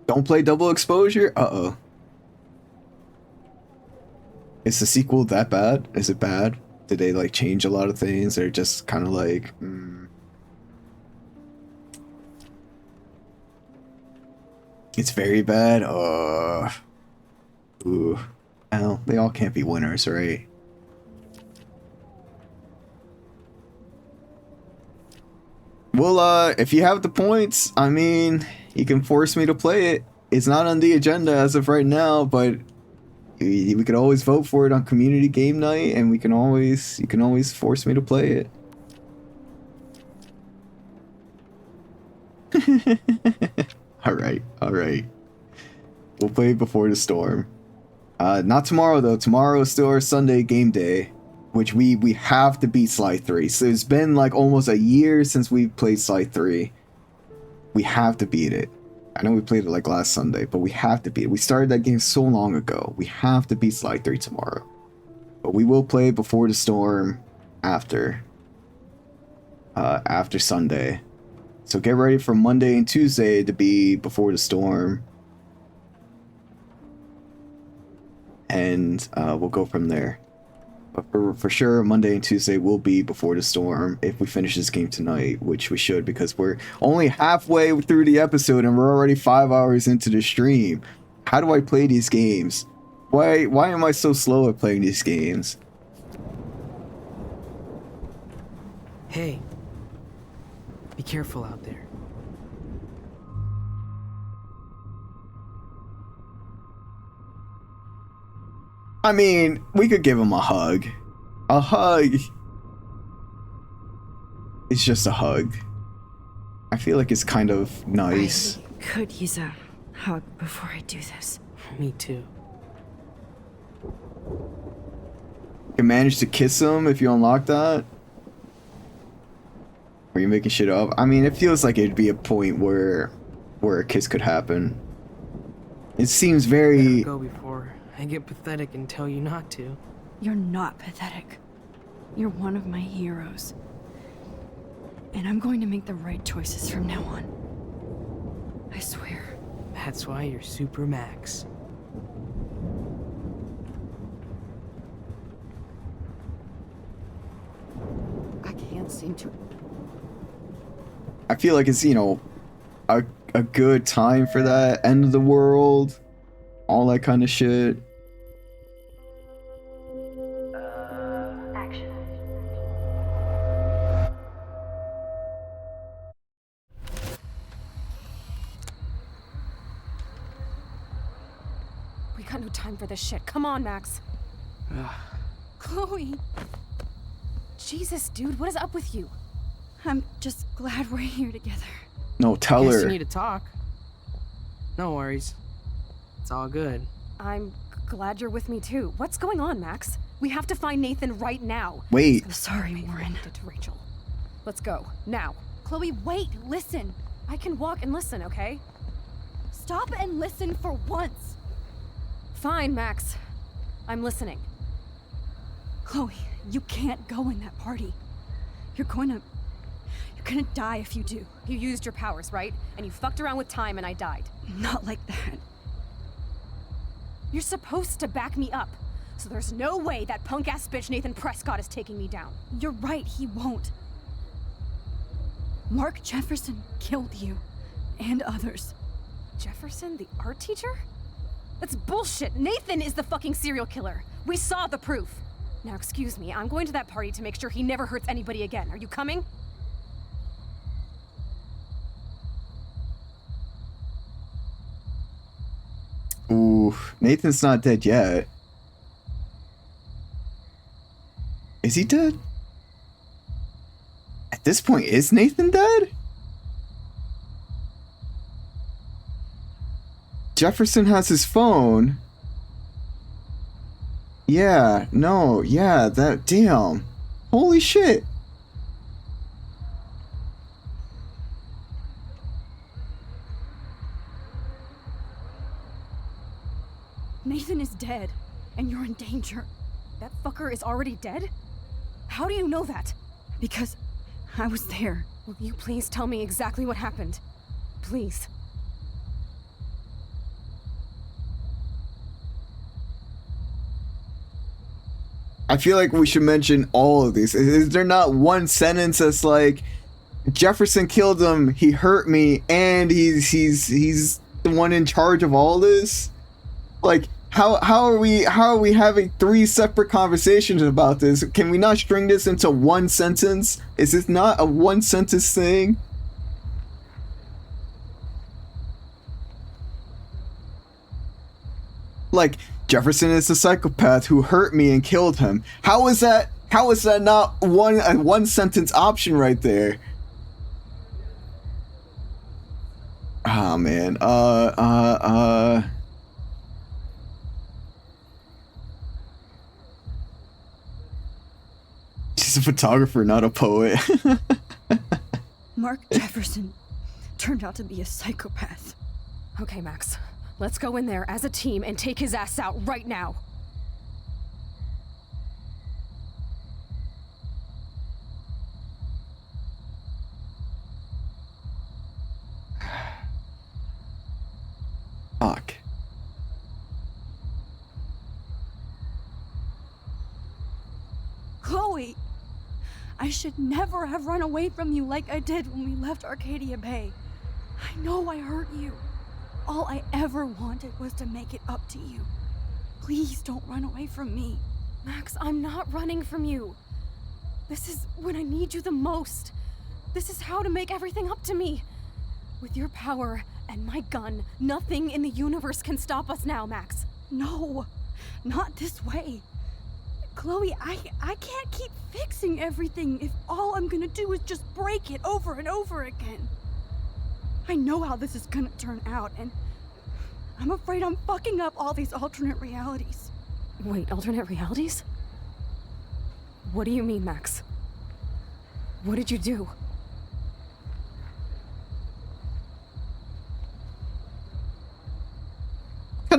Don't play Double Exposure? Uh-oh. Is the sequel that bad? Is it bad? Did they, like, change a lot of things? They're just kind of like, It's very bad? Ooh. Well, they all can't be winners, right? Well, if you have the points, I mean, you can force me to play it. It's not on the agenda as of right now, but we could always vote for it on community game night, and you can always force me to play it. Alright. We'll play Before the Storm. Not tomorrow though. Tomorrow is still our Sunday game day, which we have to beat Sly 3. So it's been like almost a year since we played Sly 3. We have to beat it. I know we played it like last Sunday, but we have to beat it. We started that game so long ago. We have to beat Sly 3 tomorrow. But we will play Before the Storm after Sunday. So get ready for Monday and Tuesday to be Before the Storm. And we'll go from there. But for sure, Monday and Tuesday will be Before the Storm if we finish this game tonight, which we should, because we're only halfway through the episode and we're already 5 hours into the stream. How do I play these games? Why am I so slow at playing these games? Hey, be careful out there. I mean, we could give him a hug. A hug. It's just a hug. I feel like it's kind of nice. I could use a hug before I do this. Me too. You can manage to kiss him if you unlock that. Are you making shit up? I mean, it feels like it'd be a point where a kiss could happen. It seems Better very... go before I get pathetic and tell you not to. You're not pathetic. You're one of my heroes. And I'm going to make the right choices from now on. I swear. That's why you're Super Max. I can't seem to... I feel like it's, you know, a good time for that. End of the world. All that kind of shit. We got no time for this shit. Come on, Max. Chloe. Jesus, dude, what is up with you? I'm just glad we're here together. No, tell Guess her. you need to talk. No worries. It's all good. I'm glad you're with me too. What's going on, Max? We have to find Nathan right now. Wait. I'm sorry, Warren. To Rachel. Let's go now. Chloe, wait. Listen. I can walk and listen, okay? Stop and listen for once. Fine, Max. I'm listening. Chloe, you can't go in that party. You're gonna die if you do. You used your powers, right? And you fucked around with time and I died. Not like that. You're supposed to back me up. So there's no way that punk-ass bitch Nathan Prescott is taking me down. You're right, he won't. Mark Jefferson killed you. And others. Jefferson, the art teacher? That's bullshit. Nathan is the fucking serial killer. We saw the proof. Now, excuse me, I'm going to that party to make sure he never hurts anybody again. Are you coming? Ooh, Nathan's not dead yet. Is he dead? At this point, is Nathan dead? Jefferson has his phone. Yeah, no, yeah, that, damn. Holy shit. Nathan is dead, and you're in danger. That fucker is already dead? How do you know that? Because I was there. Will you please tell me exactly what happened? Please. I feel like we should mention all of these. Is there not one sentence that's like, Jefferson killed him, he hurt me, and he's the one in charge of all this? Like, how are we having 3 separate conversations about this? Can we not string this into one sentence? Is this not a one sentence thing? Like, Jefferson is the psychopath who hurt me and killed him. How is that not a one sentence option right there? Ah, man. She's a photographer, not a poet. Mark Jefferson turned out to be a psychopath. Okay, Max. Let's go in there as a team and take his ass out right now. Fuck. Chloe! I should never have run away from you like I did when we left Arcadia Bay. I know I hurt you. All I ever wanted was to make it up to you. Please don't run away from me. Max, I'm not running from you. This is when I need you the most. This is how to make everything up to me. With your power and my gun, nothing in the universe can stop us now, Max. No, not this way. Chloe, I can't keep fixing everything if all I'm gonna do is just break it over and over again. I know how this is gonna turn out, and I'm afraid I'm fucking up all these alternate realities. Wait, alternate realities? What do you mean, Max? What did you do?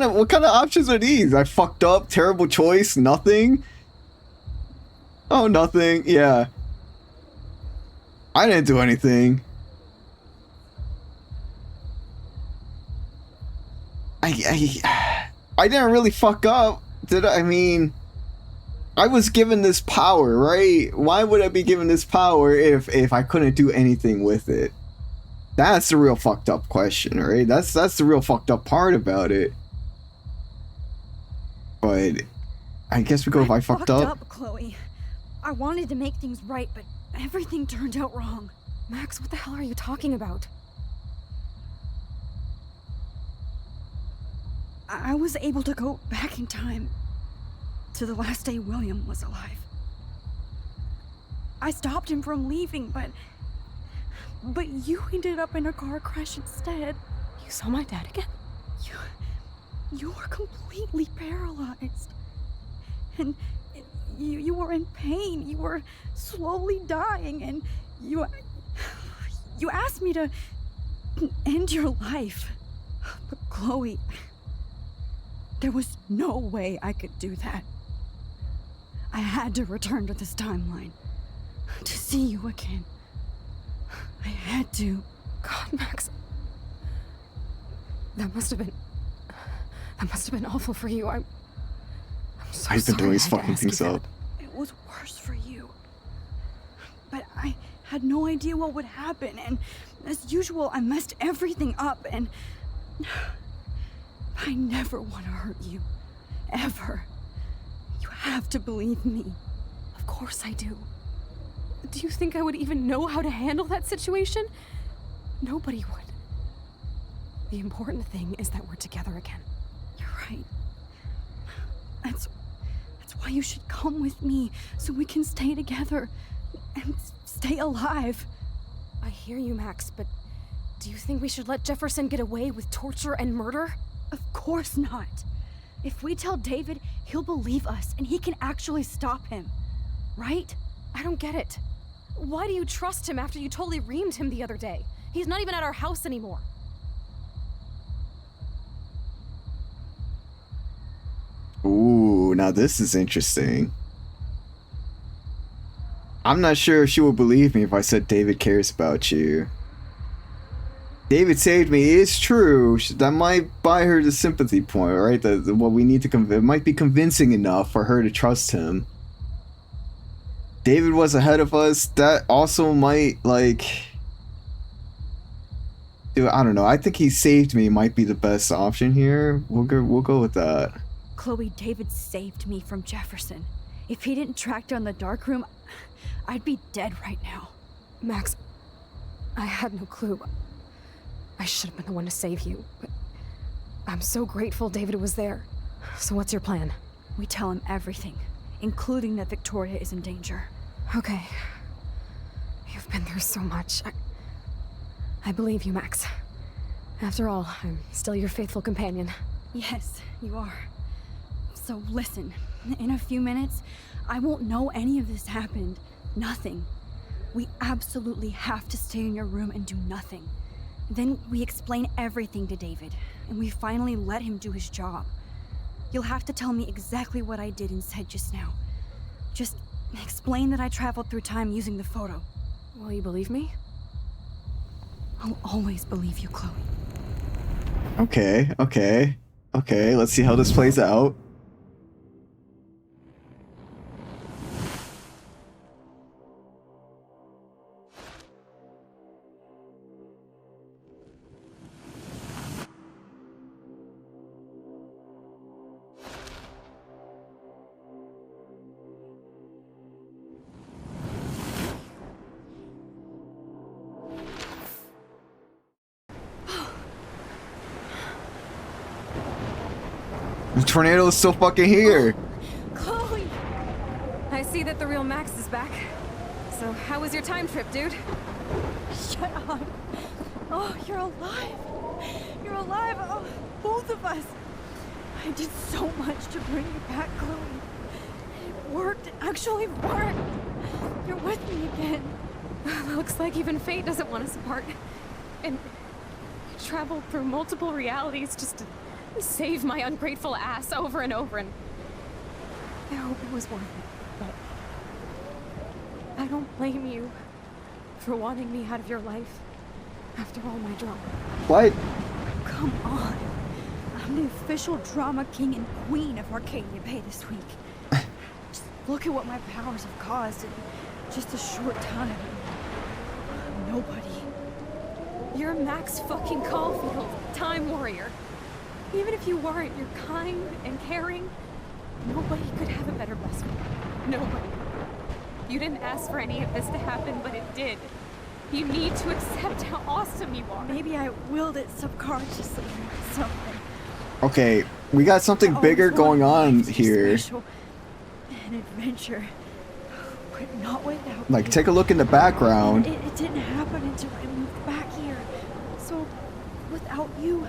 kind of options are these? I fucked up, terrible choice, nothing. Oh, nothing. Yeah. I didn't do anything. I didn't really fuck up, did I? I mean, I was given this power, right? Why would I be given this power if I couldn't do anything with it? That's the real fucked up question, right? That's the real fucked up part about it. But I guess we go if I fucked up. Chloe. I wanted to make things right, but everything turned out wrong. Max, what the hell are you talking about? I was able to go back in time to the last day William was alive. I stopped him from leaving, but you ended up in a car crash instead. You saw my dad again? You were completely paralyzed. And you were in pain. You were slowly dying, and you asked me to end your life. But Chloe, there was no way I could do that. I had to return to this timeline to see you again. I had to. God, Max. That must have been awful for you. I'm so I've been doing these fucking things up. It was worse for you. But I had no idea what would happen, and as usual, I messed everything up, and I never want to hurt you. Ever. You have to believe me. Of course I do. Do you think I would even know how to handle that situation? Nobody would. The important thing is that we're together again. You're right. That's why you should come with me, so we can stay together and stay alive. I hear you, Max, but do you think we should let Jefferson get away with torture and murder? Of course not. If we tell David, he'll believe us and he can actually stop him. Right? I don't get it. Why do you trust him after you totally reamed him the other day? He's not even at our house anymore. Ooh, now this is interesting. I'm not sure if she would believe me if I said David cares about you. David saved me, it's true. That might buy her the sympathy point, right? What we need to convince. It might be convincing enough for her to trust him. David was ahead of us. That also might, like... Dude, I don't know. I think he saved me might be the best option here. We'll go with that. Chloe, David saved me from Jefferson. If he didn't track down the dark room, I'd be dead right now. Max, I had no clue. I should have been the one to save you, but I'm so grateful David was there. So what's your plan? We tell him everything, including that Victoria is in danger. Okay. You've been through so much. I believe you, Max. After all, I'm still your faithful companion. Yes, you are. So listen, in a few minutes, I won't know any of this happened. Nothing. We absolutely have to stay in your room and do nothing. Then we explain everything to David, and we finally let him do his job. You'll have to tell me exactly what I did and said just now. Just explain that I traveled through time using the photo. Will you believe me? I'll always believe you, Chloe. Okay. Let's see how this plays out. The tornado is still fucking here. Chloe! I see that the real Max is back. So how was your time trip, dude? Shut up. Oh, you're alive. You're alive. Oh, both of us. I did so much to bring you back, Chloe. It worked. It actually worked. You're with me again. Looks like even fate doesn't want us apart. And we traveled through multiple realities just to save my ungrateful ass over and over, and I hope it was worth it, but I don't blame you for wanting me out of your life after all my drama. What? Come on. I'm the official drama king and queen of Arcadia Bay this week. Just look at what my powers have caused in just a short time. Nobody. You're Max fucking Caulfield, Time Warrior. Even if you weren't, you're kind and caring. Nobody could have a better best friend. Nobody. You didn't ask for any of this to happen, but it did. You need to accept how awesome you are. Maybe I willed it subconsciously or something. Okay, we got something bigger going on here. Special. An adventure. But not without Like, you. take a look in the background. It didn't happen until I moved back here. So, without you,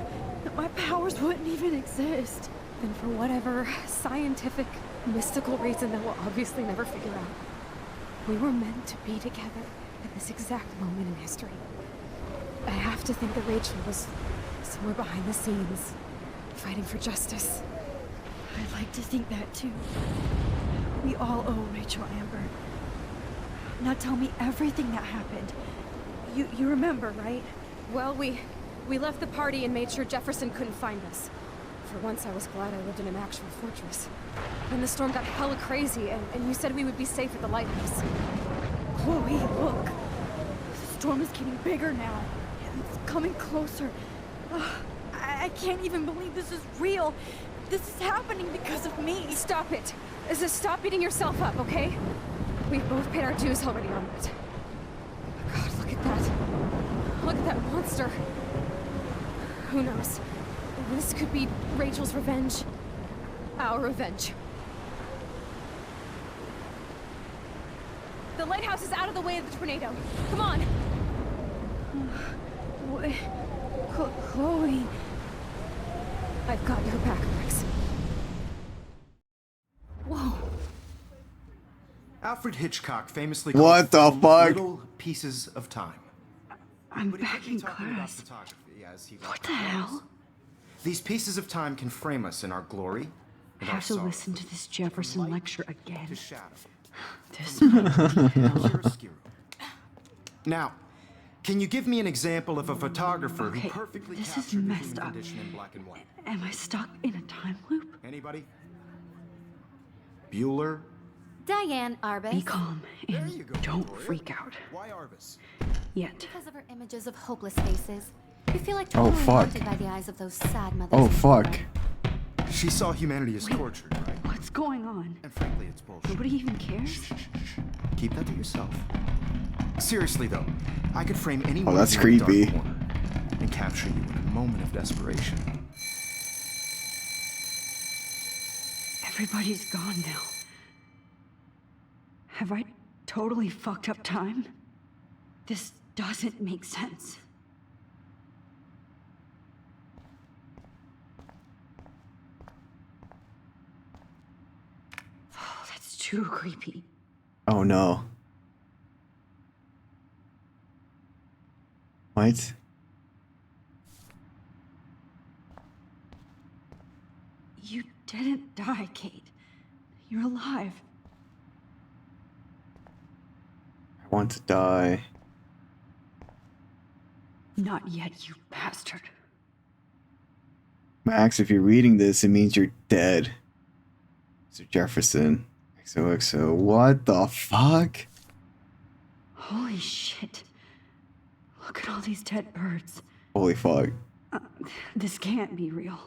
my powers wouldn't even exist. And for whatever scientific, mystical reason that we'll obviously never figure out, we were meant to be together at this exact moment in history. I have to think that Rachel was somewhere behind the scenes, fighting for justice. I'd like to think that too. We all owe Rachel Amber. Now tell me everything that happened. You remember, right? Well, we left the party and made sure Jefferson couldn't find us. For once, I was glad I lived in an actual fortress. Then the storm got hella crazy, and you said we would be safe at the lighthouse. Chloe, look. The storm is getting bigger now. It's coming closer. I can't even believe this is real. This is happening because of me. Stop it. Stop beating yourself up, okay? We've both paid our dues already on it. God, look at that. Look at that monster. Who knows? This could be Rachel's revenge. Our revenge. The lighthouse is out of the way of the tornado. Come on. What? Chloe. I've got your back, Max. Whoa. Alfred Hitchcock famously What the called film fuck? little pieces of time. I'm But he back could be in talking about class. photography as he What the hell? These pieces of time can frame us in our glory I and our have to sorrow. listen to this Jefferson lecture again. To shadow. This Chiaroscuro. Now, can you give me an example of a photographer Okay, who perfectly this is captured the messed human up. condition in black and white? Am I stuck in a time loop? Anybody? Bueller? Diane Arbus. Be calm and don't freak out. Why Arbus? Yet. Because of her images of hopeless faces. You feel like Oh, totally fuck. haunted by the eyes of those sad mothers. Oh, fuck. She saw humanity as tortured, right? What's going on? And frankly, it's bullshit. Nobody even cares? Keep that to yourself. Seriously, though, I could frame any Oh, one that's of you in a dark creepy. corner and capture you in a moment of desperation. Everybody's gone now. Have I totally fucked up time? This doesn't make sense. Oh, that's too creepy. Oh no. What? You didn't die, Kate. You're alive. I want to die. Not yet, you bastard. Max, if you're reading this, it means you're dead. Mr. Jefferson. XOXO. What the fuck? Holy shit. Look at all these dead birds. Holy fuck. This can't be real.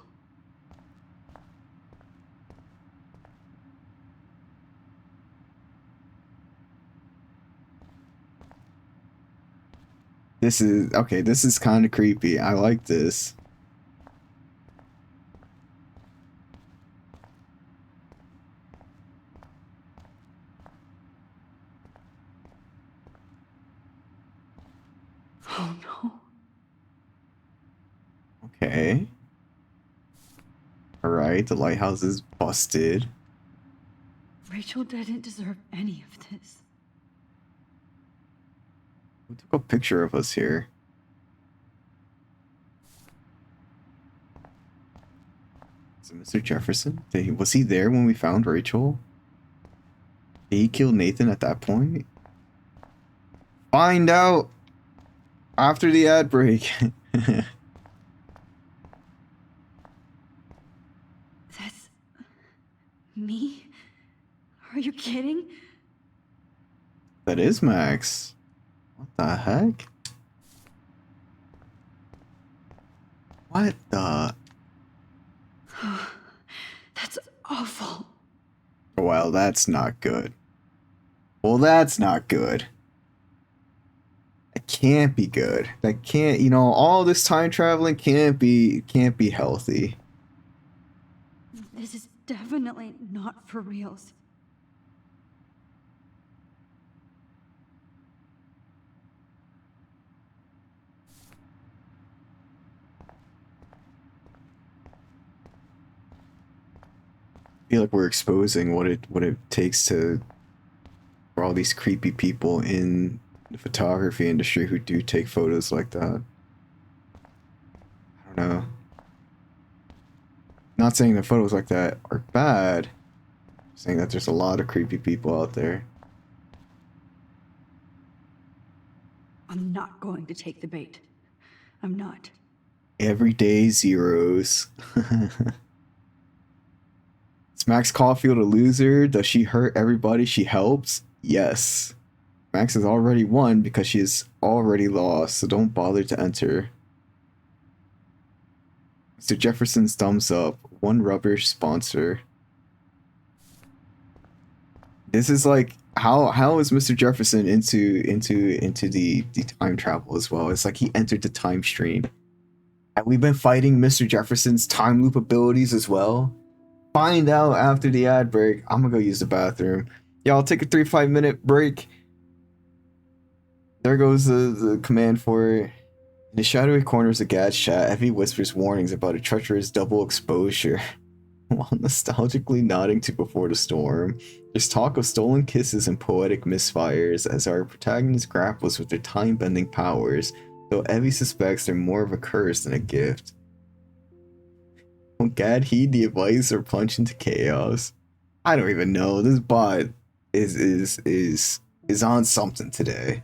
This is okay, this is kind of creepy. I like this. Oh no. Okay. Alright, the lighthouse is busted. Rachel didn't deserve any of this. Who took a picture of us here? Mr. Jefferson? Was he there when we found Rachel? Did he kill Nathan at that point? Find out after the ad break. That's me? Are you kidding? That is Max. What the heck? What the? That's awful. Well, that's not good. Well, that's not good. It can't be good. That can't, you know, all this time traveling can't be healthy. This is definitely not for reals. I feel like we're exposing what it takes to for all these creepy people in the photography industry who do take photos like that. I don't know. Not saying that photos like that are bad. I'm saying that there's a lot of creepy people out there. I'm not going to take the bait. I'm not. Everyday zeros. Is Max Caulfield a loser? Does she hurt everybody she helps? Yes. Max has already won because she is already lost, so don't bother to enter. Mr. Jefferson's thumbs up. One rubbish sponsor. This is like how is Mr. Jefferson into the time travel as well? It's like he entered the time stream. Have we been fighting Mr. Jefferson's time loop abilities as well? Find out after the ad break. I'm gonna go use the bathroom. Yeah, I'll take a 3-5 minute break. There goes the command for it. In the shadowy corners of Gad's chat, Evie whispers warnings about a treacherous double exposure. While nostalgically nodding to Before the Storm, there's talk of stolen kisses and poetic misfires as our protagonist grapples with their time-bending powers, though Evie suspects they're more of a curse than a gift. Will Gad heed the advice or plunge into chaos? I don't even know. This bot is on something today.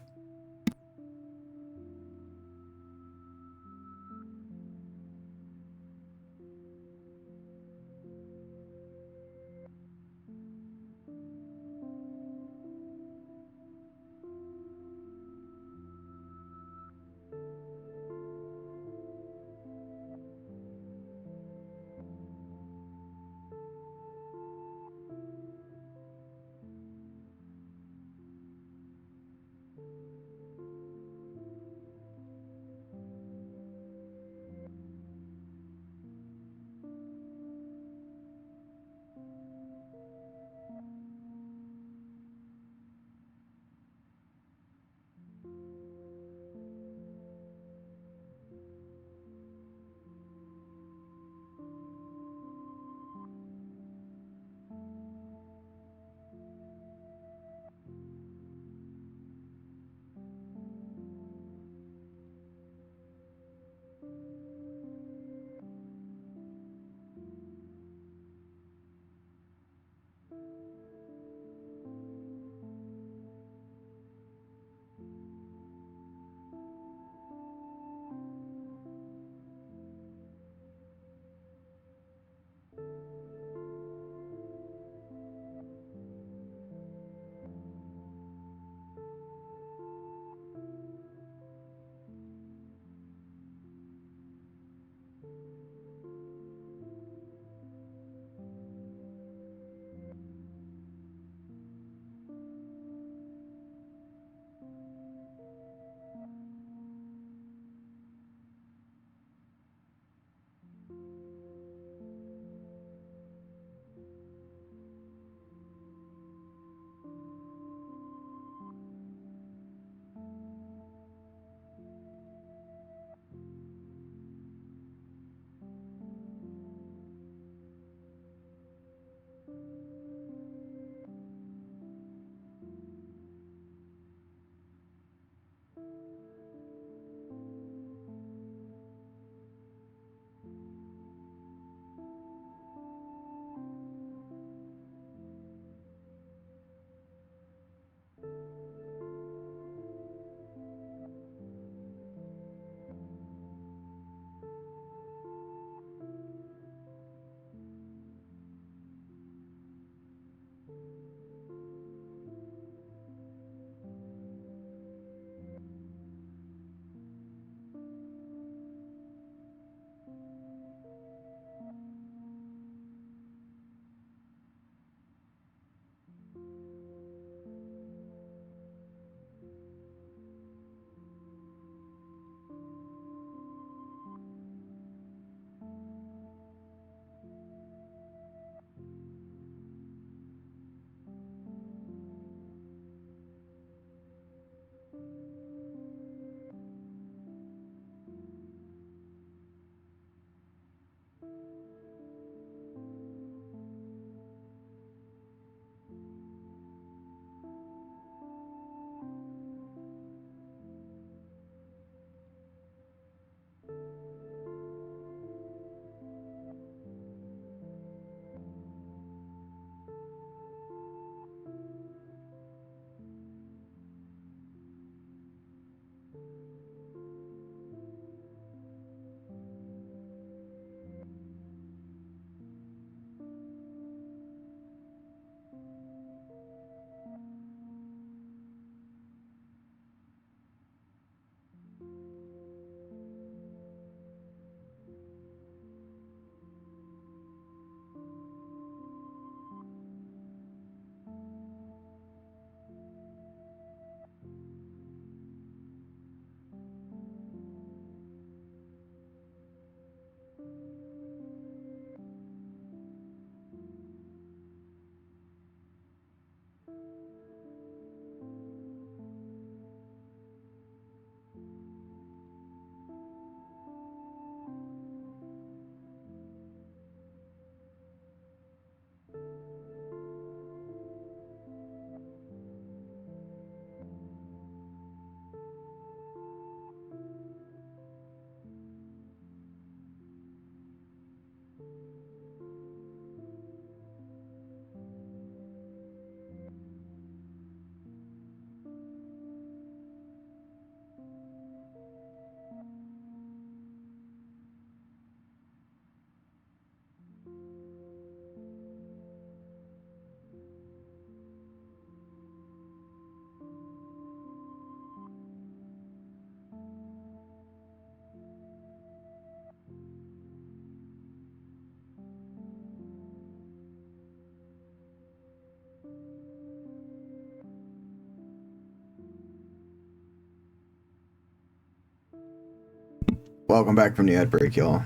Welcome back from the ad break, y'all.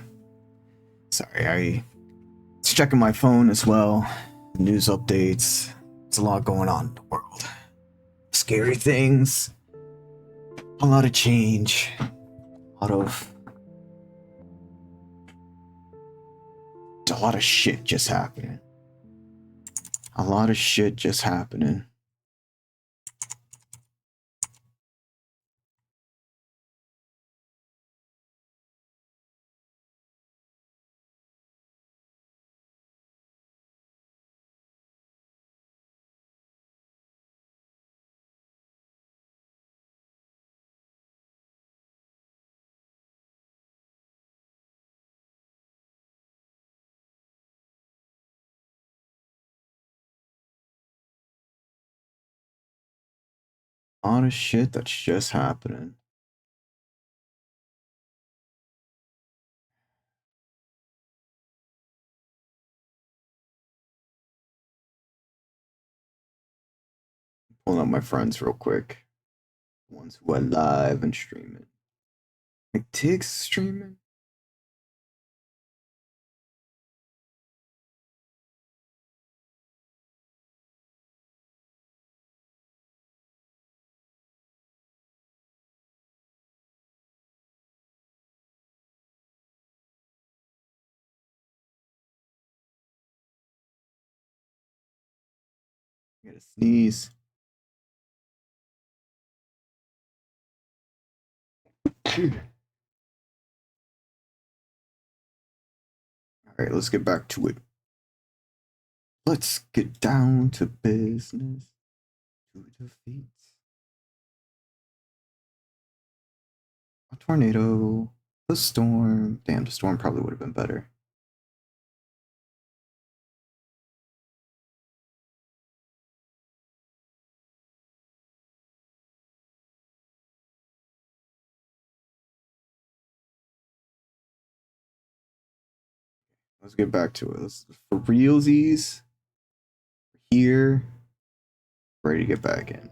Sorry, I was checking my phone as well. News updates. There's a lot going on in the world. Scary things. A lot of change. A lot of shit just happening. A lot of shit just happening. A lot of shit that's just happening. Pulling up my friends real quick. The ones who are live and streaming. Like Tig's streaming? I gotta sneeze. Alright, let's get back to it. Let's get down to business. To defeat a tornado, a storm. Damn, the storm probably would have been better. Let's get back to it. Let's, for realsies, here, ready to get back in.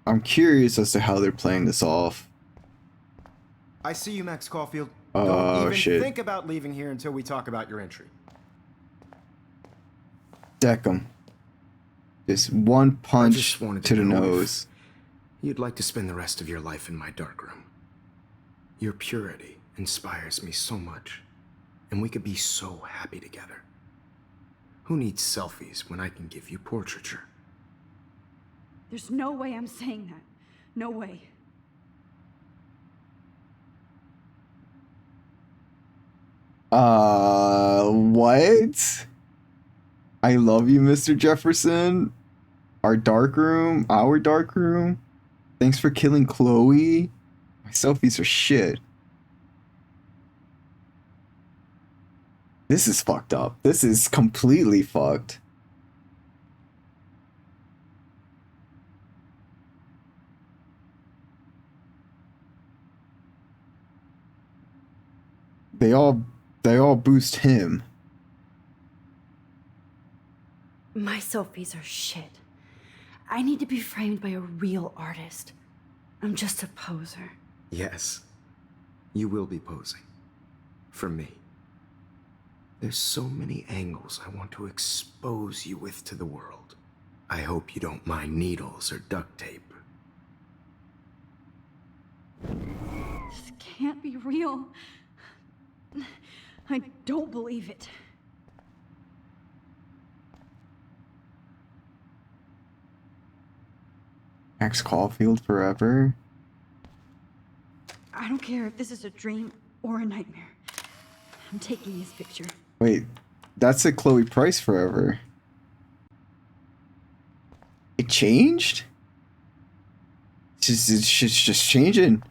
I'm curious as to how they're playing this off. I see you, Max Caulfield. Oh, Don't even shit. think about leaving here until we talk about your entry. Deck 'em. Just one punch just wanted to the know if nose. You'd like to spend the rest of your life in my darkroom. Your purity inspires me so much, and we could be so happy together. Who needs selfies when I can give you portraiture? There's no way I'm saying that. No way. What? I love you, Mr. Jefferson. Our dark room. Thanks for killing Chloe. My selfies are shit. This is fucked up. This is completely fucked. They all boost him. My selfies are shit. I need to be framed by a real artist. I'm just a poser. Yes, you will be posing. For me. There's so many angles I want to expose you with to the world. I hope you don't mind needles or duct tape. This can't be real. I don't believe it. Max Caulfield forever. I don't care if this is a dream or a nightmare. I'm taking this picture. Wait, that's a Chloe Price forever. It changed? It's just changing.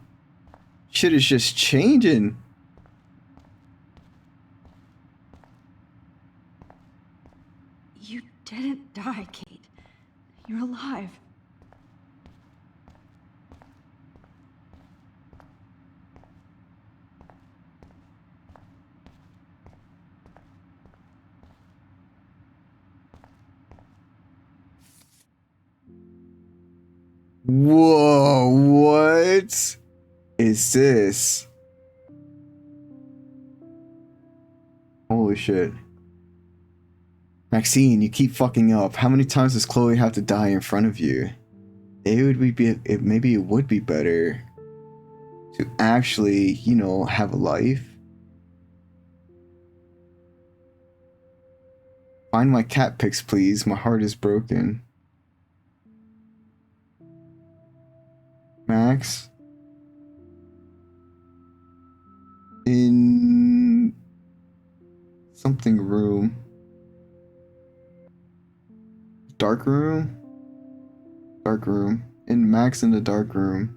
Shit is just changing. You didn't die, Kate. You're alive. Whoa, what is this? Holy shit. Maxine, you keep fucking up. How many times does Chloe have to die in front of you? Maybe it would be better to actually, you know, have a life. Find my cat pics, please. My heart is broken. Max? In something room. Dark room? Dark room. In Max in the dark room.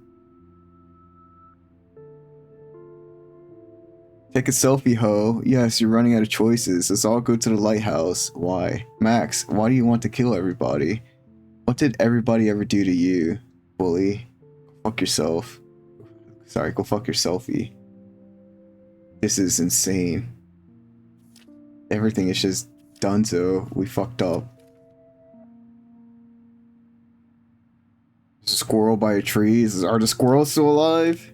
Take a selfie, ho. Yes, you're running out of choices. Let's all go to the lighthouse. Why? Max, why do you want to kill everybody? What did everybody ever do to you, bully? Fuck yourself. Sorry, go fuck your selfie. This is insane. Everything is just done, so we fucked up. There's a squirrel by a tree. Are the squirrels still alive?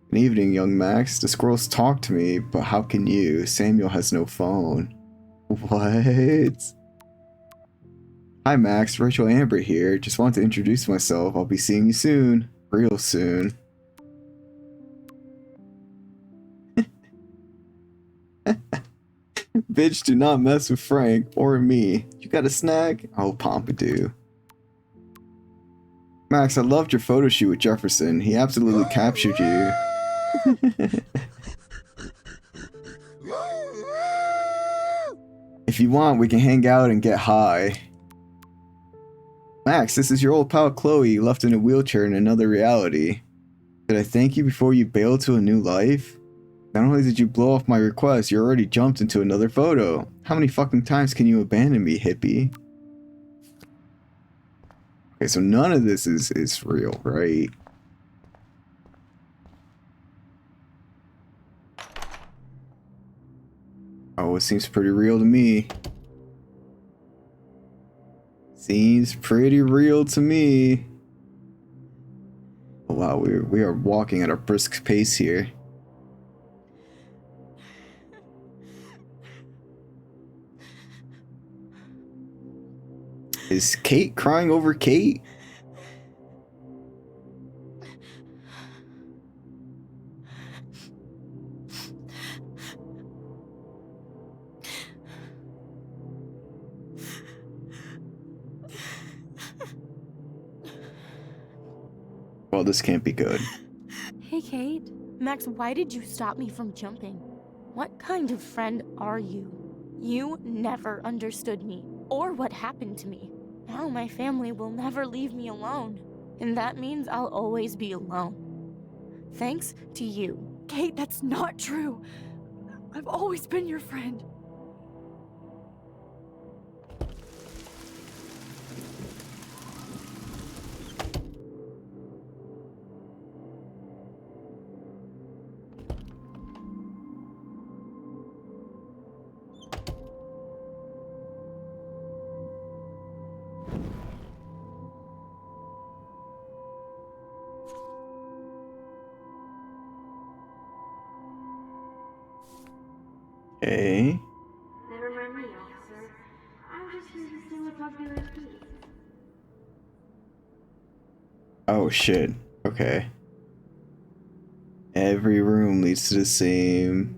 Good evening, young Max. The squirrels talk to me, but how can you? Samuel has no phone. What? Hi Max, Rachel Amber here. Just want to introduce myself. I'll be seeing you soon. Real soon. Bitch, do not mess with Frank or me. You got a snack? Oh, Pompidou. Max, I loved your photo shoot with Jefferson. He absolutely captured you. If you want, we can hang out and get high. Max, this is your old pal Chloe, left in a wheelchair in another reality. Did I thank you before you bailed to a new life? Not only did you blow off my request, you already jumped into another photo. How many fucking times can you abandon me, hippie? Okay, so none of this is real, right? Oh, it seems pretty real to me. Seems pretty real to me. Oh, wow, we are walking at a brisk pace here. Is Kate crying over Kate? Well, this can't be good. Hey, Kate. Max, why did you stop me from jumping? What kind of friend are you? You never understood me, or what happened to me. Now my family will never leave me alone, and that means I'll always be alone. Thanks to you. Kate, that's not true. I've always been your friend. Okay. Never mind me, officer. I'm just here to see what's up your feet. Oh shit. Okay. Every room leads to the same.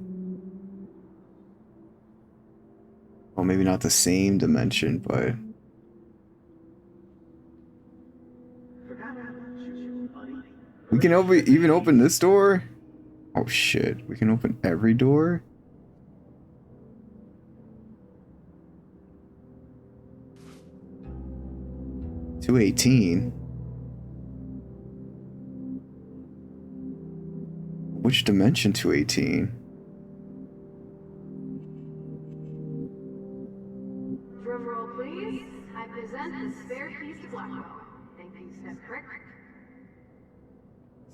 Well, maybe not the same dimension, but. We can even open this door? Oh shit. We can open every door? $218. Which dimension 218? Drum roll, please. I present the spare keys to Blackwell. Thank you, step correct.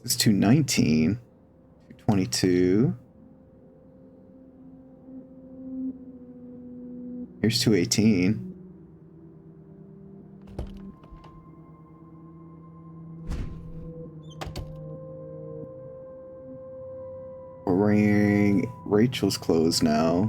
This is 219. 222. Here's 218. We're wearing Rachel's clothes now.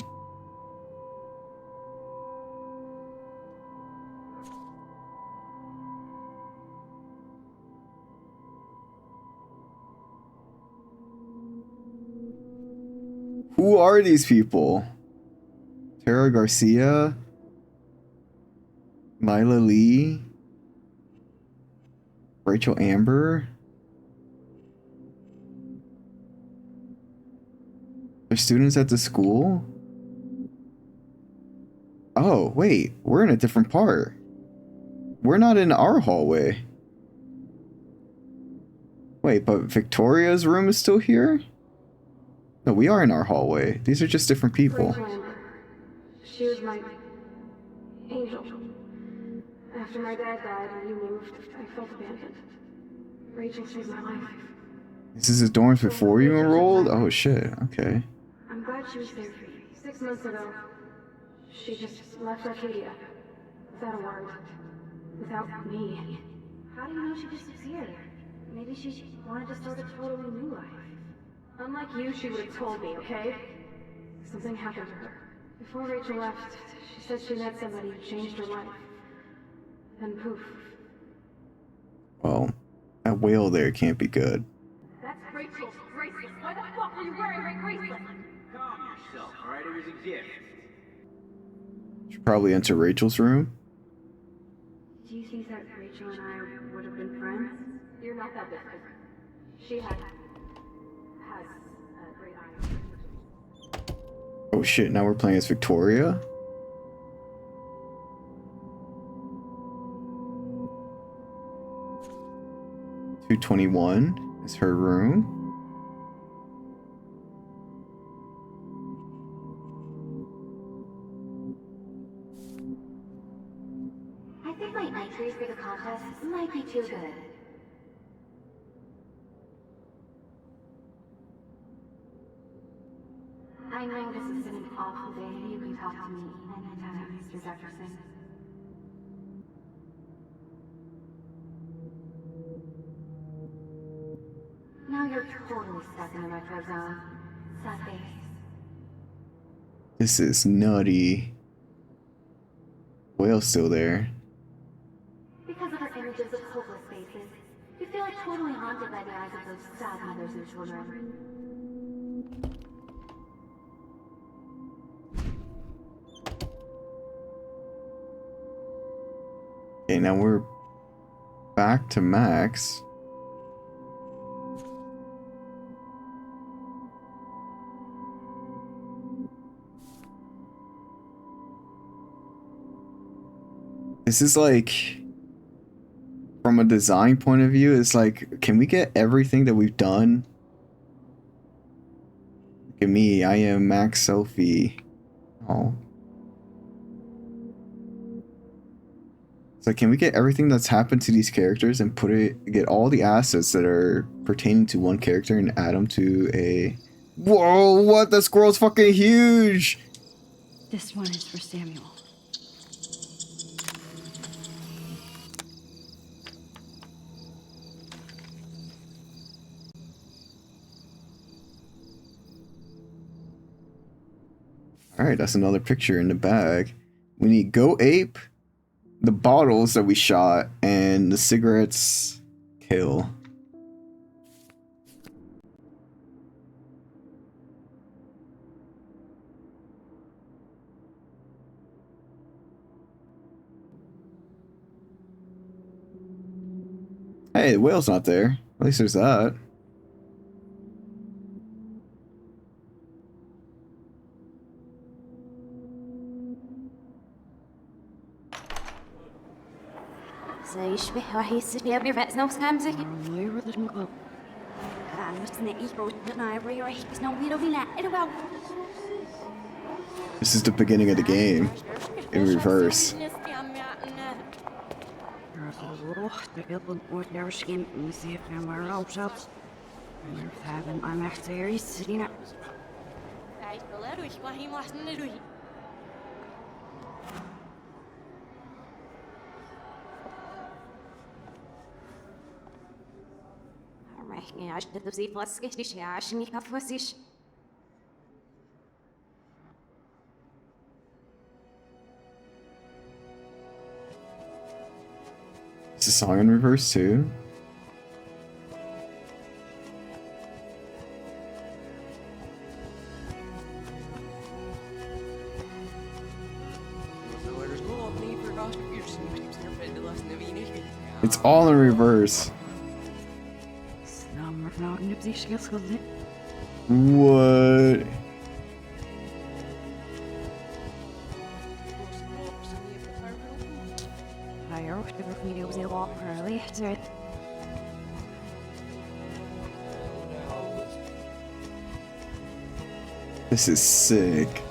Who are these people? Tara Garcia? Mila Lee? Rachel Amber? They're students at the school? Oh, wait. We're in a different part. We're not in our hallway. Wait, but Victoria's room is still here? No, we are in our hallway. These are just different people. Rachel Amber. She was my angel. After my dad died and you moved, I felt abandoned. Rachel saved my life. This is the dorms before you enrolled? Oh shit, okay. I'm glad she was there for you. 6 months ago, she just left Arcadia. Without a word. Without me. How do you know she disappeared? Maybe she wanted to start a totally new life. Unlike you, she would have told me, okay? Something happened to her. Before Rachel left, she said she met somebody who changed her life. Then poof. Well, that whale there can't be good. That's Rachel's bracelet. Why the fuck are you wearing my bracelet? Calm yourself, alright? It was a gift. Should probably enter Rachel's room. Do you think that Rachel and I would have been friends? You're not that different. She has a great eye. Oh shit, now we're playing as Victoria? $221 is her room. I think my entries for the contest might be too good. I know this has been an awful day. You can talk to me anytime, Mr. Jefferson. Now you're totally stuck in the retro zone. Sad face. This is nutty. Whale's still there. Because of our images of hopeless faces, you feel like totally haunted by the eyes of those sad mothers and children. Okay, now we're back to Max. This is like, from a design point of view, it's like, can we get everything that we've done? Look at me, I am Max Selfie. Oh. It's like, can we get everything that's happened to these characters and get all the assets that are pertaining to one character and add them to a... Whoa, what? That squirrel's fucking huge! This one is for Samuel. Alright, that's another picture in the bag. We need Go Ape, the bottles that we shot, and the cigarettes kill. Hey, the whale's not there. At least there's that. يشبه واحد يستشبه بيرفع سنوس خامسة يرد المقلب أنا مستني إيكو أنا أبري راح يسنو بيرو بينا إلو. This is the beginning of the game in reverse. I'm actually sitting up. عشان تدوسي فاسكش عشان يكفوسيش. Is the song in reverse too? It's all in reverse. What? This is sick.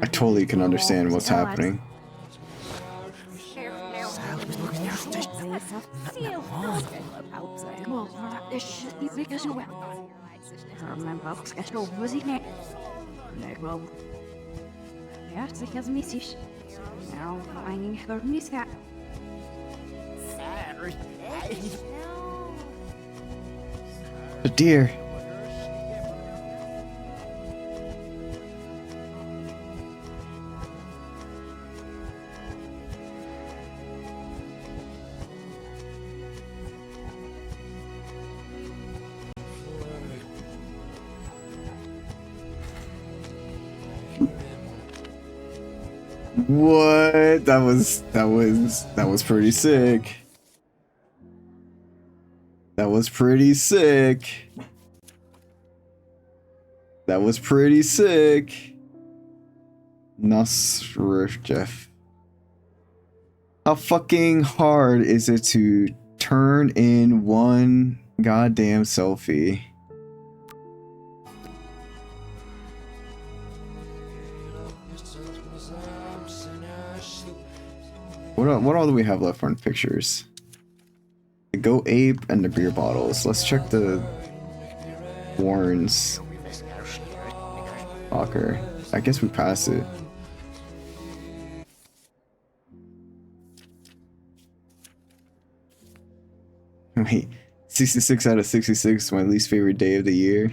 I totally can understand what's happening. The deer. What? That was pretty sick. That was pretty sick. That was pretty sick. Nasr Jeff. How fucking hard is it to turn in one goddamn selfie? What all do we have left for in pictures? The Go Ape and the beer bottles. Let's check the Warren's locker. I guess we passed it. Wait, 66 out of 66 my least favorite day of the year.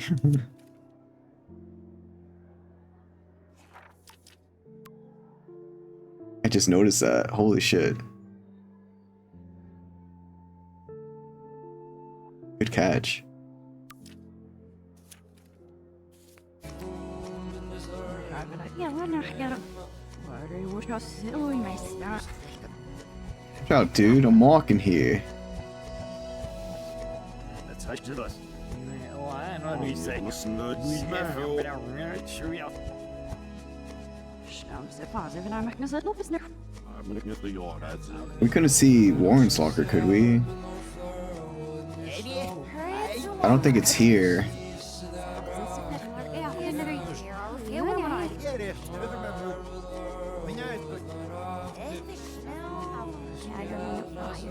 I just noticed that. Holy shit. Good catch. Watch out, dude. I'm walking here. We couldn't see Warren's locker, could we? I don't think it's here.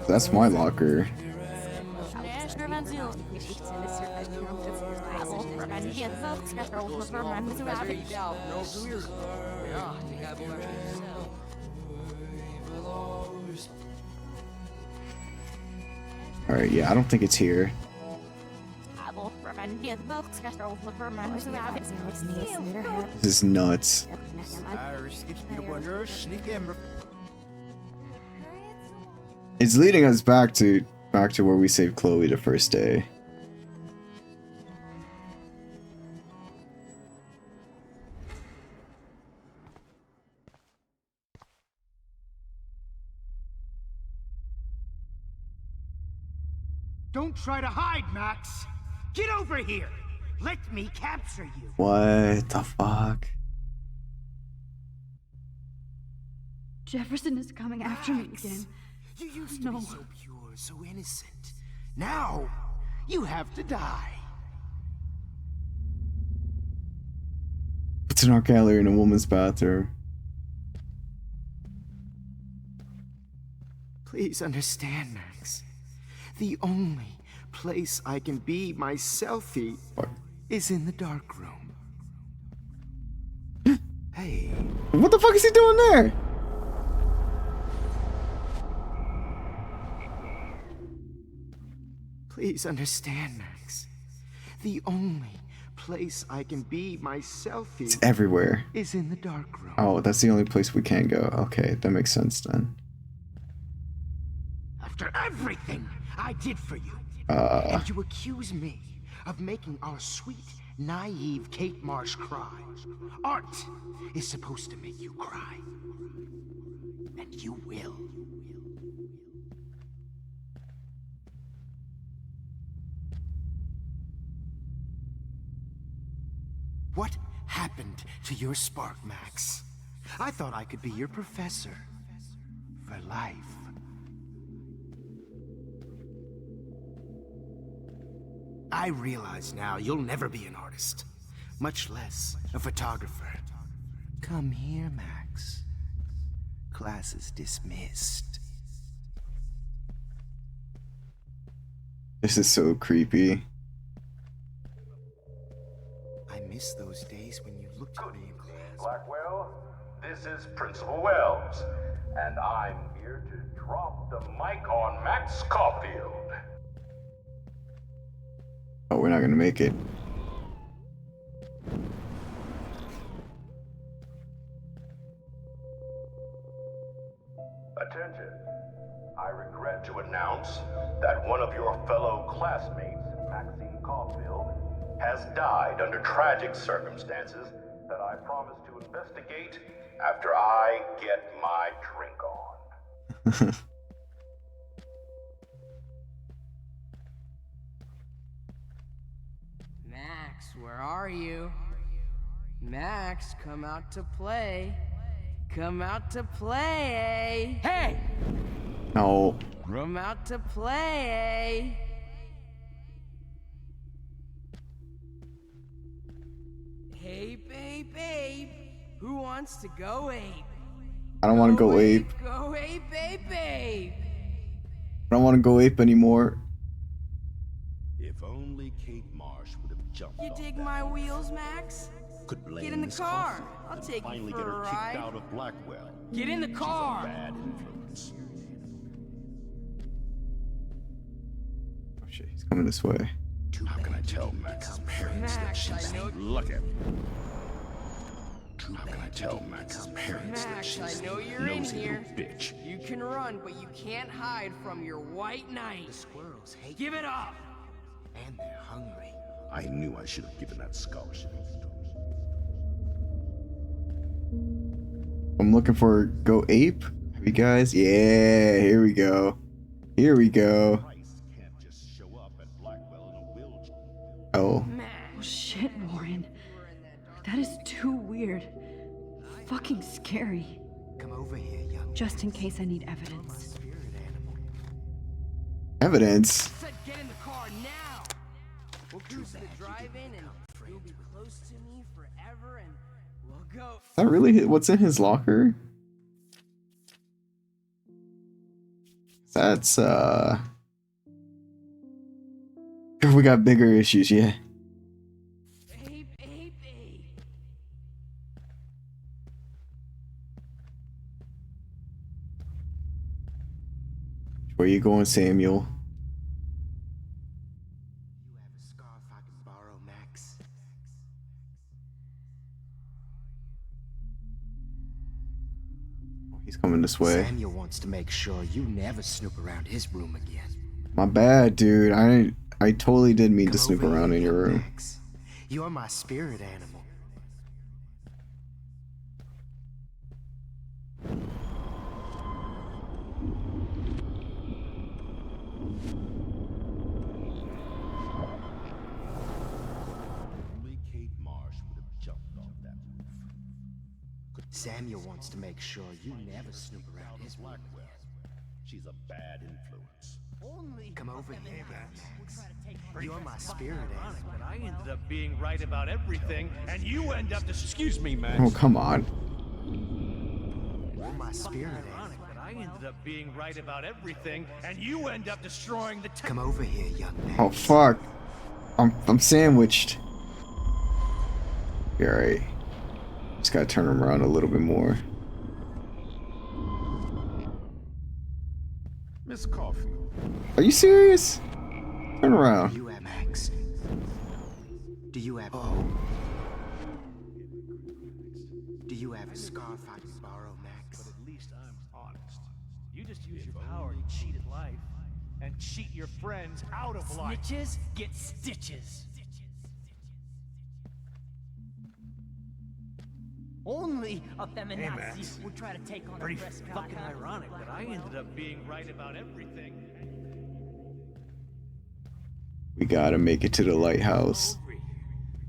That's my locker. Alright, yeah, I don't think it's here. This is nuts. It's leading us back to where we saved Chloe the first day. Don't try to hide, Max. Get over here. Let me capture you. What the fuck? Jefferson is coming after me again. You used to be so pure, so innocent. Now, you have to die. It's an art gallery in a woman's bathroom. Please understand, Max. The only place I can be my selfie is in the dark room. Hey. What the fuck is he doing there? Please understand, Max. The only place I can be my selfie It's everywhere. is in the dark room. Oh, that's the only place we can go. Okay, that makes sense then. After everything I did for you, and you accuse me of making our sweet, naive Kate Marsh cry. Art is supposed to make you cry. And you will. What happened to your spark, Max? I thought I could be your professor for life. I realize now you'll never be an artist, much less a photographer. Come here, Max. Class is dismissed. This is so creepy. I miss those days when you looked at me in class. Blackwell, this is Principal Wells, and I'm here to drop the mic on Max Caulfield. Oh, we're not gonna make it. Attention. I regret to announce that one of your fellow classmates, Maxine Caulfield, has died under tragic circumstances that I promise to investigate after I get my drink on. Max, where are you? Max, come out to play. Come out to play. Hey! No. Come out to play. Hey, babe. Who wants to go ape? I don't want to go ape. Go ape, babe. I don't want to go ape anymore. If only Kate Marsh would have jumped You off dig that my wheels, Max? Could blame Get in the Miss car. Caulfield I'll and take you finally for get a her ride. kicked out of Blackwell. Get in the car. She's a bad influence. Oh shit, he's coming this way. How can I tell Max's parents that she's look at? How can I tell Max's parents that Max, she's I know a you're in nosy here. little bitch? You can run, but you can't hide from your white knight. The squirrels hate Give it up. And they're hungry. I knew I should have given that scholarship. I'm looking for Go Ape. Have you guys? Yeah, here we go. Here we go. Oh. Oh shit, Warren. That is too weird. Fucking scary. Come over here, young. Just in case I need evidence. Evidence? Get in the car now. We'll cruise to the drive-in and you'll be close to me forever and we'll go. Is that really what's in his locker? That's we got bigger issues, yeah. Where you going, Samuel? You have a scarf I can borrow, Max? He's coming this way. Samuel wants to make sure you never snoop around his room again. My bad, dude. I totally did mean to snoop around in your room. Max. You're my spirit animal. Only Kate Marsh would have jumped off that roof. Samuel wants to make sure you never snoop around his room. Blackwell. She's a bad influence. Come over here, Max. You're my spirit animal. But I ended up being right about everything, and you end up excuse me, Max. Oh, come on. You're my spirit animal. But I ended up being right about everything, and you end up destroying the Come over here, young man. Oh, fuck. I'm sandwiched. You're right. Just gotta turn him around a little bit more. Miss Caulfield. Are you serious? Turn around. Do you have Max? Do you have Do you have a scarf I can borrow, Max? But at least I'm honest. You just use your power to cheat at life and cheat your friends out of life. Snitches get stitches. Only a feminazi would try to take on Pretty a press fucking ironic that I ended up being right about everything. We gotta make it to the lighthouse.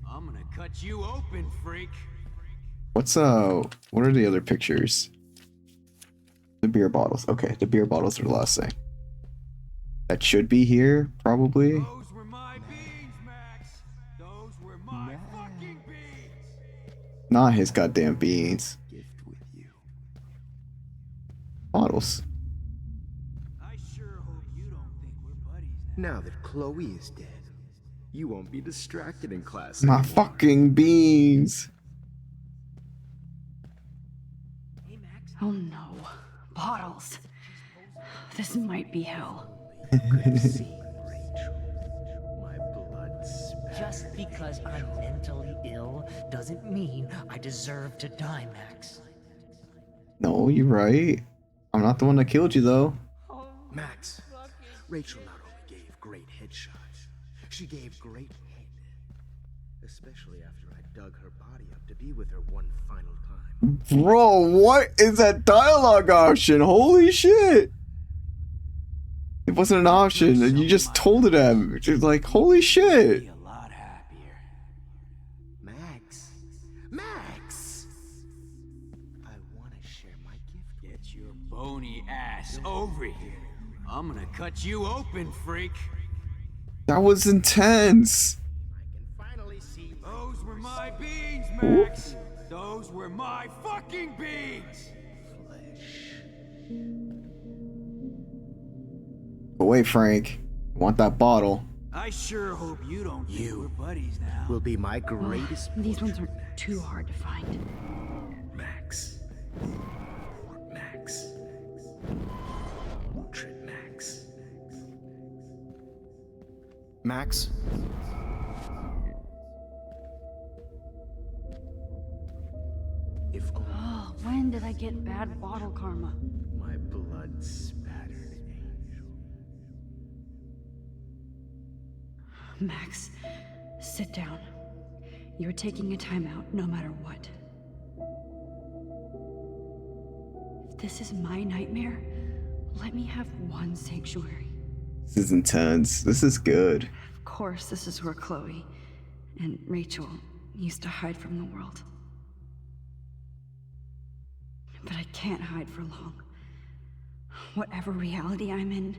I'm gonna cut you open, freak. What are the other pictures? The beer bottles. Okay, the beer bottles are the last thing. That should be here, probably. Those were my beans, Max. Those were my fucking beans. Not his goddamn beans. Bottles. I sure hope you don't think we're buddies Now that Chloe is dead, you won't be distracted in class. My fucking beans. Oh no. Bottles. This might be hell. Just because I'm mentally ill doesn't mean I deserve to die, Max. No, you're right. I'm not the one that killed you, though. Max, Rachel not only gave great headshots, she gave great head. Especially after I dug her body up to be with her one final time. Bro, what is that dialogue option? Holy shit. It wasn't an option, and you just told it at him. Just like, holy shit. Max, Max, I want to share my gift. Get your bony ass over here. I'm gonna cut you open, freak. That was intense. Those were my beans, Max. Those were my fucking beans. Go away, Frank. I want that bottle. I sure hope you don't think we're buddies now. Will be my greatest. These ones are too hard to find. Max. Max. Portrait Max. Max? If only Oh, when did I get bad bottle karma? my blood spattered angel. Max, sit down. You're taking a timeout no matter what. This is my nightmare. Let me have one sanctuary. This is intense. This is good. Of course, this is where Chloe and Rachel used to hide from the world. But I can't hide for long. Whatever reality I'm in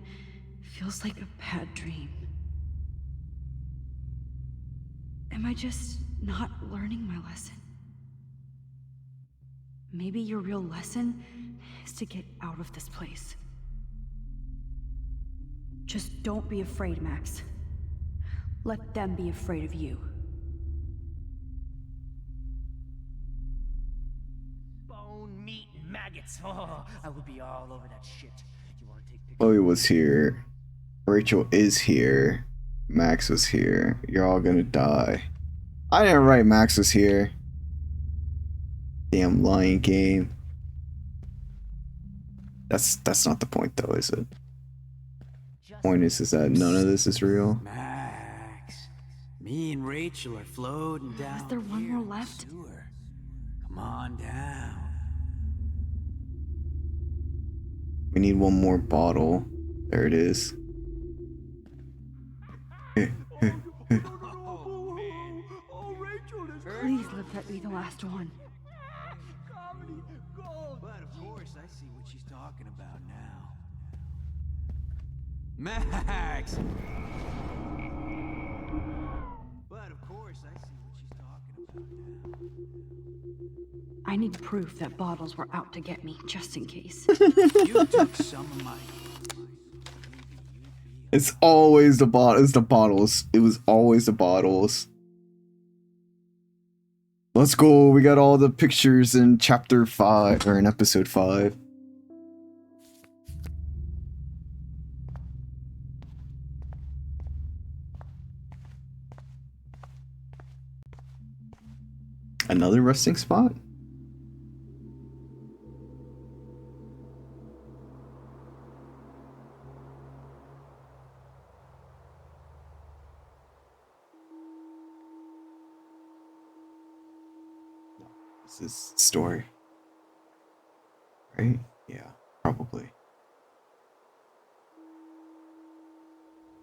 feels like a bad dream. Am I just not learning my lesson? Maybe your real lesson is to get out of this place. Just don't be afraid, Max. Let them be afraid of you. Bone, meat, and maggots. Oh, I will be all over that shit. You want to take pictures? Chloe was here. Rachel is here. Max was here. You're all gonna die. I didn't write Max was here. Damn lying game. That's not the point though, is it? Point is that none of this is real. Max, me and Rachel are floating down. Is there one more left? Come on down. We need one more bottle. There it is. Please let that be the last one. But of course, I see what she's talking about now. Max! But of course, I see what she's talking about now. I need proof that bottles were out to get me, just in case. You took some of my... It's always the bottles. It was always the bottles. Let's go. We got all the pictures in chapter 5 or in episode 5. Another resting spot? This is story. Right? Yeah, probably.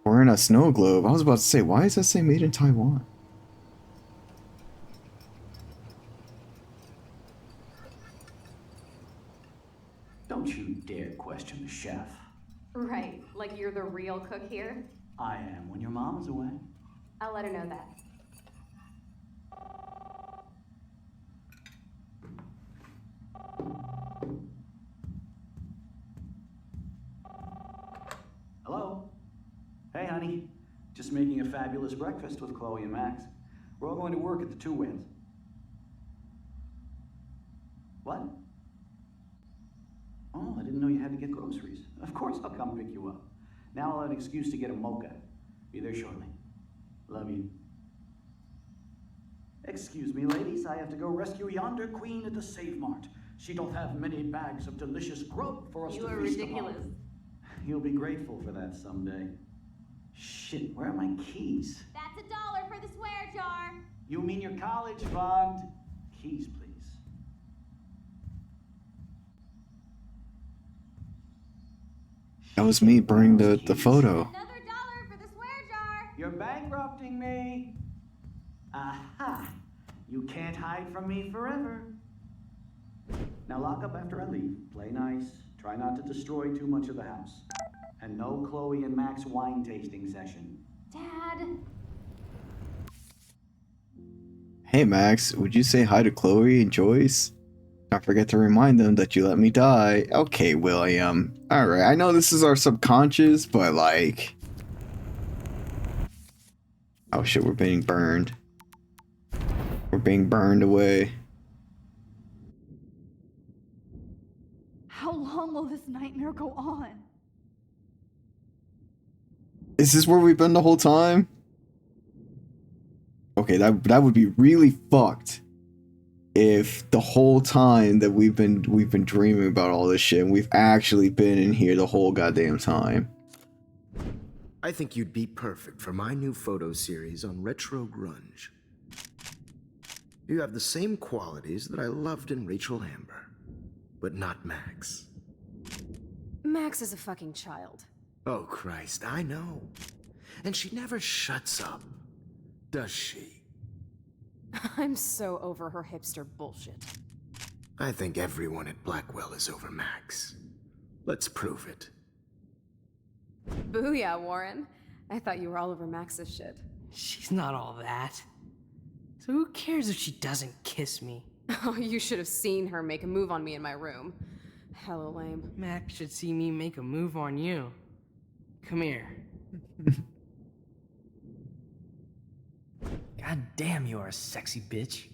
We're in a snow globe. I was about to say, why does that say made in Taiwan? Don't you dare question the chef. Right, like you're the real cook here? I am when your mom is away. I'll let her know that. Hello? Hey, honey. Just making a fabulous breakfast with Chloe and Max. We're all going to work at the Two Winds. What? Oh, I didn't know you had to get groceries. Of course I'll come pick you up. Now I'll have an excuse to get a mocha. Be there shortly. Love you. Excuse me, ladies. I have to go rescue yonder queen at the Save Mart. She don't have many bags of delicious grub for us to feast upon. You are ridiculous. You'll be grateful for that someday. Shit, where are my keys? That's $1 for the swear jar. You mean your college fund? Keys, please. That was me burning the photo. Another $1 for the swear jar. You're bankrupting me. Aha! You can't hide from me forever. Now lock up after I leave. Play nice. Try not to destroy too much of the house. And no Chloe and Max wine tasting session. Dad. Hey Max, would you say hi to Chloe and Joyce? Don't forget to remind them that you let me die. Okay, William. Alright, I know this is our subconscious, but like... Oh shit, we're being burned. We're being burned away. How long will this nightmare go on? Is this where we've been the whole time? Okay, that would be really fucked if the whole time that we've been dreaming about all this shit and we've actually been in here the whole goddamn time. I think you'd be perfect for my new photo series on retro grunge. You have the same qualities that I loved in Rachel Amber, but not Max. Max is a fucking child. Oh, Christ, I know. And she never shuts up, does she? I'm so over her hipster bullshit. I think everyone at Blackwell is over Max. Let's prove it. Booyah, Warren. I thought you were all over Max's shit. She's not all that. So who cares if she doesn't kiss me? Oh, you should have seen her make a move on me in my room. Hella lame. Max should see me make a move on you. Come here. God damn, you are a sexy bitch.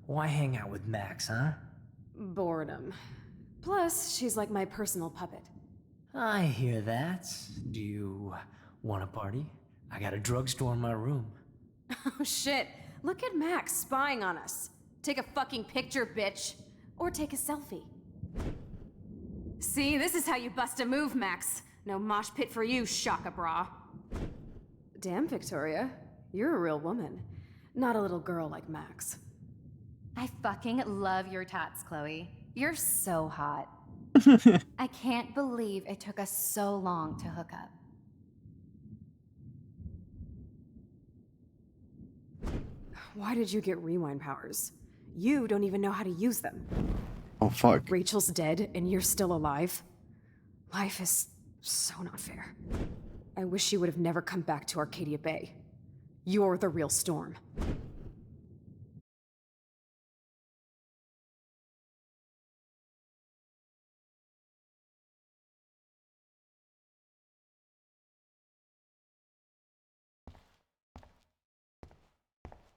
Why hang out with Max, huh? Boredom. Plus, she's like my personal puppet. I hear that. Do you want a party? I got a drugstore in my room. Oh shit, look at Max spying on us. Take a fucking picture, bitch. Or take a selfie. See, this is how you bust a move, Max. No mosh pit for you, Shaka Bra. Damn, Victoria. You're a real woman. Not a little girl like Max. I fucking love your tats, Chloe. You're so hot. I can't believe it took us so long to hook up. Why did you get rewind powers? You don't even know how to use them. Oh, fuck. Rachel's dead and you're still alive? Life is so not fair. I wish you would have never come back to Arcadia Bay. You're the real Storm.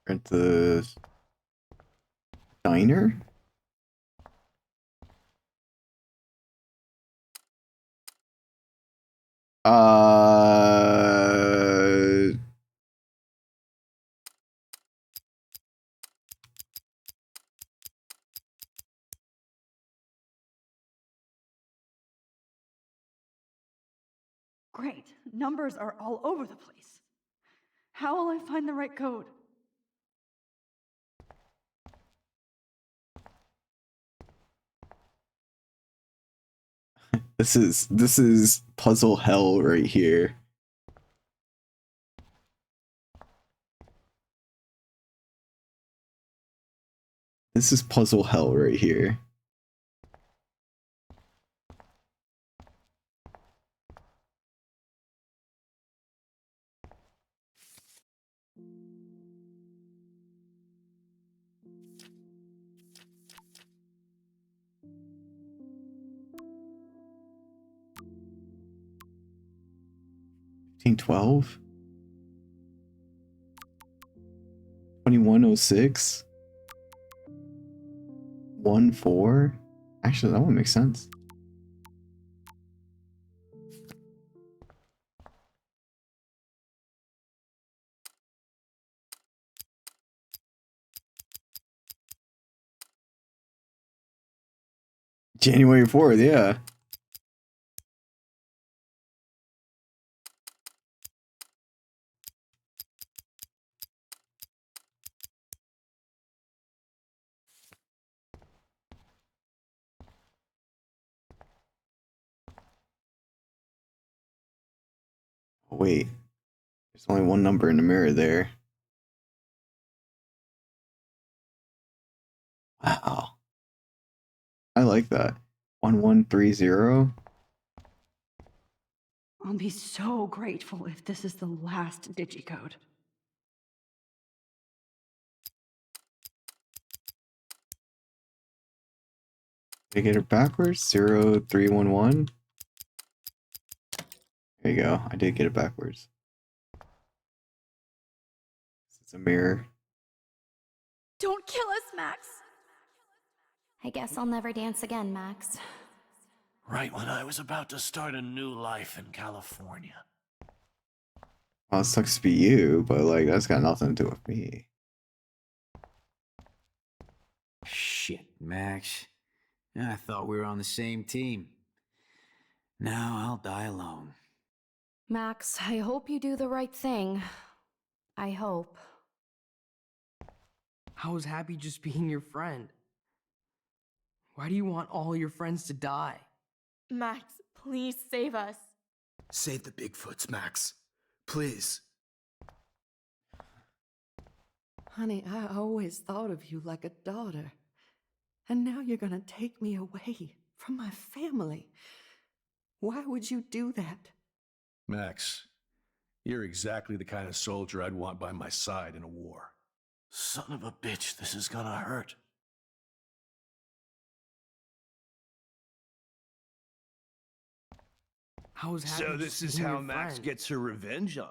At the diner? Great. Numbers are all over the place. How will I find the right code? This is puzzle hell right here. This is puzzle hell right here. $15.12 $21.06 $1.4. Actually, that one makes sense. January 4th, yeah. Wait, there's only one number in the mirror there. Wow. I like that. 1130. I'll be so grateful if this is the last digicode. Did I get it backwards? 0311. There you go. I did get it backwards. It's a mirror. Don't kill us, Max! I guess I'll never dance again, Max. Right when I was about to start a new life in California. Well, it sucks to be you, but like that's got nothing to do with me. Shit, Max. I thought we were on the same team. Now I'll die alone. Max, I hope you do the right thing. I hope. I was happy just being your friend. Why do you want all your friends to die? Max, please save us. Save the Bigfoots, Max. Please. Honey, I always thought of you like a daughter. And now you're gonna take me away from my family. Why would you do that? Max, you're exactly the kind of soldier I'd want by my side in a war. Son of a bitch, this is gonna hurt. So this is how Max gets her revenge on.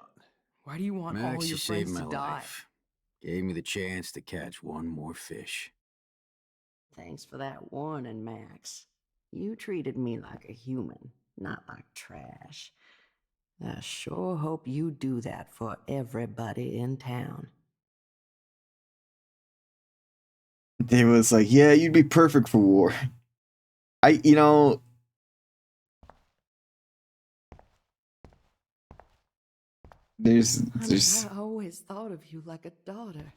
Why do you want Max, all you your saved friends my to die? life. Gave me the chance to catch one more fish. Thanks for that warning, Max. You treated me like a human, not like trash. I sure hope you do that for everybody in town. They was like, yeah, you'd be perfect for war. There's I always thought of you like a daughter.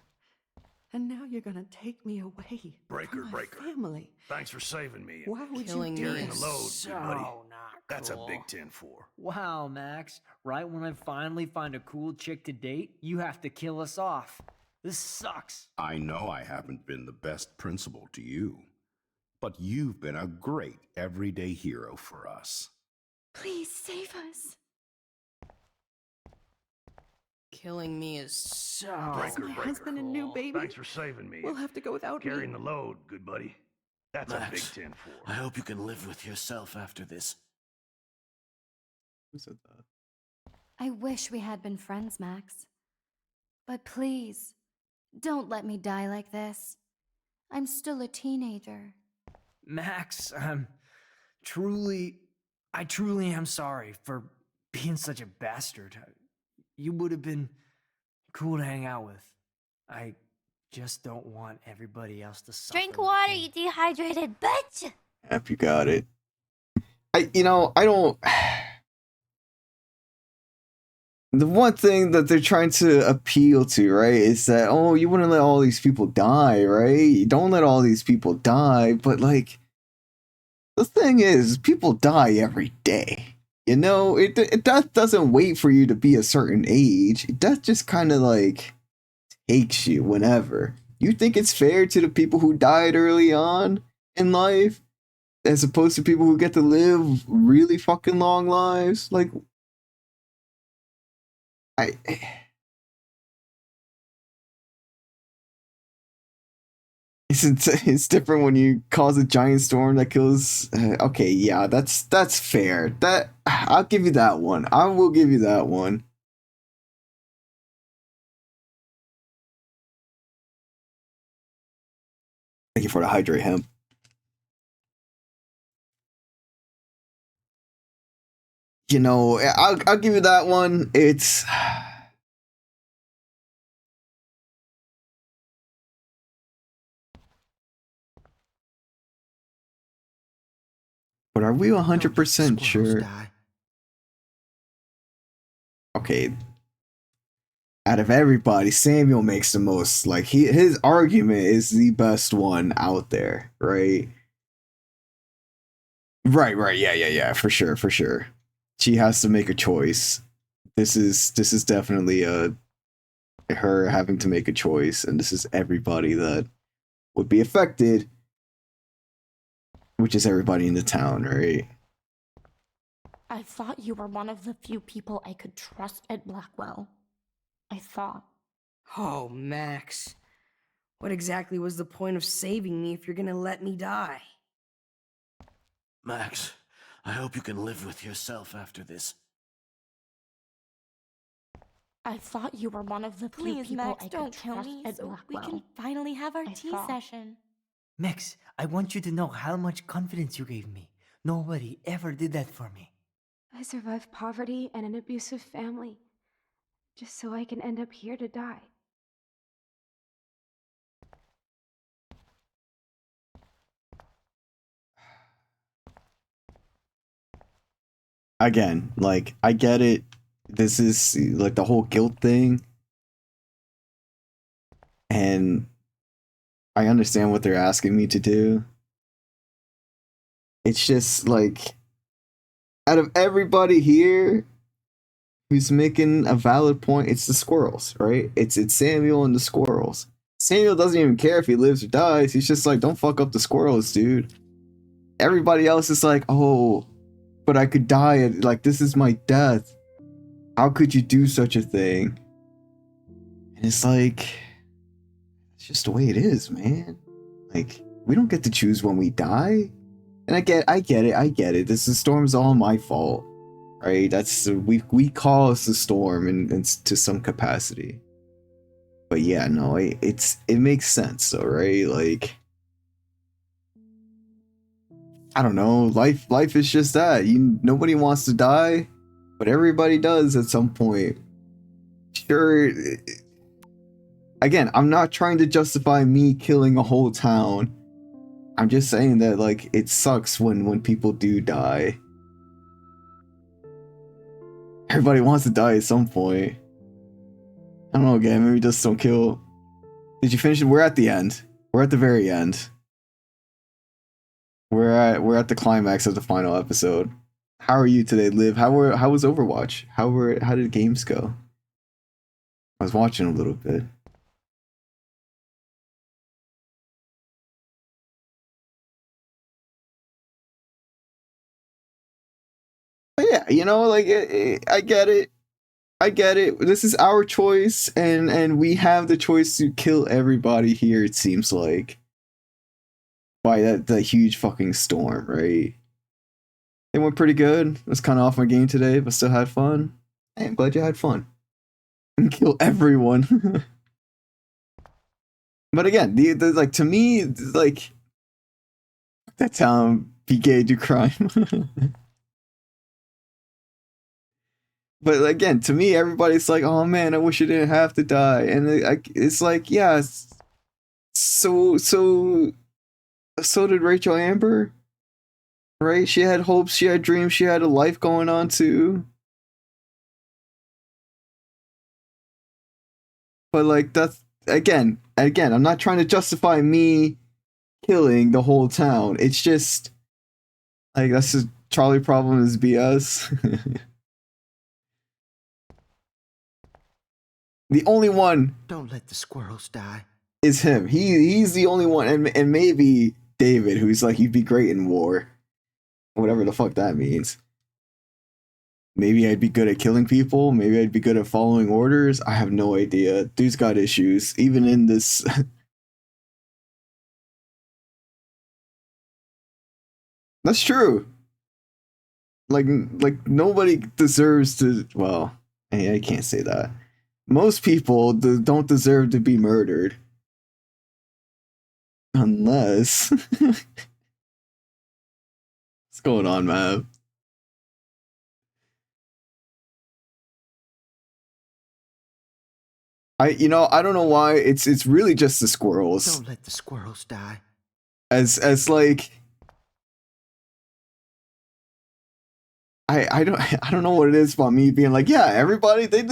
And now you're gonna take me away from my family. Thanks for saving me. Why would you Killing do carrying that? the load, So good buddy. not That's a cool. big 10-4. Wow, Max. Right when I finally find a cool chick to date, you have to kill us off. This sucks. I know I haven't been the best principal to you, but you've been a great everyday hero for us. Please save us. Killing me is so... Breaker, my breaker. husband and new baby. Thanks for saving me. We'll have to go without Carrying me. the load, good buddy. That's Max, a big 10-4. I hope you can live with yourself after this. Who said that? I wish we had been friends, Max. But please, don't let me die like this. I'm still a teenager. Max, I truly am sorry for being such a bastard. You would have been cool to hang out with. I just don't want everybody else to suffer. Drink water, you dehydrated bitch! Yep, you got it. I don't. The one thing that they're trying to appeal to, right, is that, oh, you wouldn't let all these people die, right? You don't let all these people die, but, like, the thing is, people die every day. You know, it doesn't wait for you to be a certain age. It does just kind of, like, takes you whenever. You think it's fair to the people who died early on in life, as opposed to people who get to live really fucking long lives? Like, it's different when you cause a giant storm that kills. Okay, yeah, that's fair. That I'll give you that one. I will give you that one. Thank you for the hydrate hemp. You know, I'll give you that one. It's but are we 100% sure? Okay. Out of everybody, Samuel makes the most. Like, his argument is the best one out there, right? Right. Yeah. For sure. She has to make a choice. This is definitely her having to make a choice, and this is everybody that would be affected, which is everybody in the town, right? I thought you were one of the few people I could trust at Blackwell. I thought. Oh, Max. What exactly was the point of saving me if you're gonna let me die? Max, I hope you can live with yourself after this. I thought you were one of the few Please, people Max, I don't could kill trust me at so we Blackwell. can finally have our tea session. Max, I want you to know how much confidence you gave me. Nobody ever did that for me. I survived poverty and an abusive family, just so I can end up here to die. Again, like, I get it. This is like the whole guilt thing, and I understand what they're asking me to do. It's just like, out of everybody here who's making a valid point, it's the squirrels, right? It's Samuel and the squirrels. Samuel doesn't even care if he lives or dies. He's just like, don't fuck up the squirrels, dude. Everybody else is like, oh, but I could die. Like, this is my death. How could you do such a thing? And it's like, it's just the way it is, man. Like, we don't get to choose when we die. And I get it. The storm's all my fault, right? That's we caused the storm and to some capacity. But yeah, no, it makes sense though, right? Like, I don't know, life is just that. Nobody wants to die, but everybody does at some point. Sure. Again, I'm not trying to justify me killing a whole town. I'm just saying that, like, it sucks when people do die. Everybody wants to die at some point. I don't know, again, maybe just don't kill. Did you finish it? We're at the end. We're at the very end. We're at the climax of the final episode. How are you today, Liv? How was Overwatch? How did games go? I was watching a little bit. But yeah, you know, like, I get it. I get it. This is our choice, and we have the choice to kill everybody here, it seems like. By that huge fucking storm, right? It went pretty good. I was kind of off my game today, but still had fun. Hey, I'm glad you had fun. And kill everyone. But again, the like, to me, like, that town be gay, do crime. But again, to me, everybody's like, oh man, I wish I didn't have to die. And it's like, yeah, so did Rachel Amber, right? She had hopes, she had dreams, she had a life going on too. But like, that's, again, I'm not trying to justify me killing the whole town. It's just, like, that's just Charlie problem is BS. The only one. Don't let the squirrels die. Is him. He's the only one, and maybe David, who's like, he'd be great in war, whatever the fuck that means. Maybe I'd be good at killing people. Maybe I'd be good at following orders. I have no idea. Dude's got issues, even in this. That's true. Like nobody deserves to. Well, I can't say that. Most people don't deserve to be murdered. Unless... What's going on, man? I don't know why. It's really just the squirrels. Don't let the squirrels die. As like... I don't know what it is about me being like, yeah, everybody, they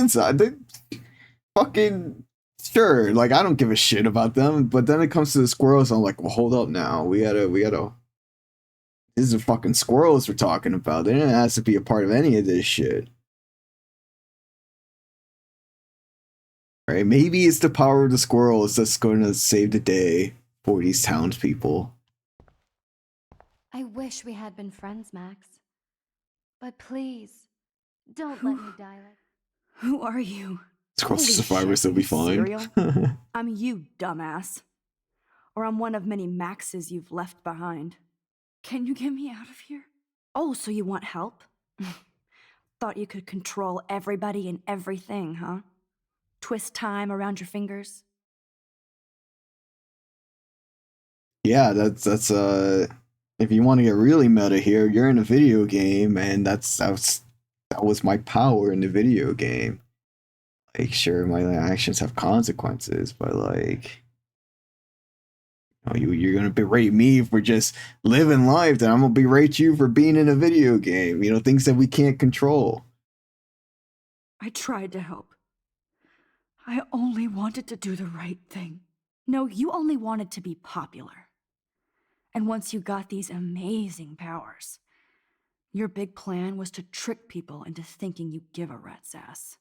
fucking sure, like, I don't give a shit about them, but then it comes to the squirrels, I'm like, well, hold up now, we gotta this is the fucking squirrels we're talking about. They didn't ask to be a part of any of this shit, right? Maybe it's the power of the squirrels that's going to save the day for these townspeople. I wish we had been friends, Max. But please, don't let me die like... Who are you? Squirrels survivors, they'll be fine. I'm you, dumbass. Or I'm one of many Maxes you've left behind. Can you get me out of here? Oh, so you want help? Thought you could control everybody and everything, huh? Twist time around your fingers? Yeah, that's if you want to get really meta here, you're in a video game, and that was my power in the video game. Like, sure, my actions have consequences, but like, you're gonna berate me for just living life, then I'm gonna berate you for being in a video game. You know, things that we can't control. I tried to help. I only wanted to do the right thing. No, you only wanted to be popular. And once you got these amazing powers, Your big plan was to trick people into thinking you give a rat's ass.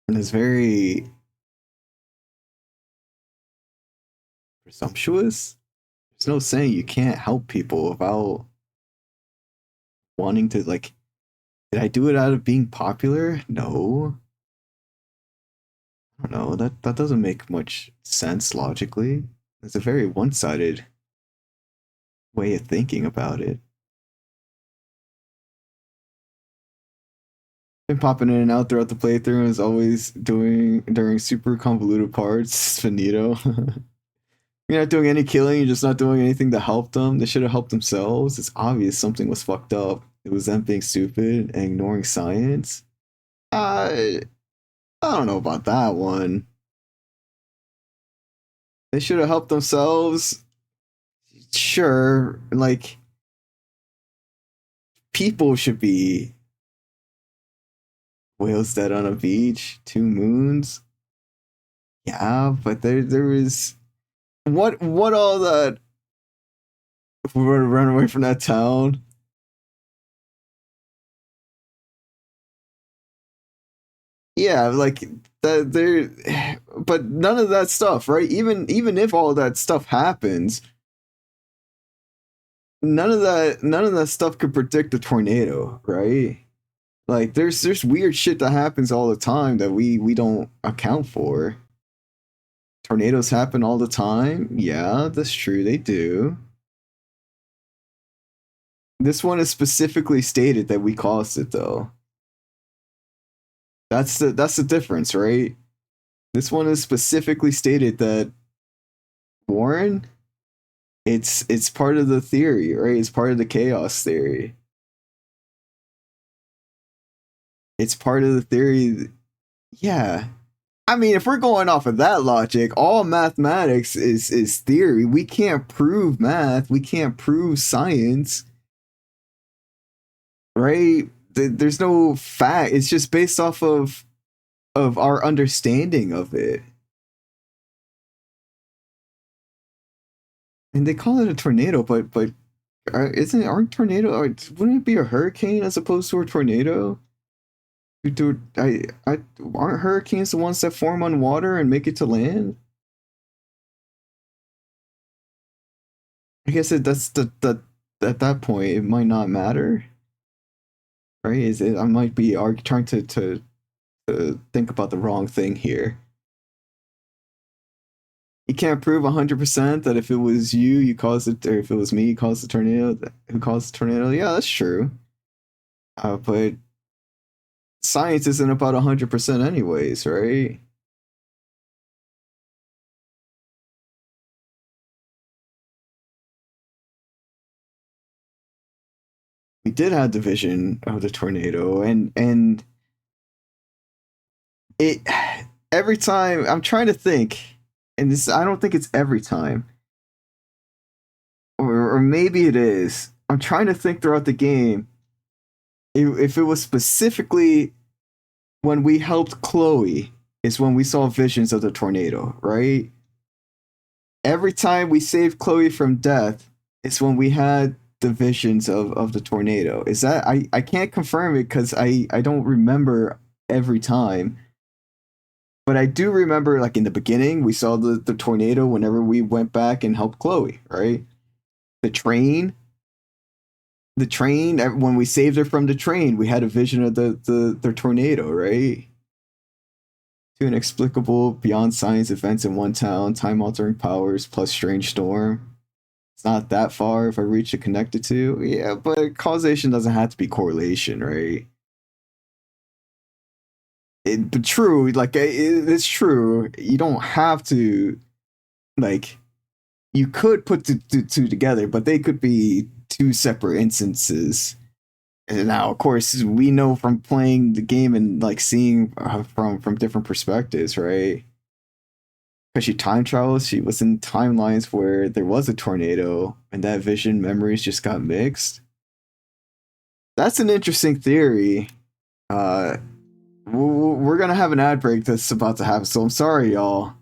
And it's very presumptuous. There's no saying you can't help people without wanting to, like, did I do it out of being popular? No. I don't know, that doesn't make much sense logically. It's a very one-sided way of thinking about it. Been popping in and out throughout the playthrough and is always doing during super convoluted parts. Finito. You're not doing any killing, you're just not doing anything to help them. They should have helped themselves. It's obvious something was fucked up. It was them being stupid and ignoring science. I don't know about that one. They should have helped themselves. Sure, like, people should be whales dead on a beach, 2 moons. Yeah, but there is what all that, if we were to run away from that town. Yeah, like that there, but none of that stuff, right? Even if all that stuff happens, none of that stuff could predict a tornado, right? Like there's weird shit that happens all the time that we don't account for. Tornadoes happen all the time. Yeah, that's true, they do. This one is specifically stated that we caused it though. That's the difference, right? This one is specifically stated that Warren, it's part of the theory, right? It's part of the chaos theory. It's part of the theory. Yeah. I mean, if we're going off of that logic, all mathematics is theory. We can't prove math. We can't prove science. Right? There's no fact. It's just based off of our understanding of it. And they call it a tornado, but aren't wouldn't it be a hurricane as opposed to a tornado? Aren't hurricanes the ones that form on water and make it to land? I guess that's at that point it might not matter. Right? I might be trying to think about the wrong thing here. You can't prove 100% that if it was you caused it, or if it was me, you caused the tornado. Who caused the tornado? Yeah, that's true. But science isn't about 100% anyways, right? We did have the vision of the tornado, and it every time I'm trying to think, and this I don't think it's every time, or maybe it is. I'm trying to think throughout the game if it was specifically when we helped Chloe is when we saw visions of the tornado, right? Every time we saved Chloe from death, it's when we had the visions of the tornado. Is that I can't confirm it because I don't remember every time. But I do remember, like, in the beginning, we saw the tornado whenever we went back and helped Chloe, right? The train, when we saved her from the train, we had a vision of the tornado, right? Two inexplicable, beyond science events in one town, time-altering powers plus strange storm. It's not that far if I reach it connected to. Yeah, but causation doesn't have to be correlation, right? But true, like, it's true. You don't have to, like, you could put the two together, but they could be two separate instances. And now, of course, we know from playing the game and, like, seeing from different perspectives, right? Because she time travels, she was in timelines where there was a tornado, and that vision memories just got mixed. That's an interesting theory. We're gonna have an ad break that's about to happen, so I'm sorry, y'all.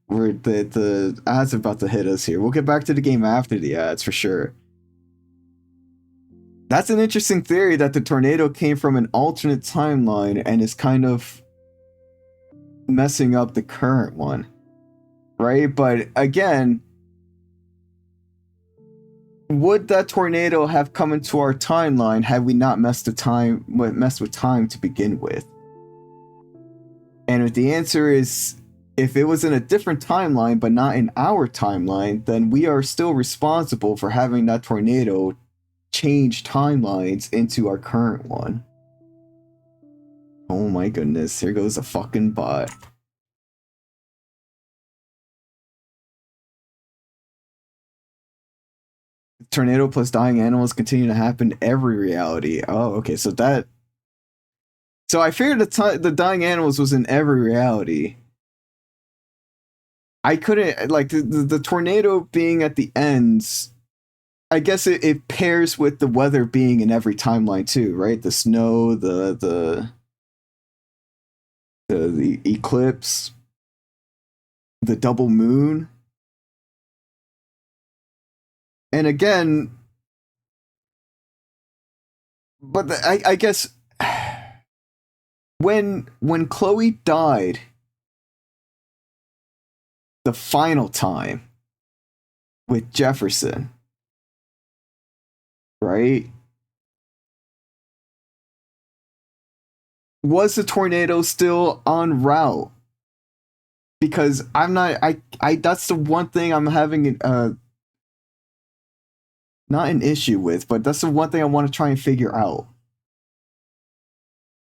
We're the ads are about to hit us here. We'll get back to the game after the ads for sure. That's an interesting theory that the tornado came from an alternate timeline and is kind of messing up the current one, right? But again, would that tornado have come into our timeline had we not messed with time to begin with? And if the answer is, if it was in a different timeline but not in our timeline, then we are still responsible for having that tornado change timelines into our current one. Oh my goodness, here goes a fucking bot. Tornado plus dying animals continue to happen in every reality. Oh, okay, so I figured the dying animals was in every reality. I couldn't, like, the tornado being at the ends, I guess it pairs with the weather being in every timeline too, right? The snow, the eclipse, the double moon. And again, but I guess when Chloe died the final time with Jefferson, right? Was the tornado still en route? Because I'm not, I that's the one thing I'm having not an issue with, but that's the one thing I want to try and figure out.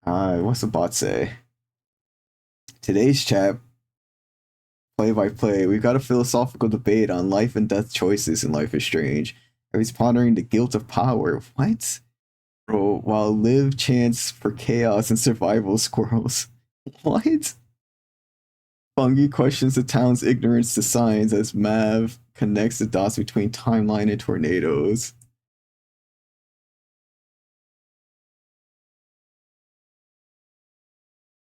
What's the bot say? Today's chat, play by play, we've got a philosophical debate on life and death choices in Life is Strange. He's pondering the guilt of power. What? Bro, while live chants for chaos and survival squirrels. What? Fungi questions the town's ignorance to science as Mav connects the dots between timeline and tornadoes.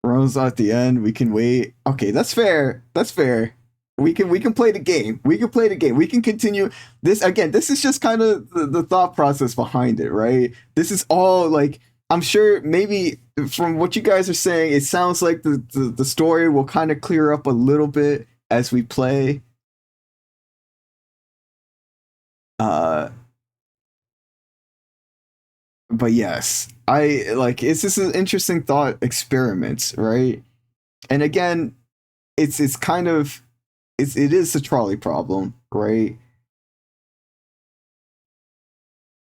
Rose at the end, we can wait. Okay, that's fair. That's fair. We can play the game. We can play the game. We can continue this again. This is just kind of the thought process behind it, right? This is all like, I'm sure maybe from what you guys are saying, it sounds like the story will kind of clear up a little bit as we play. But yes, it's just an interesting thought experiment, right? And again, it's kind of it is a trolley problem, right?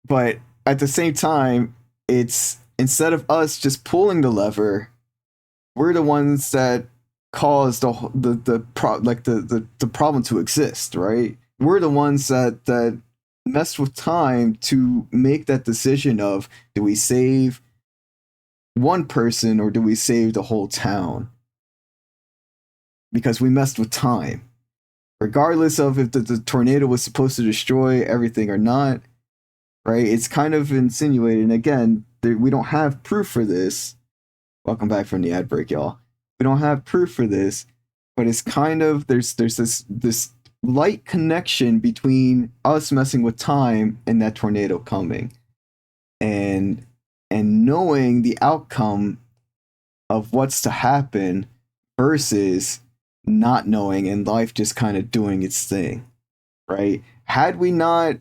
But at the same time, it's instead of us just pulling the lever, we're the ones that cause the problem to exist, right? We're the ones that messed with time to make that decision of, do we save one person or do we save the whole town? Because we messed with time. Regardless of if the tornado was supposed to destroy everything or not, right? It's kind of insinuated. And again, we don't have proof for this. Welcome back from the ad break, y'all. We don't have proof for this, but it's kind of, there's this light connection between us messing with time and that tornado coming, and knowing the outcome of what's to happen versus not knowing and life just kind of doing its thing, right? Had we not,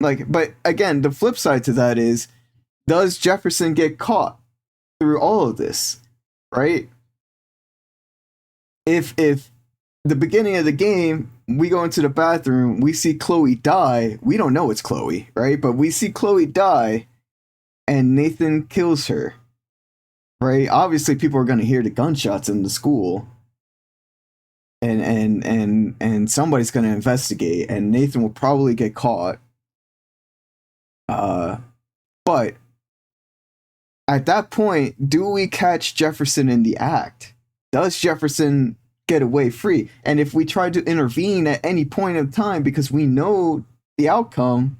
but again, the flip side to that is, does Jefferson get caught through all of this, right? If the beginning of the game, we go into the bathroom, we see Chloe die. We don't know it's Chloe, right? But we see Chloe die, and Nathan kills her, right? Obviously, people are going to hear the gunshots in the school, and somebody's going to investigate, and Nathan will probably get caught. But at that point, do we catch Jefferson in the act? Does Jefferson get away free? And if we try to intervene at any point in time because we know the outcome,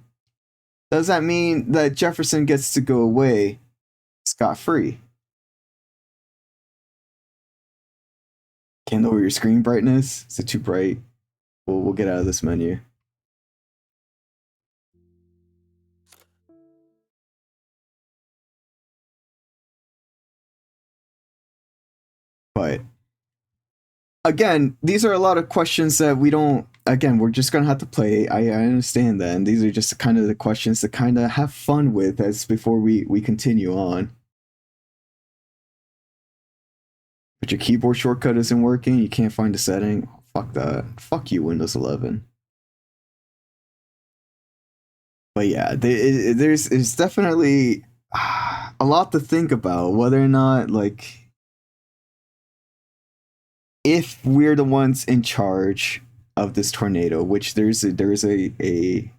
does that mean that Jefferson gets to go away scot-free? Can't lower your screen brightness. Is it too bright? We'll get out of this menu. But again, these are a lot of questions that we don't. Again, we're just gonna have to play. I understand that, and these are just kind of the questions to kind of have fun with as before we continue on. But your keyboard shortcut isn't working. You can't find a setting. Oh, fuck that. Fuck you, Windows 11. But yeah, there's definitely a lot to think about whether or not like. If we're the ones in charge of this tornado, which there's a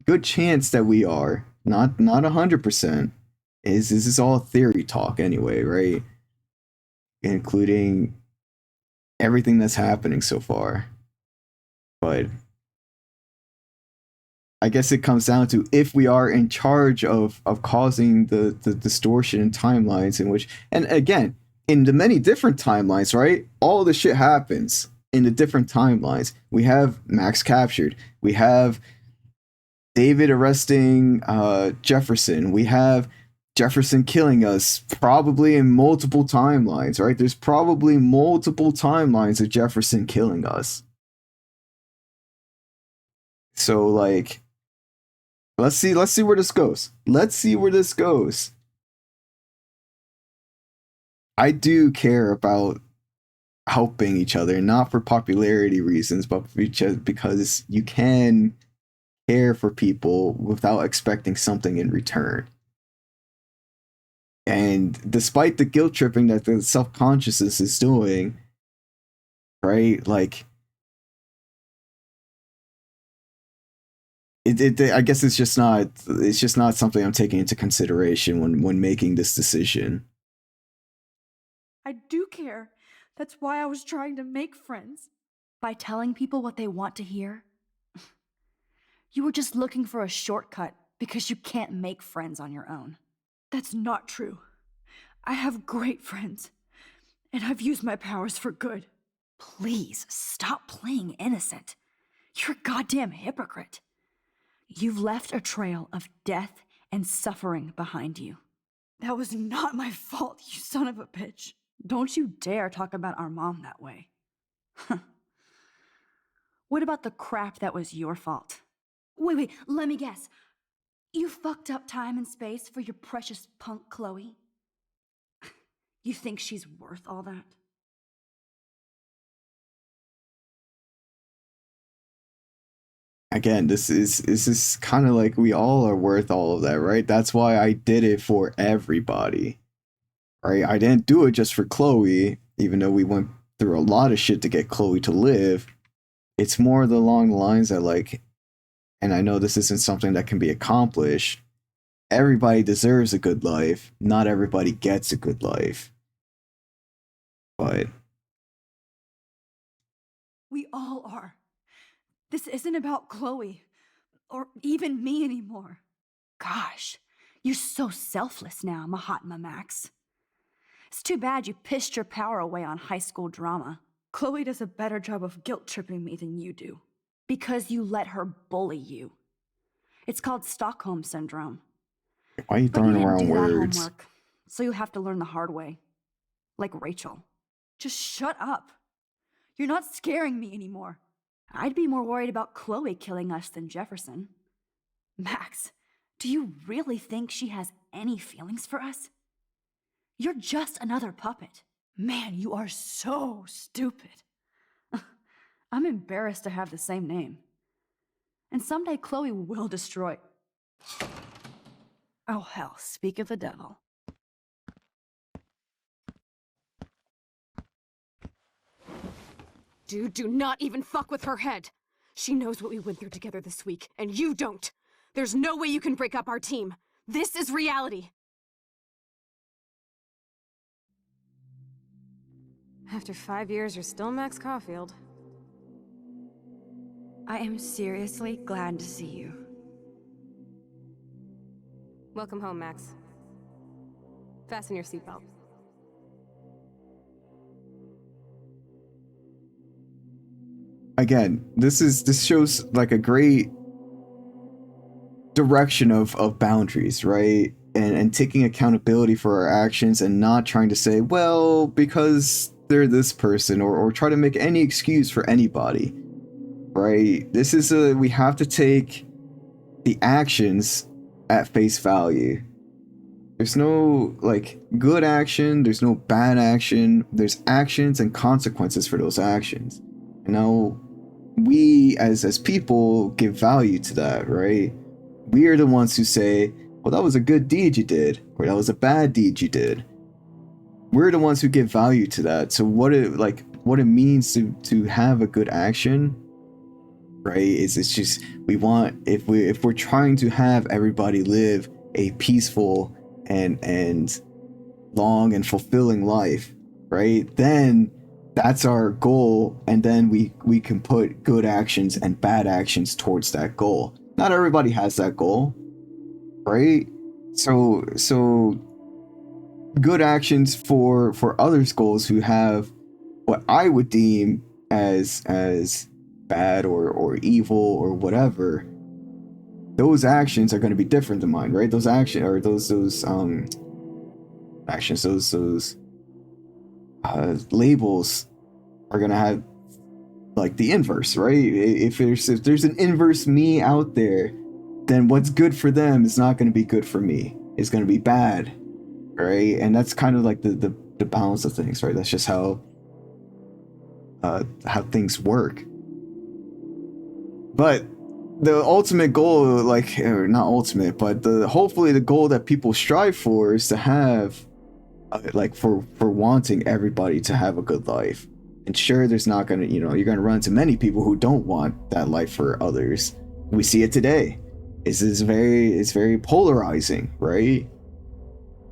good chance that we are, not 100%. This is all theory talk anyway, right? Including everything that's happening so far. But I guess it comes down to if we are in charge of causing the distortion in timelines in which, and again, in the many different timelines, right? All the shit happens in the different timelines. We have Max captured. We have David arresting Jefferson. We have Jefferson killing us, probably in multiple timelines, right? There's probably multiple timelines of Jefferson killing us. So, like, let's see where this goes. Let's see where this goes. I do care about helping each other, not for popularity reasons, but because you can care for people without expecting something in return. And despite the guilt tripping that the self-consciousness is doing, right? Like, I guess it's just not something I'm taking into consideration when making this decision. I do care. That's why I was trying to make friends. By telling people what they want to hear. You were just looking for a shortcut because you can't make friends on your own. That's not true. I have great friends, and I've used my powers for good. Please, stop playing innocent. You're a goddamn hypocrite. You've left a trail of death and suffering behind you. That was not my fault, you son of a bitch. Don't you dare talk about our mom that way. What about the crap that was your fault? Wait, let me guess. You fucked up time and space for your precious punk Chloe? You think she's worth all that? Again, this is kind of like we all are worth all of that, right? That's why I did it for everybody. Right? I didn't do it just for Chloe, even though we went through a lot of shit to get Chloe to live. It's more along the lines that, like, and I know this isn't something that can be accomplished, everybody deserves a good life. Not everybody gets a good life. But We all are. This isn't about Chloe, or even me anymore. Gosh, you're so selfless now, Mahatma Max. It's too bad you pissed your power away on high school drama. Chloe does a better job of guilt-tripping me than you do. Because you let her bully you. It's called Stockholm Syndrome. why are you throwing around Do that words? homework, so you'll have to learn the hard way. Like Rachel. Just shut up. You're not scaring me anymore. I'd be more worried about Chloe killing us than Jefferson. Max, do you really think she has any feelings for us? You're just another puppet. Man, you are so stupid. I'm embarrassed to have the same name. And someday Chloe will destroy... Oh hell, speak of the devil. Dude, do not even fuck with her head. She knows what we went through together this week, and you don't. There's no way you can break up our team. This is reality. After 5 years, you're still Max Caulfield. I am seriously glad to see you. Welcome home, Max. Fasten your seatbelt. again, this shows like a great direction of boundaries, right? And taking accountability for our actions and not trying to say, well, because they're this person, or try to make any excuse for anybody, right? This is we have to take the actions at face value. There's no like good action, there's no bad action, there's actions and consequences for those actions. And now we as people give value to that, right? We are the ones who say, well, that was a good deed you did, or that was a bad deed you did. We're the ones who give value to that. So what it means to have a good action, right, is it's just, we want, if we're trying to have everybody live a peaceful and long and fulfilling life, right, then that's our goal, and then we can put good actions and bad actions towards that goal. Not everybody has that goal, right? So good actions for others' goals who have what I would deem as bad or evil or whatever, those actions are going to be different than mine, right? Those actions, or those actions, those labels are going to have like the inverse, right? If there's an inverse me out there, then what's good for them is not going to be good for me. It's going to be bad, right? And that's kind of like the balance of things, right? That's just how things work. But the ultimate goal, like, or not ultimate, but hopefully the goal that people strive for is to have, like, for wanting everybody to have a good life. And sure, there's not gonna, you're gonna run into many people who don't want that life for others. We see it today. It's very polarizing, right?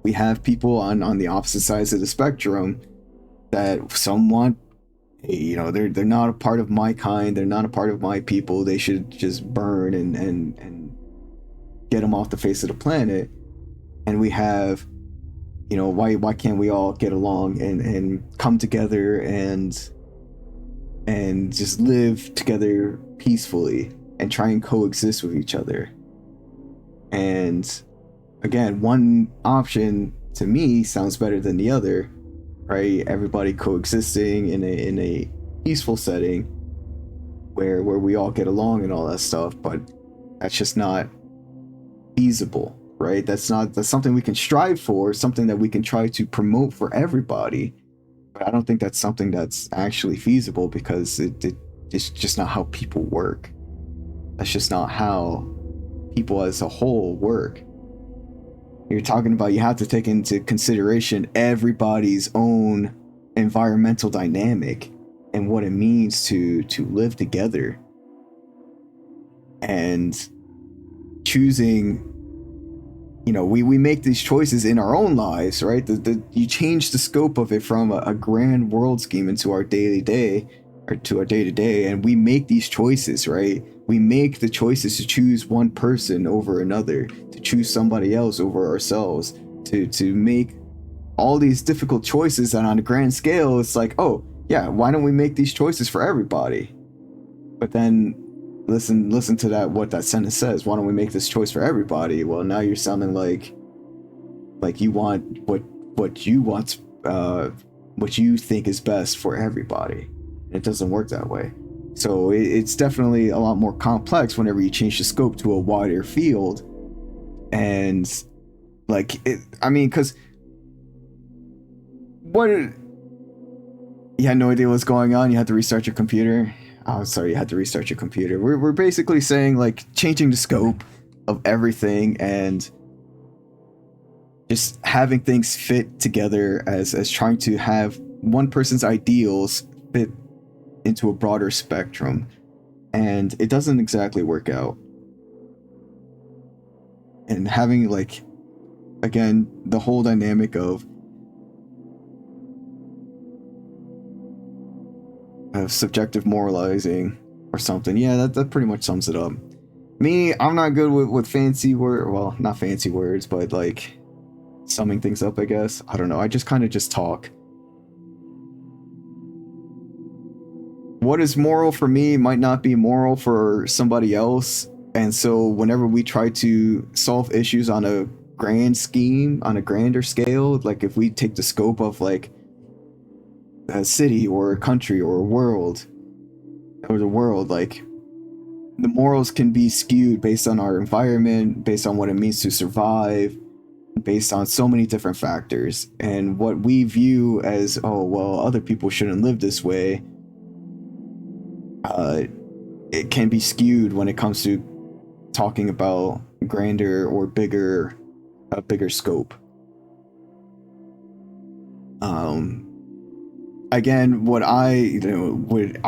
We have people on the opposite sides of the spectrum that some want, they're not a part of my kind, they're not a part of my people, they should just burn and get them off the face of the planet. And we have, why can't we all get along and come together and just live together peacefully and try and coexist with each other? And again, one option to me sounds better than the other, right? Everybody coexisting in a peaceful setting where we all get along and all that stuff, but that's just not feasible, right? That's something we can strive for, something that we can try to promote for everybody, but I don't think that's something that's actually feasible, because it's just not how people work. That's just not how people as a whole work. You're talking about, you have to take into consideration everybody's own environmental dynamic and what it means to live together, and choosing, we make these choices in our own lives, right? You change the scope of it from a grand world scheme into our day-to-day, or to our day-to-day, and we make these choices, right? We make the choices to choose one person over another, to choose somebody else over ourselves, to make all these difficult choices. And on a grand scale, it's like, oh yeah, why don't we make these choices for everybody? But then listen to that, what that sentence says. Why don't we make this choice for everybody? Well, now you're sounding like you want what you want, what you think is best for everybody. It doesn't work that way. So it's definitely a lot more complex whenever you change the scope to a wider field. And because you had no idea what's going on, you had to restart your computer. Oh, sorry, you had to restart your computer. We're basically saying, like, changing the scope of everything and just having things fit together as trying to have one person's ideals fit into a broader spectrum, and it doesn't exactly work out. And having, like, again, the whole dynamic of subjective moralizing or something, yeah, that pretty much sums it up. Me, I'm not good with fancy well, not fancy words, but like summing things up, I guess. I don't know, I just kind of just talk. what is moral for me might not be moral for somebody else. And so whenever we try to solve issues on a grand scheme, on a grander scale, like if we take the scope of like a city or a country or a world, like the morals can be skewed based on our environment, based on what it means to survive, based on so many different factors. And what we view as, oh, well, other people shouldn't live this way, it can be skewed when it comes to talking about grander or bigger scope. Again, what I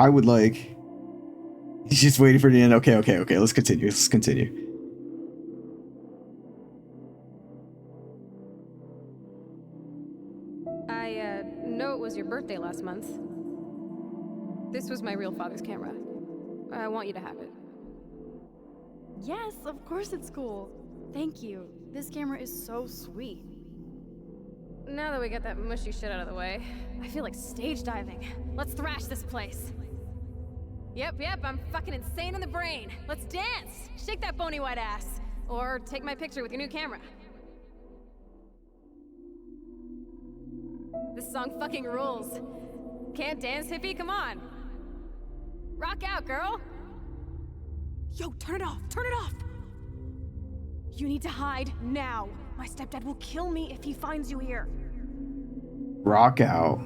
would like. He's just waiting for the end. Okay. Let's continue. I know it was your birthday last month. This was my real father's camera. I want you to have it. Yes, of course it's cool. Thank you. This camera is so sweet. Now that we got that mushy shit out of the way, I feel like stage diving. Let's thrash this place. Yep, I'm fucking insane in the brain. Let's dance! Shake that bony white ass. Or take my picture with your new camera. This song fucking rules. Can't dance, hippie? Come on. Rock out, girl! Yo, turn it off! Turn it off! You need to hide now. My stepdad will kill me if he finds you here. Rock out.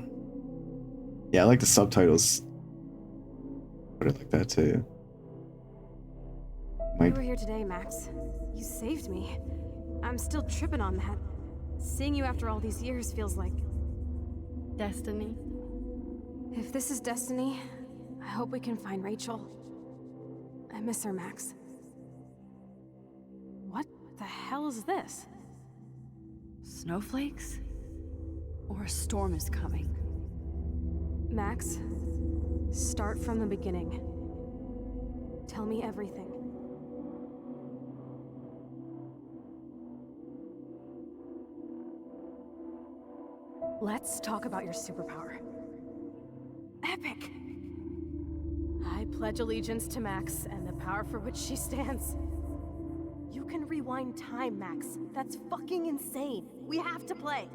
Yeah, I like the subtitles. Put it like that too. You were here today, Max. You saved me. I'm still tripping on that. Seeing you after all these years feels like... destiny. If this is destiny, I hope we can find Rachel. I miss her, Max. What the hell is this? Snowflakes? Or a storm is coming? Max, start from the beginning. Tell me everything. Let's talk about your superpower. Epic! I pledge allegiance to Max and the power for which she stands. You can rewind time, Max. That's fucking insane. We have to play.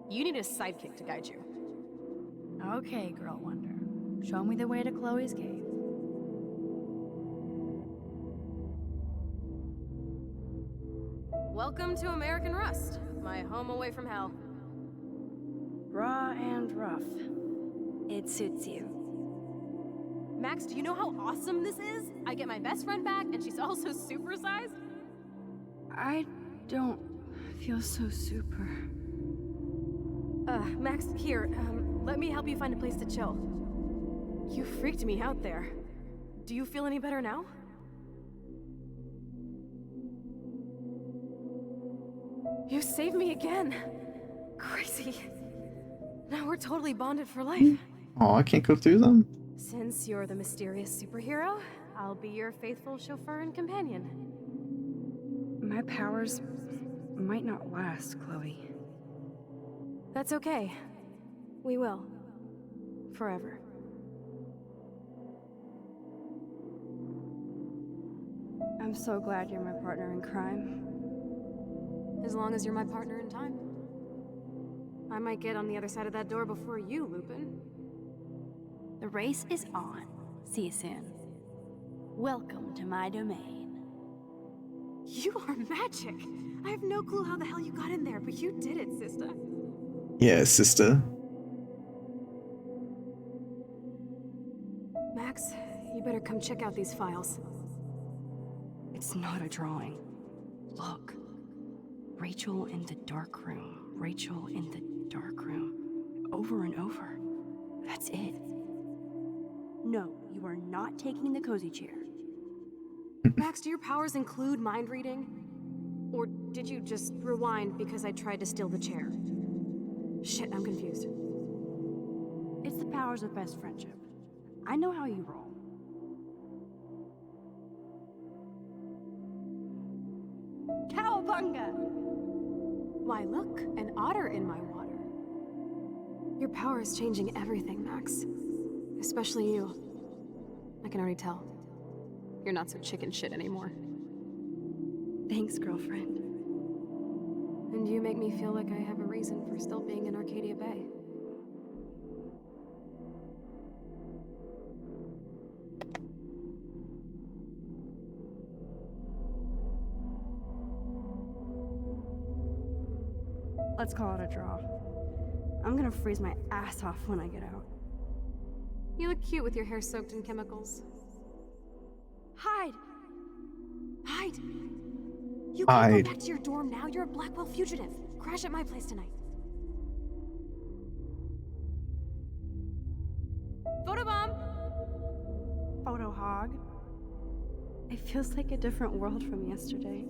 You need a sidekick to guide you. Okay, Girl Wonder. Show me the way to Chloe's cave. Welcome to American Rust, my home away from hell. Raw and rough. It suits you. Max, do you know how awesome this is? I get my best friend back, and she's also supersized. I don't feel so super. Max, here, let me help you find a place to chill. You freaked me out there. Do you feel any better now? You saved me again. Crazy. Now we're totally bonded for life. Oh, I can't go through them? Since you're the mysterious superhero, I'll be your faithful chauffeur and companion. My powers might not last, Chloe. That's okay. We will. Forever. I'm so glad you're my partner in crime. As long as you're my partner in time. I might get on the other side of that door before you, Lupin. The race is on. See you soon. Welcome to my domain. You are magic! I have no clue how the hell you got in there, but you did it, sister. Yeah, sister. Max, you better come check out these files. It's not a drawing. Look. Rachel in the dark room. Rachel in the dark room. Over and over. That's it. No, you are not taking the cozy chair. Max, do your powers include mind reading? Or did you just rewind because I tried to steal the chair? Shit, I'm confused. It's the powers of best friendship. I know how you roll. Cowabunga! Why, look, an otter in my water. Your power is changing everything, Max. This Especially you. I can already tell. You're not so chicken shit anymore. Thanks, girlfriend. And you make me feel like I have a reason for still being in Arcadia Bay. Let's call it a draw. I'm gonna freeze my ass off when I get out. You look cute with your hair soaked in chemicals. Hide! Hide! You can't Hide. go back to your dorm now. You're a Blackwell fugitive. Crash at my place tonight. Photobomb! Photo hog. It feels like a different world from yesterday.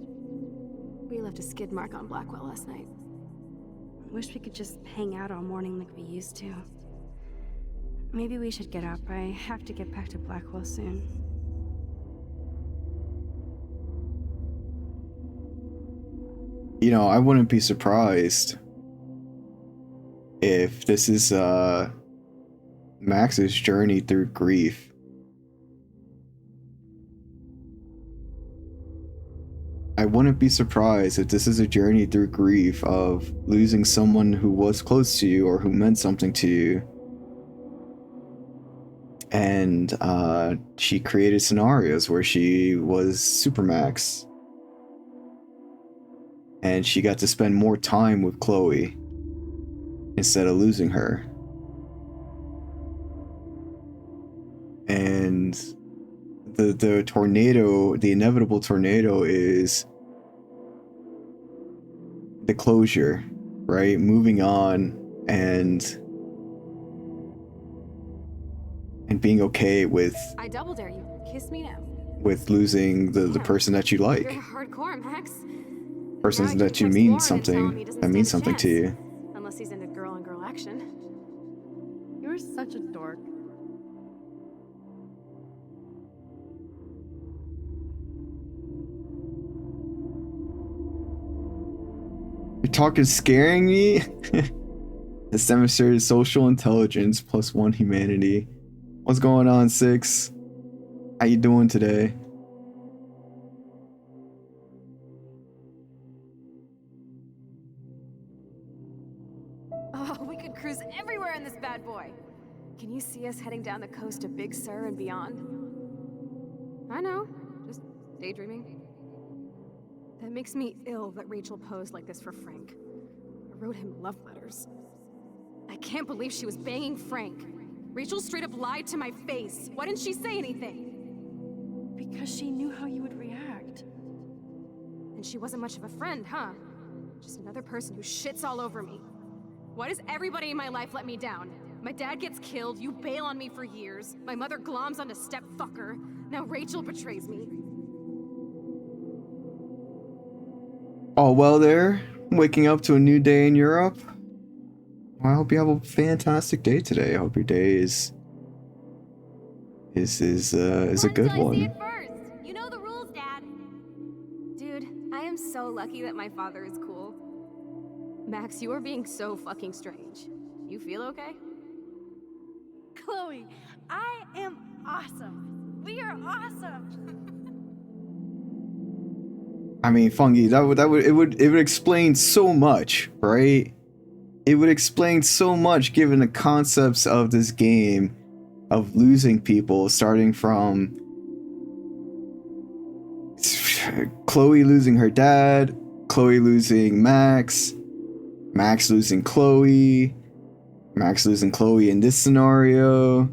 We left a skid mark on Blackwell last night. Wish we could just hang out all morning like we used to. Maybe we should get up. I have to get back to Blackwell soon. You know, I wouldn't be surprised if this is Max's journey through grief. I wouldn't be surprised if this is a journey through grief of losing someone who was close to you or who meant something to you. And she created scenarios where she was Supermax. And she got to spend more time with Chloe instead of losing her. And the tornado, the inevitable tornado, is the closure, right? Moving on and being okay with I double dare you. Kiss me now. with losing the person that you You're like, hardcore, Max. persons Now that you text mean Lauren and tell him something he doesn't that means stand a something to chance. you. Unless he's into girl-on-girl action. You're such a dork. You're talking scaring me? This demonstrated social intelligence +1 humanity. What's going on, Six? How you doing today? Oh, we could cruise everywhere in this bad boy. Can you see us heading down the coast to Big Sur and beyond? I know, just daydreaming. That makes me ill that Rachel posed like this for Frank. I wrote him love letters. I can't believe she was banging Frank. Rachel straight up lied to my face. Why didn't she say anything? Because she knew how you would react. And she wasn't much of a friend, huh? Just another person who shits all over me. Why does everybody in my life let me down? My dad gets killed, you bail on me for years. My mother gloms onto stepfucker. Now Rachel betrays me. All well there? Waking up to a new day in Europe? Well, I hope you have a fantastic day today. I hope your day is a good one. You know the rules, Dad. Dude, I am so lucky that my father is cool. Max, you are being so fucking strange. You feel okay? Chloe, I am awesome. We are awesome. I mean, Fungi, it would explain so much, right? It would explain so much given the concepts of this game of losing people, starting from Chloe losing her dad, Chloe losing Max, Max losing Chloe, Max losing Chloe in this scenario,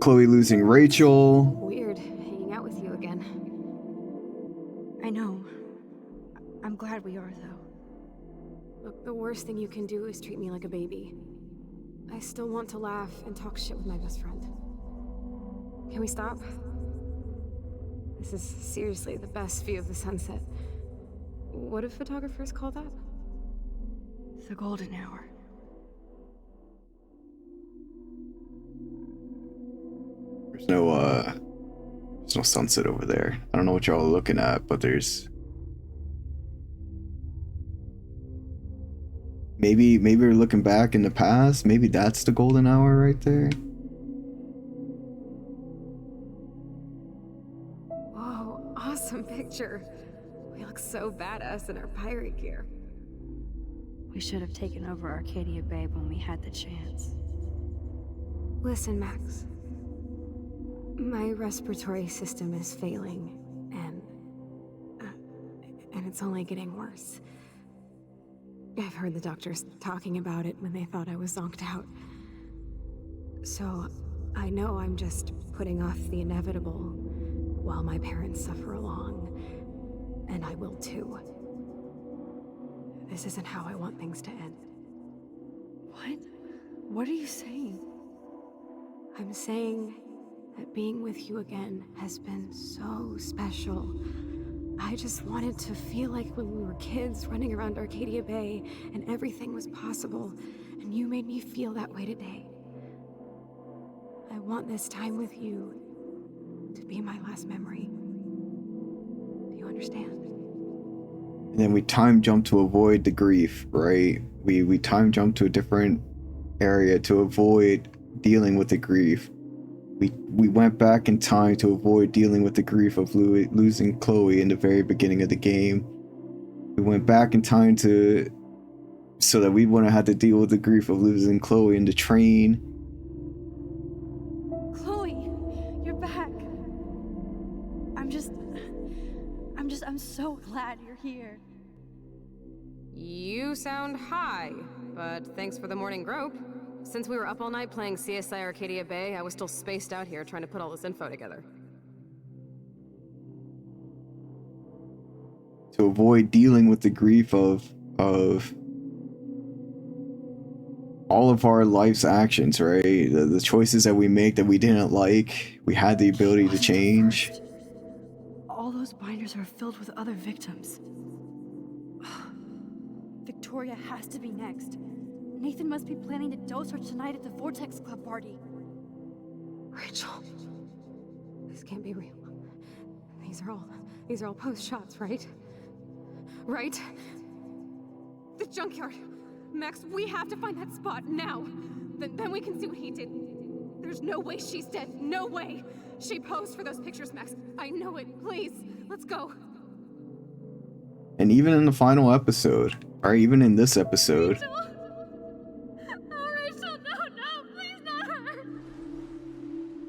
Chloe losing Rachel. Weird, hanging out with you again. I know. I'm glad we are, though. Look, the worst thing you can do is treat me like a baby. I still want to laugh and talk shit with my best friend. Can we stop? This is seriously the best view of the sunset. What do photographers call that? The golden hour. There's no sunset over there. I don't know what y'all are looking at, but there's maybe we're looking back in the past. Maybe that's the golden hour right there. awesome picture. We look so badass in our pirate gear. We should have taken over Arcadia Bay when we had the chance. Listen, Max. My respiratory system is failing, and it's only getting worse. I've heard the doctors talking about it when they thought I was zonked out. So, I know I'm just putting off the inevitable while my parents suffer along, and I will too. This isn't how I want things to end. What? What are you saying? I'm saying that being with you again has been so special. I just wanted to feel like when we were kids running around Arcadia Bay and everything was possible, and you made me feel that way today. I want this time with you to be my last memory. Do you understand? And then we time jump to avoid the grief, right? We time jump to a different area to avoid dealing with the grief. We went back in time to avoid dealing with the grief of losing Chloe in the very beginning of the game. We went back in time so that we wouldn't have to deal with the grief of losing Chloe in the train. Chloe, you're back. I'm so glad you're here. You sound high, but thanks for the morning grope. Since we were up all night playing CSI Arcadia Bay, I was still spaced out here trying to put all this info together. To avoid dealing with the grief of all of our life's actions, right? The choices that we make that we didn't like, we had the ability to change. All those binders are filled with other victims. Victoria has to be next. Nathan must be planning to dose her tonight at the Vortex Club party. Rachel, this can't be real. These are all post shots, right? Right? The junkyard. Max, we have to find that spot now. Then we can see what he did. There's no way she's dead. No way. She posed for those pictures, Max. I know it. Please, let's go. And even in the final episode, or even in this episode, Rachel, no, please not her.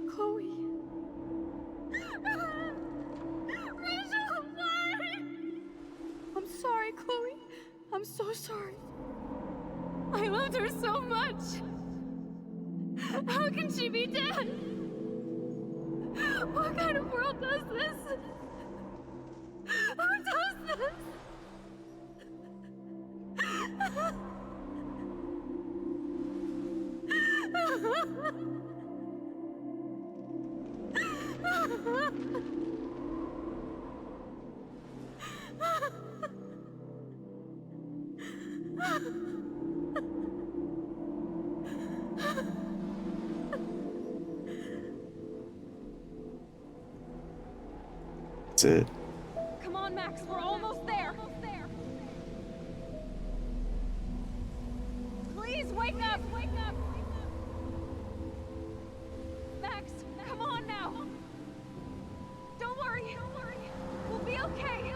Chloe. Rachel, why? I'm sorry, Chloe. I'm so sorry. I loved her so much. How can she be dead? What kind of world does this? Who does this? that's it. Come on, Max, we're almost there. Please wake up. Max, come on now. Don't worry. We'll be okay.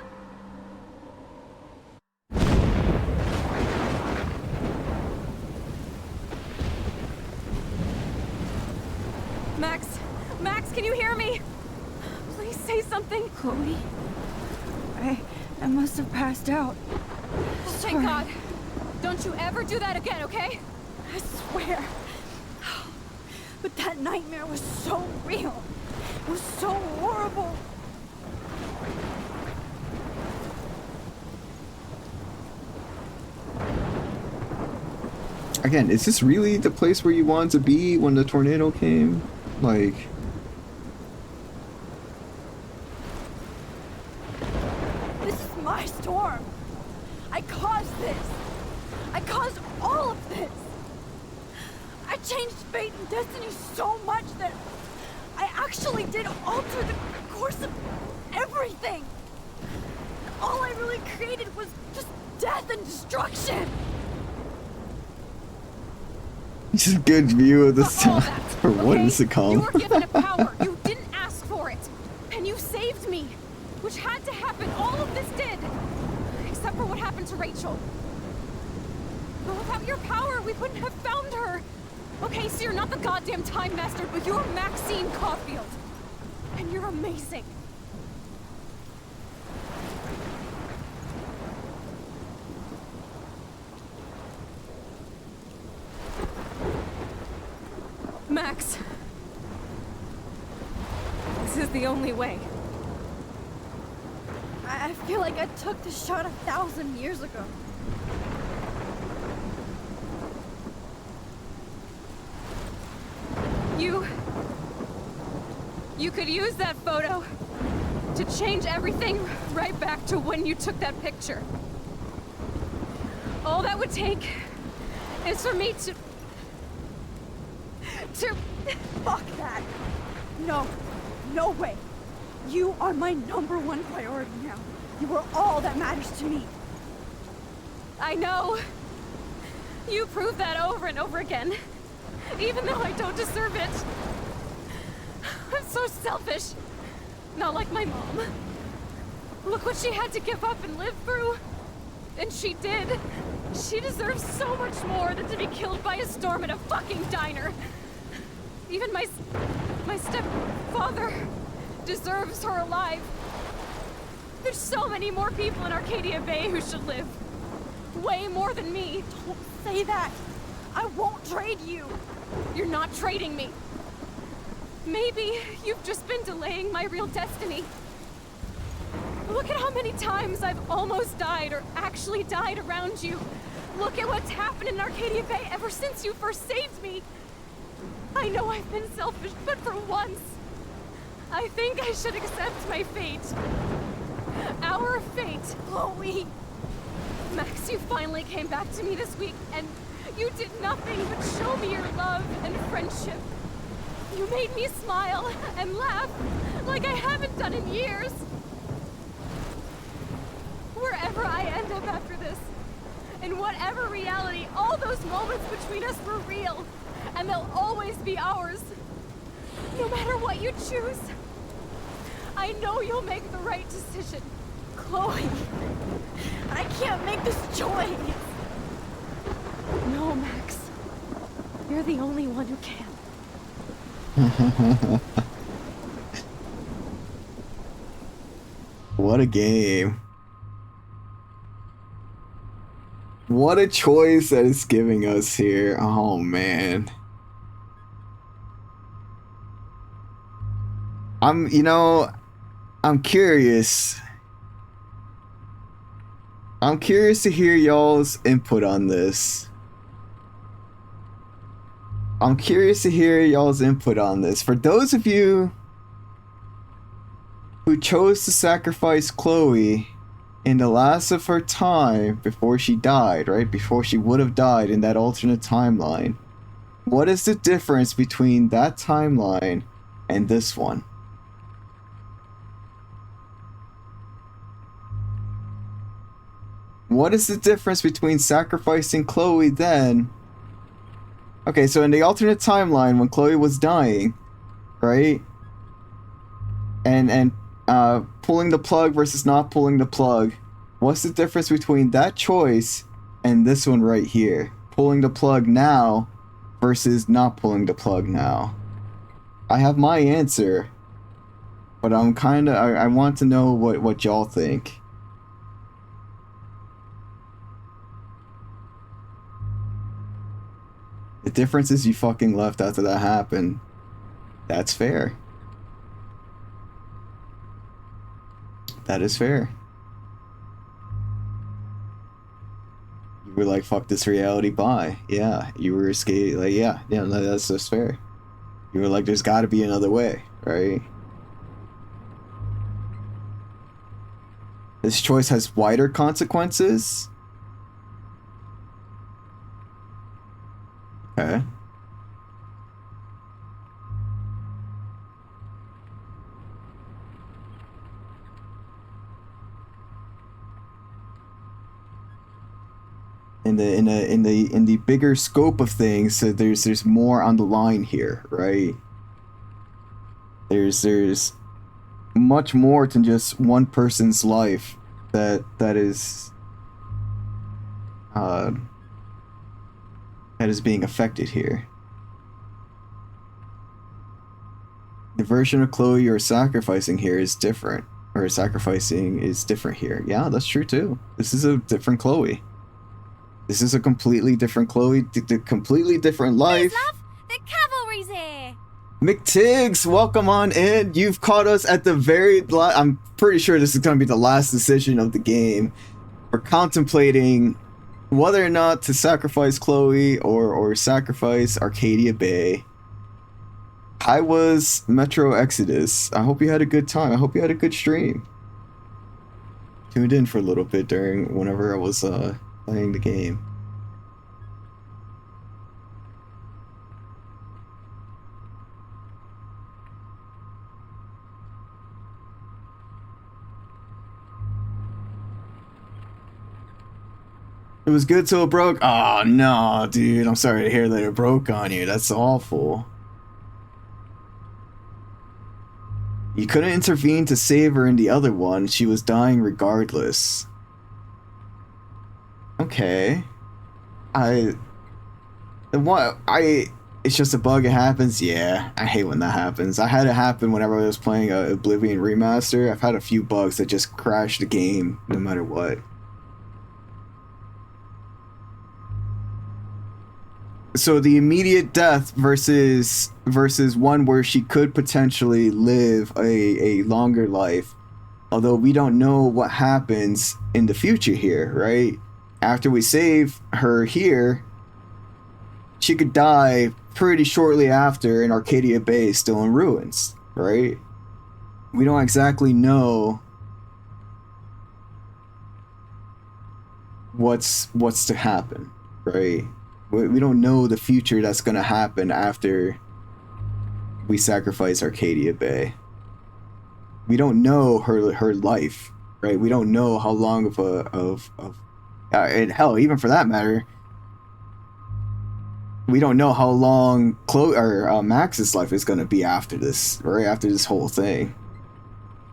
Max, can you hear me? Please say something. Chloe? I must have passed out. Thank God. Don't you ever do that again, okay? I swear. But that nightmare was so real. It was so horrible. Again, is this really the place where you wanted to be when the tornado came? Like... This is my storm. I caused this. I caused all of this. I changed fate and destiny so much that I actually did alter the course of everything. All I really created was just death and destruction. It's a good view of this time for what is to come. You were given a power. You didn't ask for it. And you saved me. Which had to Rachel. But without your power, we wouldn't have found her. Okay, so you're not the goddamn Time Master, but you're Maxine Caulfield. And you're amazing. Max. This is the only way. I feel like I took the shot 1,000 years ago. You could use that photo to change everything right back to when you took that picture. All that would take is for me to... Fuck that! No, no way. You are my #1 priority now. You are all that matters to me. I know. You prove that over and over again, even though I don't deserve it. I'm so selfish. Not like my mom. Look what she had to give up and live through. And she did. She deserves so much more than to be killed by a storm at a fucking diner. Even my stepfather deserves her alive. There's so many more people in Arcadia Bay who should live. Way more than me. Don't say that. I won't trade you. You're not trading me. Maybe you've just been delaying my real destiny. Look at how many times I've almost died or actually died around you. Look at what's happened in Arcadia Bay ever since you first saved me. I know I've been selfish, but for once, I think I should accept my fate. Our fate. Chloe! Max, you finally came back to me this week, and you did nothing but show me your love and friendship. You made me smile and laugh like I haven't done in years. Wherever I end up after this, in whatever reality, all those moments between us were real, and they'll always be ours. No matter what you choose, I know you'll make the right decision. Chloe, I can't make this choice. No, Max. You're the only one who can. What a game. What a choice that it's giving us here. Oh man. I'm curious. I'm curious to hear y'all's input on this. For those of you who chose to sacrifice Chloe in the last of her time before she died, right? Before she would have died in that alternate timeline. What is the difference between that timeline and this one? What is the difference between sacrificing Chloe then? Okay, so in the alternate timeline when Chloe was dying, right? And pulling the plug versus not pulling the plug. What's the difference between that choice and this one right here? Pulling the plug now versus not pulling the plug now. I have my answer, but I want to know what y'all think. The difference is you fucking left after that happened. That's fair. That is fair. You were like, fuck this reality, bye. Yeah, you were scared. Like, yeah, that's just fair. You were like, there's gotta be another way, right? This choice has wider consequences. Okay. In the bigger scope of things, so there's more on the line here, right? There's much more than just one person's life that is that is being affected here. The version of Chloe you're sacrificing here is different, or sacrificing is different here. Yeah, that's true too. This is a different Chloe. This is a completely different Chloe, completely different life. The cavalry's here! McTiggs, welcome on in. You've caught us at the very I'm pretty sure this is going to be the last decision of the game. We're contemplating whether or not to sacrifice Chloe or sacrifice Arcadia Bay. I was Metro Exodus. I hope you had a good time. I hope you had a good stream. Tuned in for a little bit during whenever I was playing the game. It was good till it broke. Oh no, dude. I'm sorry to hear that it broke on you. That's awful. You couldn't intervene to save her in the other one. She was dying regardless. Okay. It's just a bug. It happens. Yeah, I hate when that happens. I had it happen whenever I was playing Oblivion Remaster. I've had a few bugs that just crash the game no matter what. So the immediate death versus one where she could potentially live a longer life, although we don't know what happens in the future here, right? After we save her here, she could die pretty shortly after, and Arcadia Bay is still in ruins, right? We don't exactly know what's to happen, right? We don't know the future that's going to happen after we sacrifice Arcadia Bay. We don't know her life, right? We don't know how long and hell, even for that matter, we don't know how long Max's life is going to be after this, right? After this whole thing.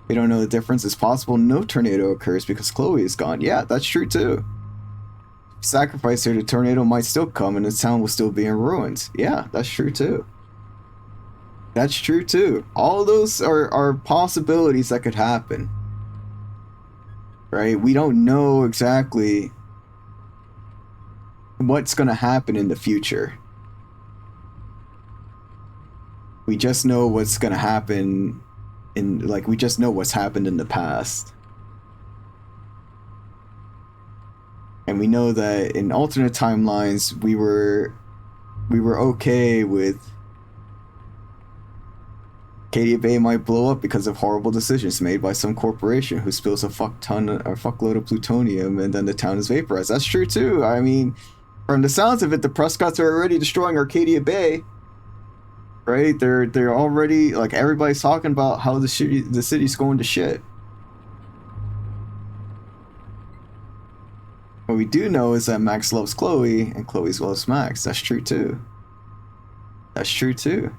We don't know the difference. It's possible no tornado occurs because Chloe is gone. Yeah, that's true too. Sacrifice her, the tornado might still come and the town will still be in ruins. Yeah, that's true too. That's true too. All those are possibilities that could happen. Right? We don't know exactly what's going to happen in the future. We just know what's going to happen we just know what's happened in the past. And we know that in alternate timelines, we were okay with Arcadia Bay might blow up because of horrible decisions made by some corporation who spills a fuckload of plutonium and then the town is vaporized. That's true too. I mean, from the sounds of it, the Prescotts are already destroying Arcadia Bay. Right? They're already, like, everybody's talking about how the city's going to shit. What we do know is that Max loves Chloe and Chloe loves Max. That's true too. That's true too.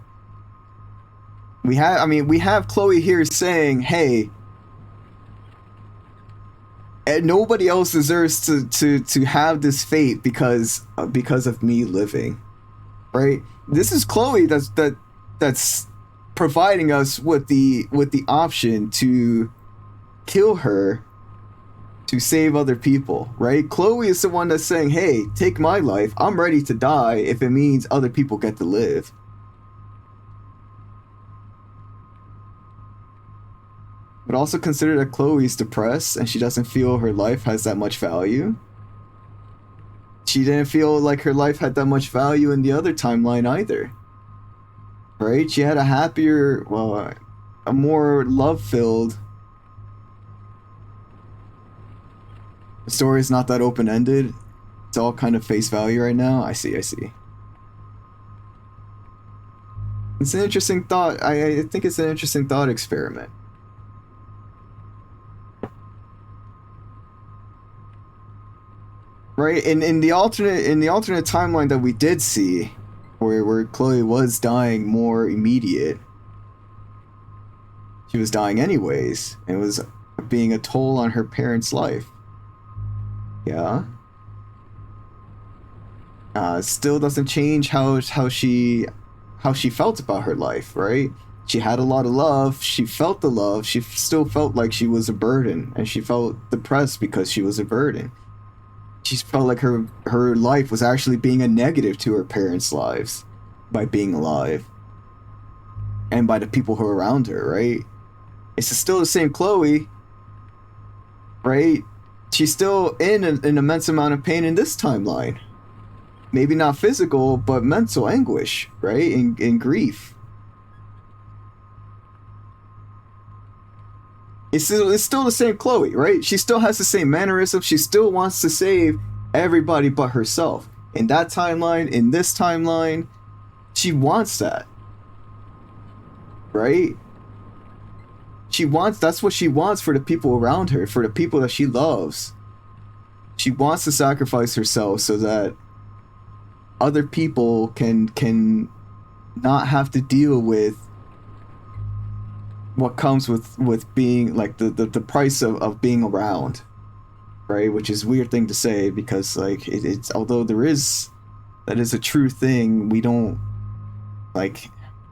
We have Chloe here saying, hey, and nobody else deserves to have this fate because of me living. Right? This is Chloe that's providing us with the option to kill her to save other people, right? Chloe is the one that's saying, hey, take my life. I'm ready to die if it means other people get to live. But also consider that Chloe's depressed and she doesn't feel her life has that much value. She didn't feel like her life had that much value in the other timeline either. Right? She had a happier, well, a more love-filled... The story is not that open-ended. It's all kind of face value right now. I see. It's an interesting thought. I think it's an interesting thought experiment. Right? In the alternate timeline that we did see, where Chloe was dying more immediate, she was dying anyways, and it was being a toll on her parents' life. Yeah. still doesn't change how she felt about her life, right? She had a lot of love, she felt the love, she still felt like she was a burden, and she felt depressed because she was a burden. She felt like her life was actually being a negative to her parents' lives by being alive. And by the people who are around her, right? It's still the same Chloe, right? She's still in an immense amount of pain in this timeline. Maybe not physical, but mental anguish, right? And grief. It's still the same Chloe, right? She still has the same mannerisms. She still wants to save everybody but herself. In that timeline, in this timeline, she wants that. Right? That's what she wants for the people around her, for the people that she loves. She wants to sacrifice herself so that other people can not have to deal with what comes with being like the price of being around, right? Which is a weird thing to say because like it's although that is a true thing, we don't like,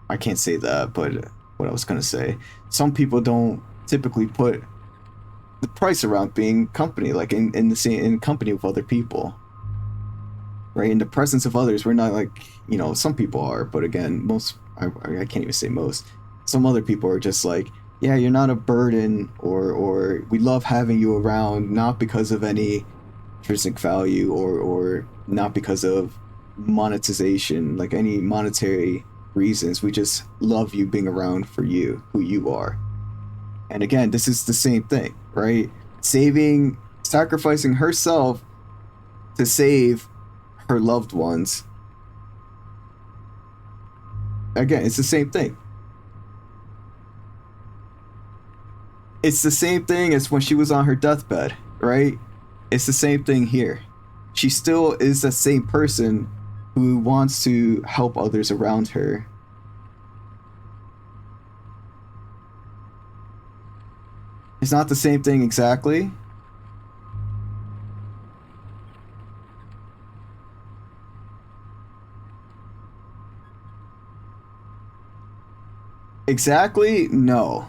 I can't say that, but what I was gonna say, some people don't typically put the price around being company, like in company with other people, right? In the presence of others, we're not like, you know, some people are, but again, I can't even say most. Some other people are just like, yeah, you're not a burden, or we love having you around, not because of any intrinsic value or not because of monetization, like any monetary reasons. We just love you being around for you, who you are. And again, this is the same thing, right? Sacrificing herself to save her loved ones. Again, it's the same thing. It's the same thing as when she was on her deathbed, right? It's the same thing here. She still is the same person who wants to help others around her. It's not the same thing exactly. Exactly? No.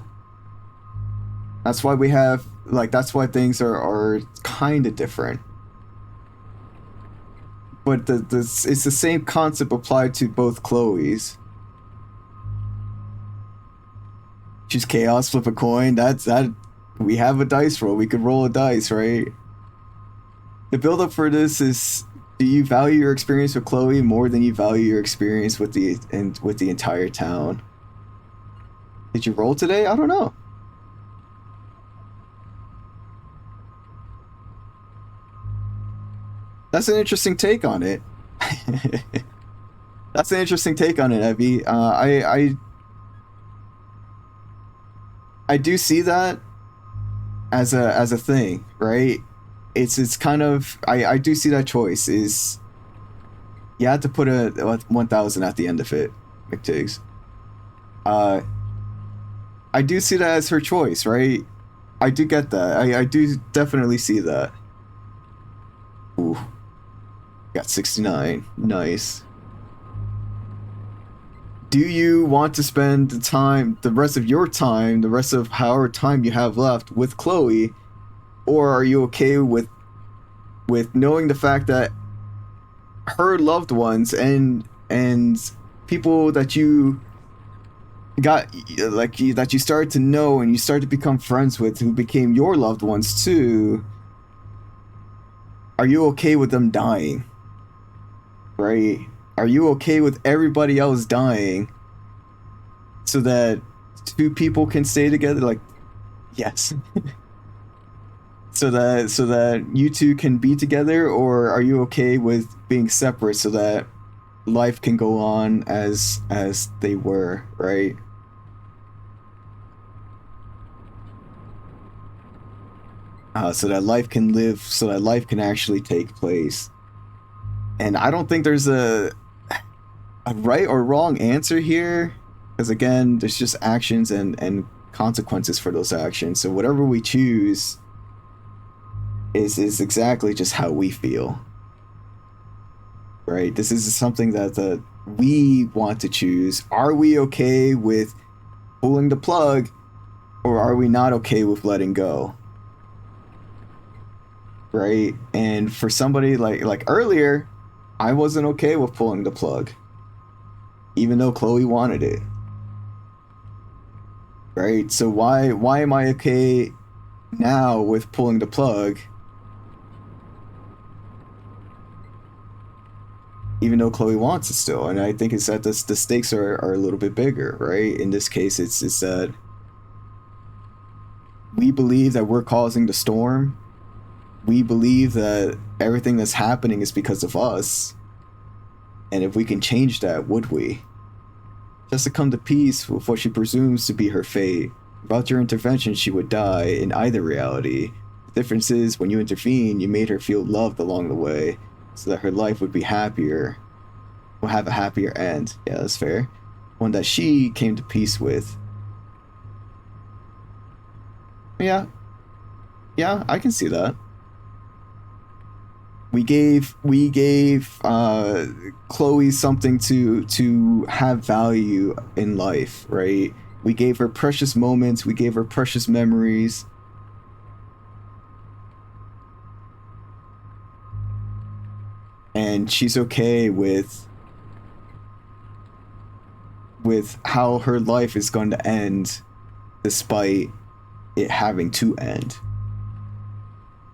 That's why we have, like, that's why things are kind of different. But it's the same concept applied to both Chloes. Choose chaos, flip a coin. That we have a dice roll. We could roll a dice, right? The build-up for this is: do you value your experience with Chloe more than you value your experience with the entire town? Did you roll today? I don't know. That's an interesting take on it. That's an interesting take on it, Evie. I do see that as a thing, right? It's kind of, I do see that choice is you have to put a 1,000 at the end of it, McTiggs. I do see that as her choice, right? I do get that. I do definitely see that. Ooh. Got 69. Nice. Do you want to spend the rest of your time, the rest of however time you have left with Chloe, or are you okay with knowing the fact that her loved ones and people that you got, like, that you started to know and you started to become friends with, who became your loved ones too, are you okay with them dying? Right? Are you okay with everybody else dying so that two people can stay together? Like, yes. so that you two can be together, or are you okay with being separate so that life can go on as they were, right? So that life can live, so that life can actually take place. And I don't think there's a right or wrong answer here, because again, there's just actions and consequences for those actions. So whatever we choose is exactly just how we feel, right? This is something that we want to choose. Are we okay with pulling the plug, or are we not okay with letting go? Right? And for somebody like earlier, I wasn't okay with pulling the plug, even though Chloe wanted it. Right? So why am I okay now with pulling the plug, even though Chloe wants it still? And I think it's that the stakes are a little bit bigger, right? In this case, it's that we believe that we're causing the storm. We believe that everything that's happening is because of us. And if we can change that, would we? Just to come to peace with what she presumes to be her fate. Without your intervention, she would die in either reality. The difference is, when you intervene, you made her feel loved along the way, so that her life would be happier, will have a happier end. Yeah, that's fair. One that she came to peace with. Yeah, I can see that. We gave Chloe something to have value in life, right? We gave her precious moments, we gave her precious memories. And she's okay with how her life is going to end, despite it having to end.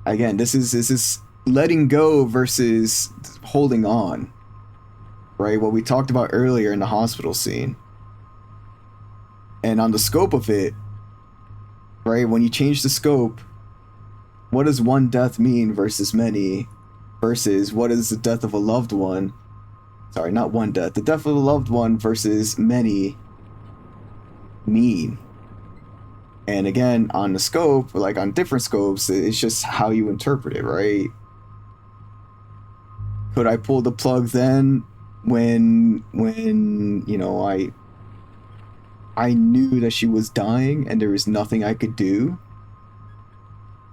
Again, this is letting go versus holding on, right? What we talked about earlier in the hospital scene. And on the scope of it, right? When you change the scope, what does one death mean versus many? Versus what is the death of a loved one? Sorry, not one death. The death of a loved one versus many mean. And again, on the scope, like on different scopes, it's just how you interpret it, right? Could I pull the plug then when you know, I knew that she was dying and there was nothing I could do?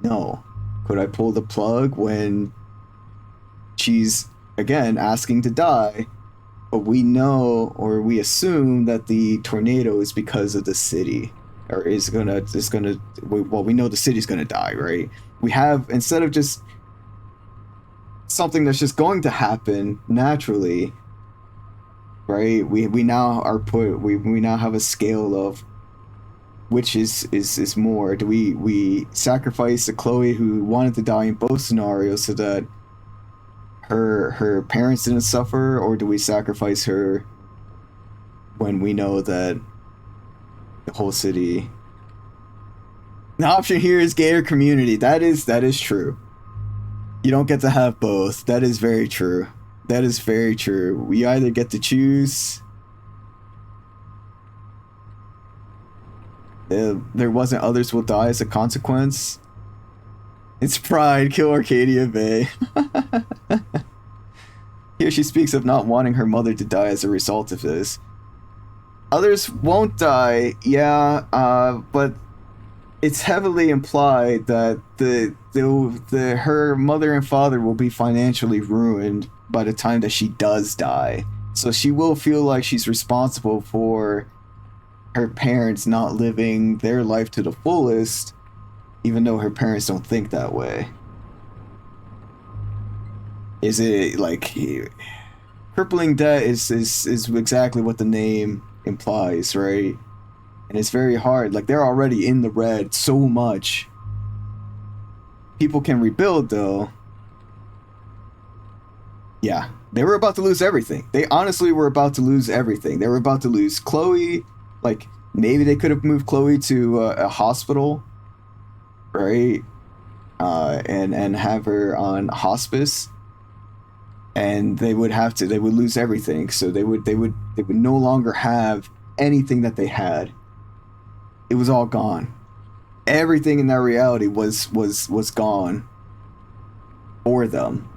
No. Could I pull the plug when she's, again, asking to die, but we know, or we assume, that the tornado is because of the city, or well, we know the city's gonna die, right? We have, instead of just something that's just going to happen naturally, right? We now are we now have a scale of which is more. Do we sacrifice the Chloe who wanted to die in both scenarios so that her parents didn't suffer, or do we sacrifice her when we know that the whole city? The option here is gator community. That is true. You don't get to have both. That is very true. That is very true. We either get to choose. There wasn't others will die as a consequence. It's pride. Kill Arcadia Bay. Here she speaks of not wanting her mother to die as a result of this. Others won't die, yeah, but it's heavily implied that her mother and father will be financially ruined by the time that she does die. So she will feel like she's responsible for her parents not living their life to the fullest, even though her parents don't think that way. Is it like crippling debt is exactly what the name implies, right? And it's very hard. Like, they're already in the red so much. People can rebuild, though. Yeah, they were about to lose everything. They honestly were about to lose everything. They were about to lose Chloe. Like, maybe they could have moved Chloe to a hospital, right? And have her on hospice. And they would lose everything. So they would no longer have anything that they had. It was all gone. Everything in that reality was gone for them.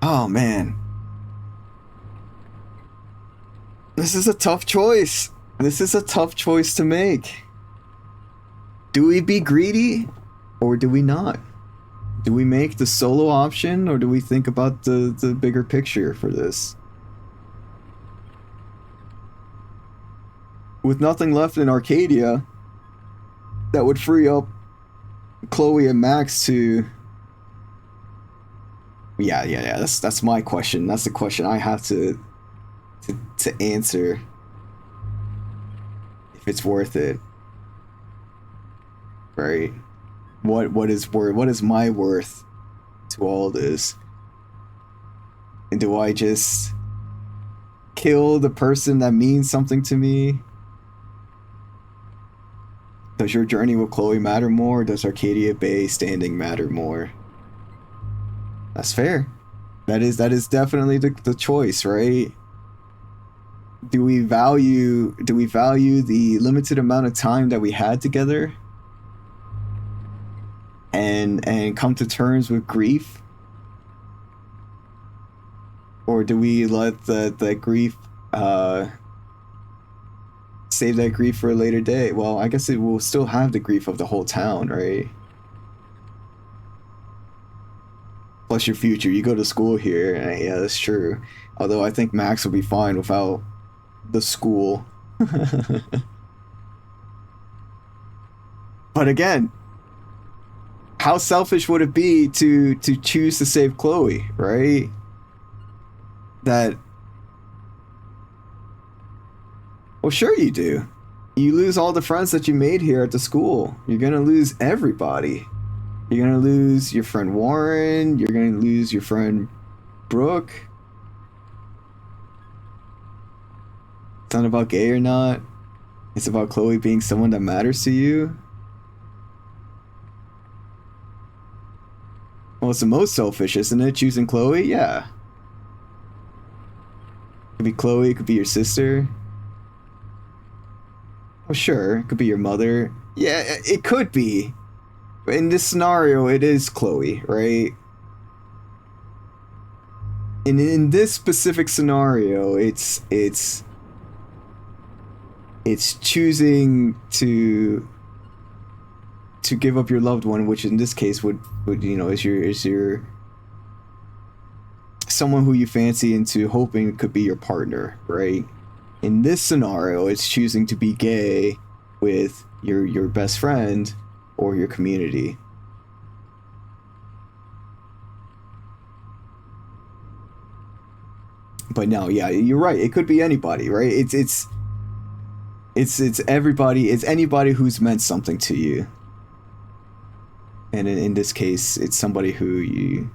Oh man. This is a tough choice. This is a tough choice to make. Do we be greedy or do we not? Do we make the solo option or do we think about the bigger picture for this? With nothing left in Arcadia, that would free up Chloe and Max to... Yeah, that's my question. That's the question I have to answer. If it's worth it. Right? What is my worth to all this? And do I just kill the person that means something to me? Does your journey with Chloe matter more, or does Arcadia Bay standing matter more? That's fair. That is definitely the choice, right? Do we value the limited amount of time that we had together? And come to terms with grief? Or do we let the grief save that grief for a later day? Well, I guess it will still have the grief of the whole town, right? Plus your future. You go to school here, and yeah, that's true. Although I think Max will be fine without the school. But again, how selfish would it be to choose to save Chloe, right? That... Well, sure you do. You lose all the friends that you made here at the school. You're gonna lose everybody. You're gonna lose your friend Warren. You're gonna lose your friend Brooke. It's not about gay or not. It's about Chloe being someone that matters to you. Well, it's the most selfish, isn't it? Choosing Chloe? Yeah. It could be Chloe, it could be your sister. Oh, sure, it could be your mother. Yeah, it could be. But in this scenario, it is Chloe, right? And in this specific scenario, it's choosing to give up your loved one, which in this case would you know, is your someone who you fancy into hoping could be your partner, right? In this scenario, it's choosing to be gay with your best friend or your community. But no, yeah, you're right. It could be anybody, right? It's everybody. It's anybody who's meant something to you. And in this case, it's somebody who you...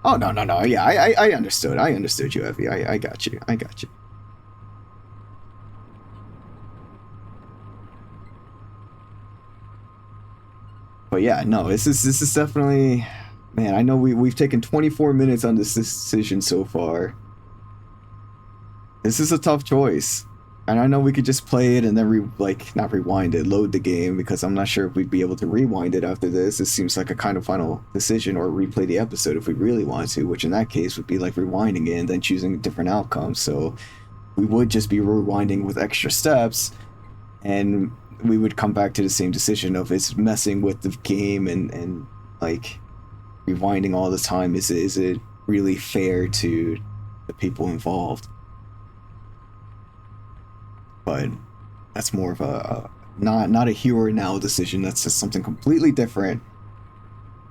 Oh, no. Yeah, I understood. I understood you, Evie. I got you. But yeah, no, this is definitely... Man, I know we've taken 24 minutes on this decision so far. This is a tough choice. And I know we could just play it and then not rewind it, load the game, because I'm not sure if we'd be able to rewind it after this. It seems like a kind of final decision, or replay the episode if we really wanted to, which in that case would be like rewinding it and then choosing a different outcome. So we would just be rewinding with extra steps, and we would come back to the same decision of it's messing with the game and like rewinding all the time. Is it really fair to the people involved? But that's more of a not a here or now decision. That's just something completely different.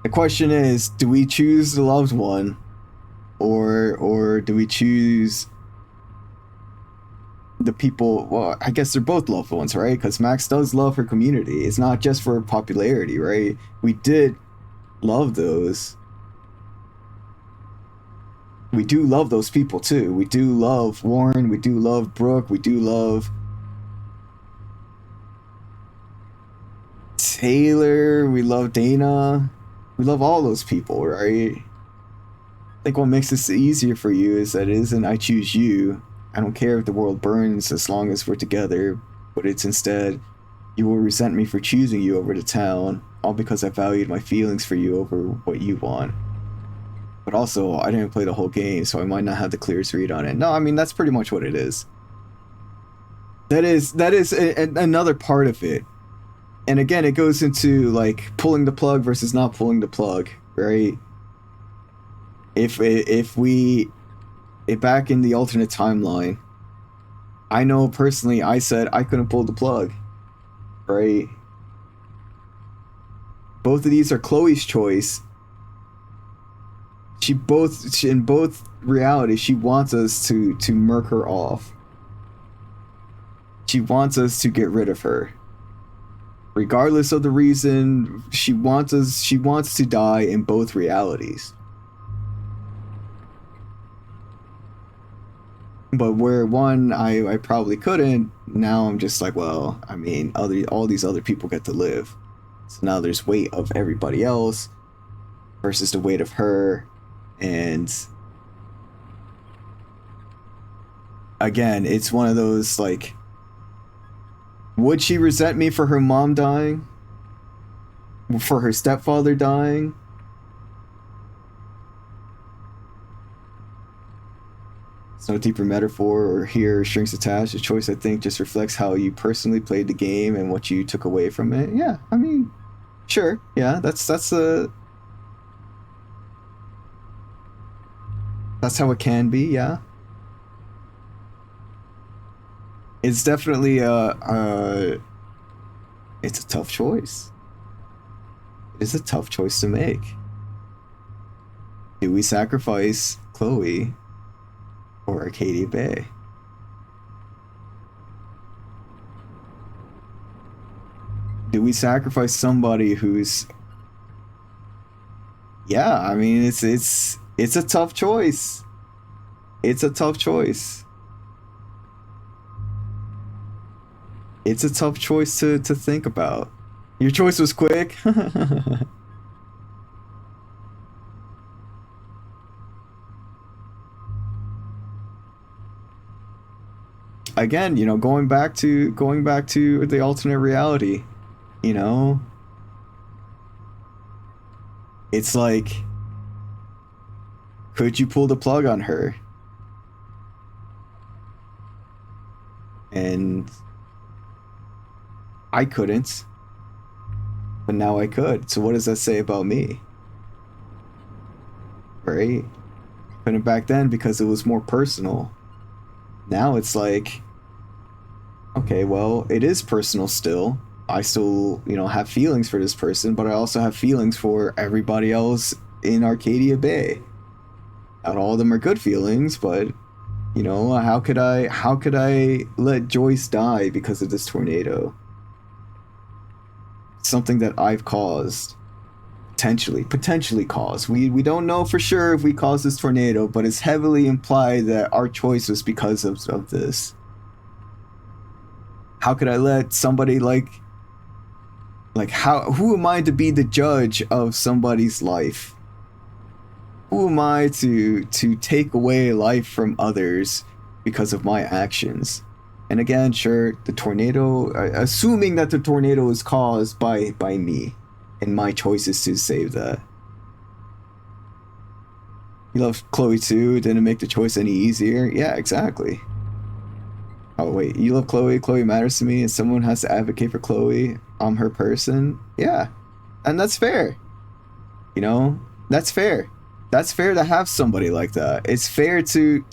The question is, do we choose the loved one, or do we choose the people? Well, I guess they're both loved ones, right? Because Max does love her community. It's not just for popularity, right? We did love those. We do love those people too. We do love Warren. We do love Brooke. We do love Taylor. We love Dana. We love all those people, right? I think what makes this easier for you is that it isn't I choose you. I don't care if the world burns as long as we're together, but it's instead you will resent me for choosing you over the town, all because I valued my feelings for you over what you want. But also, I didn't play the whole game, so I might not have the clearest read on it. No, I mean, that's pretty much what it is. That is another part of it. And again, it goes into like pulling the plug versus not pulling the plug, right? If back in the alternate timeline, I know personally I said I couldn't pull the plug, right? Both of these are Chloe's choice. In both realities, she wants us to murk her off. She wants us to get rid of her. Regardless of the reason, she wants to die in both realities. But where one I probably couldn't, now I'm just like, well, I mean, all these other people get to live. So now there's weight of everybody else versus the weight of her. And again, it's one of those like, would she resent me for her mom dying? For her stepfather dying? It's no deeper metaphor or here strings attached. The choice, I think, just reflects how you personally played the game and what you took away from it. Yeah, I mean, sure. Yeah, that's how it can be, yeah. It's definitely it's a tough choice. It is a tough choice to make. Do we sacrifice Chloe or Arcadia Bay? Do we sacrifice somebody who's... Yeah, I mean, it's a tough choice. It's a tough choice. It's a tough choice to think about. Your choice was quick. Again, you know, going back to the alternate reality, you know, it's like, could you pull the plug on her? And I couldn't, but now I could. So what does that say about me? Right? Couldn't back then because it was more personal. Now it's like, okay, well, it is personal still. I still, you know, have feelings for this person, but I also have feelings for everybody else in Arcadia Bay. Not all of them are good feelings, but, you know, how could I let Joyce die because of this tornado? Something that I've caused. Potentially caused. We don't know for sure if we caused this tornado, but it's heavily implied that our choice was because of this. How could I let somebody who am I to be the judge of somebody's life? Who am I to take away life from others because of my actions? And again, sure, the tornado, assuming that the tornado is caused by me and my choices to save that. You love Chloe too, didn't make the choice any easier. Yeah, exactly. Oh wait, you love Chloe, Chloe matters to me, and someone has to advocate for Chloe. I'm her person. Yeah, and that's fair. You know, that's fair. That's fair to have somebody like that. It's fair to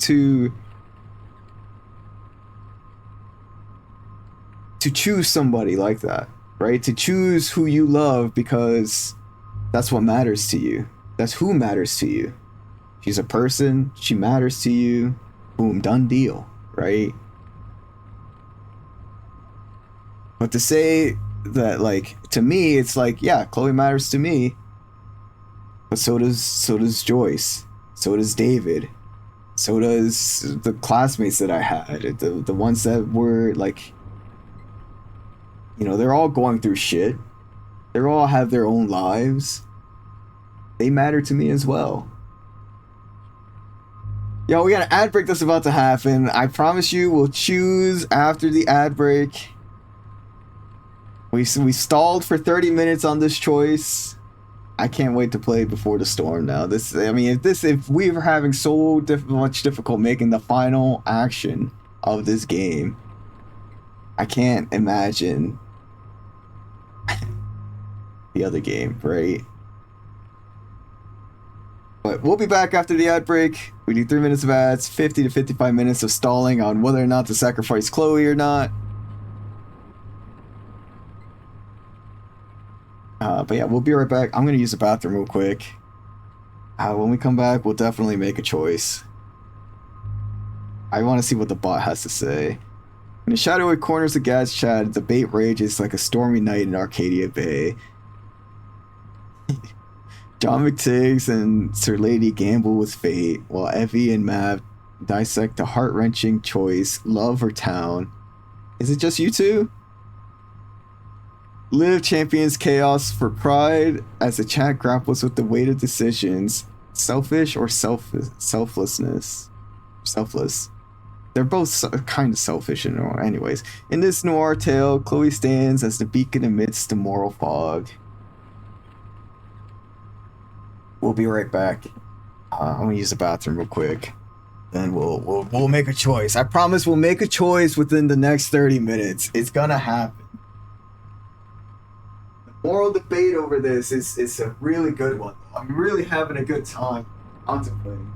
choose somebody like that, right? To choose who you love because that's what matters to you. That's who matters to you. She's a person, she matters to you. Boom, done deal, right? But to say that, like, to me, it's like, yeah, Chloe matters to me. But so does Joyce. So does David. So does the classmates that I had. The ones that were, like, you know, they're all going through shit. They all have their own lives. They matter to me as well. Yo, we got an ad break that's about to happen. I promise you we'll choose after the ad break. We stalled for 30 minutes on this choice. I can't wait to play Before the Storm now. If we were having so much difficult making the final action of this game, I can't imagine the other game, right? But we'll be back after the ad break. We need 3 minutes of ads, 50 to 55 minutes of stalling on whether or not to sacrifice Chloe or not. But yeah, we'll be right back. I'm gonna use the bathroom real quick. When we come back, we'll definitely make a choice. I want to see what the bot has to say. In the shadowy corners of Gad's chat, debate rages like a stormy night in Arcadia Bay. John McTiggs and Sir Lady gamble with fate, while Evie and Mav dissect the heart-wrenching choice, love or town. Is it just you two? Liv champions chaos for pride as the chat grapples with the weight of decisions. Selfish or selflessness? Selfless. They're both kind of selfish anyways. In this noir tale, Chloe stands as the beacon amidst the moral fog. We'll be right back. I'm gonna use the bathroom real quick. Then we'll make a choice. I promise we'll make a choice within the next 30 minutes. It's gonna happen. Moral debate over this is a really good one. I'm really having a good time contemplating.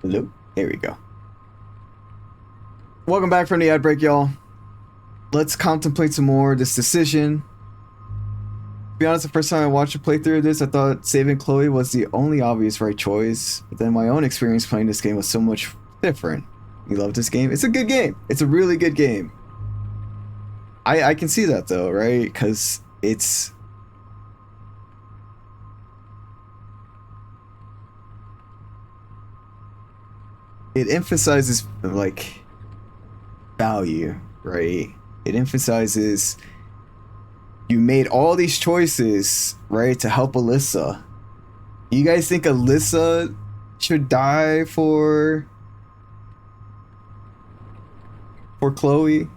Hello? There we go. Welcome back from the ad break, y'all. Let's contemplate some more this decision. To be honest, the first time I watched a playthrough of this, I thought saving Chloe was the only obvious right choice. But then my own experience playing this game was so much different. You love this game? It's a good game. It's a really good game. I can see that though, right? Because it's... it emphasizes, like, value, right? It emphasizes you made all these choices, right, to help Alyssa. You guys think Alyssa should die for Chloe?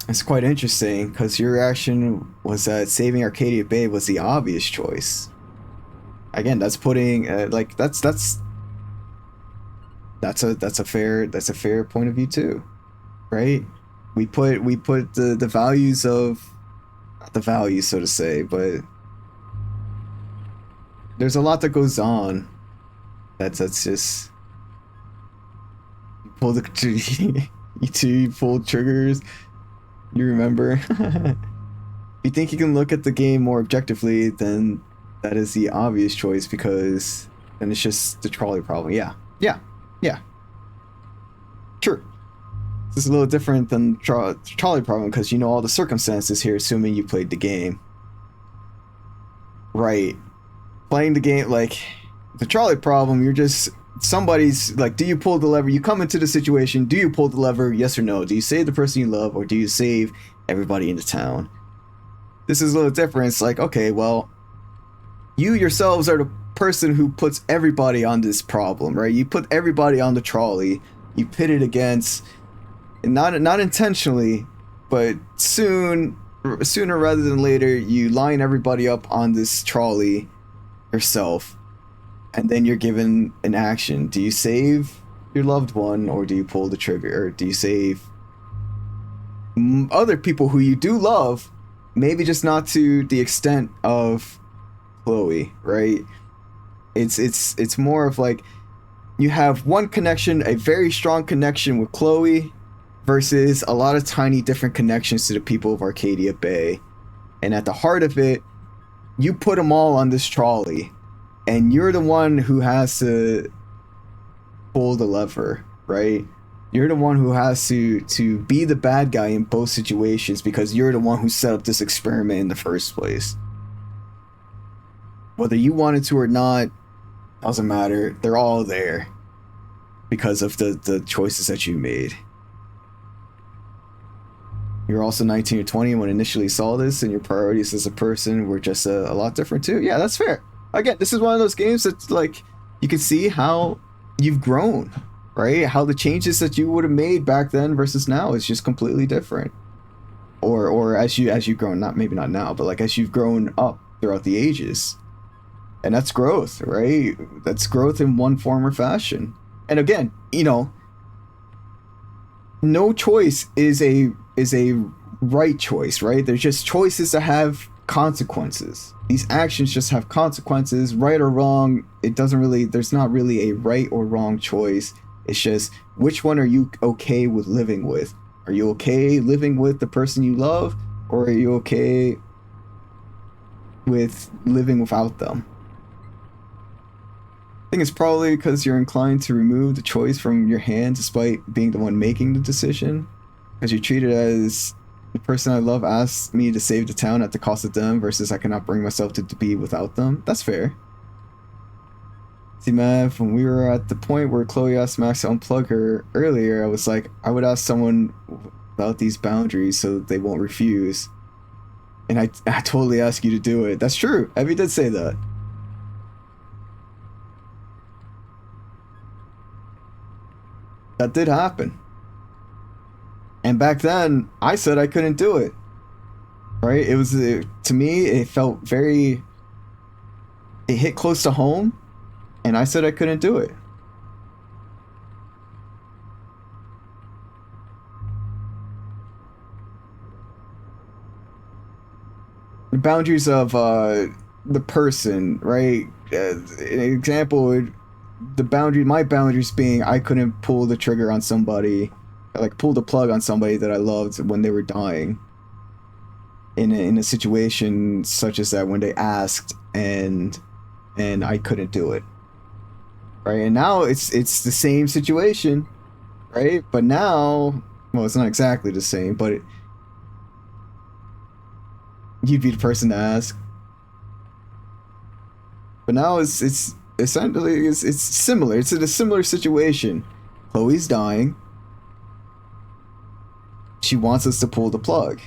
It's quite interesting because your reaction was that saving Arcadia Bay was the obvious choice. Again, that's putting like that's a fair point of view too, right? We put the values of, not the values so to say, but there's a lot that goes on. That's just you You two pulled triggers. You remember? If you think you can look at the game more objectively, then that is the obvious choice, because then it's just the trolley problem. Yeah. Sure. This is a little different than trolley problem because you know all the circumstances here, assuming you played the game. Right. Playing the game, like, the trolley problem, you're just, somebody's, like, do you pull the lever? You come into the situation, do you pull the lever, yes or no? Do you save the person you love, or do you save everybody in the town? This is a little different. It's like, okay, well, you yourselves are the person who puts everybody on this problem, right? You put everybody on the trolley, you pit it against, not intentionally, but sooner rather than later, you line everybody up on this trolley yourself, and then you're given an action. Do you save your loved one, or do you pull the trigger, or do you save other people who you do love, maybe just not to the extent of Chloe, right? It's more of like, you have one connection, a very strong connection with Chloe, versus a lot of tiny different connections to the people of Arcadia Bay. And at the heart of it, you put them all on this trolley, and you're the one who has to pull the lever, right? You're the one who has to be the bad guy in both situations, because you're the one who set up this experiment in the first place. Whether you wanted to or not, doesn't matter. They're all there because of the choices that you made. You're also 19 or 20 when initially saw this, and your priorities as a person were just a lot different too. Yeah, that's fair. Again, this is one of those games that's like, you can see how you've grown, right? How the changes that you would have made back then versus now is just completely different. Or as you've grown, maybe not now, but like as you've grown up throughout the ages. And that's growth, right? That's growth in one form or fashion. And again, you know, no choice is a right choice, right? There's just choices that have consequences. These actions just have consequences, right or wrong. It doesn't really, there's not really a right or wrong choice. It's just, which one are you okay with living with? Are you okay living with the person you love, or are you okay with living without them? I think it's probably because you're inclined to remove the choice from your hand despite being the one making the decision. Because you treat it as, the person I love asked me to save the town at the cost of them, versus I cannot bring myself to be without them. That's fair. See, Mav, when we were at the point where Chloe asked Max to unplug her earlier, I was like, I would ask someone without these boundaries so that they won't refuse. And I totally ask you to do it. That's true. Evie did say that. That did happen. And back then, I said I couldn't do it. Right? It was, to me, it felt very, it hit close to home, and I said I couldn't do it. The boundaries of the person, right? An example, my boundaries being I couldn't pull the trigger on somebody, like pull the plug on somebody that I loved when they were dying. In a situation such as that, when they asked and I couldn't do it. Right? And now it's the same situation, right? But now, well, it's not exactly the same, but you'd be the person to ask. But now it's essentially it's similar. It's in a similar situation. Chloe's dying. She wants us to pull the plug.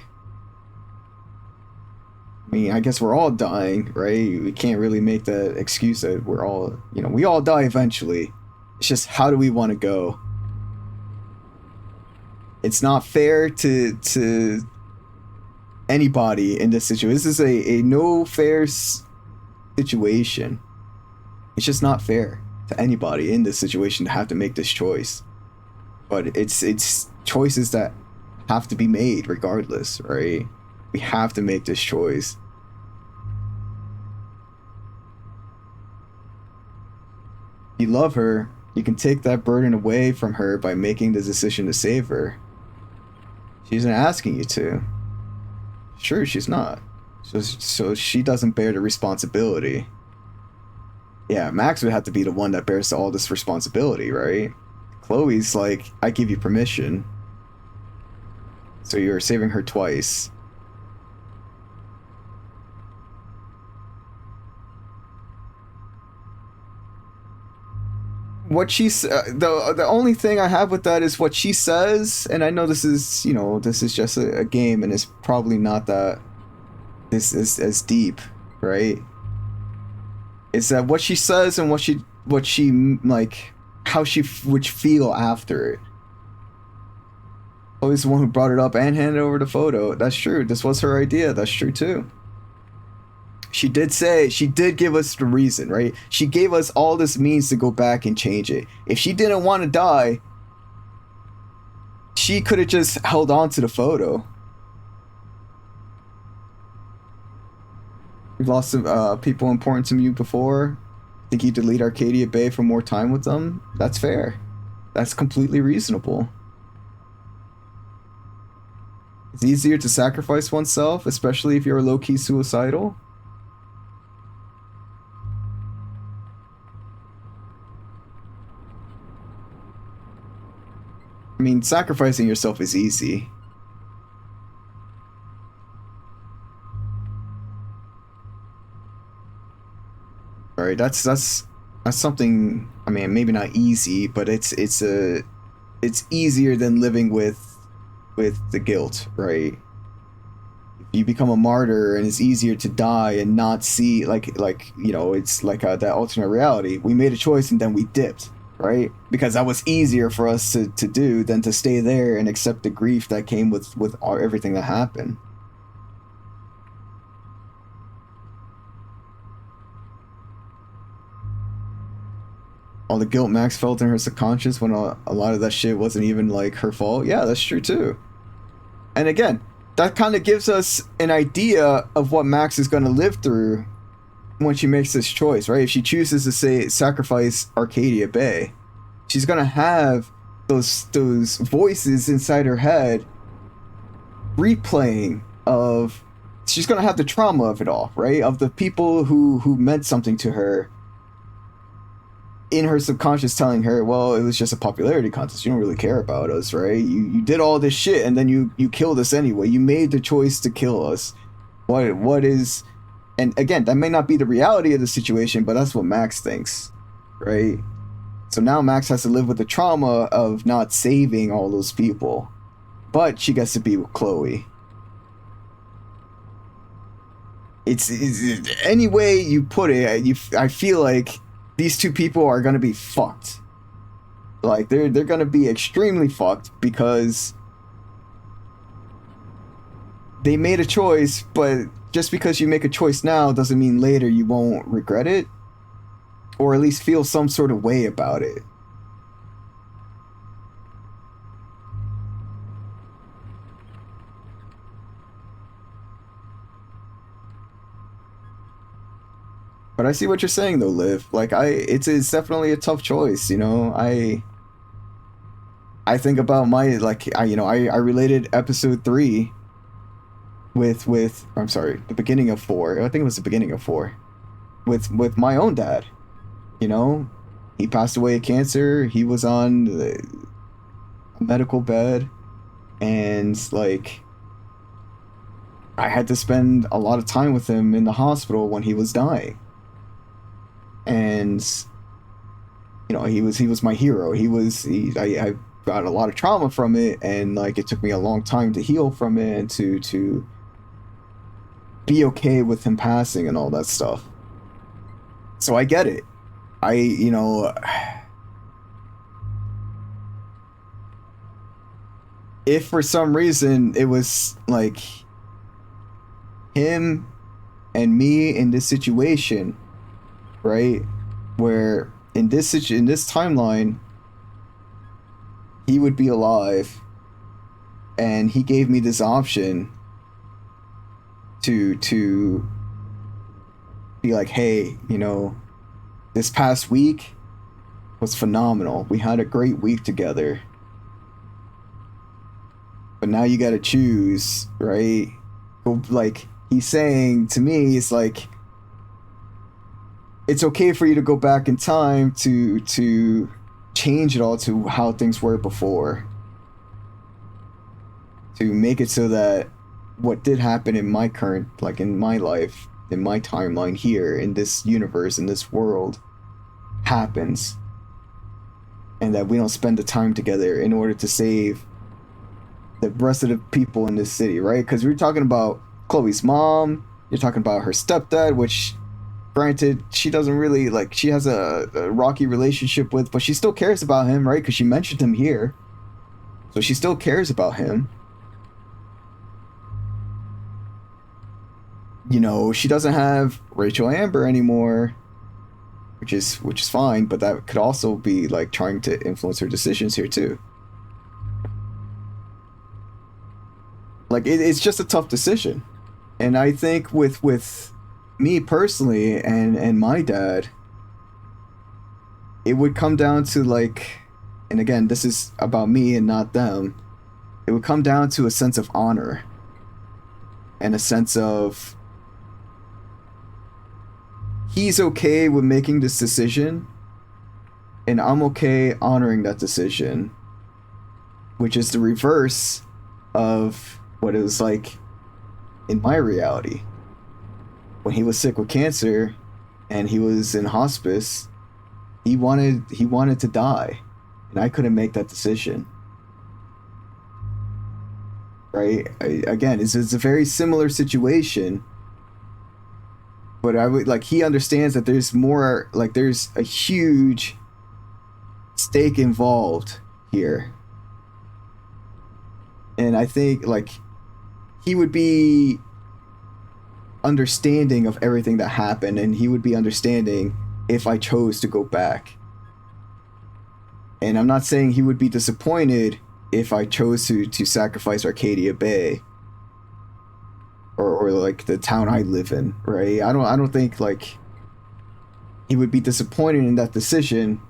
I mean, I guess we're all dying, right? We can't really make the excuse that we're all, we all die eventually. It's just, how do we want to go? It's not fair to anybody in this situation. This is a no fair situation. It's just not fair to anybody in this situation to have to make this choice. But it's choices that have to be made regardless, right? We have to make this choice. You love her, You can take that burden away from her by making the decision to save her. She isn't asking you to. Sure, she's not. So she doesn't bear the responsibility. Yeah, Max would have to be the one that bears all this responsibility, right? Chloe's like, I give you permission. So you're saving her twice. What the only thing I have with that is what she says, and I know this is, you know, this is just a game and it's probably not that this is as deep, right? Is that what she says and what she like, how she would feel after it. Always the one who brought it up and handed over the photo. That's true. This was her idea. That's true too. She did give us the reason, right? She gave us all this means to go back and change it. If she didn't want to die, she could have just held on to the photo. You've lost some people important to you before. Think you delete Arcadia Bay for more time with them? That's fair. That's completely reasonable. It's easier to sacrifice oneself, especially if you're low-key suicidal. I mean, sacrificing yourself is easy. Alright, that's something, I mean, maybe not easy, but it's easier than living with the guilt, right? You become a martyr and it's easier to die and not see, like you know, it's like that alternate reality. We made a choice and then we dipped, right? Because that was easier for us to do than to stay there and accept the grief that came with everything that happened. All the guilt Max felt in her subconscious when a lot of that shit wasn't even like her fault. Yeah, that's true too. And again, that kind of gives us an idea of what Max is going to live through when she makes this choice, right? If she chooses to say sacrifice Arcadia Bay, she's going to have those voices inside her head replaying of, she's going to have the trauma of it all, right? Of the people who meant something to her in her subconscious telling her, well, it was just a popularity contest. You don't really care about us, right? You did all this shit and then you killed us anyway. You made the choice to kill us. What is... And again, that may not be the reality of the situation, but that's what Max thinks, right? So now Max has to live with the trauma of not saving all those people. But she gets to be with Chloe. It's any way you put it, I feel like these two people are gonna be fucked. Like they're gonna be extremely fucked because they made a choice, but just because you make a choice now doesn't mean later you won't regret it, or at least feel some sort of way about it. But I see what you're saying though, Liv. Like it's definitely a tough choice, you know. I think about my, like, I related episode 3 with I'm sorry, the beginning of 4. I think it was the beginning of 4 with my own dad. You know, he passed away of cancer. He was on a medical bed, and like I had to spend a lot of time with him in the hospital when he was dying. And you know, he was my hero. I got a lot of trauma from it, and like it took me a long time to heal from it and to be okay with him passing and all that stuff. So I get it. If for some reason it was like him and me in this situation, right, where in this timeline he would be alive and he gave me this option to be like, hey, you know, this past week was phenomenal. We had a great week together. But now you gotta choose, right? Like, he's saying to me, it's like, it's okay for you to go back in time to change it all to how things were before. To make it so that what did happen in my current, like in my life, in my timeline here, in this universe, in this world, happens. And that we don't spend the time together in order to save the rest of the people in this city, right? Because we're talking about Chloe's mom, you're talking about her stepdad, which, granted, she doesn't really, like, she has a rocky relationship with, but she still cares about him, right? Because she mentioned him here. So she still cares about him. You know, she doesn't have Rachel Amber anymore, which is fine, but that could also be, like, trying to influence her decisions here, too. Like, it's just a tough decision. And I think with me personally and my dad, it would come down to, like, and again, this is about me and not them, it would come down to a sense of honor and a sense of he's okay with making this decision and I'm okay honoring that decision, which is the reverse of what it was like in my reality. When he was sick with cancer and he was in hospice, he wanted to die, and I couldn't make that decision. Right? Again, it's a very similar situation, but I would, like, he understands that there's more, like, there's a huge stake involved here. And I think, like, he would be understanding of everything that happened, and he would be understanding if I chose to go back. And I'm not saying he would be disappointed if I chose to sacrifice Arcadia Bay or like the town I live in, right? I don't think, like, he would be disappointed in that decision.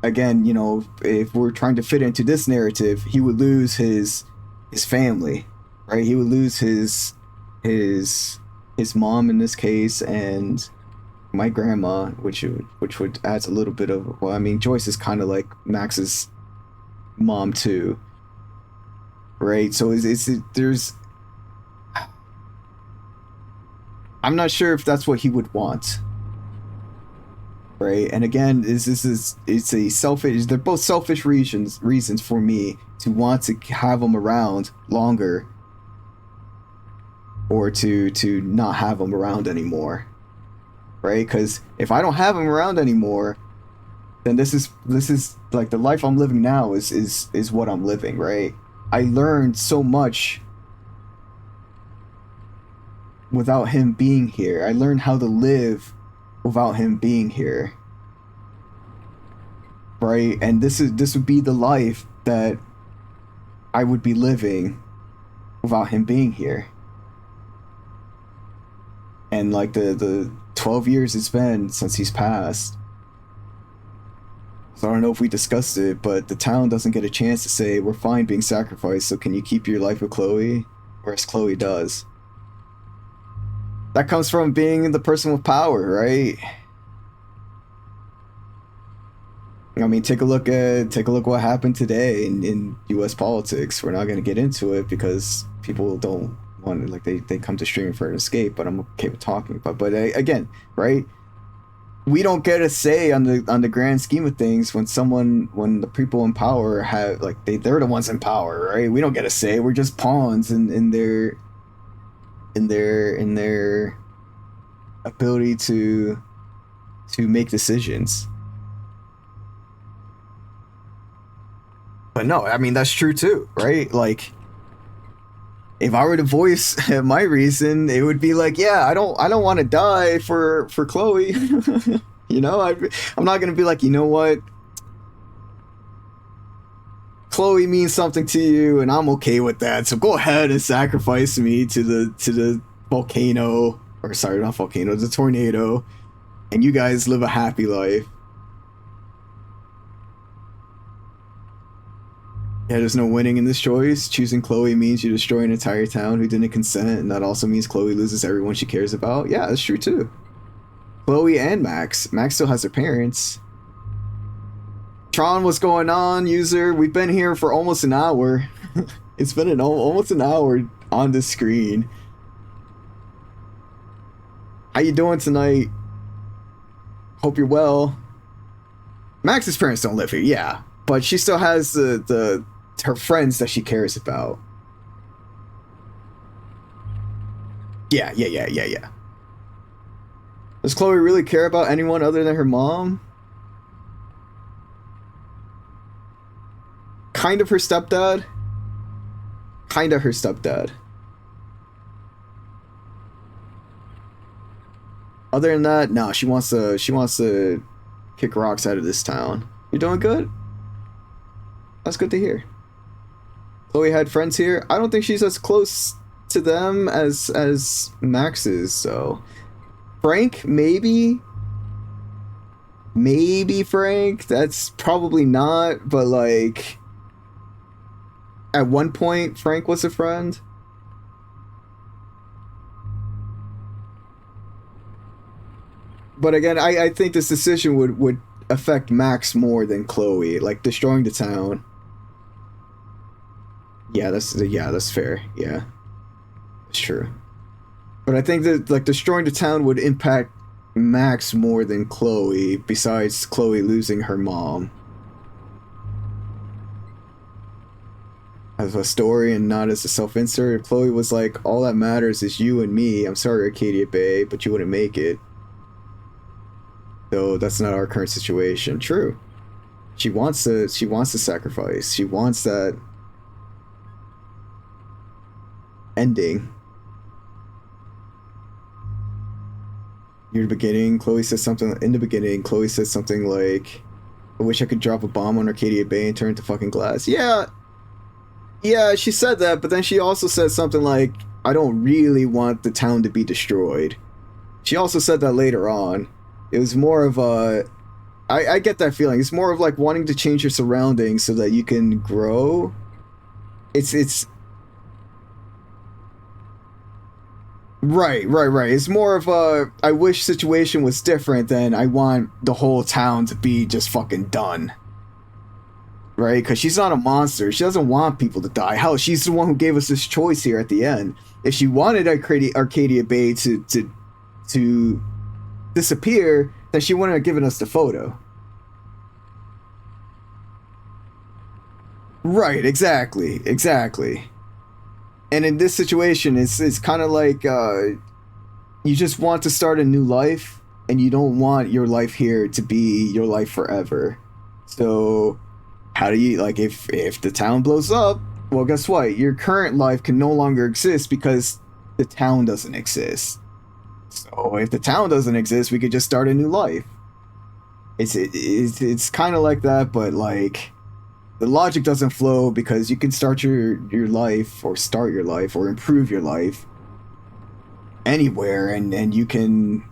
Again, you know, if we're trying to fit into this narrative, he would lose his family, right? He would lose his mom in this case, and my grandma, which would adds a little bit of, well, I mean, Joyce is kind of like Max's mom too, right? So there's, I'm not sure if that's what he would want. Right, and again, it's a selfish. They're both selfish reasons for me to want to have them around longer, or to not have them around anymore. Right, because if I don't have them around anymore, then this is like the life I'm living now is what I'm living. Right, I learned so much without him being here. I learned how to live without him being here, right? And this would be the life that I would be living without him being here. And like the 12 years it's been since he's passed, so I don't know if we discussed it, but the town doesn't get a chance to say, we're fine being sacrificed, so can you keep your life with Chloe? Whereas Chloe does. That comes from being the person with power, right? I mean, take a look what happened today in U.S. politics. We're not going to get into it because people don't want to, like, they come to streaming for an escape, but I'm okay with talking about. But again, right? We don't get a say on the grand scheme of things when the people in power have, like, they're the ones in power, right? We don't get a say. We're just pawns in their ability to make decisions. But no, I mean, that's true too, right? Like, if I were to voice my reason, it would be like, yeah, I don't want to die for Chloe. You know, I'm not gonna be like, you know what, Chloe means something to you, and I'm okay with that. So go ahead and sacrifice me to the volcano, or sorry, not volcano, the tornado, and you guys live a happy life. Yeah, there's no winning in this choice. Choosing Chloe means you destroy an entire town who didn't consent, and that also means Chloe loses everyone she cares about. Yeah, that's true too. Chloe and Max. Max still has her parents. Tron, what's going on, user? We've been here for almost an hour. It's been almost an hour on the screen. How you doing tonight? Hope you're well. Max's parents don't live here, yeah, but she still has her friends that she cares about. Yeah. Does Chloe really care about anyone other than her mom? Kind of her stepdad. Kinda her stepdad. Other than that, no, she wants to kick rocks out of this town. You're doing good? That's good to hear. Chloe had friends here. I don't think she's as close to them as Max is, so Frank, maybe Frank, that's probably not, but like at one point Frank was a friend. But again, I think this decision would affect Max more than Chloe, like destroying the town. Yeah, that's fair. Yeah. That's true. But I think that like destroying the town would impact Max more than Chloe, besides Chloe losing her mom. As a story and not as a self-insert, if Chloe was like, all that matters is you and me, I'm sorry Arcadia Bay, but you wouldn't make it. So that's not our current situation. True. She wants to sacrifice. She wants that ending. Near the beginning, Chloe says something like, I wish I could drop a bomb on Arcadia Bay and turn it to fucking glass. Yeah, she said that, but then she also said something like, I don't really want the town to be destroyed. She also said that later on. It was more of a... I get that feeling. It's more of like wanting to change your surroundings so that you can grow. It's... Right. It's more of a, I wish situation was different than I want the whole town to be just fucking done. Right? Because she's not a monster. She doesn't want people to die. Hell, she's the one who gave us this choice here at the end. If she wanted Arcadia Bay to disappear, then she wouldn't have given us the photo. Right, exactly. And in this situation, it's kind of like you just want to start a new life, and you don't want your life here to be your life forever. So how do you, like, if the town blows up, well, guess what? Your current life can no longer exist because the town doesn't exist. So if the town doesn't exist, we could just start a new life. It's kind of like that, but like the logic doesn't flow because you can start your life or improve your life anywhere, and you can,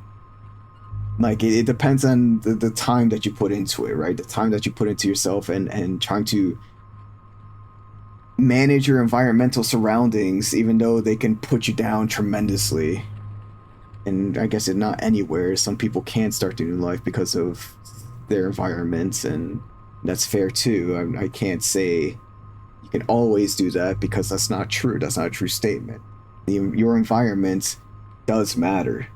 like, it depends on the time that you put into it, right? The time that you put into yourself and trying to manage your environmental surroundings, even though they can put you down tremendously. And I guess not anywhere. Some people can't start their new life because of their environments, and that's fair too. I can't say you can always do that because that's not true. That's not a true statement. Your environment does matter.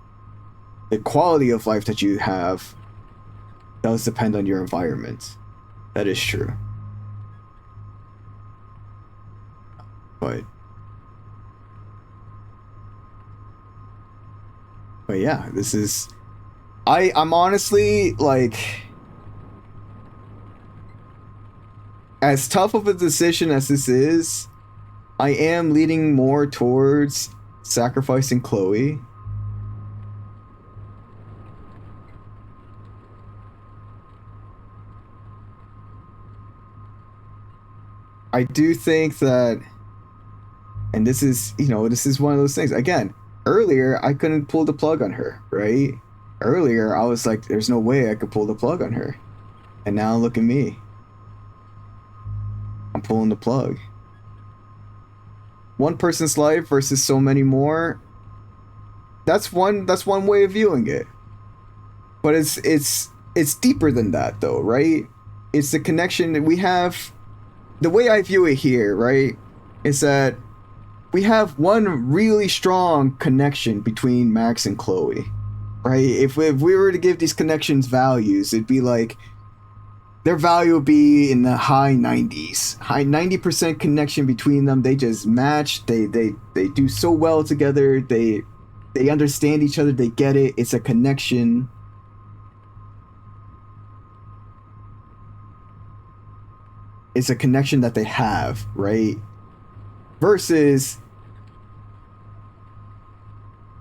The quality of life that you have does depend on your environment. That is true. But yeah, this is... I'm honestly, like... As tough of a decision as this is, I am leaning more towards sacrificing Chloe. I do think that... And this is, this is one of those things. Again, earlier, I couldn't pull the plug on her, right? earlier I was like, there's no way I could pull the plug on her. And now look at me. I'm pulling the plug. One person's life versus so many more. That's one way of viewing it. But it's deeper than that though, right? It's the connection that we have. The way I view it here, right, is that we have one really strong connection between Max and Chloe, right? If we were to give these connections values, it'd be like their value would be in the high 90s, high 90% connection between them. They just match. They do so well together. They understand each other. They get it. It's a connection. It's a connection that they have, right? Versus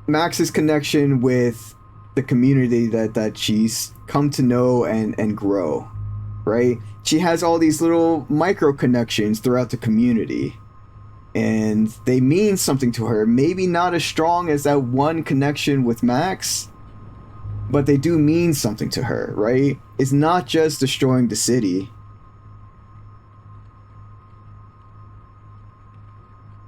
Max's connection with the community that she's come to know and grow, right? She has all these little micro connections throughout the community, and they mean something to her. Maybe not as strong as that one connection with Max, but they do mean something to her, right? It's not just destroying the city.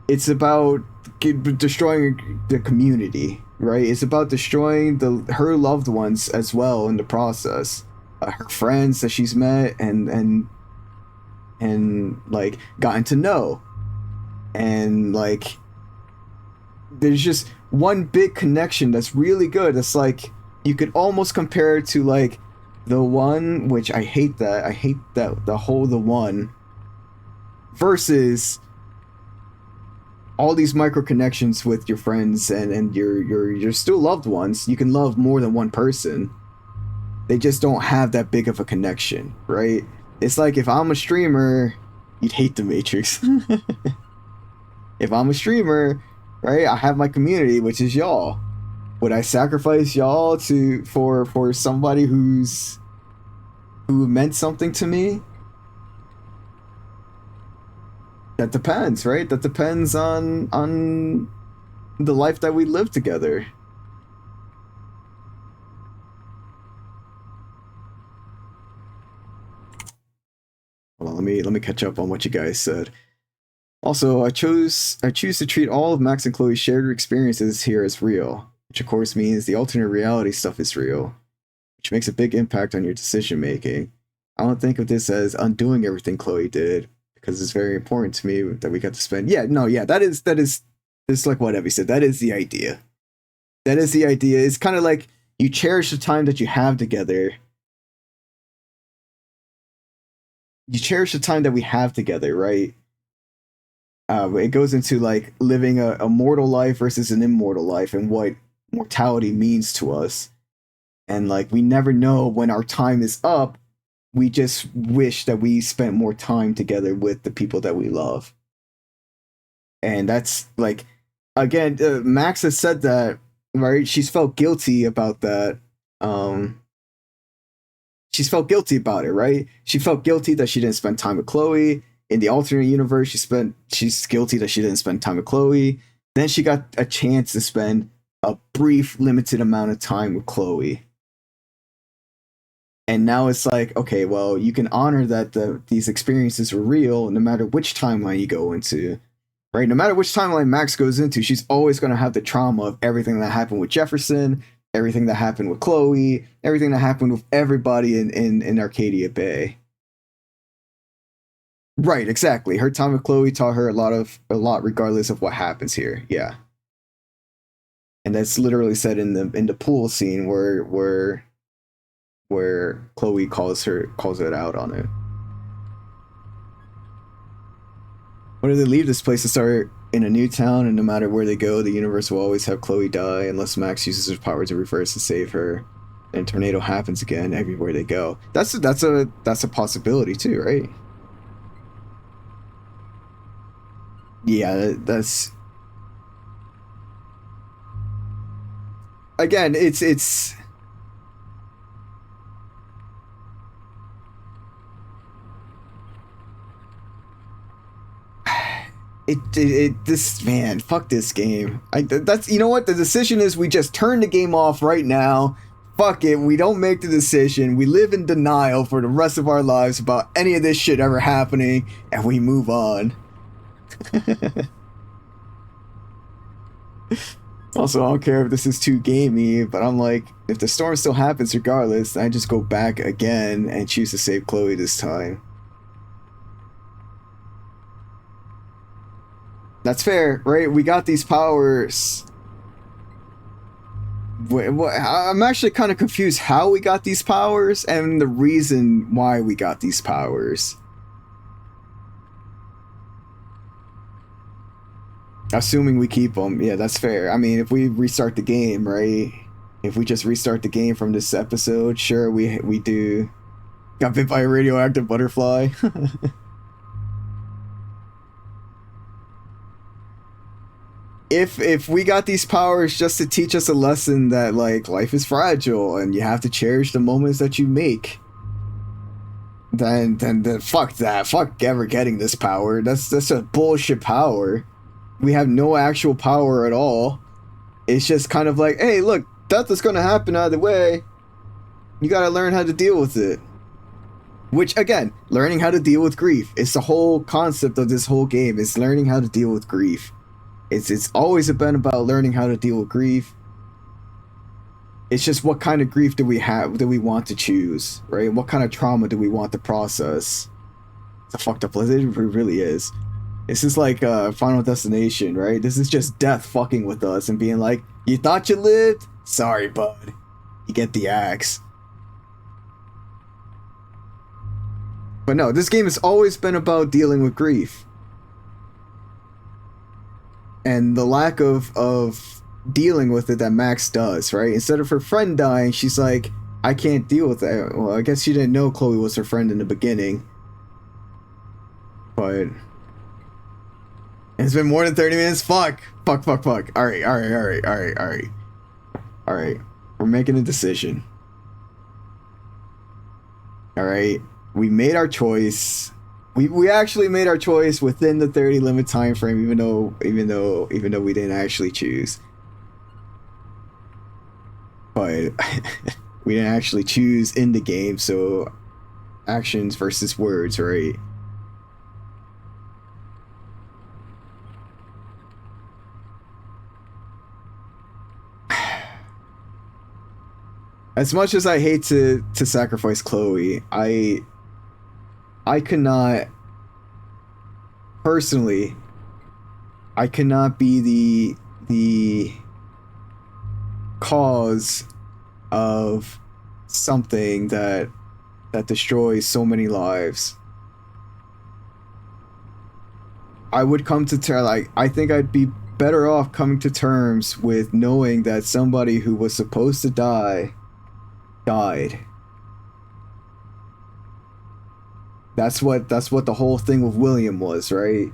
It's about destroying the community, right? It's about destroying her loved ones as well in the process. Her friends that she's met and like gotten to know. And like there's just one big connection that's really good. It's like you could almost compare it to like The One, which I hate that the whole The One, versus all these micro connections with your friends and your still loved ones. You can love more than one person. They just don't have that big of a connection, right? It's like if I'm a streamer, you'd hate The Matrix. If I'm a streamer, right, I have my community, which is y'all. Would I sacrifice y'all for somebody who meant something to me? That depends, right? That depends on the life that we live together. Hold on, let me catch up on what you guys said. Also, I choose to treat all of Max and Chloe's shared experiences here as real, which of course means the alternate reality stuff is real, which makes a big impact on your decision making. I don't think of this as undoing everything Chloe did, because it's very important to me that we got to spend. That is like what Evie said. That is the idea. That is the idea. It's kind of like you cherish the time that you have together. You cherish the time that we have together, right? It goes into like living a mortal life versus an immortal life and what mortality means to us. And like we never know when our time is up. We just wish that we spent more time together with the people that we love. And that's like, again, Max has said that, right? She's felt guilty about that. She's felt guilty about it, right? She felt guilty that she didn't spend time with Chloe. In the alternate universe, she's guilty that she didn't spend time with Chloe. Then she got a chance to spend a brief, limited amount of time with Chloe. And now it's like, okay, well, you can honor that these experiences are real no matter which timeline you go into, right? No matter which timeline Max goes into, she's always going to have the trauma of everything that happened with Jefferson, everything that happened with Chloe, everything that happened with everybody in Arcadia Bay. Right, exactly. Her time with Chloe taught her a lot regardless of what happens here. Yeah. And that's literally said in the pool scene where Chloe calls it out on it. When they leave this place to start in a new town, and no matter where they go, the universe will always have Chloe die unless Max uses his power to reverse and save her. And a tornado happens again everywhere they go. That's a possibility too, right? Yeah, that's again, it's this man, fuck this game. That's, you know what, the decision is we just turn the game off right now, fuck it, we don't make the decision, we live in denial for the rest of our lives about any of this shit ever happening, and we move on. Also, I don't care if this is too gamey, but I'm like, if the storm still happens regardless, I just go back again and choose to save Chloe this time. That's fair, right? We got these powers. I'm actually kind of confused how we got these powers and the reason why we got these powers. Assuming we keep them, yeah, that's fair. I mean, if we restart the game, right? If we just restart the game from this episode, sure, we do. Got bit by a radioactive butterfly. If we got these powers just to teach us a lesson that, like, life is fragile and you have to cherish the moments that you make, then fuck that. Fuck ever getting this power. That's a bullshit power. We have no actual power at all. It's just kind of like, hey, look, death is gonna happen either way. You gotta learn how to deal with it. Which, again, learning how to deal with grief. It's the whole concept of this whole game. It's learning how to deal with grief. It's always been about learning how to deal with grief. It's just what kind of grief do we have, do we want to choose, right? What kind of trauma do we want to process? It's a fucked up place. It really is. This is like Final Destination, right? This is just death fucking with us and being like, you thought you lived? Sorry, bud. You get the axe. But no, this game has always been about dealing with grief. And the lack of dealing with it that Max does, right? Instead of her friend dying, she's like, I can't deal with that. Well, I guess she didn't know Chloe was her friend in the beginning. But it's been more than 30 minutes. Fuck. Alright. We're making a decision. Alright. We made our choice. We actually made our choice within the 30 limit time frame, even though we didn't actually choose. But we didn't actually choose in the game, so actions versus words, right? As much as I hate to sacrifice Chloe, I could not, personally, I cannot be the cause of something that destroys so many lives. I would come to terms, like, I think I'd be better off coming to terms with knowing that somebody who was supposed to die died. That's what the whole thing with William was, right?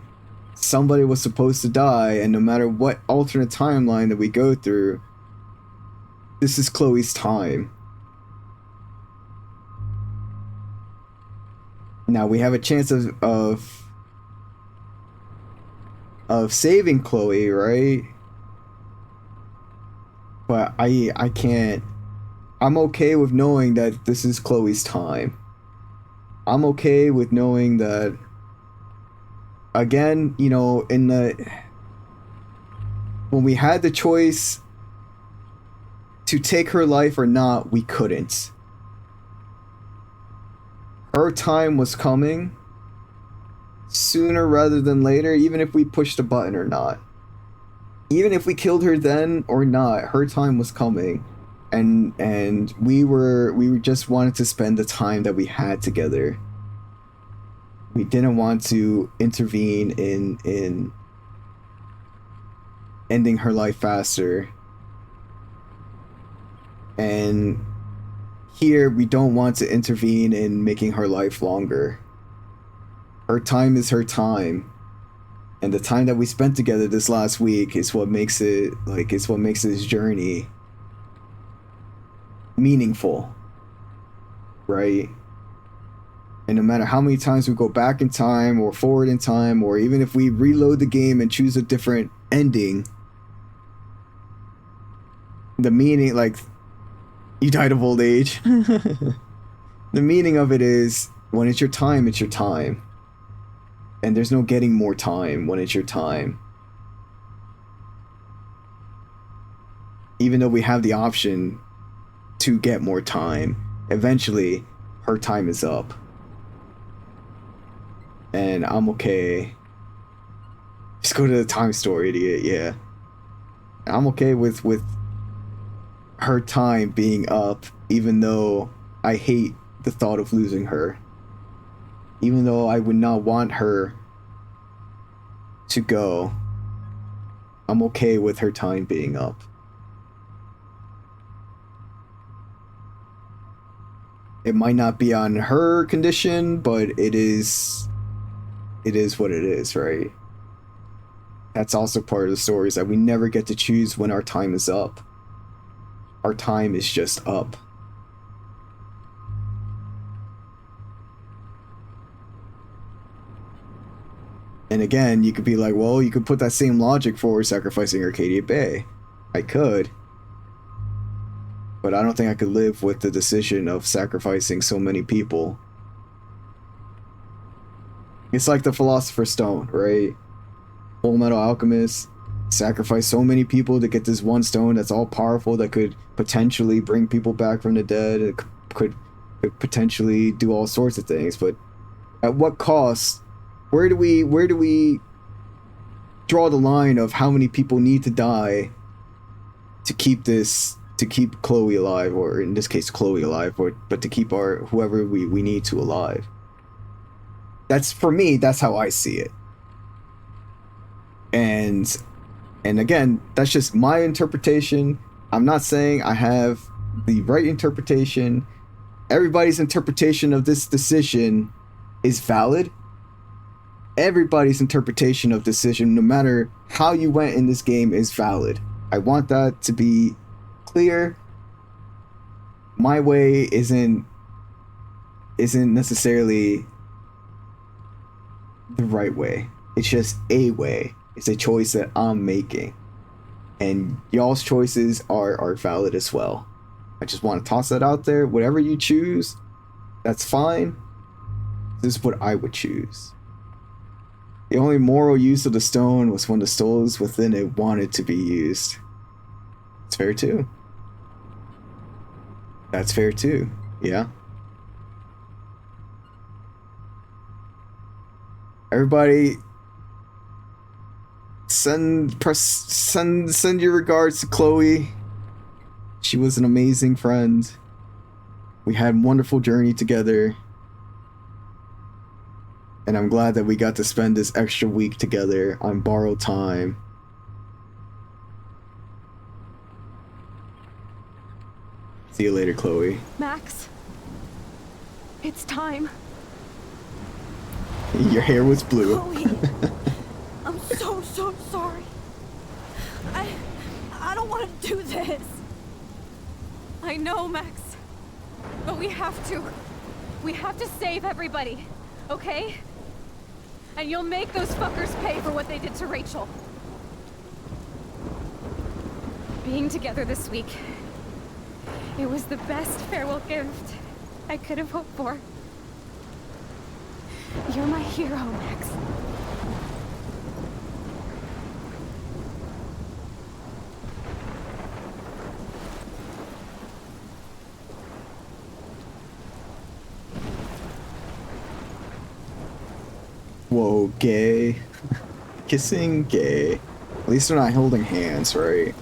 Somebody was supposed to die, and no matter what alternate timeline that we go through, this is Chloe's time. Now we have a chance of saving Chloe, right? But I can't. I'm okay with knowing that this is Chloe's time. I'm okay with knowing that, again, you know, when we had the choice to take her life or not, we couldn't. Her time was coming sooner rather than later, even if we pushed a button or not. Even if we killed her then or not, her time was coming. And we just wanted to spend the time that we had together. We didn't want to intervene in ending her life faster. And here we don't want to intervene in making her life longer. Her time is her time. And the time that we spent together this last week is what makes it, like, it's what makes this journey meaningful, right? And no matter how many times we go back in time or forward in time, or even if we reload the game and choose a different ending, the meaning, like, You died of old age. The meaning of it is, when it's your time, it's your time. And there's no getting more time when it's your time. Even though we have the option to get more time, eventually her time is up. And I'm okay. Just go to the time store, idiot, yeah. I'm okay with her time being up, even though I hate the thought of losing her. Even though I would not want her to go, I'm okay with her time being up. It might not be on her condition, but it is what it is, right? That's also part of the story, is that we never get to choose when our time is up. Our time is just up. And again, you could be like, well, you could put that same logic for sacrificing Arcadia Bay. I could. But I don't think I could live with the decision of sacrificing so many people. It's like the Philosopher's Stone, right? Full Metal Alchemist sacrificed so many people to get this one stone that's all powerful, that could potentially bring people back from the dead. It could potentially do all sorts of things, but at what cost? Where do we draw the line of how many people need to die to keep Chloe alive, or in this case Chloe alive, but to keep whoever we need to alive? That's, for me, that's how I see it. And again, that's just my interpretation. I'm not saying I have the right interpretation. Everybody's interpretation of this decision is valid. Everybody's interpretation of decision, no matter how you went in this game, is valid. I want that to be clear. My way isn't necessarily the right way. It's just a way. It's a choice that I'm making. And y'all's choices are valid as well. I just want to toss that out there. Whatever you choose, that's fine. This is what I would choose. The only moral use of the stone was when the souls within it wanted to be used. It's fair too. That's fair too, yeah. Everybody, send your regards to Chloe. She was an amazing friend. We had a wonderful journey together. And I'm glad that we got to spend this extra week together on borrowed time. See you later, Chloe. Max, it's time. Your hair was blue. Chloe, I'm so sorry. I don't want to do this. I know, Max, but we have to. We have to save everybody, okay? And you'll make those fuckers pay for what they did to Rachel. Being together this week, it was the best farewell gift I could have hoped for. You're my hero, Max. Whoa, gay. Kissing, gay. At least they're not holding hands, right?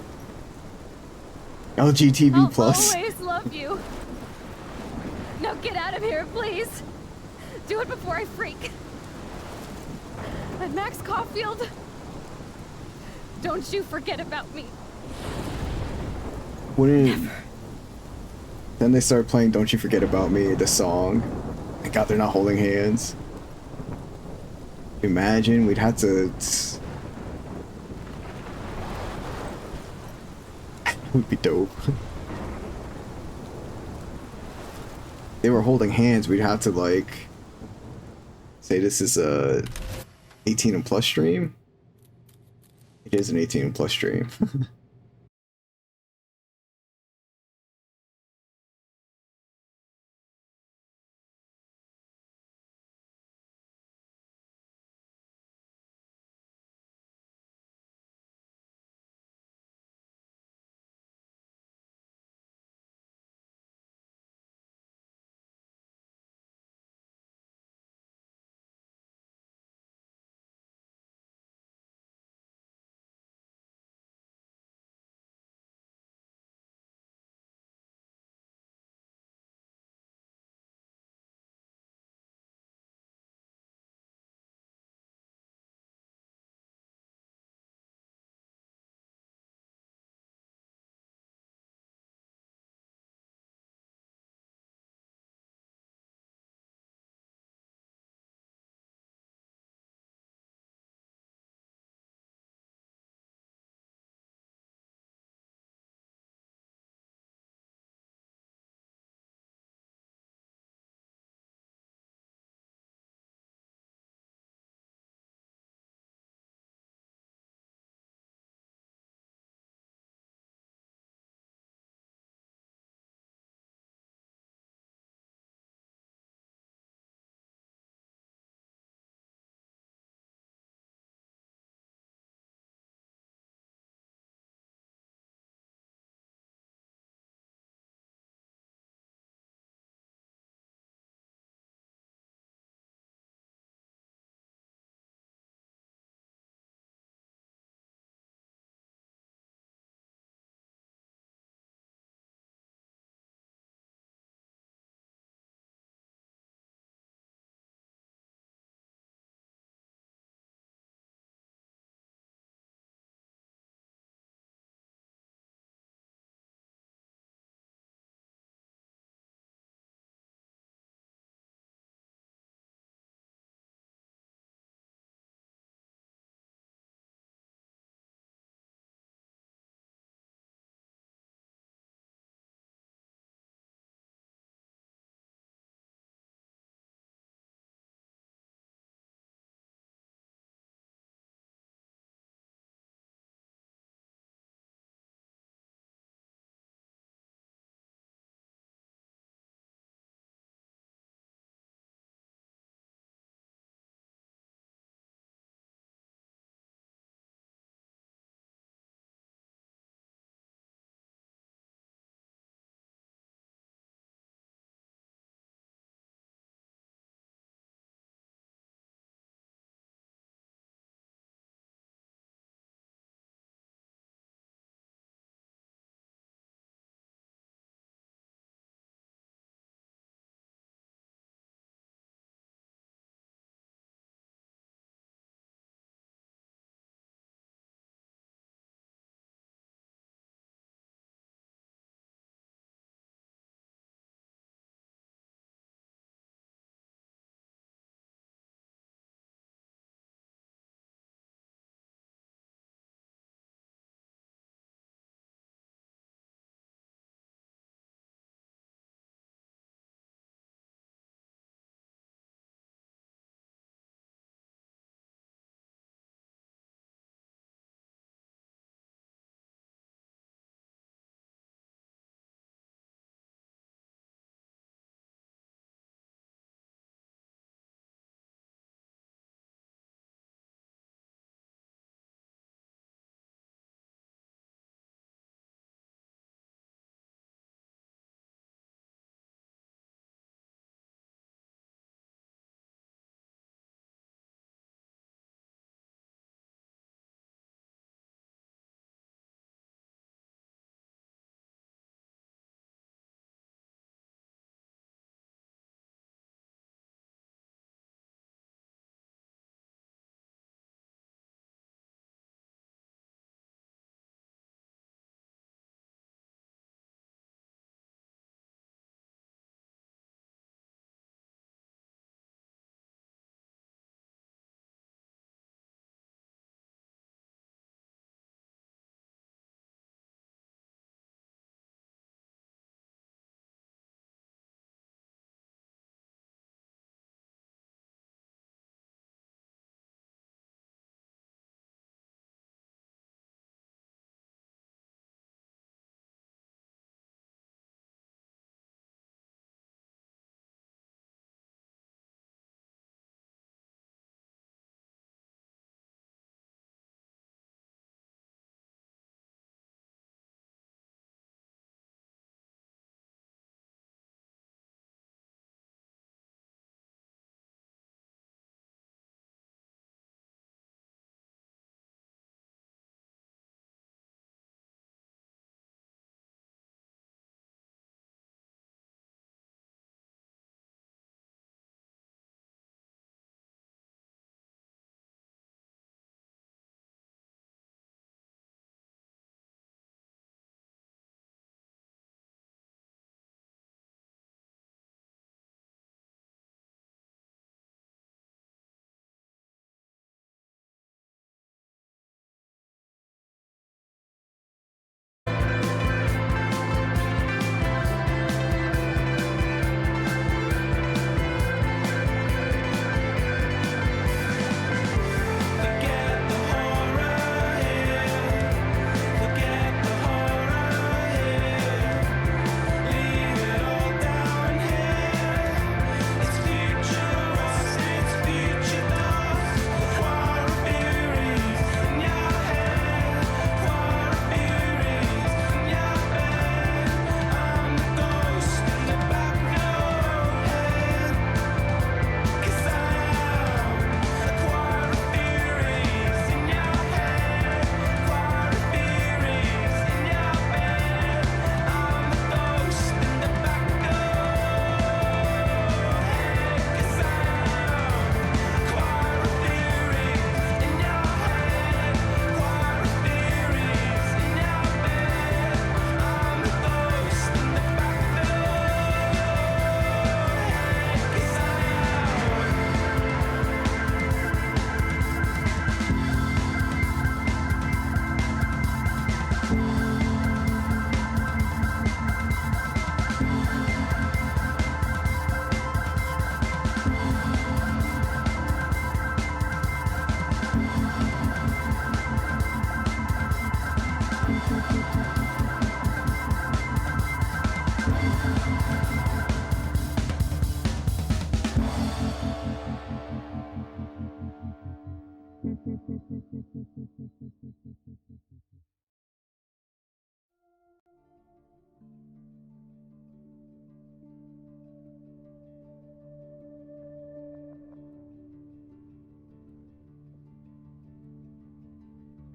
LGTB plus. I'll always love you. Now get out of here, please. Do it before I freak. And Max Caulfield, don't you forget about me. Wouldn't. Then they start playing "Don't You Forget About Me," the song. Thank God they're not holding hands. Imagine we'd have to. It would be dope. They were holding hands, we'd have to like say this is a 18 and plus stream. It is an 18 and plus stream.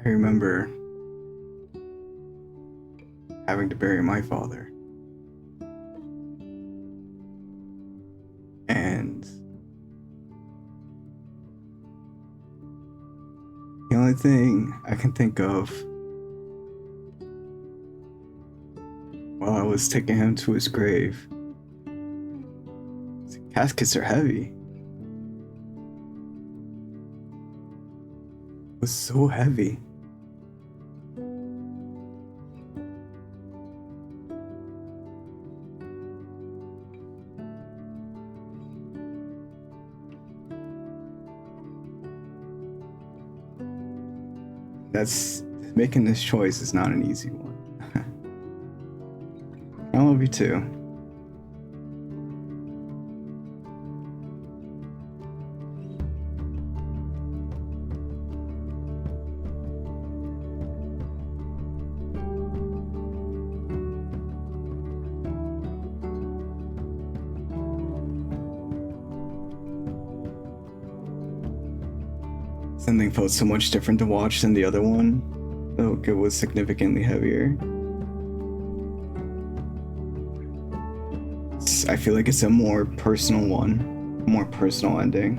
remember having to bury my father. And the only thing I can think of while I was taking him to his grave, caskets are heavy. It was so heavy. That's making this choice is not an easy one. I love you too. Something felt so much different to watch than the other one, though it was significantly heavier. I feel like it's a more personal one, a more personal ending.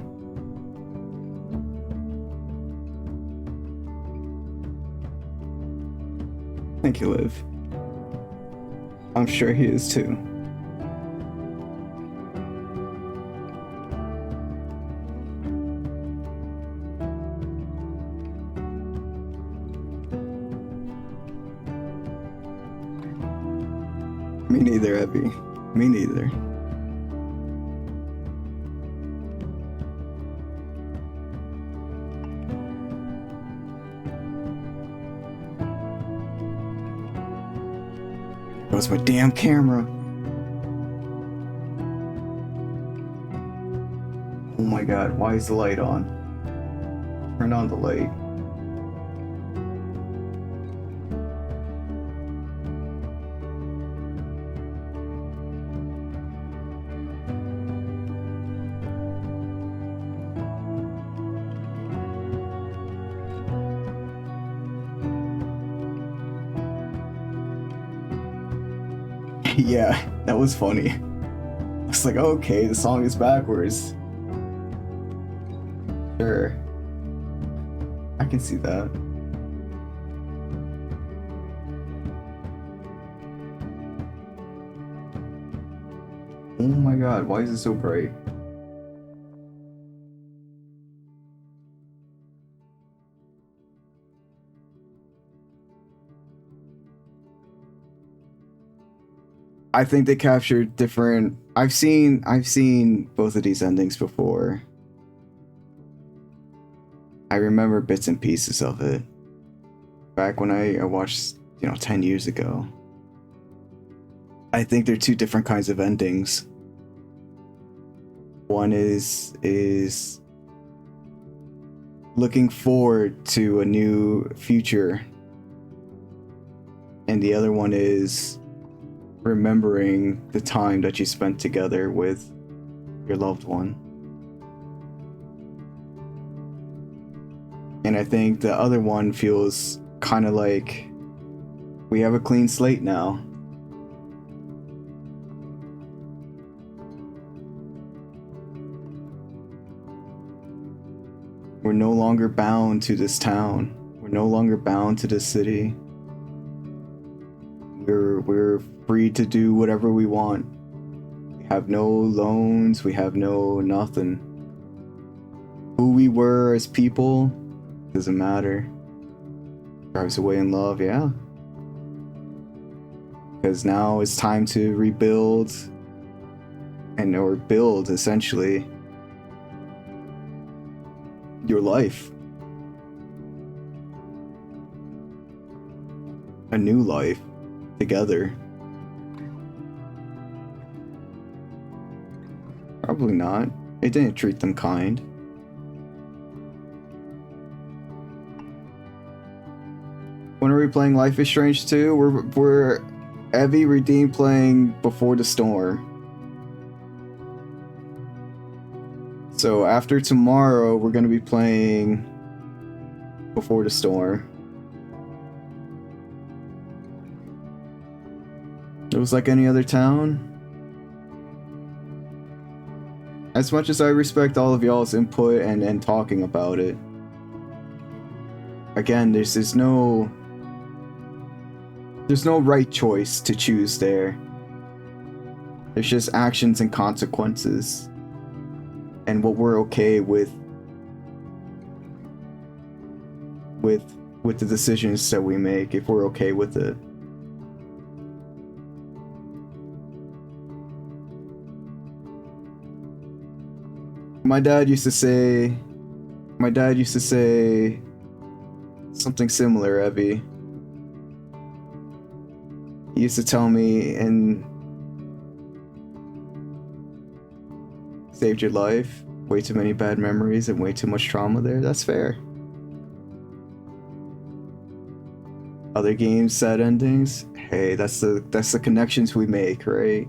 Thank you, Liv. I'm sure he is too. Me neither, Abby. Me neither. Goes my damn camera. Oh my god, why is the light on? Turn on the light. Yeah, that was funny. I was like, okay, the song is backwards. Sure. I can see that. Oh my god, why is it so bright? I think they captured different. I've seen both of these endings before. I remember bits and pieces of it. Back when I watched, 10 years ago. I think they're two different kinds of endings. One is looking forward to a new future. And the other one is remembering the time that you spent together with your loved one. And I think the other one feels kind of like we have a clean slate now. We're no longer bound to this town. We're no longer bound to this city. We're free to do whatever we want. We have no loans, we have no nothing. Who we were as people doesn't matter. Drives away in love, yeah. Because now it's time to rebuild or build essentially your life. A new life together. Probably not. It didn't treat them kind. When are we playing Life is Strange 2? We're Evie Redeemed playing Before the Storm. So after tomorrow, we're gonna be playing Before the Storm. It was like any other town. As much as I respect all of y'all's input and talking about it, again, there's no right choice to choose there. There's just actions and consequences, and what we're okay with the decisions that we make, if we're okay with it. My dad used to say something similar, Evie. He used to tell me, and saved your life, way too many bad memories and way too much trauma there. That's fair. Other games, sad endings. Hey, that's the connections we make, right?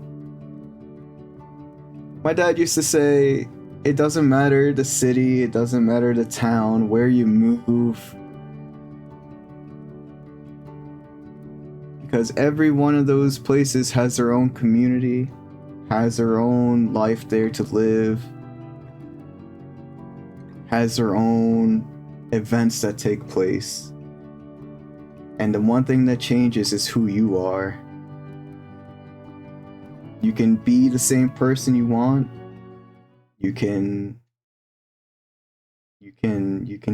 My dad used to say, it doesn't matter the city, it doesn't matter the town, where you move. Because every one of those places has their own community, has their own life there to live, has their own events that take place. And the one thing that changes is who you are. You can be the same person you want. You can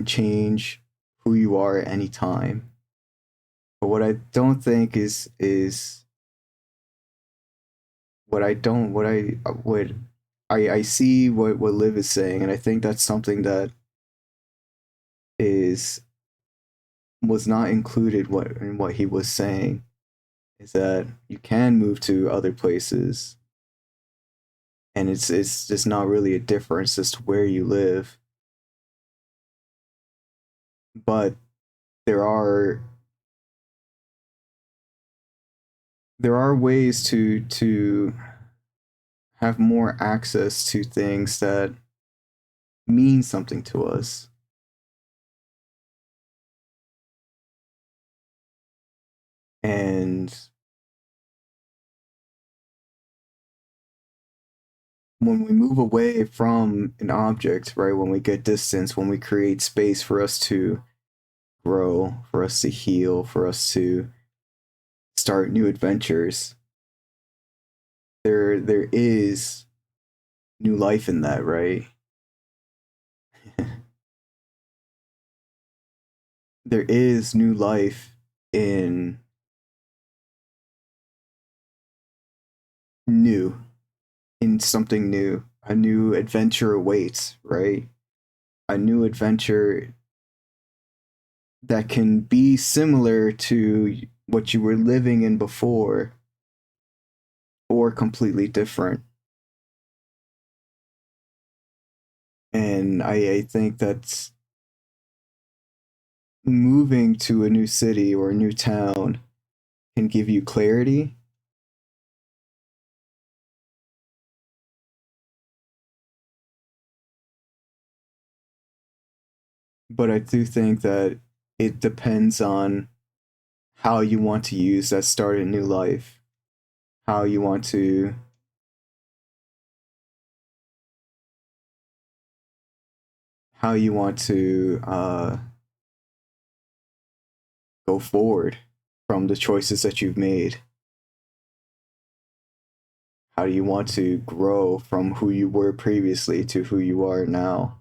change who you are at any time. But what I don't think is I see what Liv is saying, and I think that's something that was not included in what he was saying, is that you can move to other places, and it's just not really a difference as to where you live. But there are ways to have more access to things that mean something to us. And when we move away from an object, right, when we get distance, when we create space for us to grow, for us to heal, for us to start new adventures, there is new life in that, right? There is new life in something new. A new adventure awaits, right? A new adventure that can be similar to what you were living in before, or completely different. And I think that's moving to a new city or a new town can give you clarity. But I do think that it depends on how you want to use that start a new life, how you want to go forward from the choices that you've made. How do you want to grow from who you were previously to who you are now?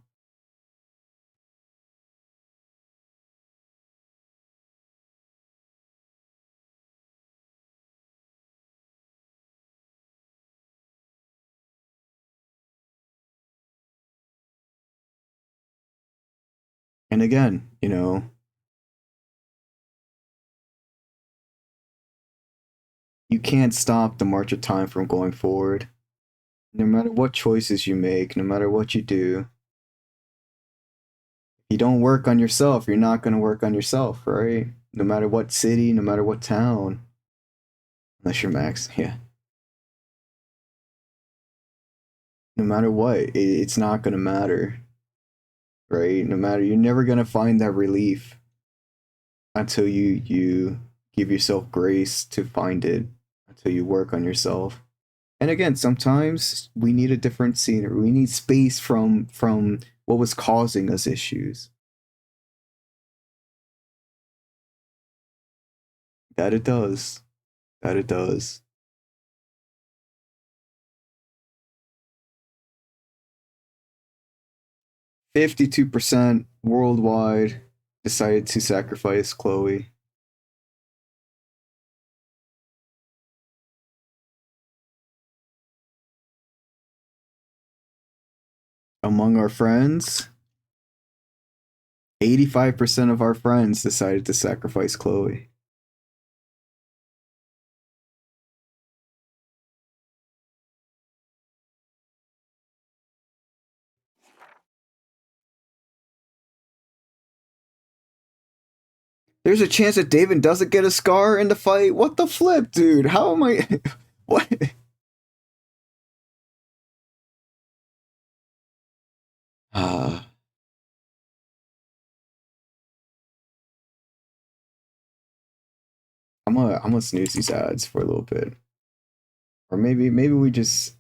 And again, you can't stop the march of time from going forward. No matter what choices you make, no matter what you do, if you don't work on yourself, you're not going to work on yourself, right? No matter what city, no matter what town. Unless you're Max, yeah. No matter what, it's not going to matter, right? No matter, you're never going to find that relief until you give yourself grace to find it, until you work on yourself. And again, sometimes we need a different scenery. We need space from what was causing us issues. That it does. That it does. %52% worldwide decided to sacrifice Chloe. Among our friends, 85% of our friends decided to sacrifice Chloe. There's a chance that David doesn't get a scar in the fight? What the flip, dude? How am I... What? I'm gonna snooze these ads for a little bit. Or maybe we just...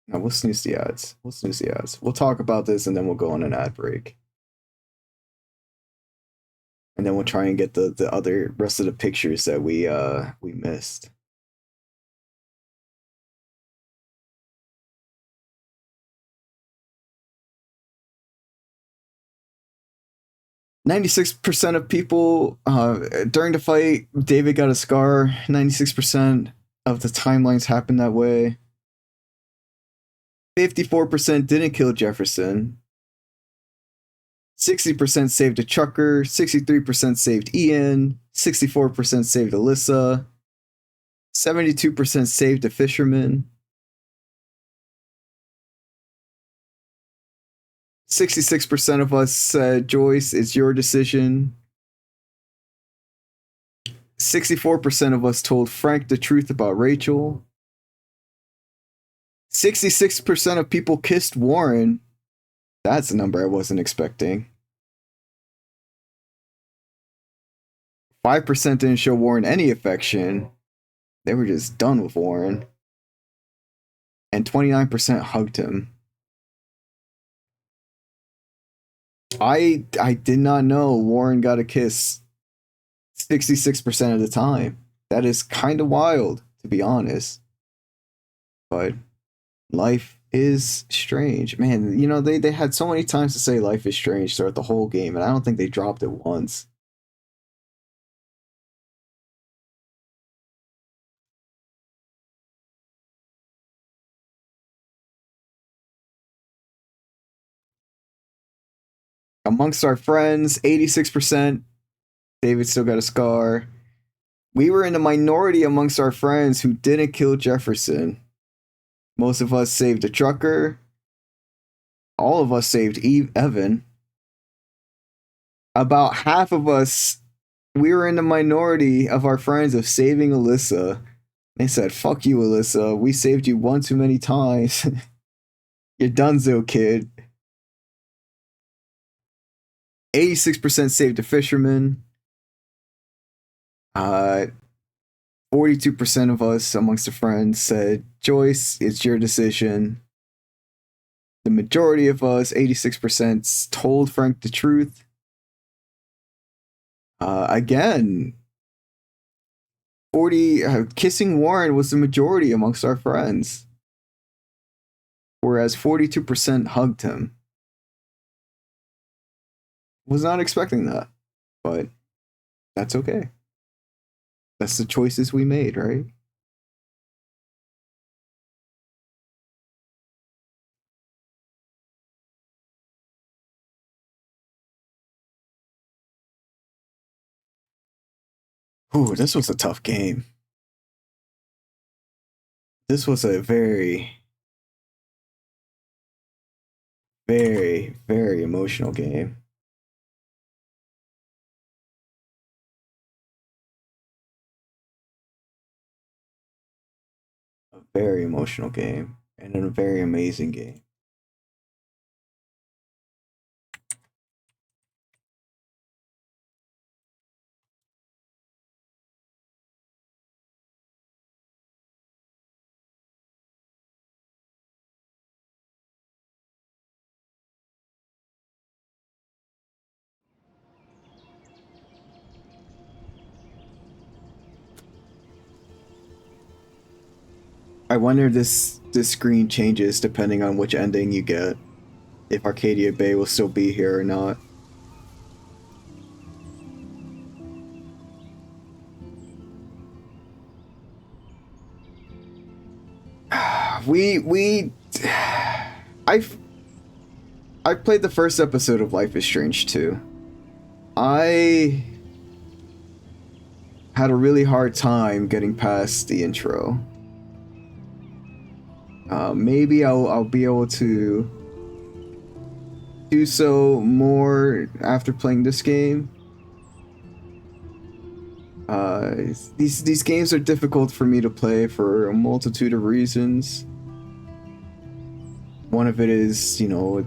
No, we'll snooze the ads. We'll snooze the ads. We'll talk about this and then we'll go on an ad break. And then we'll try and get the other rest of the pictures that we missed. %96 of people during the fight, David got a scar. 96% of the timelines happened that way. 54% didn't kill Jefferson. 60% saved a trucker. 63% saved Ian. 64% saved Alyssa. 72% saved a fisherman. 66% of us said, Joyce, it's your decision. 64% of us told Frank the truth about Rachel. 66% of people kissed Warren. That's a number I wasn't expecting. 5% didn't show Warren any affection. They were just done with Warren. And 29% hugged him. I did not know Warren got a kiss 66% of the time. That is kind of wild, to be honest. But life is strange. Man, you know, they had so many times to say life is strange throughout the whole game, and I don't think they dropped it once. Amongst our friends, 86%, David still got a scar. We were in the minority amongst our friends who didn't kill Jefferson. Most of us saved a trucker. All of us saved Evan. About half of us, we were in the minority of our friends of saving Alyssa. They said, fuck you, Alyssa. We saved you one too many times. You're donezo, kid. 86% saved a fisherman. 42% of us amongst the friends said, Joyce, it's your decision. The majority of us, 86%, told Frank the truth. Again, kissing Warren was the majority amongst our friends. Whereas 42% hugged him. Was not expecting that, but that's okay. That's the choices we made, right? Ooh, this was a tough game. This was a very, very, very emotional game. A very emotional game and a very amazing game. I wonder if this screen changes depending on which ending you get. If Arcadia Bay will still be here or not. I've played the first episode of Life is Strange 2. I had a really hard time getting past the intro. Maybe I'll be able to do so more after playing this game. These games are difficult for me to play for a multitude of reasons. One of it is, you know,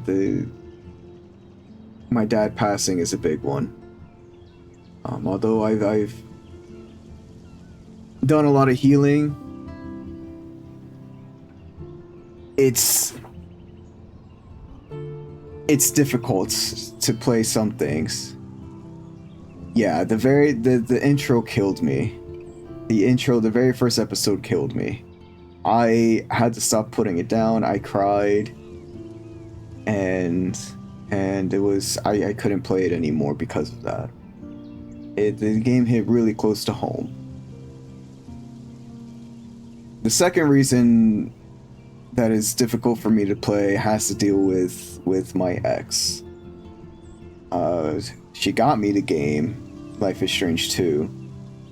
my dad passing is a big one. Although I've done a lot of healing, it's difficult to play some things. Yeah, the intro killed me. The very first episode killed me. I had to stop putting it down. I cried, and it was I couldn't play it anymore because of that. The game hit really close to home. The second reason that is difficult for me to play has to deal with my ex. She got me the game Life is Strange 2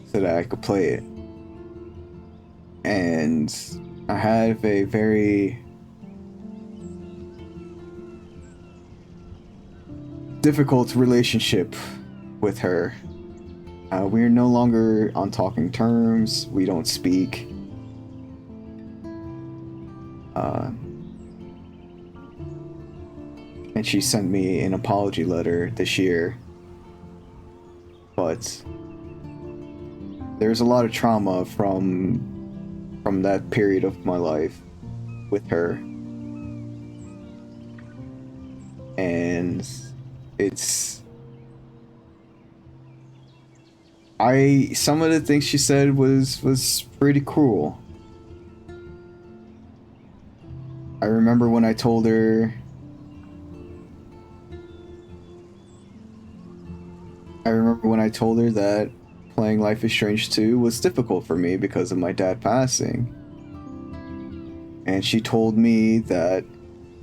so that I could play it. And I have a very difficult relationship with her. We're no longer on talking terms. We don't speak. And she sent me an apology letter this year. But there's a lot of trauma from that period of my life with her. And some of the things she said was pretty cruel. I remember when I told her that playing Life is Strange 2 was difficult for me because of my dad passing. And she told me that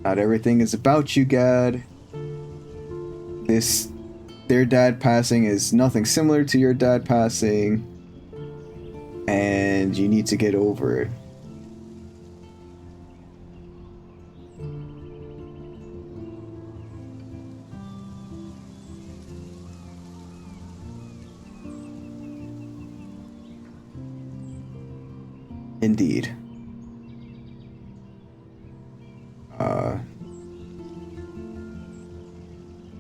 not everything is about you, Gad. Their dad passing is nothing similar to your dad passing, and you need to get over it. Indeed.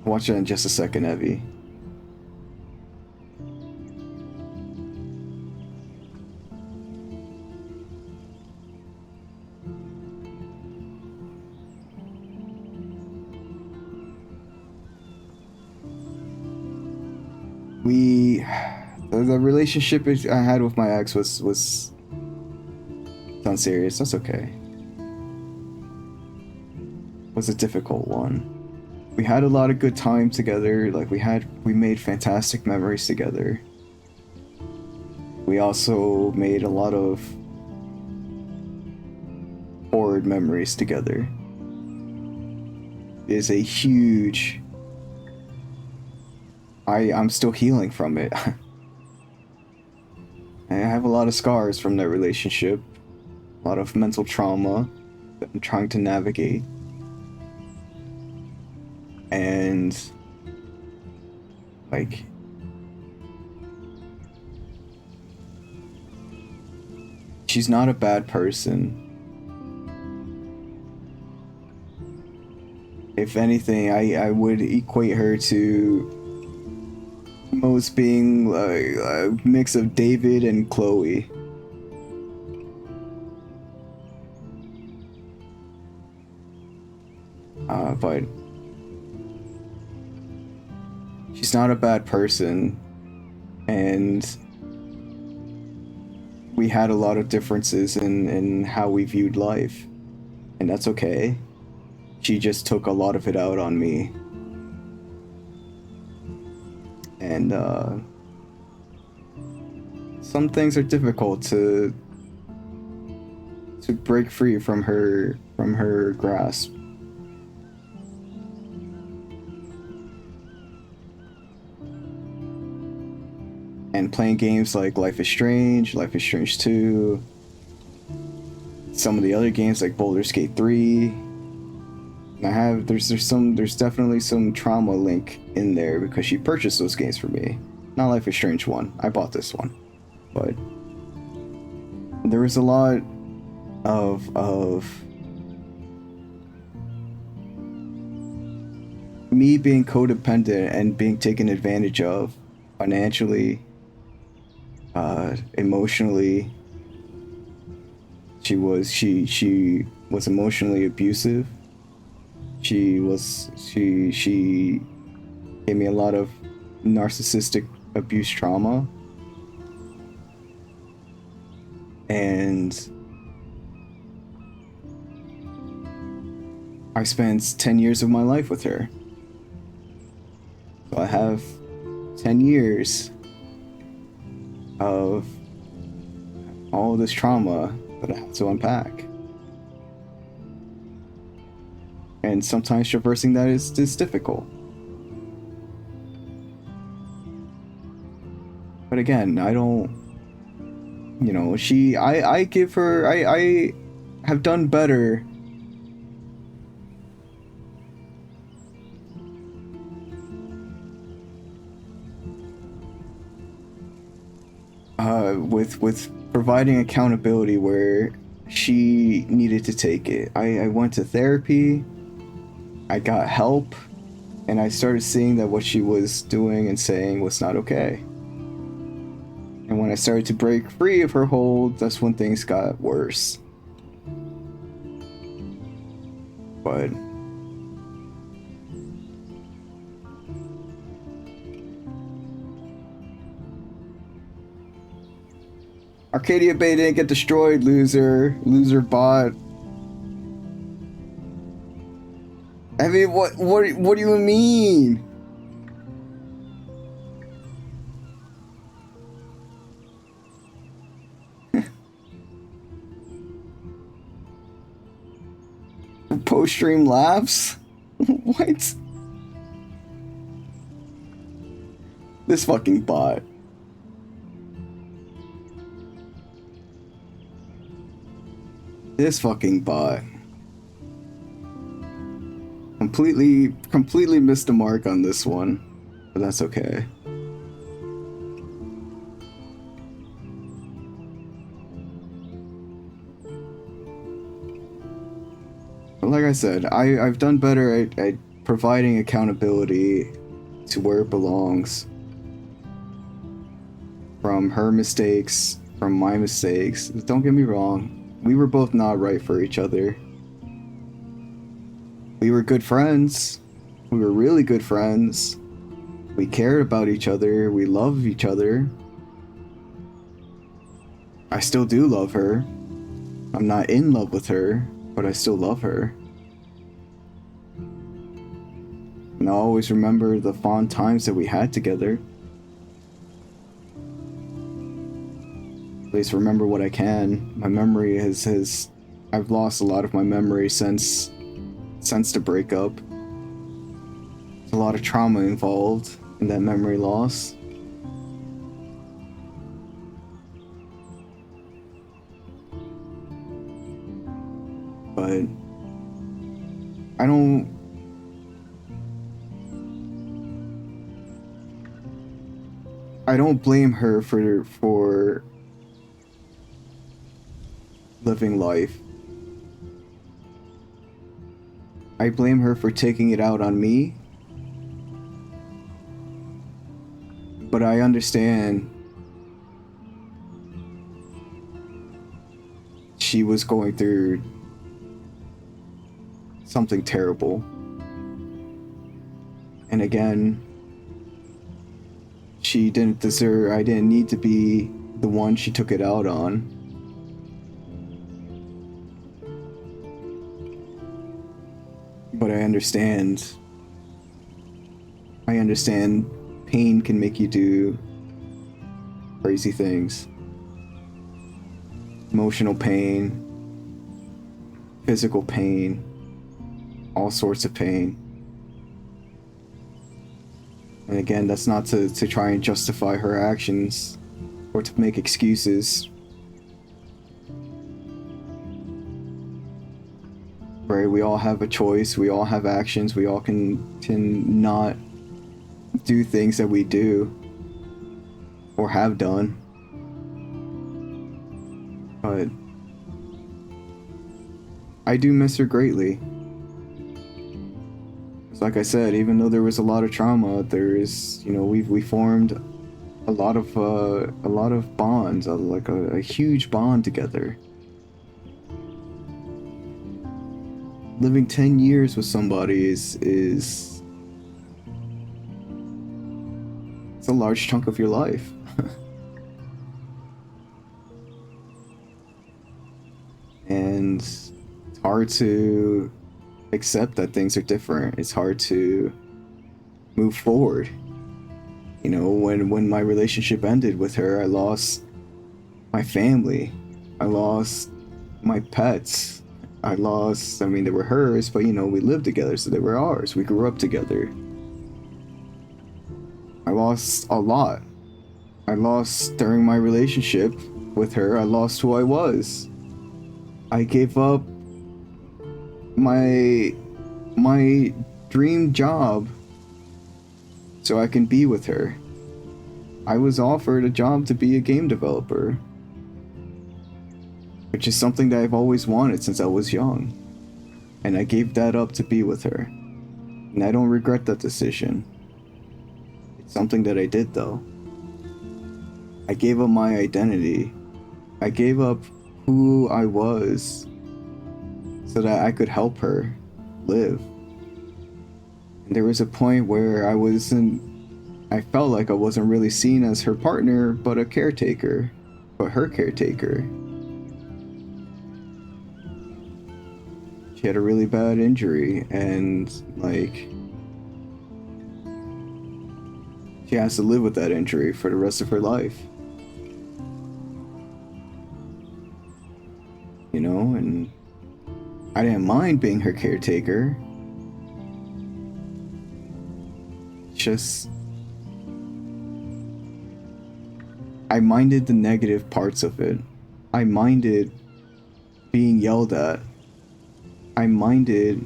Watch it in just a second, Evie. The relationship I had with my ex was unserious. That's okay. It was a difficult one. We had a lot of good time together. Like we made fantastic memories together. We also made a lot of horrid memories together. It is a huge... I'm still healing from it. I have a lot of scars from that relationship. A lot of mental trauma that I'm trying to navigate. And like she's not a bad person. If anything, I would equate her to most being a mix of David and Chloe. But she's not a bad person, and we had a lot of differences in how we viewed life, and that's okay. She just took a lot of it out on me, and some things are difficult to break free from her grasp. And playing games like Life is Strange 2, some of the other games like Baldur's Gate 3, there's definitely some trauma link in there because she purchased those games for me. Not Life is Strange 1, I bought this one. But there was a lot of me being codependent and being taken advantage of financially, emotionally. She was emotionally abusive. She gave me a lot of narcissistic abuse trauma. And I spent 10 years of my life with her. So I have 10 years of all of this trauma that I have to unpack. And sometimes traversing that is difficult. But again, I don't, you know, I give her, I have done better with providing accountability where she needed to take it. I went to therapy, I got help, and I started seeing that what she was doing and saying was not okay. And when I started to break free of her hold, that's when things got worse. But Arcadia Bay didn't get destroyed, loser. Loser bot. I mean, what do you mean? Post-stream laughs? What? This fucking bot. This fucking bot. Completely missed the mark on this one, but that's okay. But like I said, I've done better at providing accountability to where it belongs. From her mistakes, from my mistakes. Don't get me wrong. We were both not right for each other. We were good friends. We were really good friends. We cared about each other. We loved each other. I still do love her. I'm not in love with her, but I still love her. And I'll always remember the fond times that we had together. At least remember what I can. My memory has I've lost a lot of my memory since the breakup. There's a lot of trauma involved in that memory loss. But I don't blame her for living life. I blame her for taking it out on me. But I understand she was going through something terrible. And again, she didn't deserve, I didn't need to be the one she took it out on. But I understand. I understand pain can make you do crazy things. Emotional pain, physical pain, all sorts of pain. And again, that's not to try and justify her actions or to make excuses. Right? We all have a choice, we all have actions, we all can not do things that we do or have done. But I do miss her greatly. Like I said, even though there was a lot of trauma, there is, you know, we formed a lot of bonds, like a huge bond together. Living 10 years with somebody is it's a large chunk of your life. And it's hard to accept that things are different. It's hard to move forward. You know, when my relationship ended with her, I lost my family. I lost my pets. I mean, they were hers, but you know, we lived together, so they were ours. We grew up together. I lost a lot. I lost during my relationship with her, I lost who I was. I gave up my dream job so I can be with her. I was offered a job to be a game developer, which is something that I've always wanted since I was young. And I gave that up to be with her. And I don't regret that decision. It's something that I did though. I gave up my identity. I gave up who I was so that I could help her live. And there was a point where I felt like I wasn't really seen as her partner, but a caretaker, but her caretaker. She had a really bad injury, and like, she has to live with that injury for the rest of her life. You know, and I didn't mind being her caretaker. Just, I minded the negative parts of it. I minded being yelled at. I minded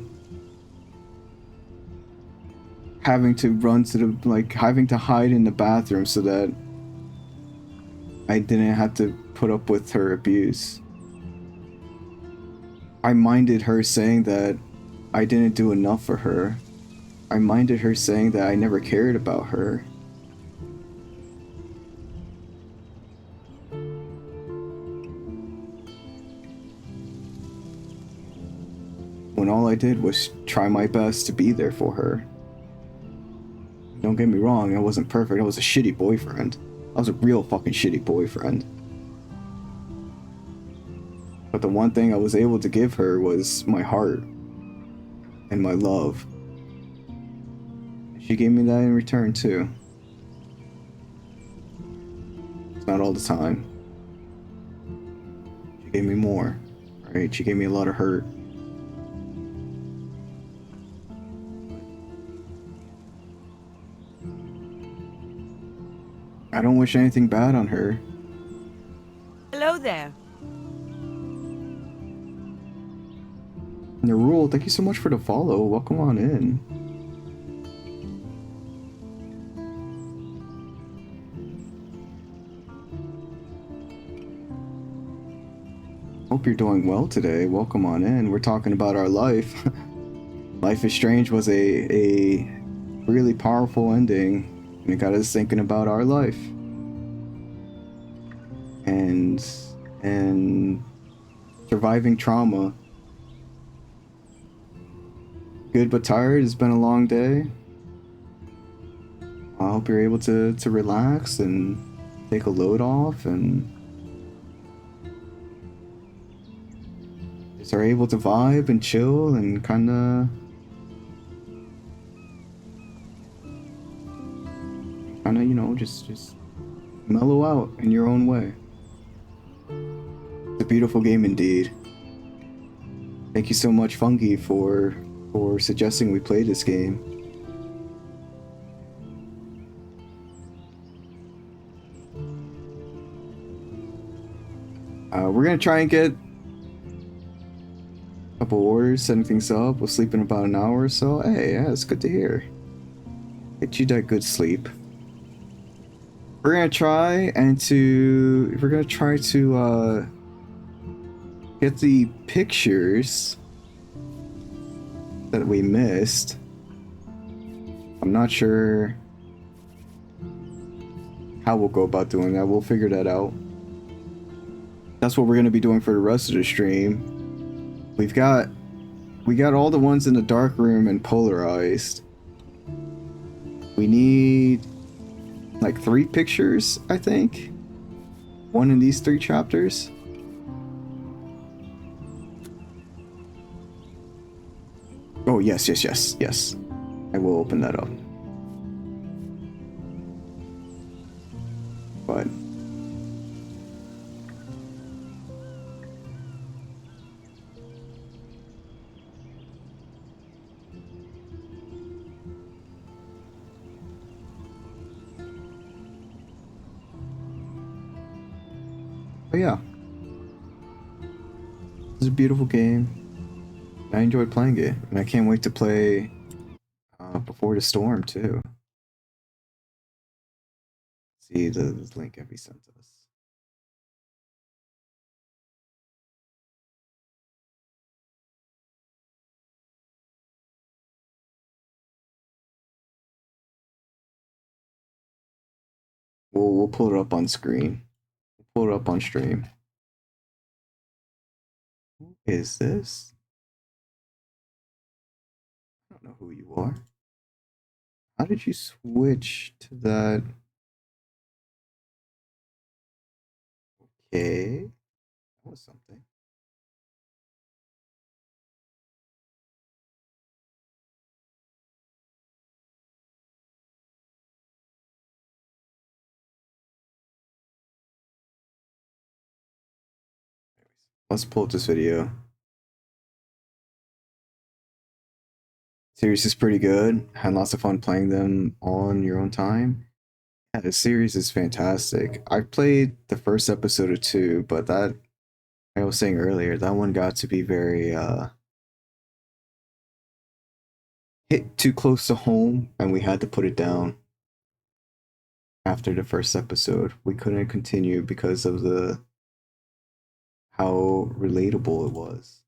having to run to the, like, having to hide in the bathroom so that I didn't have to put up with her abuse. I minded her saying that I didn't do enough for her. I minded her saying that I never cared about her. When all I did was try my best to be there for her. Don't get me wrong, I wasn't perfect. I was a shitty boyfriend. I was a real fucking shitty boyfriend. But the one thing I was able to give her was my heart and my love. She gave me that in return too. It's not all the time. She gave me more, right? She gave me a lot of hurt. I don't wish anything bad on her. Hello there. Narul, thank you so much for the follow. Welcome on in. Hope you're doing well today. Welcome on in. We're talking about our life. Life is Strange was a really powerful ending, and it got us thinking about our life. And surviving trauma. Good but tired. It's been a long day. I hope you're able to relax and take a load off and just are able to vibe and chill and kind of you know, just mellow out in your own way. It's a beautiful game indeed. Thank you so much, Fungi, for suggesting we play this game. We're gonna try and get a couple orders, setting things up. We'll sleep in about an hour or so. Hey, yeah, it's good to hear. Get you that good sleep. We're gonna try to get the pictures that we missed. I'm not sure how we'll go about doing that. We'll figure that out. That's what we're gonna be doing for the rest of the stream. We got all the ones in the dark room and polarized. We need like 3 pictures, I think. 1 in these 3 chapters. Oh, yes. I will open that up. But yeah, it's a beautiful game. I enjoyed playing it, and I can't wait to play Before the Storm too. See the link Evie sent us. We'll pull it up on screen. We'll pull it up on stream. Who is this? I don't know who you are. How did you switch to that? Okay. That was something. Let's pull up this video. Series is pretty good. Had lots of fun playing them on your own time. Yeah, the series is fantastic. I played the first episode or 2, but that, like I was saying earlier, that one got to be very hit too close to home, and we had to put it down after the first episode. We couldn't continue because of how relatable it was.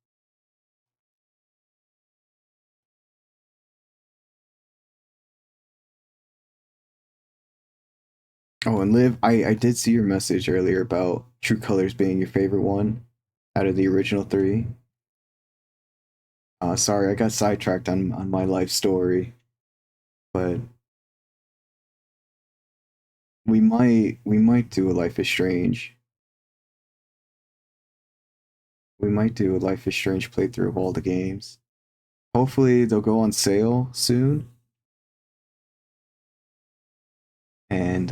Oh, and Liv, I did see your message earlier about True Colors being your favorite one out of the original 3. Sorry, I got sidetracked on my life story, but we might do a Life is Strange. We might do a Life is Strange playthrough of all the games. Hopefully they'll go on sale soon. And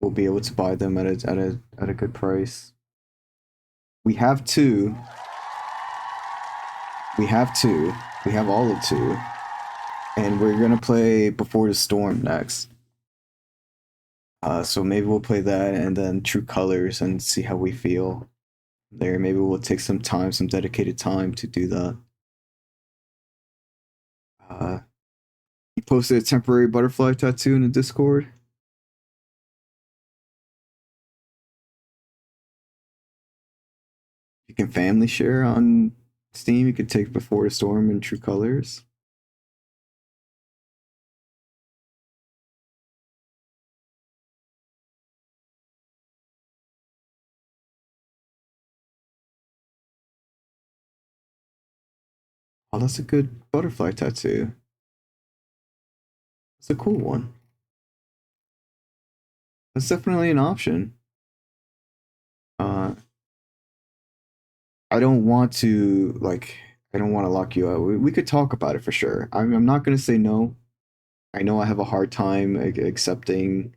we'll be able to buy them at a good price. We have 2. We have all of 2. And we're gonna play Before the Storm next. So maybe we'll play that and then True Colors and see how we feel there. Maybe we'll take some time, some dedicated time to do that. You posted a temporary butterfly tattoo in the Discord. You can family share on Steam. You could take Before the Storm and True Colors. Oh, that's a good butterfly tattoo. It's a cool one. That's definitely an option. I don't want to like. I don't want to lock you out. We could talk about it for sure. I'm not gonna say no. I know I have a hard time accepting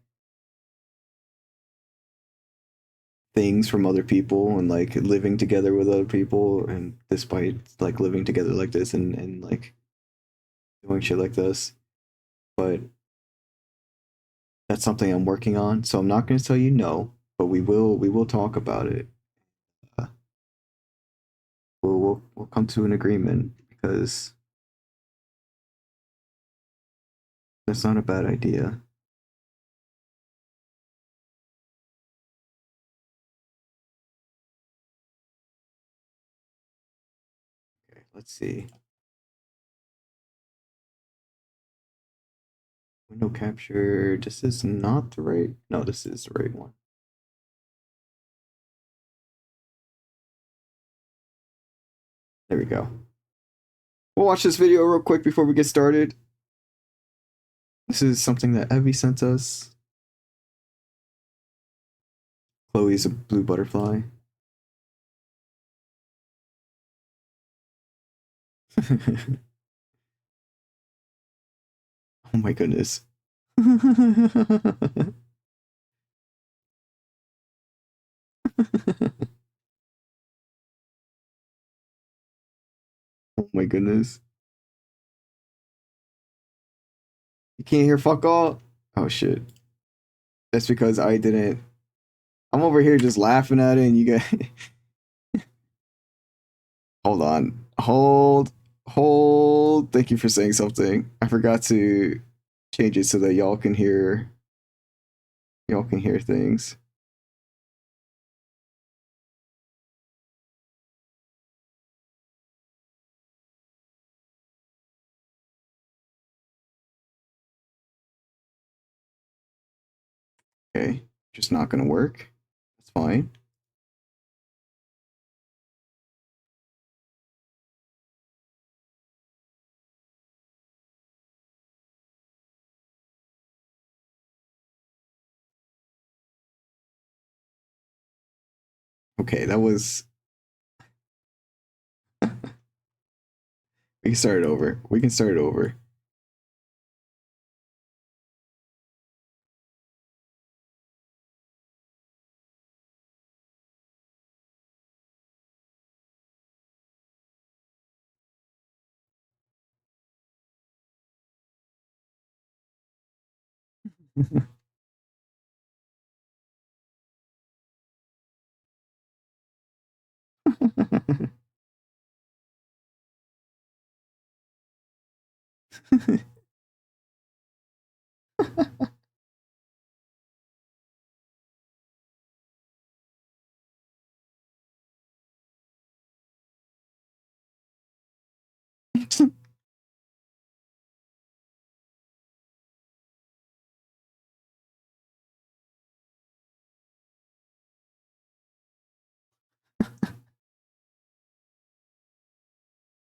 things from other people and like living together with other people, and despite like living together like this and like doing shit like this, but that's something I'm working on. So I'm not gonna tell you no, but we will talk about it. Uh, we'll come to an agreement because that's not a bad idea. Okay, let's see. Window capture. This is not the right. No, this is the right one. There we go. We'll watch this video real quick before we get started. This is something that Evie sent us. Chloe's a blue butterfly. Oh my goodness. Oh my goodness. You can't hear fuck all? Oh shit. That's because I didn't. I'm over here just laughing at it and you guys. Hold on. Hold. Thank you for saying something. I forgot to change it so that y'all can hear things. Okay. Just not gonna work. That's fine. Okay, that was. We can start it over. We can start it over.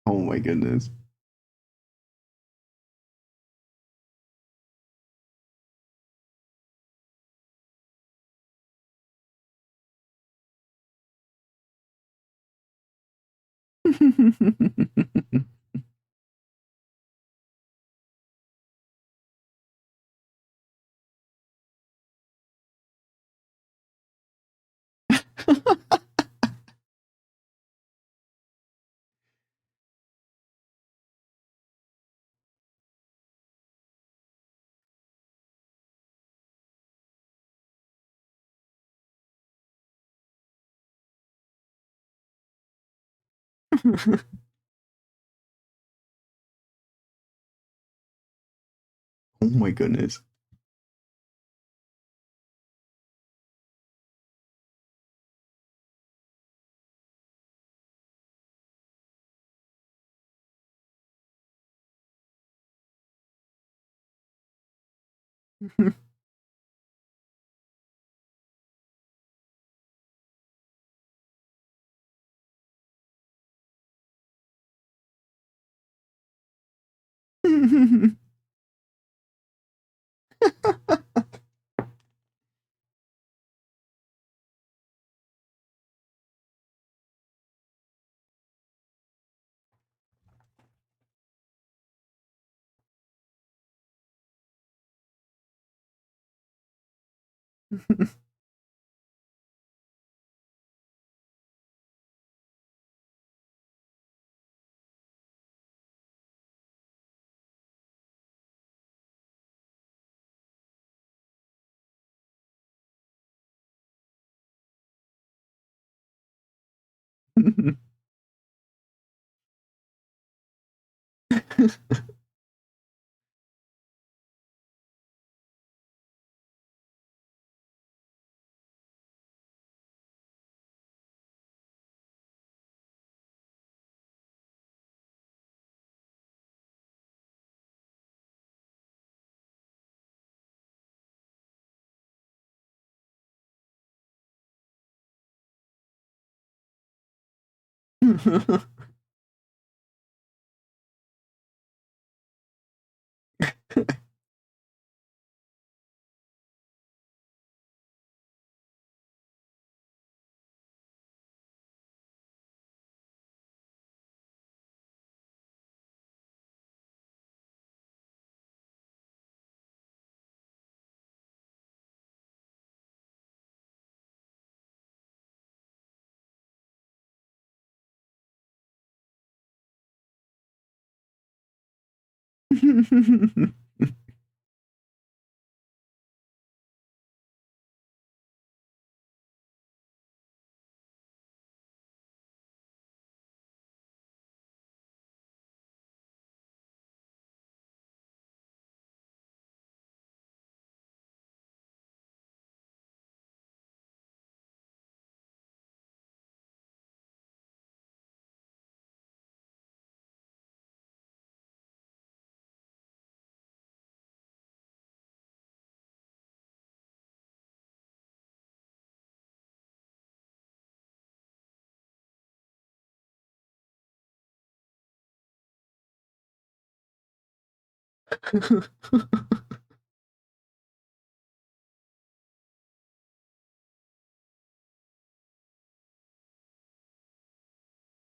Oh my goodness. Oh my goodness.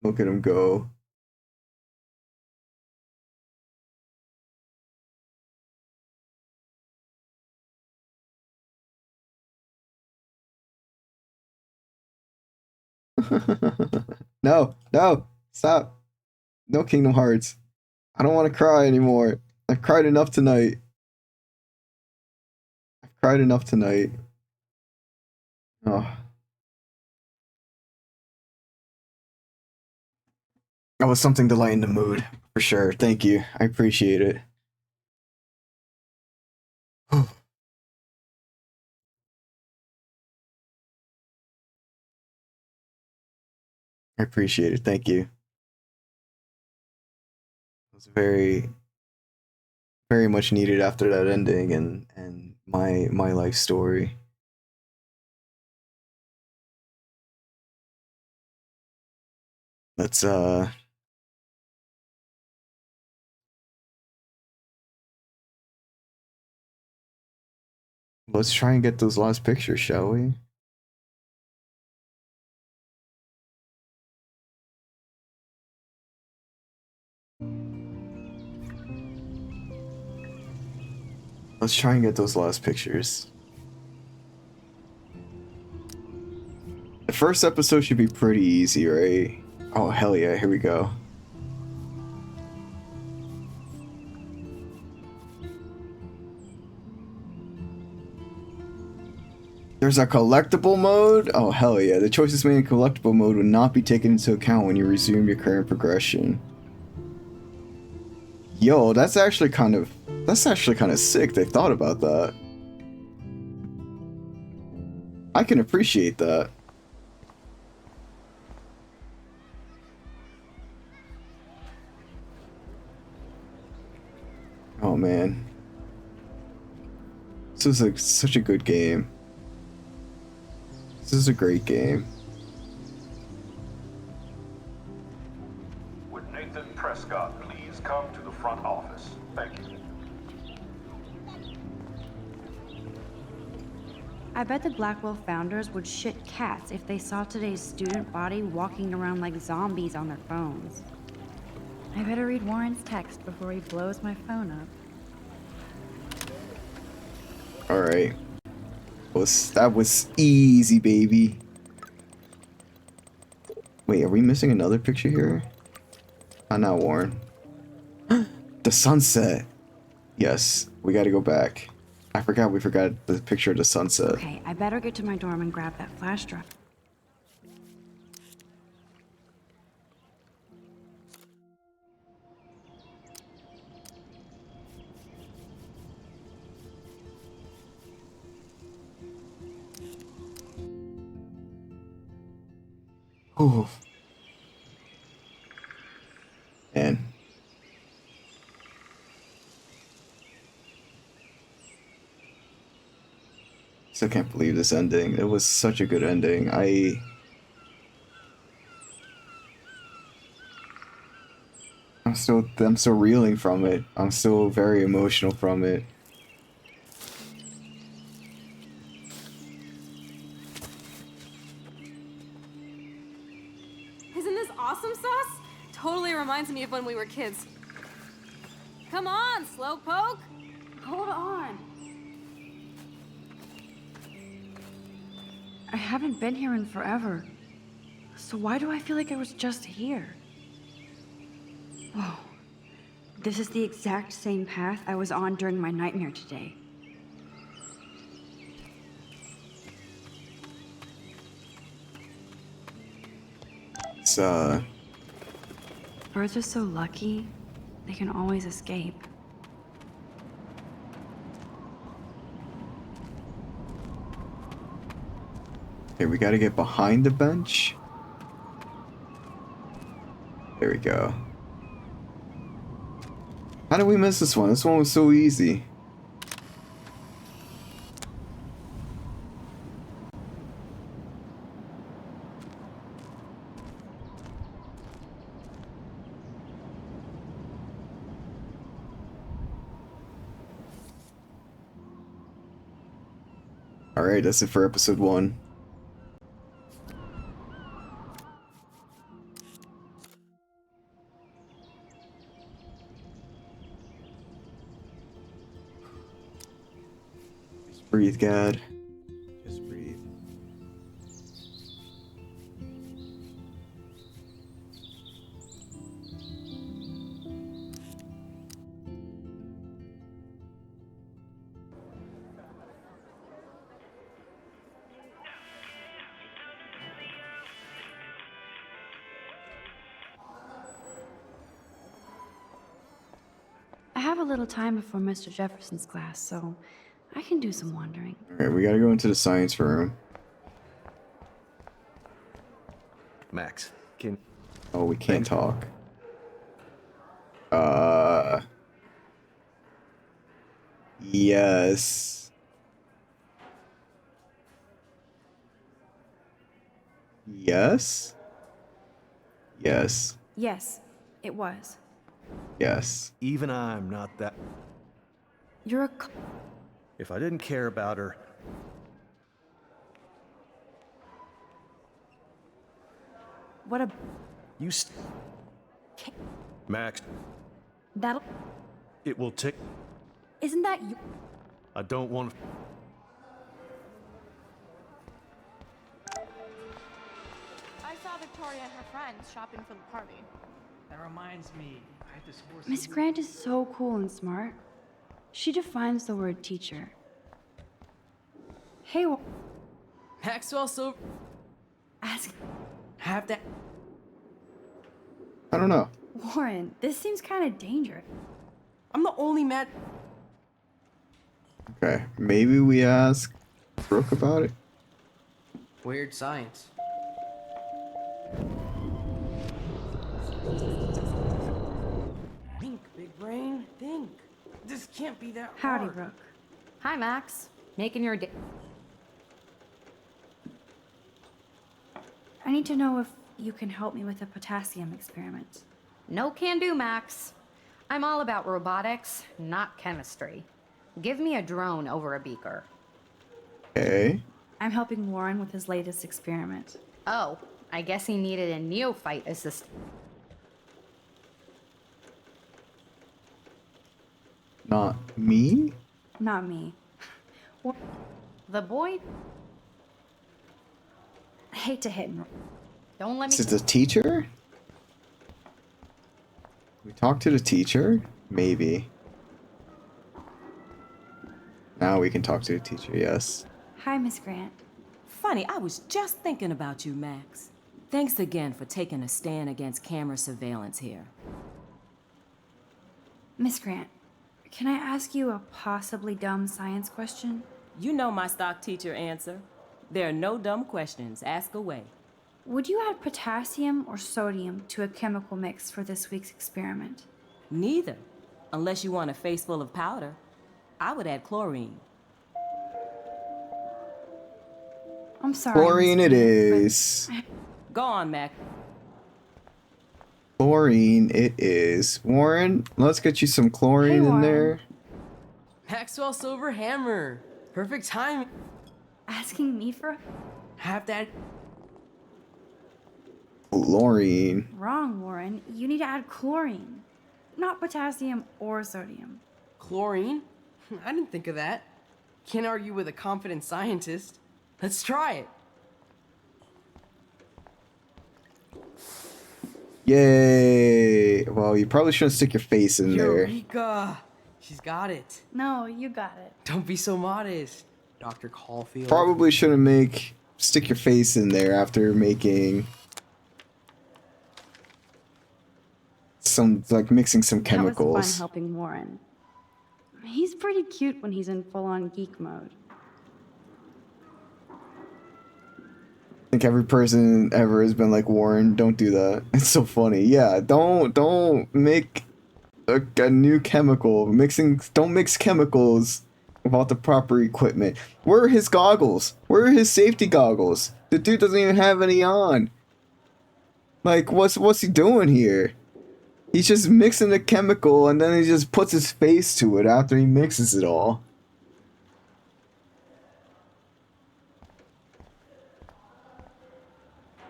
Look at him go. No, no, stop. No Kingdom Hearts. I don't want to cry anymore. I've cried enough tonight. I've cried enough tonight. Oh. That was something to lighten the mood, for sure. Thank you. I appreciate it. I appreciate it. Thank you. It was very, very much needed after that ending and my life story. Let's try and get those last pictures, shall we? Let's try and get those last pictures. The first episode should be pretty easy, right? Oh, hell yeah, here we go. There's a collectible mode? Oh, hell yeah. The choices made in collectible mode would not be taken into account when you resume your current progression. Yo, that's actually kind of sick they thought about that. I can appreciate that. Oh man. This is such a good game. This is a great game. Would Nathan Prescott please come to the front office? Thank you. I bet the Blackwell founders would shit cats if they saw today's student body walking around like zombies on their phones. I better read Warren's text before he blows my phone up. Alright. That was easy, baby. Wait, are we missing another picture here? Oh, no, Warren. The sunset. Yes, we gotta go back. I forgot we forgot the picture of the sunset. Okay, I better get to my dorm and grab that flash drive. Oh. Man. Still can't believe this ending. It was such a good ending. I'm still reeling from it. I'm still very emotional from it. Isn't this awesome sauce? Totally reminds me of when we were kids. Come on, Slowpoke. Hold on. I haven't been here in forever. So why do I feel like I was just here? Whoa. This is the exact same path I was on during my nightmare today. It's Birds are so lucky. They can always escape. Okay, we gotta get behind the bench. There we go. How did we miss this one? This one was so easy. Alright, that's it for episode 1. Just breathe, Gad. Just breathe. I have a little time before Mr. Jefferson's class, so I can do some wandering. Alright, we gotta go into the science room. Max, can... Oh, we can't talk. Yes. Yes? Yes. Yes, it was. Yes. Even I'm not that... You're a... If I didn't care about her... What a... You Max, That'll... it will take... Isn't that you? I don't want to... I saw Victoria and her friends shopping for the party. That reminds me, I had to score Miss Grant is so cool and smart. She defines the word teacher. Hey, Maxwell so... Ask... Have that... I don't know. Warren, this seems kind of dangerous. I'm the only mad... Okay, maybe we ask Brooke about it? Weird science. Think, big brain, think. This can't be that Howdy, hard. Brooke. Hi, Max. Making your day. I need to know if you can help me with the potassium experiment. No can do, Max. I'm all about robotics, not chemistry. Give me a drone over a beaker. Okay. I'm helping Warren with his latest experiment. Oh, I guess he needed a neophyte assistant. Not me? Not me. The boy? I hate to hit him. Don't let me. Is it the teacher? We talked to the teacher? Maybe. Now we can talk to the teacher, yes. Hi, Miss Grant. Funny, I was just thinking about you, Max. Thanks again for taking a stand against camera surveillance here. Miss Grant, can I ask you a possibly dumb science question? You know my stock teacher answer. There are no dumb questions. Ask away. Would you add potassium or sodium to a chemical mix for this week's experiment? Neither. Unless you want a face full of powder. I would add chlorine. I'm sorry. Chlorine it is. Go on, Mac. Chlorine it is. Warren, let's get you some chlorine in there. Maxwell Silver Hammer. Perfect time. Asking me for? Have that. Chlorine. Wrong, Warren. You need to add chlorine, not potassium or sodium. Chlorine? I didn't think of that. Can't argue with a confident scientist. Let's try it. Yay! Well, you probably shouldn't stick your face in there. Eureka! She's got it. No, you got it. Don't be so modest, Dr. Caulfield. Probably shouldn't stick your face in there after making some, like, mixing some That was chemicals. fun helping Warren. He's pretty cute when he's in full-on geek mode. I think every person ever has been like, Warren, don't do that. It's so funny. Yeah, don't make a new chemical. Don't mix chemicals without the proper equipment. Where are his goggles? Where are his safety goggles? The dude doesn't even have any on. Like, what's he doing here? He's just mixing the chemical and then he just puts his face to it after he mixes it all.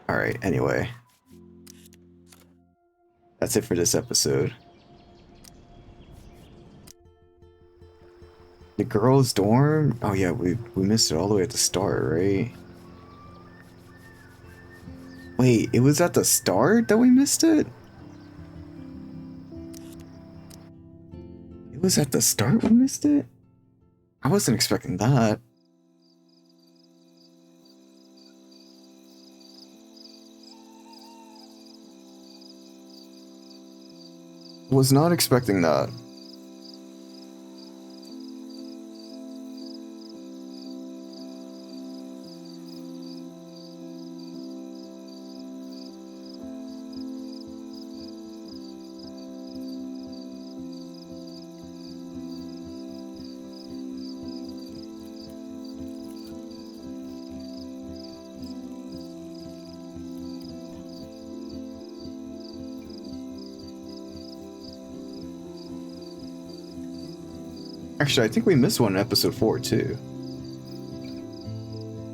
Alright, anyway. That's it for this episode. The girls' dorm? Oh yeah, we missed it all the way at the start, right? Wait, it was at the start that we missed it? It was at the start we missed it? I wasn't expecting that. Was not expecting that. Actually, I think we missed one in episode 4 too.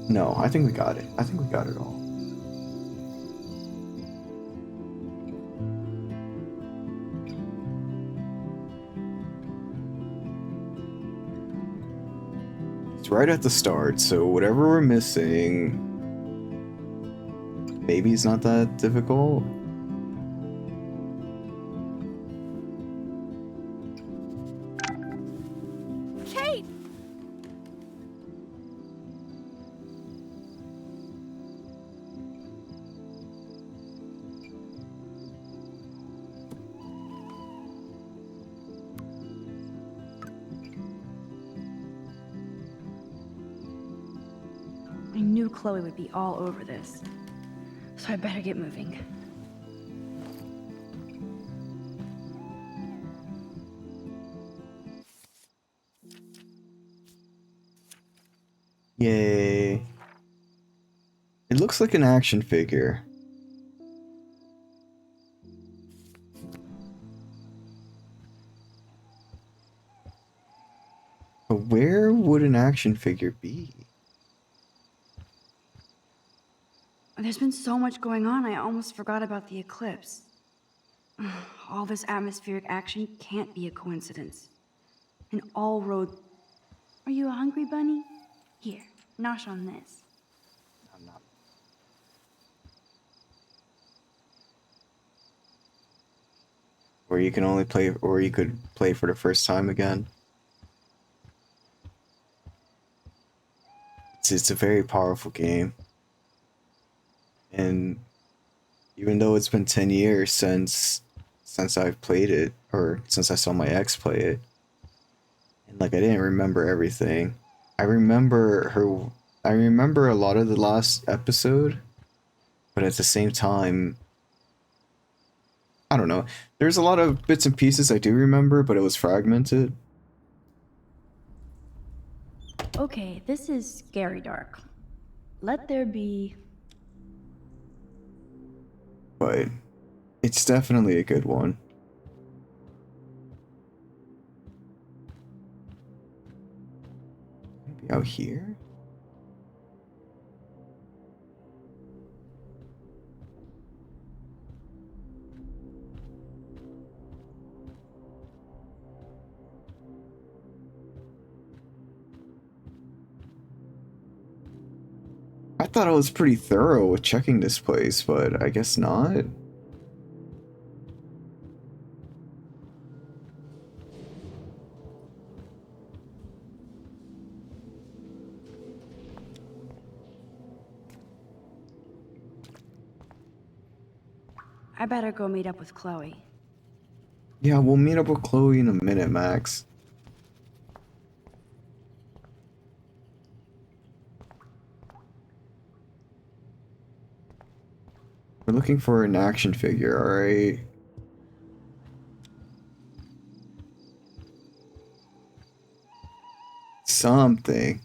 No, I think we got it. I think we got it all. It's right at the start, so whatever we're missing, maybe it's not that difficult. I knew Chloe would be all over this, so I better get moving. Yay. It looks like an action figure. But where would an action figure be? There's been so much going on, I almost forgot about the eclipse. All this atmospheric action can't be a coincidence. And all roads... Are you a hungry bunny? Here, Not on this. I'm not. Where you can only play, or you could play for the first time again. It's a very powerful game. And even though it's been 10 years since I've played it, or since I saw my ex play it, and like I didn't remember everything. I remember a lot of the last episode, but at the same time, I don't know. There's a lot of bits and pieces I do remember, but it was fragmented. Okay, this is scary dark. Let there be... But it's definitely a good one. Maybe out here? I thought I was pretty thorough with checking this place, but I guess not. I better go meet up with Chloe. Yeah, we'll meet up with Chloe in a minute, Max. We're looking for an action figure, alright? Something.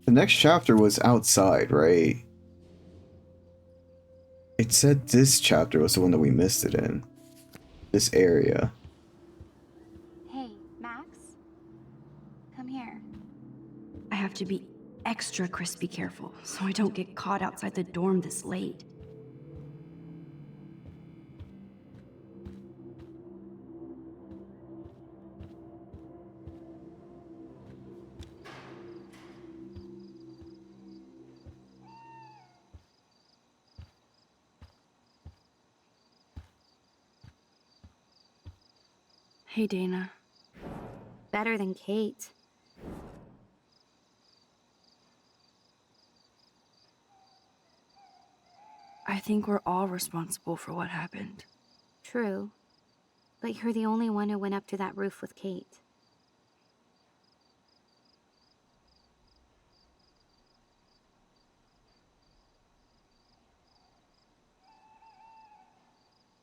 The next chapter was outside, right? It said this chapter was the one that we missed it in. This area. Hey, Max? Come here. I have to be extra crispy careful so I don't get caught outside the dorm this late. Hey, Dana. Better than Kate. I think we're all responsible for what happened. True. But you're the only one who went up to that roof with Kate.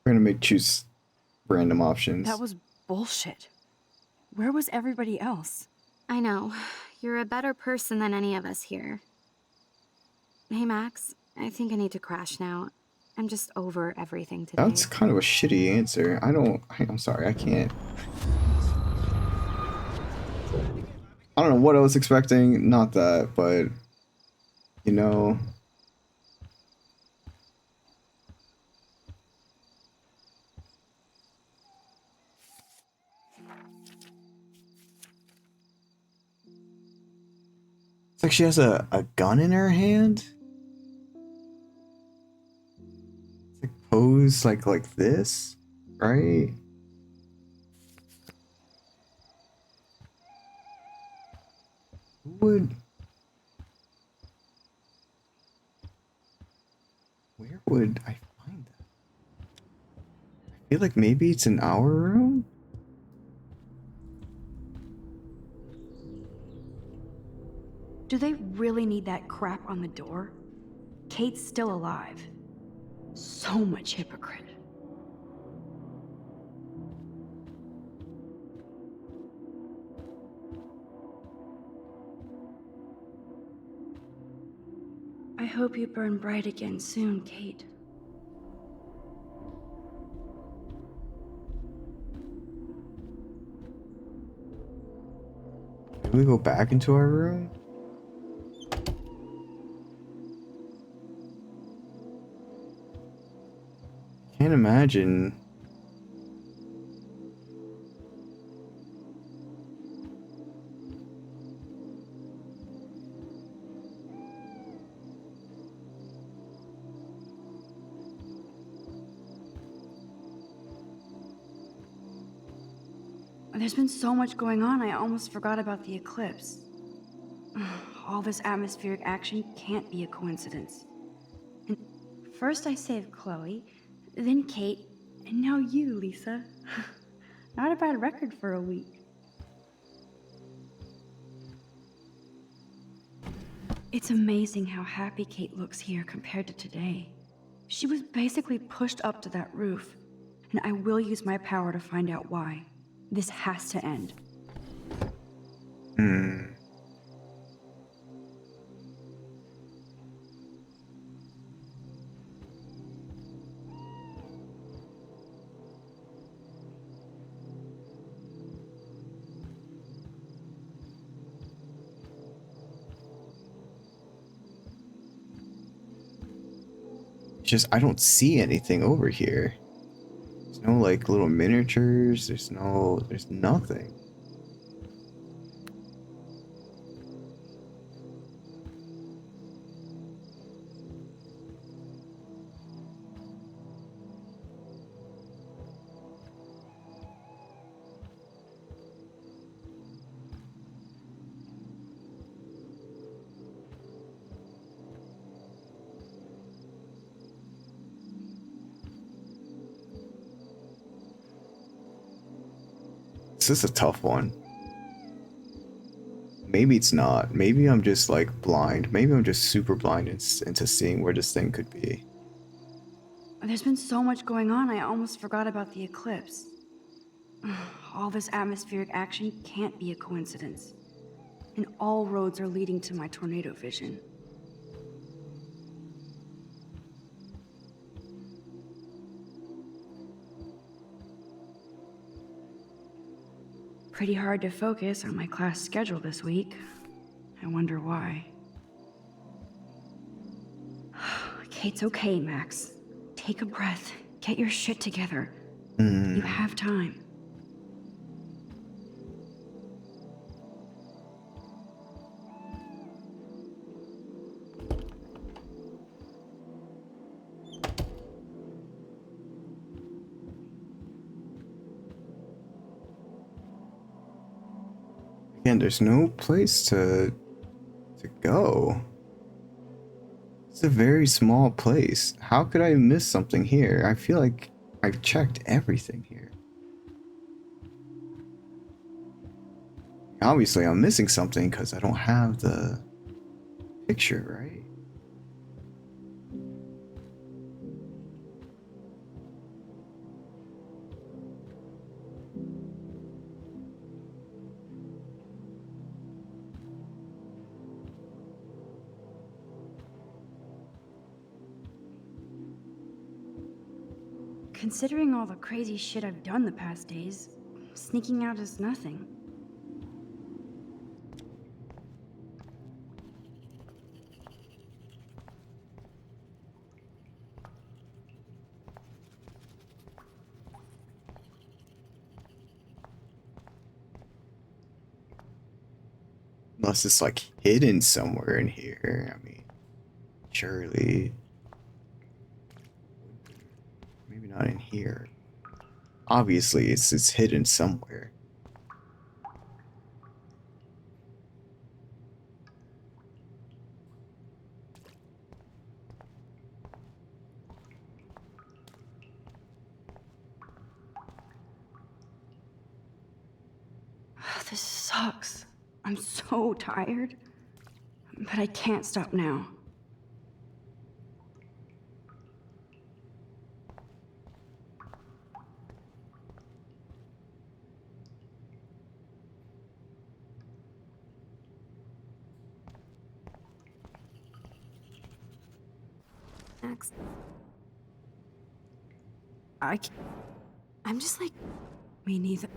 We're gonna choose random options. That was bullshit. Where was everybody else? I know. You're a better person than any of us here. Hey, Max. I think I need to crash now. I'm just over everything today. That's kind of a shitty answer. I'm sorry, I can't. I don't know what I was expecting. Not that, but you know. It's like she has a gun in her hand. It's like posed like this, right? Who would? Where would I find that? I feel like maybe it's in our room. Do they really need that crap on the door? Kate's still alive. So much hypocrite. I hope you burn bright again soon, Kate. we go back into our room? Can't imagine. There's been so much going on, I almost forgot about the eclipse. All this atmospheric action can't be a coincidence. And first I saved Chloe, then Kate, and now you, Lisa. Not a bad record for a week. It's amazing how happy Kate looks here compared to today. She was basically pushed up to that roof, and I will use my power to find out why. This has to end. Just, I don't see anything over here. There's no like little miniatures, there's nothing. This is a tough one. Maybe it's not. Maybe I'm just like blind. Maybe I'm just super blind into seeing where this thing could be. There's been so much going on, I almost forgot about the eclipse. All this atmospheric action can't be a coincidence. And all roads are leading to my tornado vision. Pretty hard to focus on my class schedule this week. I wonder why. Kate's okay, Max. Take a breath. Get your shit together. You have time. Again, there's no place to go. It's a very small place. How could I miss something here? I feel like I've checked everything here. Obviously, I'm missing something because I don't have the picture, right? Considering all the crazy shit I've done the past days, sneaking out is nothing. Unless it's like hidden somewhere in here. I mean, surely. Maybe not in here. Obviously, it's hidden somewhere. This sucks. I'm so tired. But I can't stop now. Max. I'm just like... Me neither.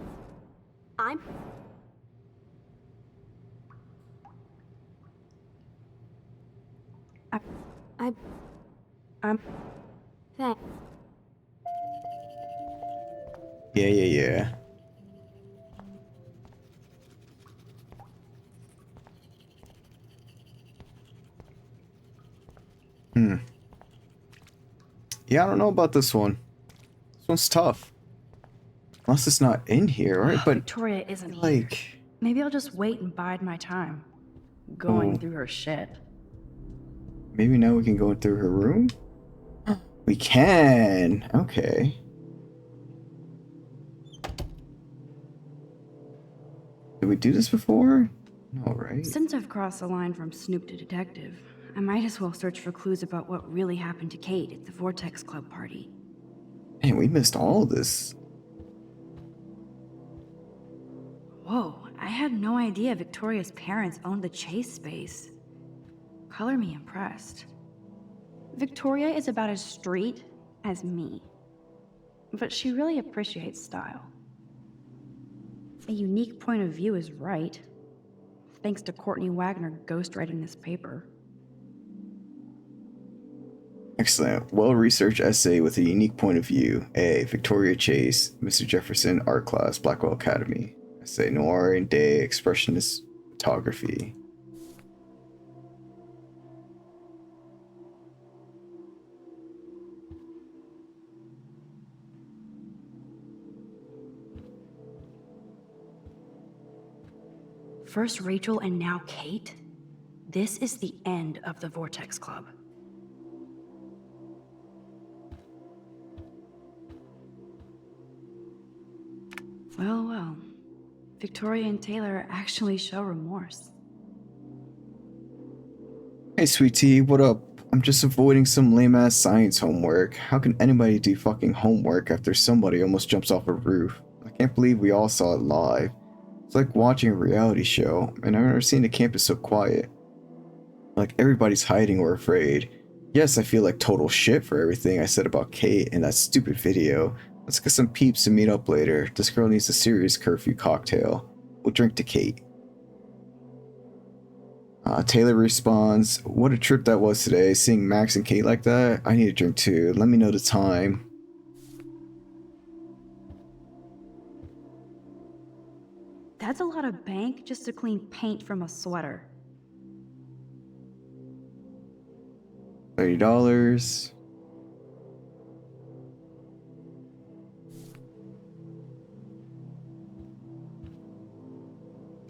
I'm... Thanks. Yeah. Yeah, I don't know about this one. This one's tough. Unless it's not in here, right? But Victoria isn't here. like, Maybe I'll just wait and bide my time. Going through her shit. maybe now we can go through her room? We can. Okay. Did we do this before? No, right? Since I've crossed the line from Snoop to detective, I might as well search for clues about what really happened to Kate at the Vortex Club party. Man, we missed all of this. Whoa, I had no idea Victoria's parents owned the Chase space. Color me impressed. Victoria is about as street as me, but she really appreciates style. A unique point of view is right, thanks to Courtney Wagner ghostwriting this paper. Excellent. Well-researched essay with a unique point of view. A. Victoria Chase, Mr. Jefferson, Art Class, Blackwell Academy. Essay Noir and Day, Expressionist Photography. First Rachel and now Kate? This is the end of the Vortex Club. Well. Victoria and Taylor actually show remorse. Hey, sweet tea, what up? I'm just avoiding some lame-ass science homework. How can anybody do fucking homework after somebody almost jumps off a roof? I can't believe we all saw it live. It's like watching a reality show, and I've never seen the campus so quiet. Like everybody's hiding or afraid. Yes, I feel like total shit for everything I said about Kate in that stupid video. Let's get some peeps to meet up later. This girl needs a serious curfew cocktail. We'll drink to Kate. Taylor responds, what a trip that was today, seeing Max and Kate like that. I need a drink too. Let me know the time. That's a lot of bank just to clean paint from a sweater. $30.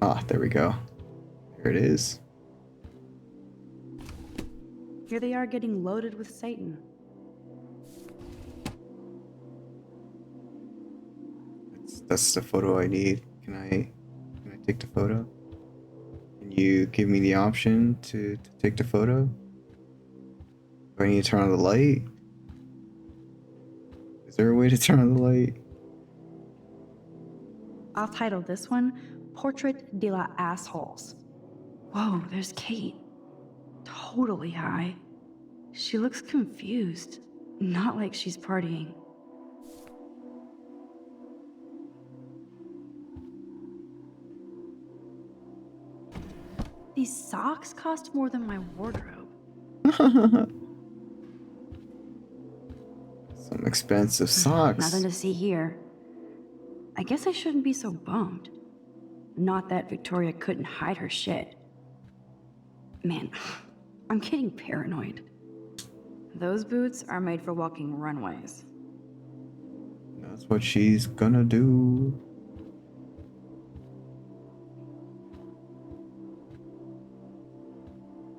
Ah, there we go. There it is. Here they are getting loaded with Satan. That's the photo I need. Can I take the photo? Can you give me the option to take the photo? Do I need to turn on the light? Is there a way to turn on the light? I'll title this one Portrait de la Assholes. Whoa, there's Kate. Totally high. She looks confused. Not like she's partying. These socks cost more than my wardrobe. Some expensive socks. Nothing to see here. I guess I shouldn't be so bummed. Not that Victoria couldn't hide her shit. Man, I'm getting paranoid. Those boots are made for walking runways. That's what she's gonna do.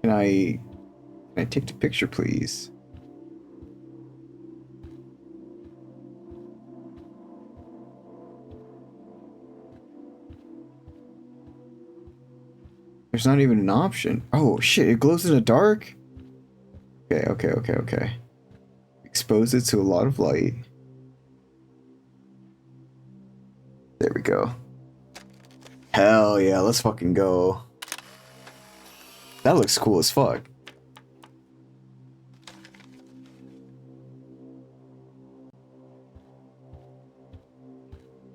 Can I take the picture, please? There's not even an option. Oh shit, it glows in the dark? Okay. Expose it to a lot of light. There we go. Hell yeah, let's fucking go. That looks cool as fuck.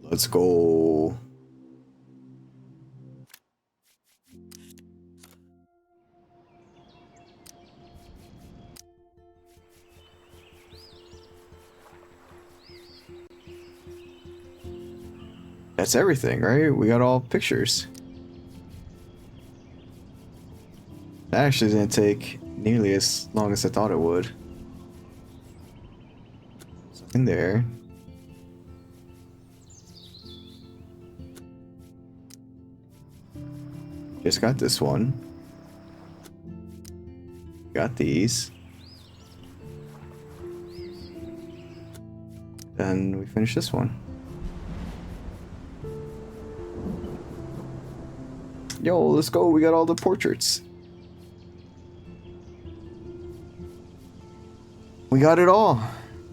Let's go. That's everything, right? We got all pictures. That actually didn't take nearly as long as I thought it would. Something there. Just got this one. Got these. Then we finish this one. Yo, let's go. We got all the portraits. We got it all.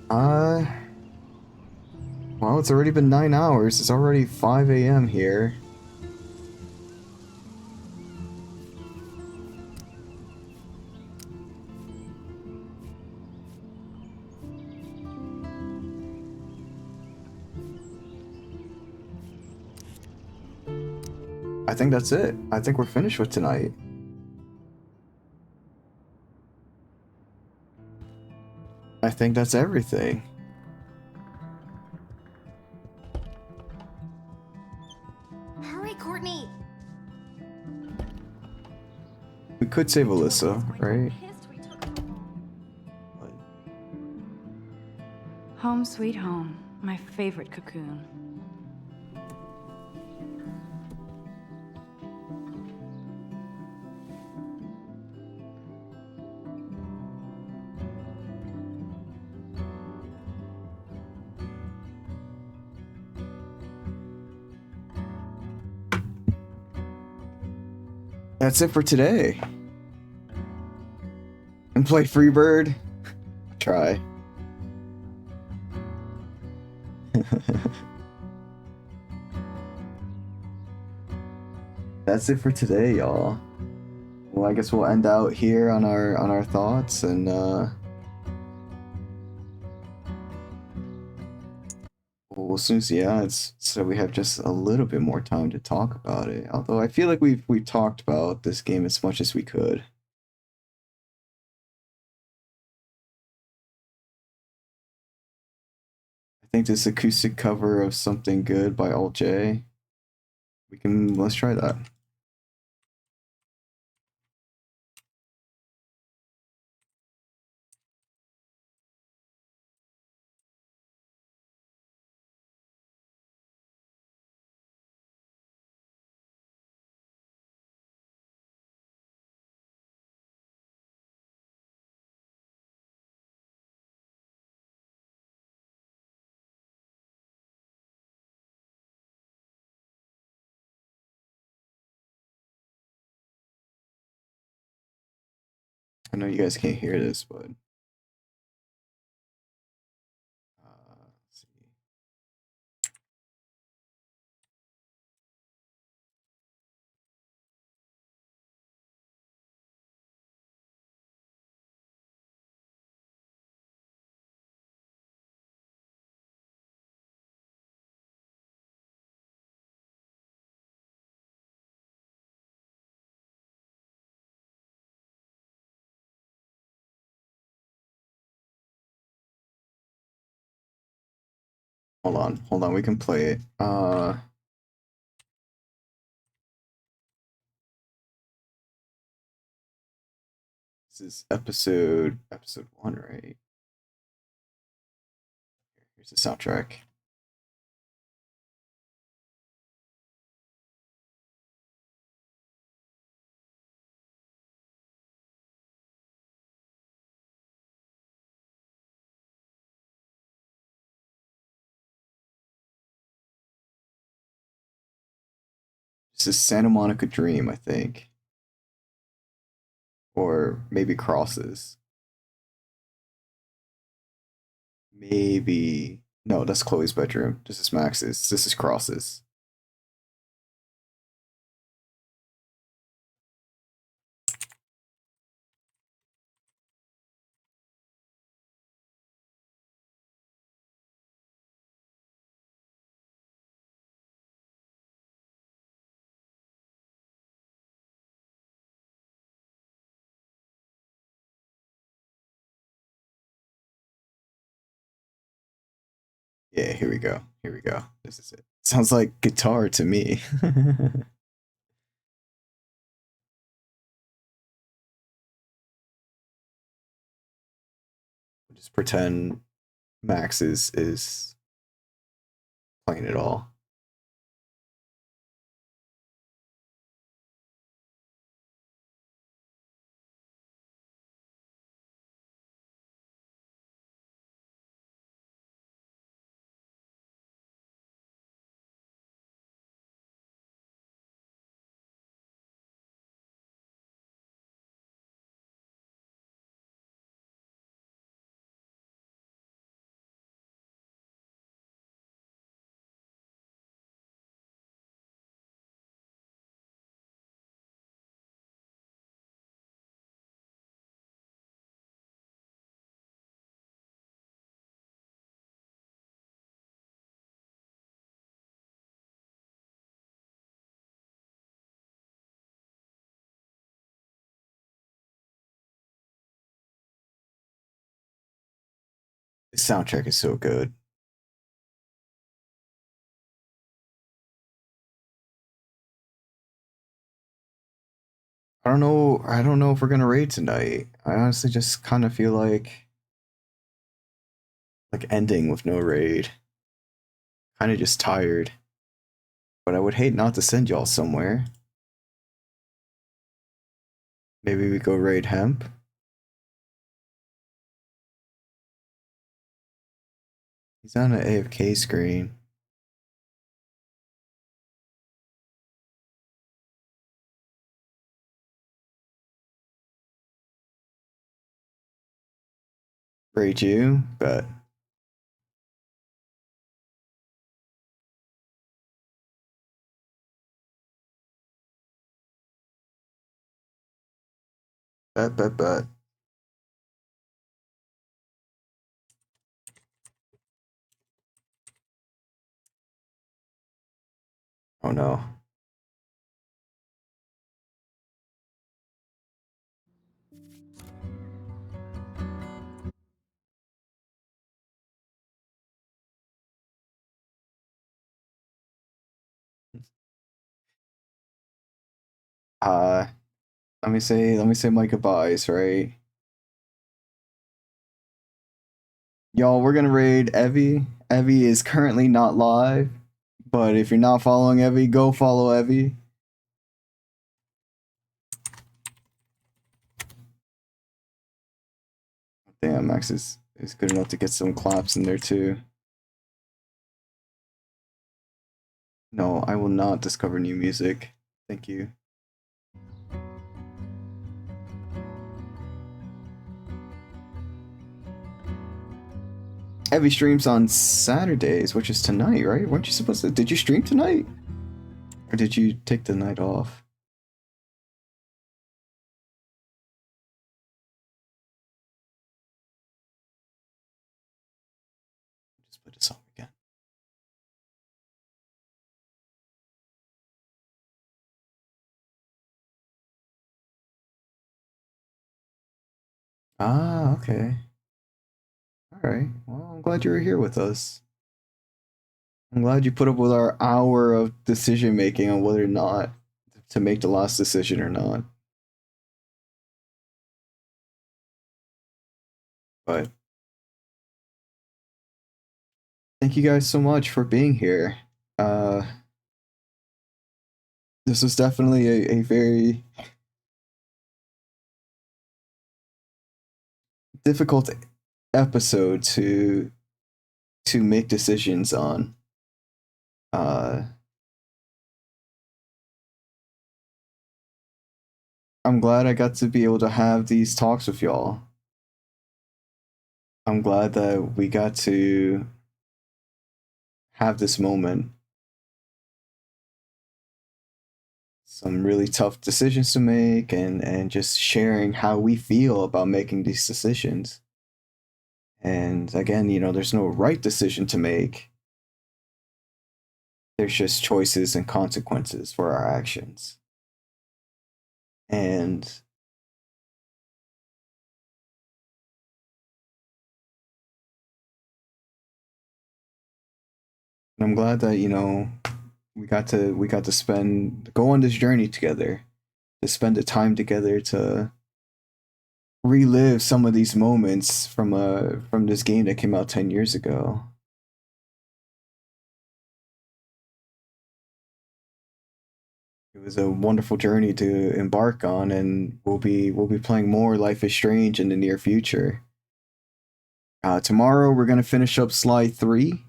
Well, it's already been 9 hours. It's already 5 a.m. here. I think that's it. I think we're finished with tonight. I think that's everything. Hurry, Courtney! We could save Alyssa, right? Home sweet home. My favorite cocoon. That's it for today. And play Freebird. Try. That's it for today, y'all. Well, I guess we'll end out here on our thoughts and well, since it's so we have just a little bit more time to talk about it. Although I feel like we've talked about this game as much as we could. I think this acoustic cover of Something Good by Alt J. Let's try that. I know you guys can't hear this, but let's see. Hold on, we can play it. This is episode 1, right? Here's the soundtrack. This is Santa Monica Dream, I think. Or maybe Crosses. Maybe. No, that's Chloe's bedroom. This is Max's. This is Crosses. Yeah, here we go. Here we go. This is it. Sounds like guitar to me. Just pretend Max is playing it all. The soundtrack is so good. I don't know if we're gonna raid tonight. I honestly just kind of feel like ending with no raid. Kind of just tired. But I would hate not to send y'all somewhere. Maybe we go raid Hemp. He's on an AFK screen. Raid you, but bet. Oh no. Uh, let me say my goodbyes, right? Y'all, we're gonna raid Evie. Evie is currently not live, but if you're not following Evie, go follow Evie. Damn, Max is good enough to get some claps in there too. No, I will not discover new music. Thank you. Evie streams on Saturdays, which is tonight, right? Weren't you supposed to? Did you stream tonight? Or did you take the night off? Just put this on again. Ah, okay. Alright. Well, I'm glad you were here with us. I'm glad you put up with our hour of decision making on whether or not to make the last decision or not. But thank you guys so much for being here. This was definitely a very difficult episode to make decisions on. I'm glad I got to be able to have these talks with y'all. I'm glad that we got to have this moment. Some really tough decisions to make and just sharing how we feel about making these decisions. And again, you know, there's no right decision to make. There's just choices and consequences for our actions. And I'm glad that, you know, we got to go on this journey together, to spend the time together to relive some of these moments from this game that came out 10 years ago. It was a wonderful journey to embark on, and we'll be playing more Life is Strange in the near future. Tomorrow we're gonna finish up Sly 3.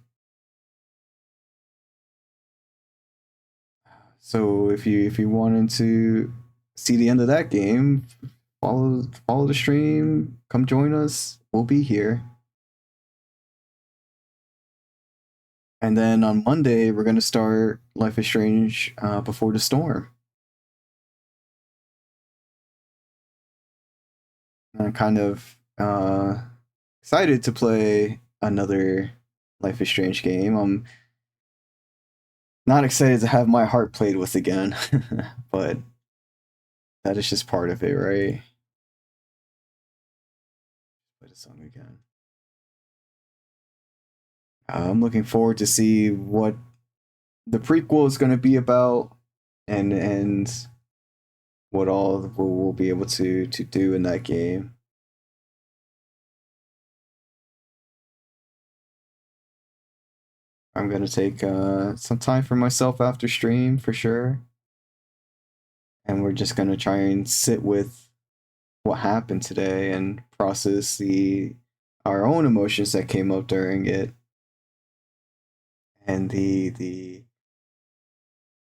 So if you wanted to see the end of that game, follow the stream, come join us. We'll be here. And then on Monday, we're going to start Life is Strange Before the Storm. I'm kind of excited to play another Life is Strange game. I'm not excited to have my heart played with again, but that is just part of it, right? Play the song again. I'm looking forward to see what the prequel is going to be about, and what all we'll be able to do in that game. I'm going to take some time for myself after stream for sure. And we're just going to try and sit with what happened today and process our own emotions that came up during it, and the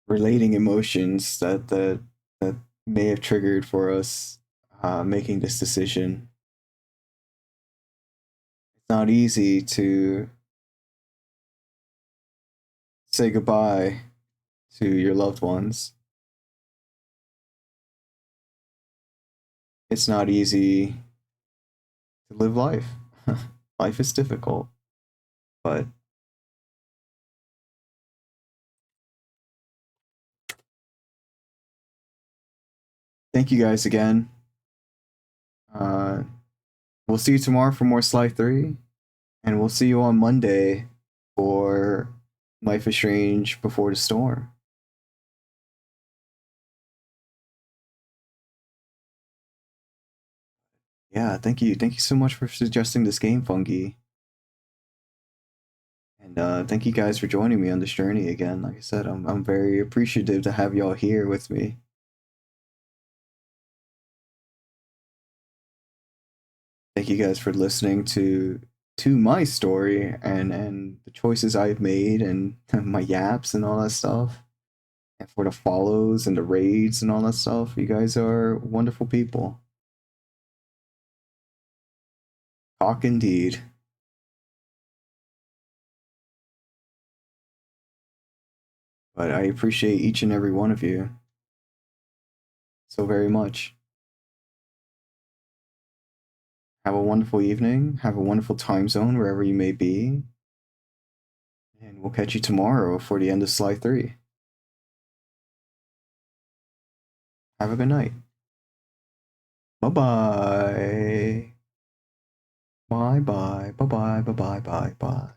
relating emotions that may have triggered for us making this decision. It's not easy to say goodbye to your loved ones. It's not easy to live life. Life is difficult, but thank you guys again. We'll see you tomorrow for more Sly 3, and we'll see you on Monday for Life is Strange Before the Storm. Yeah, thank you so much for suggesting this game, Fungi. And thank you guys for joining me on this journey again. Like I said, I'm very appreciative to have y'all here with me. Thank you guys for listening to my story and the choices I've made and my yaps and all that stuff. And for the follows and the raids and all that stuff. You guys are wonderful people. Talk indeed. But I appreciate each and every one of you so very much. Have a wonderful evening. Have a wonderful time zone wherever you may be. And we'll catch you tomorrow for the end of Sly 3. Have a good night. Bye-bye. Bye-bye. Bye-bye. Bye-bye. Bye-bye.